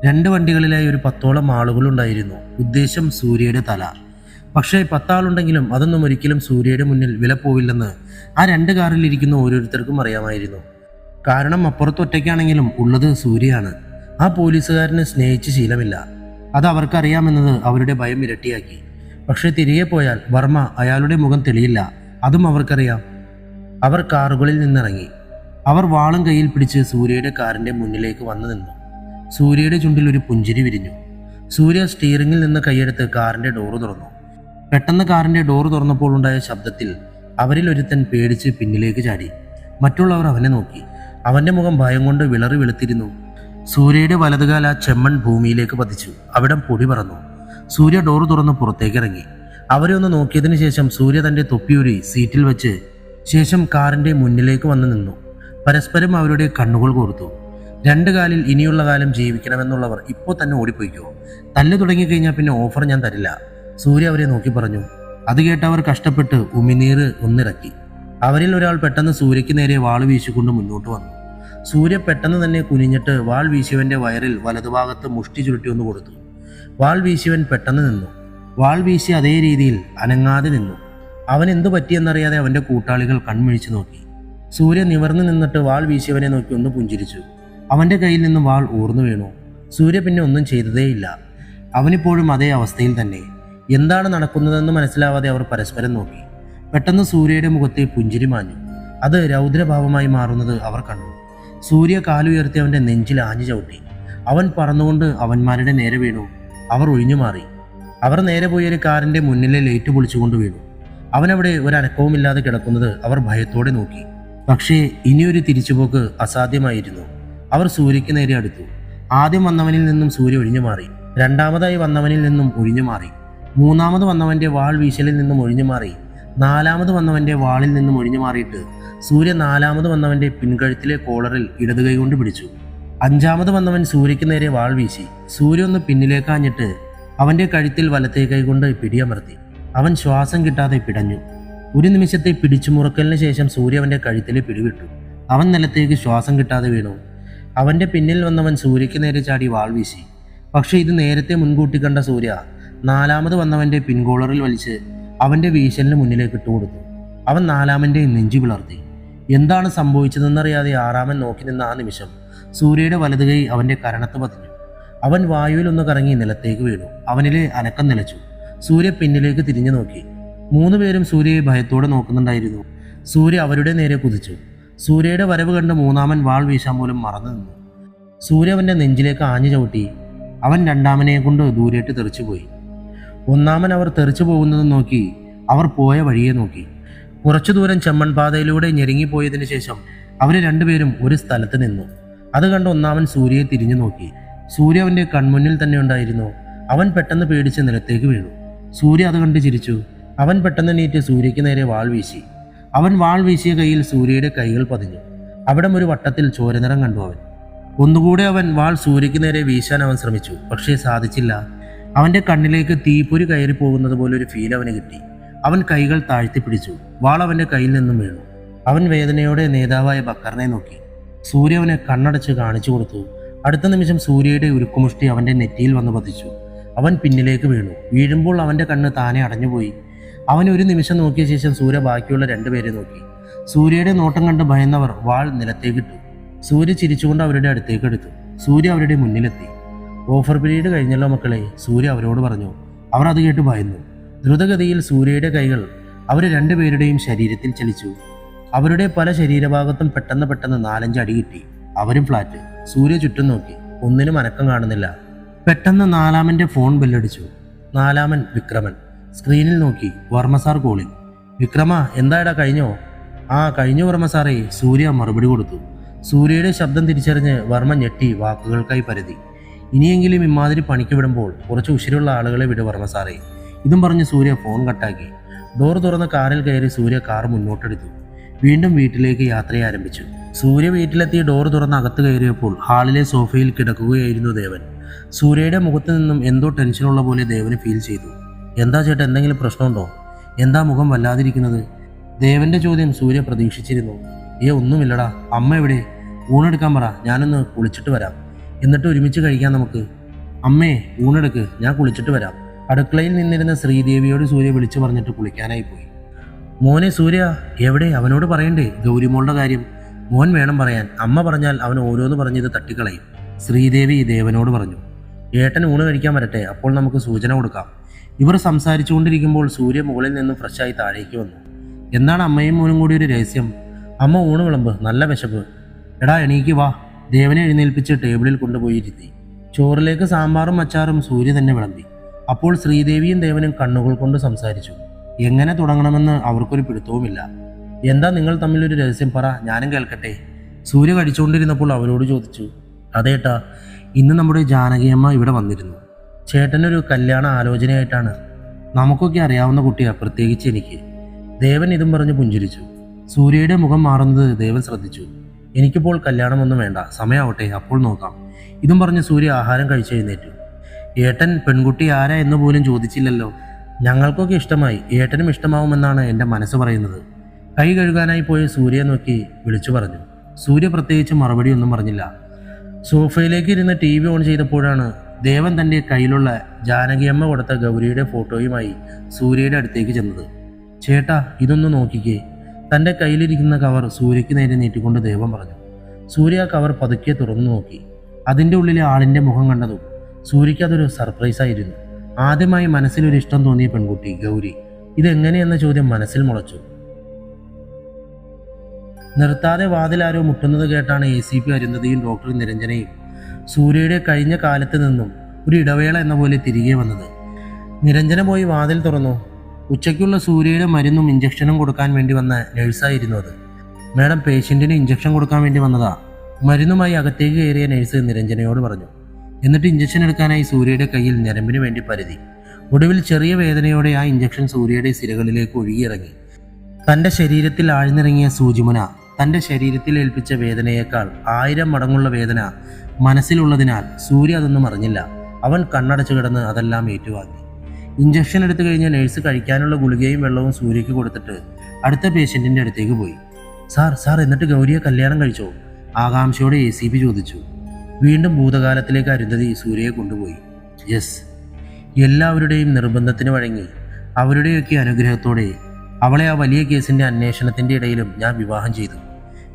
2 വണ്ടികളിലായി ഒരു 10ഓളം ആളുകളുണ്ടായിരുന്നു. ഉദ്ദേശം സൂര്യയുടെ തല. പക്ഷേ 10 ആളുണ്ടെങ്കിലും അതൊന്നും ഒരിക്കലും സൂര്യയുടെ മുന്നിൽ വില പോവില്ലെന്ന് ആ 2 കാറിൽ ഇരിക്കുന്ന ഓരോരുത്തർക്കും അറിയാമായിരുന്നു. കാരണം അപ്പുറത്തൊറ്റയ്ക്കാണെങ്കിലും ഉള്ളത് സൂര്യയാണ്. ആ പോലീസുകാരന് സ്നേഹിച്ച് ശീലമില്ല. അത് അവർക്കറിയാമെന്നത് അവരുടെ ഭയം ഇരട്ടിയാക്കി. പക്ഷെ തിരികെ പോയാൽ വർമ്മ അയാളുടെ മുഖം തെളിയില്ല. അതും അവർക്കറിയാം. അവർ കാറുകളിൽ നിന്നിറങ്ങി. അവർ വാളും കയ്യിൽ പിടിച്ച് സൂര്യയുടെ കാറിന്റെ മുന്നിലേക്ക് വന്നു നിന്നു. സൂര്യയുടെ ചുണ്ടിൽ ഒരു പുഞ്ചിരി വിരിഞ്ഞു. സൂര്യ സ്റ്റിയറിംഗിൽ നിന്ന് കൈയെടുത്ത് കാറിന്റെ ഡോറ് തുറന്നു. പെട്ടെന്ന് കാറിന്റെ ഡോറ് തുറന്നപ്പോൾ ഉണ്ടായ ശബ്ദത്തിൽ അവരിൽ ഒരുത്തൻ പേടിച്ച് പിന്നിലേക്ക് ചാടി. മറ്റുള്ളവർ അവനെ നോക്കി. അവന്റെ മുഖം ഭയം കൊണ്ട് വിളറി വെളുത്തിരുന്നു. സൂര്യയുടെ വലതുകാല ചെമ്മൺ ഭൂമിയിലേക്ക് പതിച്ചു. അവിടം പൊടി പറന്നു. സൂര്യ ഡോറ് തുറന്ന് പുറത്തേക്ക് ഇറങ്ങി. അവരെ ഒന്ന് നോക്കിയതിനു ശേഷം സൂര്യ തന്റെ തൊപ്പിയൂരി സീറ്റിൽ വെച്ച് ശേഷം കാറിന്റെ മുന്നിലേക്ക് വന്നു നിന്നു. പരസ്പരം അവരുടെ കണ്ണുകൾ കോർത്തു. 2 കാലിൽ ഇനിയുള്ള കാലം ജീവിക്കണമെന്നുള്ളവർ ഇപ്പോൾ തന്നെ ഓടിപ്പോയിക്കോ. തല്ല് തുടങ്ങിക്കഴിഞ്ഞാൽ പിന്നെ ഓഫർ ഞാൻ തരില്ല. സൂര്യ അവരെ നോക്കി പറഞ്ഞു. അത് കേട്ടവർ കഷ്ടപ്പെട്ട് ഉമിനീർ ഒന്നിറക്കി. അവരിൽ ഒരാൾ പെട്ടെന്ന് സൂര്യയ്ക്ക് നേരെ വാൾ വീശിക്കൊണ്ട് മുന്നോട്ട് വന്നു. സൂര്യ പെട്ടെന്ന് തന്നെ കുനിഞ്ഞിട്ട് വാൾ വീശിയവന്റെ വയറിൽ വലതുഭാഗത്ത് മുഷ്ടി ചുരുട്ടി ഒന്ന് കൊടുത്തു. വാൾ വീശിയവൻ പെട്ടെന്ന് നിന്നു. വാൾ വീശി അതേ രീതിയിൽ അനങ്ങാതെ നിന്നു. അവൻ എന്തു പറ്റിയെന്നറിയാതെ അവന്റെ കൂട്ടാളികൾ കൺമിഴിച്ചു നോക്കി. സൂര്യ നിവർന്നു നിന്നിട്ട് വാൾ വീശിയവനെ നോക്കി ഒന്ന് പുഞ്ചിരിച്ചു. അവന്റെ കയ്യിൽ നിന്ന് വാൾ ഊർന്നു വീണു. സൂര്യ പിന്നെ ഒന്നും ചെയ്തതേയില്ല. അവനിപ്പോഴും അതേ അവസ്ഥയിൽ തന്നെ. എന്താണ് നടക്കുന്നതെന്ന് മനസ്സിലാവാതെ അവർ പരസ്പരം നോക്കി. പെട്ടെന്ന് സൂര്യയുടെ മുഖത്തെ പുഞ്ചിരി മാഞ്ഞു. അത് രൗദ്രഭാവമായി മാറുന്നത് അവർ കണ്ടു. സൂര്യ കാലുയർത്തി അവന്റെ നെഞ്ചിൽ ആഞ്ഞു ചവിട്ടി. അവൻ പറന്നുകൊണ്ട് അവന്മാരുടെ നേരെ വീണു. അവർ ഒഴിഞ്ഞു മാറി. അവർ നേരെ പോയി ഒരു കാറിന്റെ മുന്നിലെ ലൈറ്റ് പൊളിച്ചുകൊണ്ട് വീണു. അവനവിടെ ഒരു അനക്കവുമില്ലാതെ കിടക്കുന്നത് അവർ ഭയത്തോടെ നോക്കി. പക്ഷേ ഇനിയൊരു തിരിച്ചുപോക്ക് അസാധ്യമായിരുന്നു. അവർ സൂര്യയ്ക്ക് നേരെ അടുത്തു. ആദ്യം വന്നവനിൽ നിന്നും സൂര്യ ഒഴിഞ്ഞു മാറി. രണ്ടാമതായി വന്നവനിൽ നിന്നും ഒഴിഞ്ഞു മാറി. മൂന്നാമത് വന്നവന്റെ വാൾ വീശലിൽ നിന്നും ഒഴിഞ്ഞു മാറി. നാലാമത് വന്നവന്റെ വാളിൽ നിന്നും ഒഴിഞ്ഞു മാറിയിട്ട് സൂര്യ നാലാമത് വന്നവന്റെ പിൻകഴുത്തിലെ കോളറിൽ ഇടത് കൈ കൊണ്ട് പിടിച്ചു. അഞ്ചാമത് വന്നവൻ സൂര്യയ്ക്ക് നേരെ വാൾ വീശി. സൂര്യ ഒന്ന് പിന്നിലേക്കാഞ്ഞിട്ട് അവന്റെ കഴുത്തിൽ വലത്തേ കൈ കൊണ്ട് പിടിയമർത്തി. അവൻ ശ്വാസം കിട്ടാതെ പിടഞ്ഞു. ഒരു നിമിഷത്തെ പിടിച്ചുമുറുക്കലിന് ശേഷം സൂര്യ അവന്റെ കഴുത്തിലെ പിടിവിട്ടു. അവൻ നിലത്തേക്ക് ശ്വാസം കിട്ടാതെ വീണു. അവന്റെ പിന്നിൽ വന്നവൻ സൂര്യയ്ക്ക് നേരെ ചാടി വാൾ വീശി. പക്ഷെ ഇത് നേരത്തെ മുൻകൂട്ടി കണ്ട സൂര്യ നാലാമത് വന്നവന്റെ പിൻകോളറിൽ വലിച്ച് അവന്റെ വീശലിന് മുന്നിലേക്ക് ഇട്ടുകൊടുത്തു. അവൻ നാലാമന്റെ നെഞ്ചു പിളർത്തി. എന്താണ് സംഭവിച്ചതെന്നറിയാതെ ആറാമൻ നോക്കി നിന്ന ആ നിമിഷം സൂര്യയുടെ വലതുകൈ അവന്റെ കരണത്ത് പതിഞ്ഞു. അവൻ വായുവിൽ ഒന്ന് കറങ്ങി നിലത്തേക്ക് വീണു. അവനിലെ അനക്കം നിലച്ചു. സൂര്യ പിന്നിലേക്ക് തിരിഞ്ഞു നോക്കി. 3 പേരും സൂര്യയെ ഭയത്തോടെ നോക്കുന്നുണ്ടായിരുന്നു. സൂര്യ അവരുടെ നേരെ കുതിച്ചു. സൂര്യയുടെ വരവ് കണ്ട് മൂന്നാമൻ വാൾ വീശാൻ പോലും മറന്നു നിന്നു. സൂര്യ അവന്റെ നെഞ്ചിലേക്ക് ആഞ്ഞു ചവിട്ടി. അവൻ രണ്ടാമനെ കൊണ്ട് ദൂരേട്ട് തെറിച്ചുപോയി. ഒന്നാമൻ അവർ തെറിച്ചു പോകുന്നത് നോക്കി അവർ പോയ വഴിയെ നോക്കി. കുറച്ചു ദൂരം ചെമ്മൺ പാതയിലൂടെ ഞെരുങ്ങിപ്പോയതിനു ശേഷം അവർ രണ്ടുപേരും ഒരു സ്ഥലത്ത് നിന്നു. അത് കണ്ട് ഒന്നാമൻ സൂര്യയെ തിരിഞ്ഞു നോക്കി. സൂര്യ അവന്റെ കൺമുന്നിൽ തന്നെ ഉണ്ടായിരുന്നു. അവൻ പെട്ടെന്ന് പേടിച്ച് നിലത്തേക്ക് വീണു. സൂര്യ അത് കണ്ട് ചിരിച്ചു. അവൻ പെട്ടെന്ന് നീറ്റ് സൂര്യയ്ക്ക് നേരെ വാൾ വീശി. അവൻ വാൾ വീശിയ കൈയിൽ സൂര്യയുടെ കൈകൾ പതിഞ്ഞു. അവിടം ഒരു വട്ടത്തിൽ ചോരനിറം കണ്ടു അവൻ. ഒന്നുകൂടെ അവൻ വാൾ സൂര്യയ്ക്ക് നേരെ വീശാൻ അവൻ ശ്രമിച്ചു. പക്ഷേ സാധിച്ചില്ല. അവന്റെ കണ്ണിലേക്ക് തീപ്പൊരി കയറി പോകുന്നത് പോലെ ഒരു ഫീൽ അവന് കിട്ടി. അവൻ കൈകൾ താഴ്ത്തിപ്പിടിച്ചു. വാൾ അവന്റെ കയ്യിൽ നിന്നും വീണു. അവൻ വേദനയോടെ നേതാവായ ബക്കറിനെ നോക്കി. സൂര്യ അവനെ കണ്ണടച്ച് കാണിച്ചു കൊടുത്തു. അടുത്ത നിമിഷം സൂര്യയുടെ ഉരുക്കുമുഷ്ടി അവന്റെ നെറ്റിയിൽ വന്ന് പതിച്ചു. അവൻ പിന്നിലേക്ക് വീണു. വീഴുമ്പോൾ അവന്റെ കണ്ണ് താനെ അടഞ്ഞുപോയി. അവൻ ഒരു നിമിഷം നോക്കിയ ശേഷം സൂര്യ ബാക്കിയുള്ള രണ്ടുപേരെ നോക്കി. സൂര്യയുടെ നോട്ടം കണ്ട് ഭയന്നവർ വാൾ നിലത്തേക്കിട്ടു. സൂര്യ ചിരിച്ചുകൊണ്ട് അവരുടെ അടുത്തേക്ക് എടുത്തു. സൂര്യ അവരുടെ മുന്നിലെത്തി. ഓഫർ പീരീഡ് കഴിഞ്ഞല്ലോ മക്കളെ, സൂര്യ അവരോട് പറഞ്ഞു. അവർ അത് കേട്ട് ഭയന്നു. ദ്രുതഗതിയിൽ സൂര്യയുടെ കൈകൾ അവർ രണ്ടുപേരുടെയും ശരീരത്തിൽ ചലിച്ചു. അവരുടെ പല ശരീരഭാഗത്തും പെട്ടെന്ന് 4-5 അടി കിട്ടി. അവരും ഫ്ലാറ്റ്. സൂര്യ ചുറ്റും നോക്കി. ഒന്നിനും അനക്കം കാണുന്നില്ല. പെട്ടെന്ന് നാലാമന്റെ ഫോൺ ബെല്ലടിച്ചു. നാലാമൻ വിക്രമൻ. സ്ക്രീനിൽ നോക്കി. Varma sir calling. വിക്രമ, എന്തായടാ, കഴിഞ്ഞോ? ആ കഴിഞ്ഞു വർമ്മ സാറേ, സൂര്യ മറുപടി കൊടുത്തു. സൂര്യയുടെ ശബ്ദം തിരിച്ചറിഞ്ഞ് വർമ്മ ഞെട്ടി വാക്കുകൾക്കായി പരതി. ഇനിയെങ്കിലും ഇമാതിരി പണിക്ക് വിടുമ്പോൾ കുറച്ച് ഉശിരുള്ള ആളുകളെ വിട് വർമ്മ സാറേ. ഇതും പറഞ്ഞ് സൂര്യ ഫോൺ കട്ടാക്കി. ഡോർ തുറന്ന് കാറിൽ കയറി സൂര്യ കാർ മുന്നോട്ടെടുത്തു. വീണ്ടും വീട്ടിലേക്ക് യാത്രയെ ആരംഭിച്ചു. സൂര്യ വീട്ടിലെത്തി ഡോർ തുറന്ന് അകത്ത് കയറിയപ്പോൾ ഹാളിലെ സോഫയിൽ കിടക്കുകയായിരുന്നു ദേവൻ. സൂര്യയുടെ മുഖത്ത് നിന്നും എന്തോ ടെൻഷനുള്ള പോലെ ദേവന് ഫീൽ ചെയ്തു. എന്താ ചേട്ടാ, എന്തെങ്കിലും പ്രശ്നമുണ്ടോ? എന്താ മുഖം വല്ലാതിരിക്കുന്നത്? ദേവന്റെ ചോദ്യം സൂര്യ പ്രതീക്ഷിച്ചിരുന്നു. ഒന്നുമില്ലടാ. അമ്മ എവിടെ? ഊണെടുക്കാൻ പറ, ഞാനൊന്ന് കുളിച്ചിട്ട് വരാം. എന്നിട്ട് ഒരുമിച്ച് കഴിക്കാം നമുക്ക്. അമ്മേ, ഊണെടുക്ക്, ഞാൻ കുളിച്ചിട്ട് വരാം. അടുക്കളയിൽ നിന്നിരുന്ന ശ്രീദേവിയോട് സൂര്യ വിളിച്ചു പറഞ്ഞിട്ട് കുളിക്കാനായി പോയി. മോനെ സൂര്യ എവിടെ? അവനോട് പറയണ്ടേ ഗൗരിമോളുടെ കാര്യം? മോൻ വേണം പറയാൻ. അമ്മ പറഞ്ഞാൽ അവൻ ഓരോന്ന് പറഞ്ഞത് തട്ടിക്കളയും. ശ്രീദേവി ദേവനോട് പറഞ്ഞു. ഏട്ടൻ ഊണ് കഴിക്കാൻ വരട്ടെ, അപ്പോൾ നമുക്ക് സൂചന കൊടുക്കാം. ഇവർ സംസാരിച്ചുകൊണ്ടിരിക്കുമ്പോൾ സൂര്യ മുകളിൽ നിന്നും ഫ്രഷായി താഴേക്ക് വന്നു. എന്താണ് അമ്മയും മോനും കൂടി ഒരു രഹസ്യം? അമ്മ ഊണ് വിളമ്പ്, നല്ല വിശപ്പ്. എടാ എണീക്ക് വാ. ദേവനെ എഴുന്നേൽപ്പിച്ച് ടേബിളിൽ കൊണ്ടുപോയി ഇരുത്തി. ചോറിലേക്ക് സാമ്പാറും അച്ചാറും സൂര്യ തന്നെ വിളമ്പി. അപ്പോൾ ശ്രീദേവിയും ദേവനും കണ്ണുകൾ കൊണ്ട് സംസാരിച്ചു. എങ്ങനെ തുടങ്ങണമെന്ന് അവർക്കൊരു പിടുത്തവുമില്ല. എന്താ നിങ്ങൾ തമ്മിലൊരു രഹസ്യം? പറ, ഞാനും കേൾക്കട്ടെ. സൂര്യ കഴിച്ചുകൊണ്ടിരുന്നപ്പോൾ അവരോട് ചോദിച്ചു. അതേട്ടാ, ഇന്ന് നമ്മുടെ ജാനകിയമ്മ ഇവിടെ വന്നിരുന്നു. ചേട്ടനൊരു കല്യാണ ആലോചനയായിട്ടാണ്. നമുക്കൊക്കെ അറിയാവുന്ന കുട്ടിയാ, പ്രത്യേകിച്ച് എനിക്ക്. ദേവൻ ഇതും പറഞ്ഞ് പുഞ്ചിരിച്ചു. സൂര്യയുടെ മുഖം മാറുന്നത് ദേവൻ ശ്രദ്ധിച്ചു. എനിക്കിപ്പോൾ കല്യാണമൊന്നും വേണ്ട, സമയാവട്ടെ, അപ്പോൾ നോക്കാം. ഇതും പറഞ്ഞ് സൂര്യ ആഹാരം കഴിച്ചെഴുന്നേറ്റു. ഏട്ടൻ പെൺകുട്ടി ആരാ എന്ന് പോലും ചോദിച്ചില്ലല്ലോ. ഞങ്ങൾക്കൊക്കെ ഇഷ്ടമായി, ഏട്ടനും ഇഷ്ടമാവുമെന്നാണ് എൻ്റെ മനസ്സ് പറയുന്നത്. കൈ കഴുകാനായി പോയ സൂര്യയെ നോക്കി വിളിച്ചു പറഞ്ഞു. സൂര്യ പ്രത്യേകിച്ച് മറുപടി ഒന്നും പറഞ്ഞില്ല. സോഫയിലേക്ക് ഇരുന്ന് TV ഓൺ ചെയ്തപ്പോഴാണ് ദേവൻ തൻ്റെ കയ്യിലുള്ള ജാനകിയമ്മ കൊടുത്ത ഗൗരിയുടെ ഫോട്ടോയുമായി സൂര്യയുടെ അടുത്തേക്ക് ചെന്നത്. ചേട്ടാ, ഇതൊന്ന് നോക്കിക്കേ. തൻ്റെ കയ്യിലിരിക്കുന്ന കവർ സൂര്യയ്ക്ക് നേരെ നീട്ടിക്കൊണ്ട് ദേവൻ പറഞ്ഞു. സൂര്യ ആ കവർ പതുക്കെ തുറന്നു നോക്കി. അതിൻ്റെ ഉള്ളിലെ ആളിൻ്റെ മുഖം കണ്ടതും സൂര്യയ്ക്ക് അതൊരു സർപ്രൈസായിരുന്നു. ആദ്യമായി മനസ്സിലൊരു ഇഷ്ടം തോന്നിയ പെൺകുട്ടി ഗൗരി. ഇതെങ്ങനെയെന്ന ചോദ്യം മനസ്സിൽ മുളച്ചു. നിർത്താതെ വാതിലാരോ മുട്ടുന്നത് കേട്ടാണ് ACP അരുന്ധതിയും ഡോക്ടർ നിരഞ്ജനയും സൂര്യയുടെ കഴിഞ്ഞ കാലത്ത് നിന്നും ഒരു ഇടവേള എന്ന പോലെ തിരികെ വന്നത്. നിരഞ്ജന പോയി വാതിൽ തുറന്നു. ഉച്ചയ്ക്കുള്ള സൂര്യയുടെ മരുന്നും ഇഞ്ചക്ഷനും കൊടുക്കാൻ വേണ്ടി വന്ന നഴ്സായിരുന്നു അത്. മാഡം, പേഷ്യൻറ്റിന് ഇഞ്ചക്ഷൻ കൊടുക്കാൻ വേണ്ടി വന്നതാ. മരുന്നുമായി അകത്തേക്ക് കയറിയ നഴ്സ് നിരഞ്ജനയോട് പറഞ്ഞു. എന്നിട്ട് ഇഞ്ചക്ഷൻ എടുക്കാനായി സൂര്യയുടെ കയ്യിൽ ഞരമ്പിന് വേണ്ടി പരതി. ഒടുവിൽ ചെറിയ വേദനയോടെ ആ ഇഞ്ചക്ഷൻ സൂര്യയുടെ സിരകളിലേക്ക് ഒഴുകിയിറങ്ങി. തൻ്റെ ശരീരത്തിൽ ആഴ്ന്നിറങ്ങിയ സൂചിമുന തൻ്റെ ശരീരത്തിൽ ഏൽപ്പിച്ച വേദനയേക്കാൾ 1000 മടങ്ങുള്ള വേദന മനസ്സിലുള്ളതിനാൽ സൂര്യ അതൊന്നും അറിഞ്ഞില്ല. അവൻ കണ്ണടച്ചു കിടന്ന് അതെല്ലാം ഏറ്റുവാങ്ങി. ഇഞ്ചക്ഷൻ എടുത്തു കഴിഞ്ഞ നഴ്സ് കഴിക്കാനുള്ള ഗുളികയും വെള്ളവും സൂര്യയ്ക്ക് കൊടുത്തിട്ട് അടുത്ത പേഷ്യൻറ്റിൻ്റെ അടുത്തേക്ക് പോയി. സാർ എന്നിട്ട് ഗൗരിയെ കല്യാണം കഴിച്ചോ? ആകാംക്ഷയോടെ ACP ചോദിച്ചു. വീണ്ടും ഭൂതകാലത്തിലേക്ക് അരുന്ധതി സൂര്യയെ കൊണ്ടുപോയി. യെസ്. എല്ലാവരുടെയും നിർബന്ധത്തിന് വഴങ്ങി അവരുടെയൊക്കെ അനുഗ്രഹത്തോടെ അവളെ ആ വലിയ കേസിൻ്റെ അന്വേഷണത്തിൻ്റെ ഇടയിലും ഞാൻ വിവാഹം ചെയ്തു.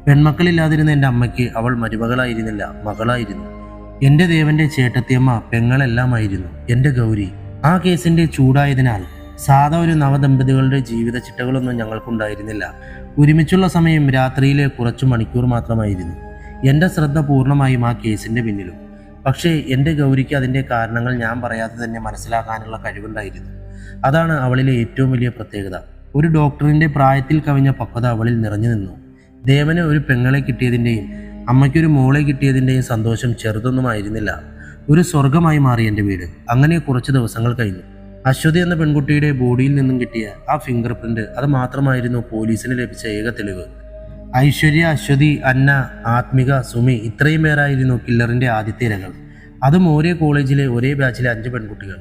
പെൺമക്കളില്ലാതിരുന്ന എൻ്റെ അമ്മയ്ക്ക് അവൾ മരുമകളായിരുന്നില്ല, മകളായിരുന്നു. എൻ്റെ ദേവൻ്റെ ചേട്ടത്തിയമ്മ പെങ്ങളെല്ലാമായിരുന്നു എൻ്റെ ഗൗരി. ആ കേസിൻ്റെ ചൂടായതിനാൽ സാധാ ഒരു നവദമ്പതികളുടെ ജീവിത ചിട്ടകളൊന്നും ഞങ്ങൾക്കുണ്ടായിരുന്നില്ല. ഒരുമിച്ചുള്ള സമയം രാത്രിയിലെ കുറച്ചു മണിക്കൂർ മാത്രമായിരുന്നു. എൻ്റെ ശ്രദ്ധ പൂർണ്ണമായും ആ കേസിൻ്റെ പിന്നിലും. പക്ഷേ എൻ്റെ ഗൗരിക്ക് അതിൻ്റെ കാരണങ്ങൾ ഞാൻ പറയാതെ തന്നെ മനസ്സിലാക്കാനുള്ള കഴിവുണ്ടായിരുന്നു. അതാണ് അവളിലെ ഏറ്റവും വലിയ പ്രത്യേകത. ഒരു ഡോക്ടറിൻ്റെ പ്രായത്തിൽ കവിഞ്ഞ പക്വത അവളിൽ നിറഞ്ഞു നിന്നു. ദേവന് ഒരു പെങ്ങളെ കിട്ടിയതിൻ്റെയും അമ്മയ്ക്കൊരു മോളെ കിട്ടിയതിൻ്റെയും സന്തോഷം ചെറുതൊന്നുമായിരുന്നില്ല. ഒരു സ്വർഗമായി മാറി എൻ്റെ വീട്. അങ്ങനെ കുറച്ച് ദിവസങ്ങൾ കഴിഞ്ഞു. അശ്വതി എന്ന പെൺകുട്ടിയുടെ ബോഡിയിൽ നിന്നും കിട്ടിയ ആ ഫിംഗർ പ്രിന്റ്, അത് മാത്രമായിരുന്നു പോലീസിന് ലഭിച്ച ഏക തെളിവ്. ഐശ്വര്യ, അശ്വതി, അന്ന, ആത്മിക, സുമി, ഇത്രയും പേരായിരുന്നു കില്ലറിൻ്റെ ആദ്യത്തെ ഇരകൾ. അതും ഒരേ കോളേജിലെ ഒരേ ബാച്ചിലെ 5 പെൺകുട്ടികൾ.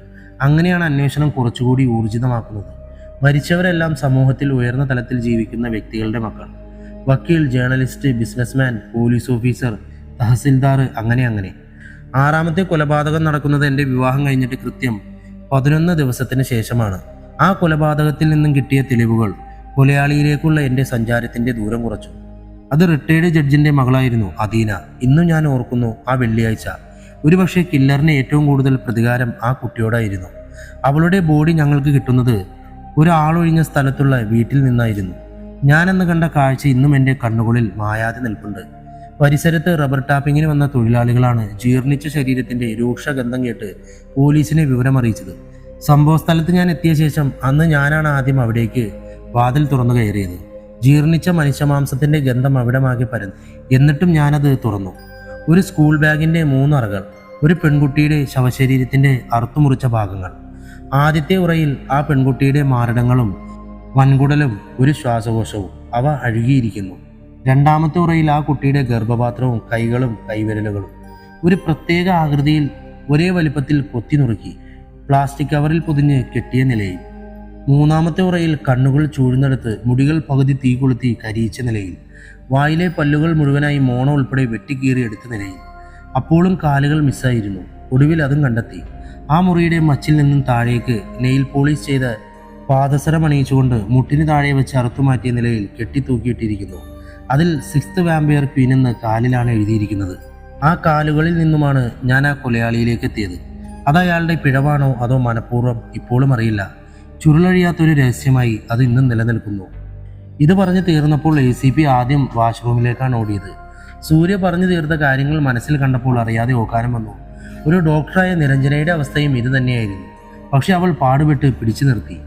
അങ്ങനെയാണ് അന്വേഷണം കുറച്ചുകൂടി ഊർജിതമാക്കുന്നത്. മരിച്ചവരെല്ലാം സമൂഹത്തിൽ ഉയർന്ന തലത്തിൽ ജീവിക്കുന്ന വ്യക്തികളുടെ മക്കൾ. വക്കീൽ, journalist, businessman, police officer, tahsildar, അങ്ങനെ. 6ാമത്തെ കൊലപാതകം നടക്കുന്നത് എൻ്റെ വിവാഹം കഴിഞ്ഞിട്ട് കൃത്യം 11 ദിവസത്തിന് ശേഷമാണ്. ആ കൊലപാതകത്തിൽ നിന്നും കിട്ടിയ തെളിവുകൾ കൊലയാളിയിലേക്കുള്ള എൻ്റെ സഞ്ചാരത്തിൻ്റെ ദൂരം കുറച്ചു. അത് റിട്ടയർഡ് ജഡ്ജിൻ്റെ മകളായിരുന്നു അദീന. ഇന്നും ഞാൻ ഓർക്കുന്നു ആ വെള്ളിയാഴ്ച. ഒരുപക്ഷെ കില്ലറിന് ഏറ്റവും കൂടുതൽ പ്രതികാരം ആ കുട്ടിയോടായിരുന്നു. അവളുടെ ബോഡി ഞങ്ങൾക്ക് കിട്ടുന്നത് ഒരാളൊഴിഞ്ഞ സ്ഥലത്തുള്ള വീട്ടിൽ നിന്നായിരുന്നു. ഞാനെന്ന് കണ്ട കാഴ്ച ഇന്നും എൻ്റെ കണ്ണുകളിൽ മായാതെ നിൽപ്പുണ്ട്. പരിസരത്ത് റബ്ബർ ടാപ്പിങ്ങിന് വന്ന തൊഴിലാളികളാണ് ജീർണിച്ച ശരീരത്തിൻ്റെ രൂക്ഷഗന്ധം കേട്ട് പോലീസിനെ വിവരമറിയിച്ചത്. സംഭവസ്ഥലത്ത് ഞാൻ എത്തിയ ശേഷം അന്ന് ഞാനാണ് ആദ്യം അവിടേക്ക് വാതിൽ തുറന്നു കയറിയത്. ജീർണിച്ച മനുഷ്യമാംസത്തിൻ്റെ ഗന്ധം അവിടമാകെ പരന്നു. എന്നിട്ടും ഞാനത് തുറന്നു. ഒരു സ്കൂൾ ബാഗിൻ്റെ 3 അറകൾ, ഒരു പെൺകുട്ടിയുടെ ശവശരീരത്തിൻ്റെ അറുത്തുമുറിച്ച ഭാഗങ്ങൾ. ആദ്യത്തെ ഉറയിൽ ആ പെൺകുട്ടിയുടെ മാരടങ്ങളും വൻകുടലും ഒരു ശ്വാസകോശവും അവ അഴുകിയിരിക്കുന്നു. രണ്ടാമത്തെ ഉറയിൽ ആ കുട്ടിയുടെ ഗർഭപാത്രവും കൈകളും കൈവിരലുകളും ഒരു പ്രത്യേക ആകൃതിയിൽ ഒരേ വലിപ്പത്തിൽ കൊത്തി നുറുക്കി പ്ലാസ്റ്റിക് കവറിൽ പൊതിഞ്ഞ് കെട്ടിയ നിലയിൽ. മൂന്നാമത്തെ ഉറയിൽ കണ്ണുകൾ ചൂഴ്ന്നെടുത്ത് മുടികൾ പകുതി തീ കൊളുത്തി കരിയിച്ച നിലയിൽ. വായിലെ പല്ലുകൾ മുഴുവനായി മോണ ഉൾപ്പെടെ വെട്ടിക്കീറി എടുത്ത നിലയിൽ. അപ്പോഴും കാലുകൾ മിസ്സായിരുന്നു. ഒടുവിൽ അതും കണ്ടെത്തി. ആ മുറിയുടെ മച്ചിൽ നിന്നും താഴേക്ക് നെയിൽ പോളിഷ് ചെയ്ത പാദസരം അണിയിച്ചുകൊണ്ട് മുട്ടിന് താഴെ വെച്ച് അറുത്തുമാറ്റിയ നിലയിൽ കെട്ടിത്തൂക്കിയിട്ടിരിക്കുന്നു. അതിൽ 6th വാമ്പയർ ക്വീൻ എന്ന് കാലിലാണ് എഴുതിയിരിക്കുന്നത്. ആ കാലുകളിൽ നിന്നുമാണ് ഞാൻ ആ കൊലയാളിയിലേക്ക് എത്തിയത്. അത് അയാളുടെ പിഴവാണോ അതോ മനഃപൂർവ്വം ഇപ്പോഴും അറിയില്ല. ചുരുളഴിയാത്തൊരു രഹസ്യമായി അത് ഇന്നും നിലനിൽക്കുന്നു. ഇത് പറഞ്ഞു തീർന്നപ്പോൾ ACP ആദ്യം വാഷ്റൂമിലേക്കാണ് ഓടിയത്. സൂര്യ പറഞ്ഞു തീർത്ത കാര്യങ്ങൾ മനസ്സിൽ കണ്ടപ്പോൾ അറിയാതെ ഓക്കാനം വന്നു. ഒരു ഡോക്ടറായ നിരഞ്ജനയുടെ അവസ്ഥയും ഇത് തന്നെയായിരുന്നു. പക്ഷെ അവൾ പാടുപെട്ട് പിടിച്ചു നിർത്തി.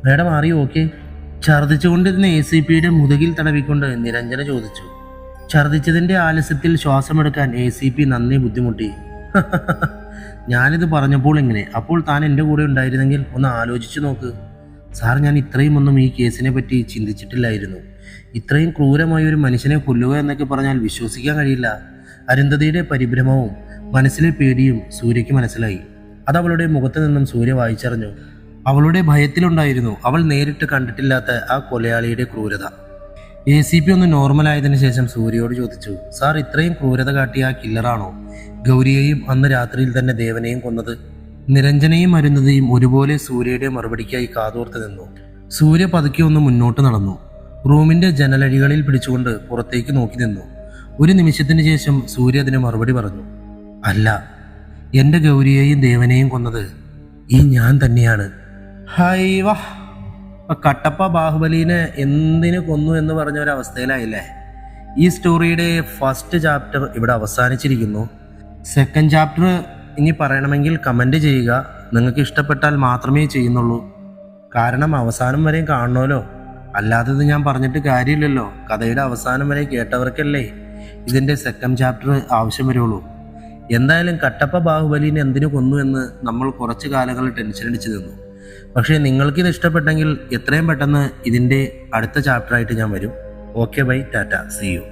മേഡം അറിയോ ഓക്കെ? ഛർദ്ദിച്ചുകൊണ്ടിരുന്ന ACPയുടെ മുതുകിൽ തടവിക്കൊണ്ട് നിരഞ്ജന ചോദിച്ചു. ഛർദ്ദിച്ചതിൻ്റെ ആലസ്യത്തിൽ ശ്വാസമെടുക്കാൻ ACP നന്ദി ബുദ്ധിമുട്ടി. ഞാനിത് പറഞ്ഞപ്പോൾ ഇങ്ങനെ, അപ്പോൾ താൻ എൻ്റെ കൂടെ ഉണ്ടായിരുന്നെങ്കിൽ ഒന്ന് ആലോചിച്ചു നോക്ക്. സാർ, ഞാൻ ഇത്രയും ഒന്നും ഈ കേസിനെ പറ്റി ചിന്തിച്ചിട്ടില്ലായിരുന്നു. ഇത്രയും ക്രൂരമായ ഒരു മനുഷ്യനെ കൊല്ലുക എന്നൊക്കെ പറഞ്ഞാൽ വിശ്വസിക്കാൻ കഴിയില്ല. അരുന്ധതിയുടെ പരിഭ്രമവും മനസ്സിലെ പേടിയും സൂര്യയ്ക്ക് മനസ്സിലായി. അത് അവളുടെ മുഖത്ത് നിന്നും സൂര്യ വായിച്ചറിഞ്ഞു. അവളുടെ ഭയത്തിലുണ്ടായിരുന്നു അവൾ നേരിട്ട് കണ്ടിട്ടില്ലാത്ത ആ കൊലയാളിയുടെ ക്രൂരത. ACP ഒന്ന് നോർമലായതിനു ശേഷം സൂര്യയോട് ചോദിച്ചു, സാർ, ഇത്രയും ക്രൂരത കാട്ടിയ ആ കില്ലറാണോ ഗൗരിയെയും അന്ന് രാത്രിയിൽ തന്നെ ദേവനെയും കൊന്നത്? നിരഞ്ജനയും അരുന്ധതിയും ഒരുപോലെ സൂര്യയുടെ മറുപടിക്കായി കാതോർത്ത് നിന്നു. സൂര്യ പതുക്കെ ഒന്ന് മുന്നോട്ട് നടന്നു. റൂമിന്റെ ജനലഴികളിൽ പിടിച്ചുകൊണ്ട് പുറത്തേക്ക് നോക്കി നിന്നു. ഒരു നിമിഷത്തിന് ശേഷം സൂര്യ അതിന് മറുപടി പറഞ്ഞു, അല്ല, എൻ്റെ ഗൗരിയെയും ദേവനെയും കൊന്നത് ഈ ഞാൻ തന്നെയാണ്. ഹൈവ, കട്ടപ്പ ബാഹുബലിനെ എന്തിനു കൊന്നു എന്ന് പറഞ്ഞ ഒരവസ്ഥയിലായില്ലേ? ഈ സ്റ്റോറിയുടെ ഫസ്റ്റ് ചാപ്റ്റർ ഇവിടെ അവസാനിച്ചിരിക്കുന്നു. സെക്കൻഡ് ചാപ്റ്റർ ഇനി പറയണമെങ്കിൽ കമൻറ്റ് ചെയ്യുക. നിങ്ങൾക്ക് ഇഷ്ടപ്പെട്ടാൽ മാത്രമേ ചെയ്യുന്നുള്ളൂ. കാരണം അവസാനം വരെയും കാണണമല്ലോ. അല്ലാത്തത് ഞാൻ പറഞ്ഞിട്ട് കാര്യമില്ലല്ലോ. കഥയുടെ അവസാനം വരെ കേട്ടവർക്കല്ലേ ഇതിൻ്റെ സെക്കൻഡ് ചാപ്റ്റർ ആവശ്യം വരുള്ളൂ. എന്തായാലും കട്ടപ്പ ബാഹുബലിനെ എന്തിനു കൊന്നു എന്ന് നമ്മൾ കുറച്ച് കാലങ്ങൾ ടെൻഷൻ അടിച്ച് നിന്നു. പക്ഷേ നിങ്ങൾക്കിത് ഇഷ്ടപ്പെട്ടെങ്കിൽ എത്രയും പെട്ടെന്ന് ഇതിൻ്റെ അടുത്ത ചാപ്റ്ററായിട്ട് ഞാൻ വരും. Okay, bye, tata, see U.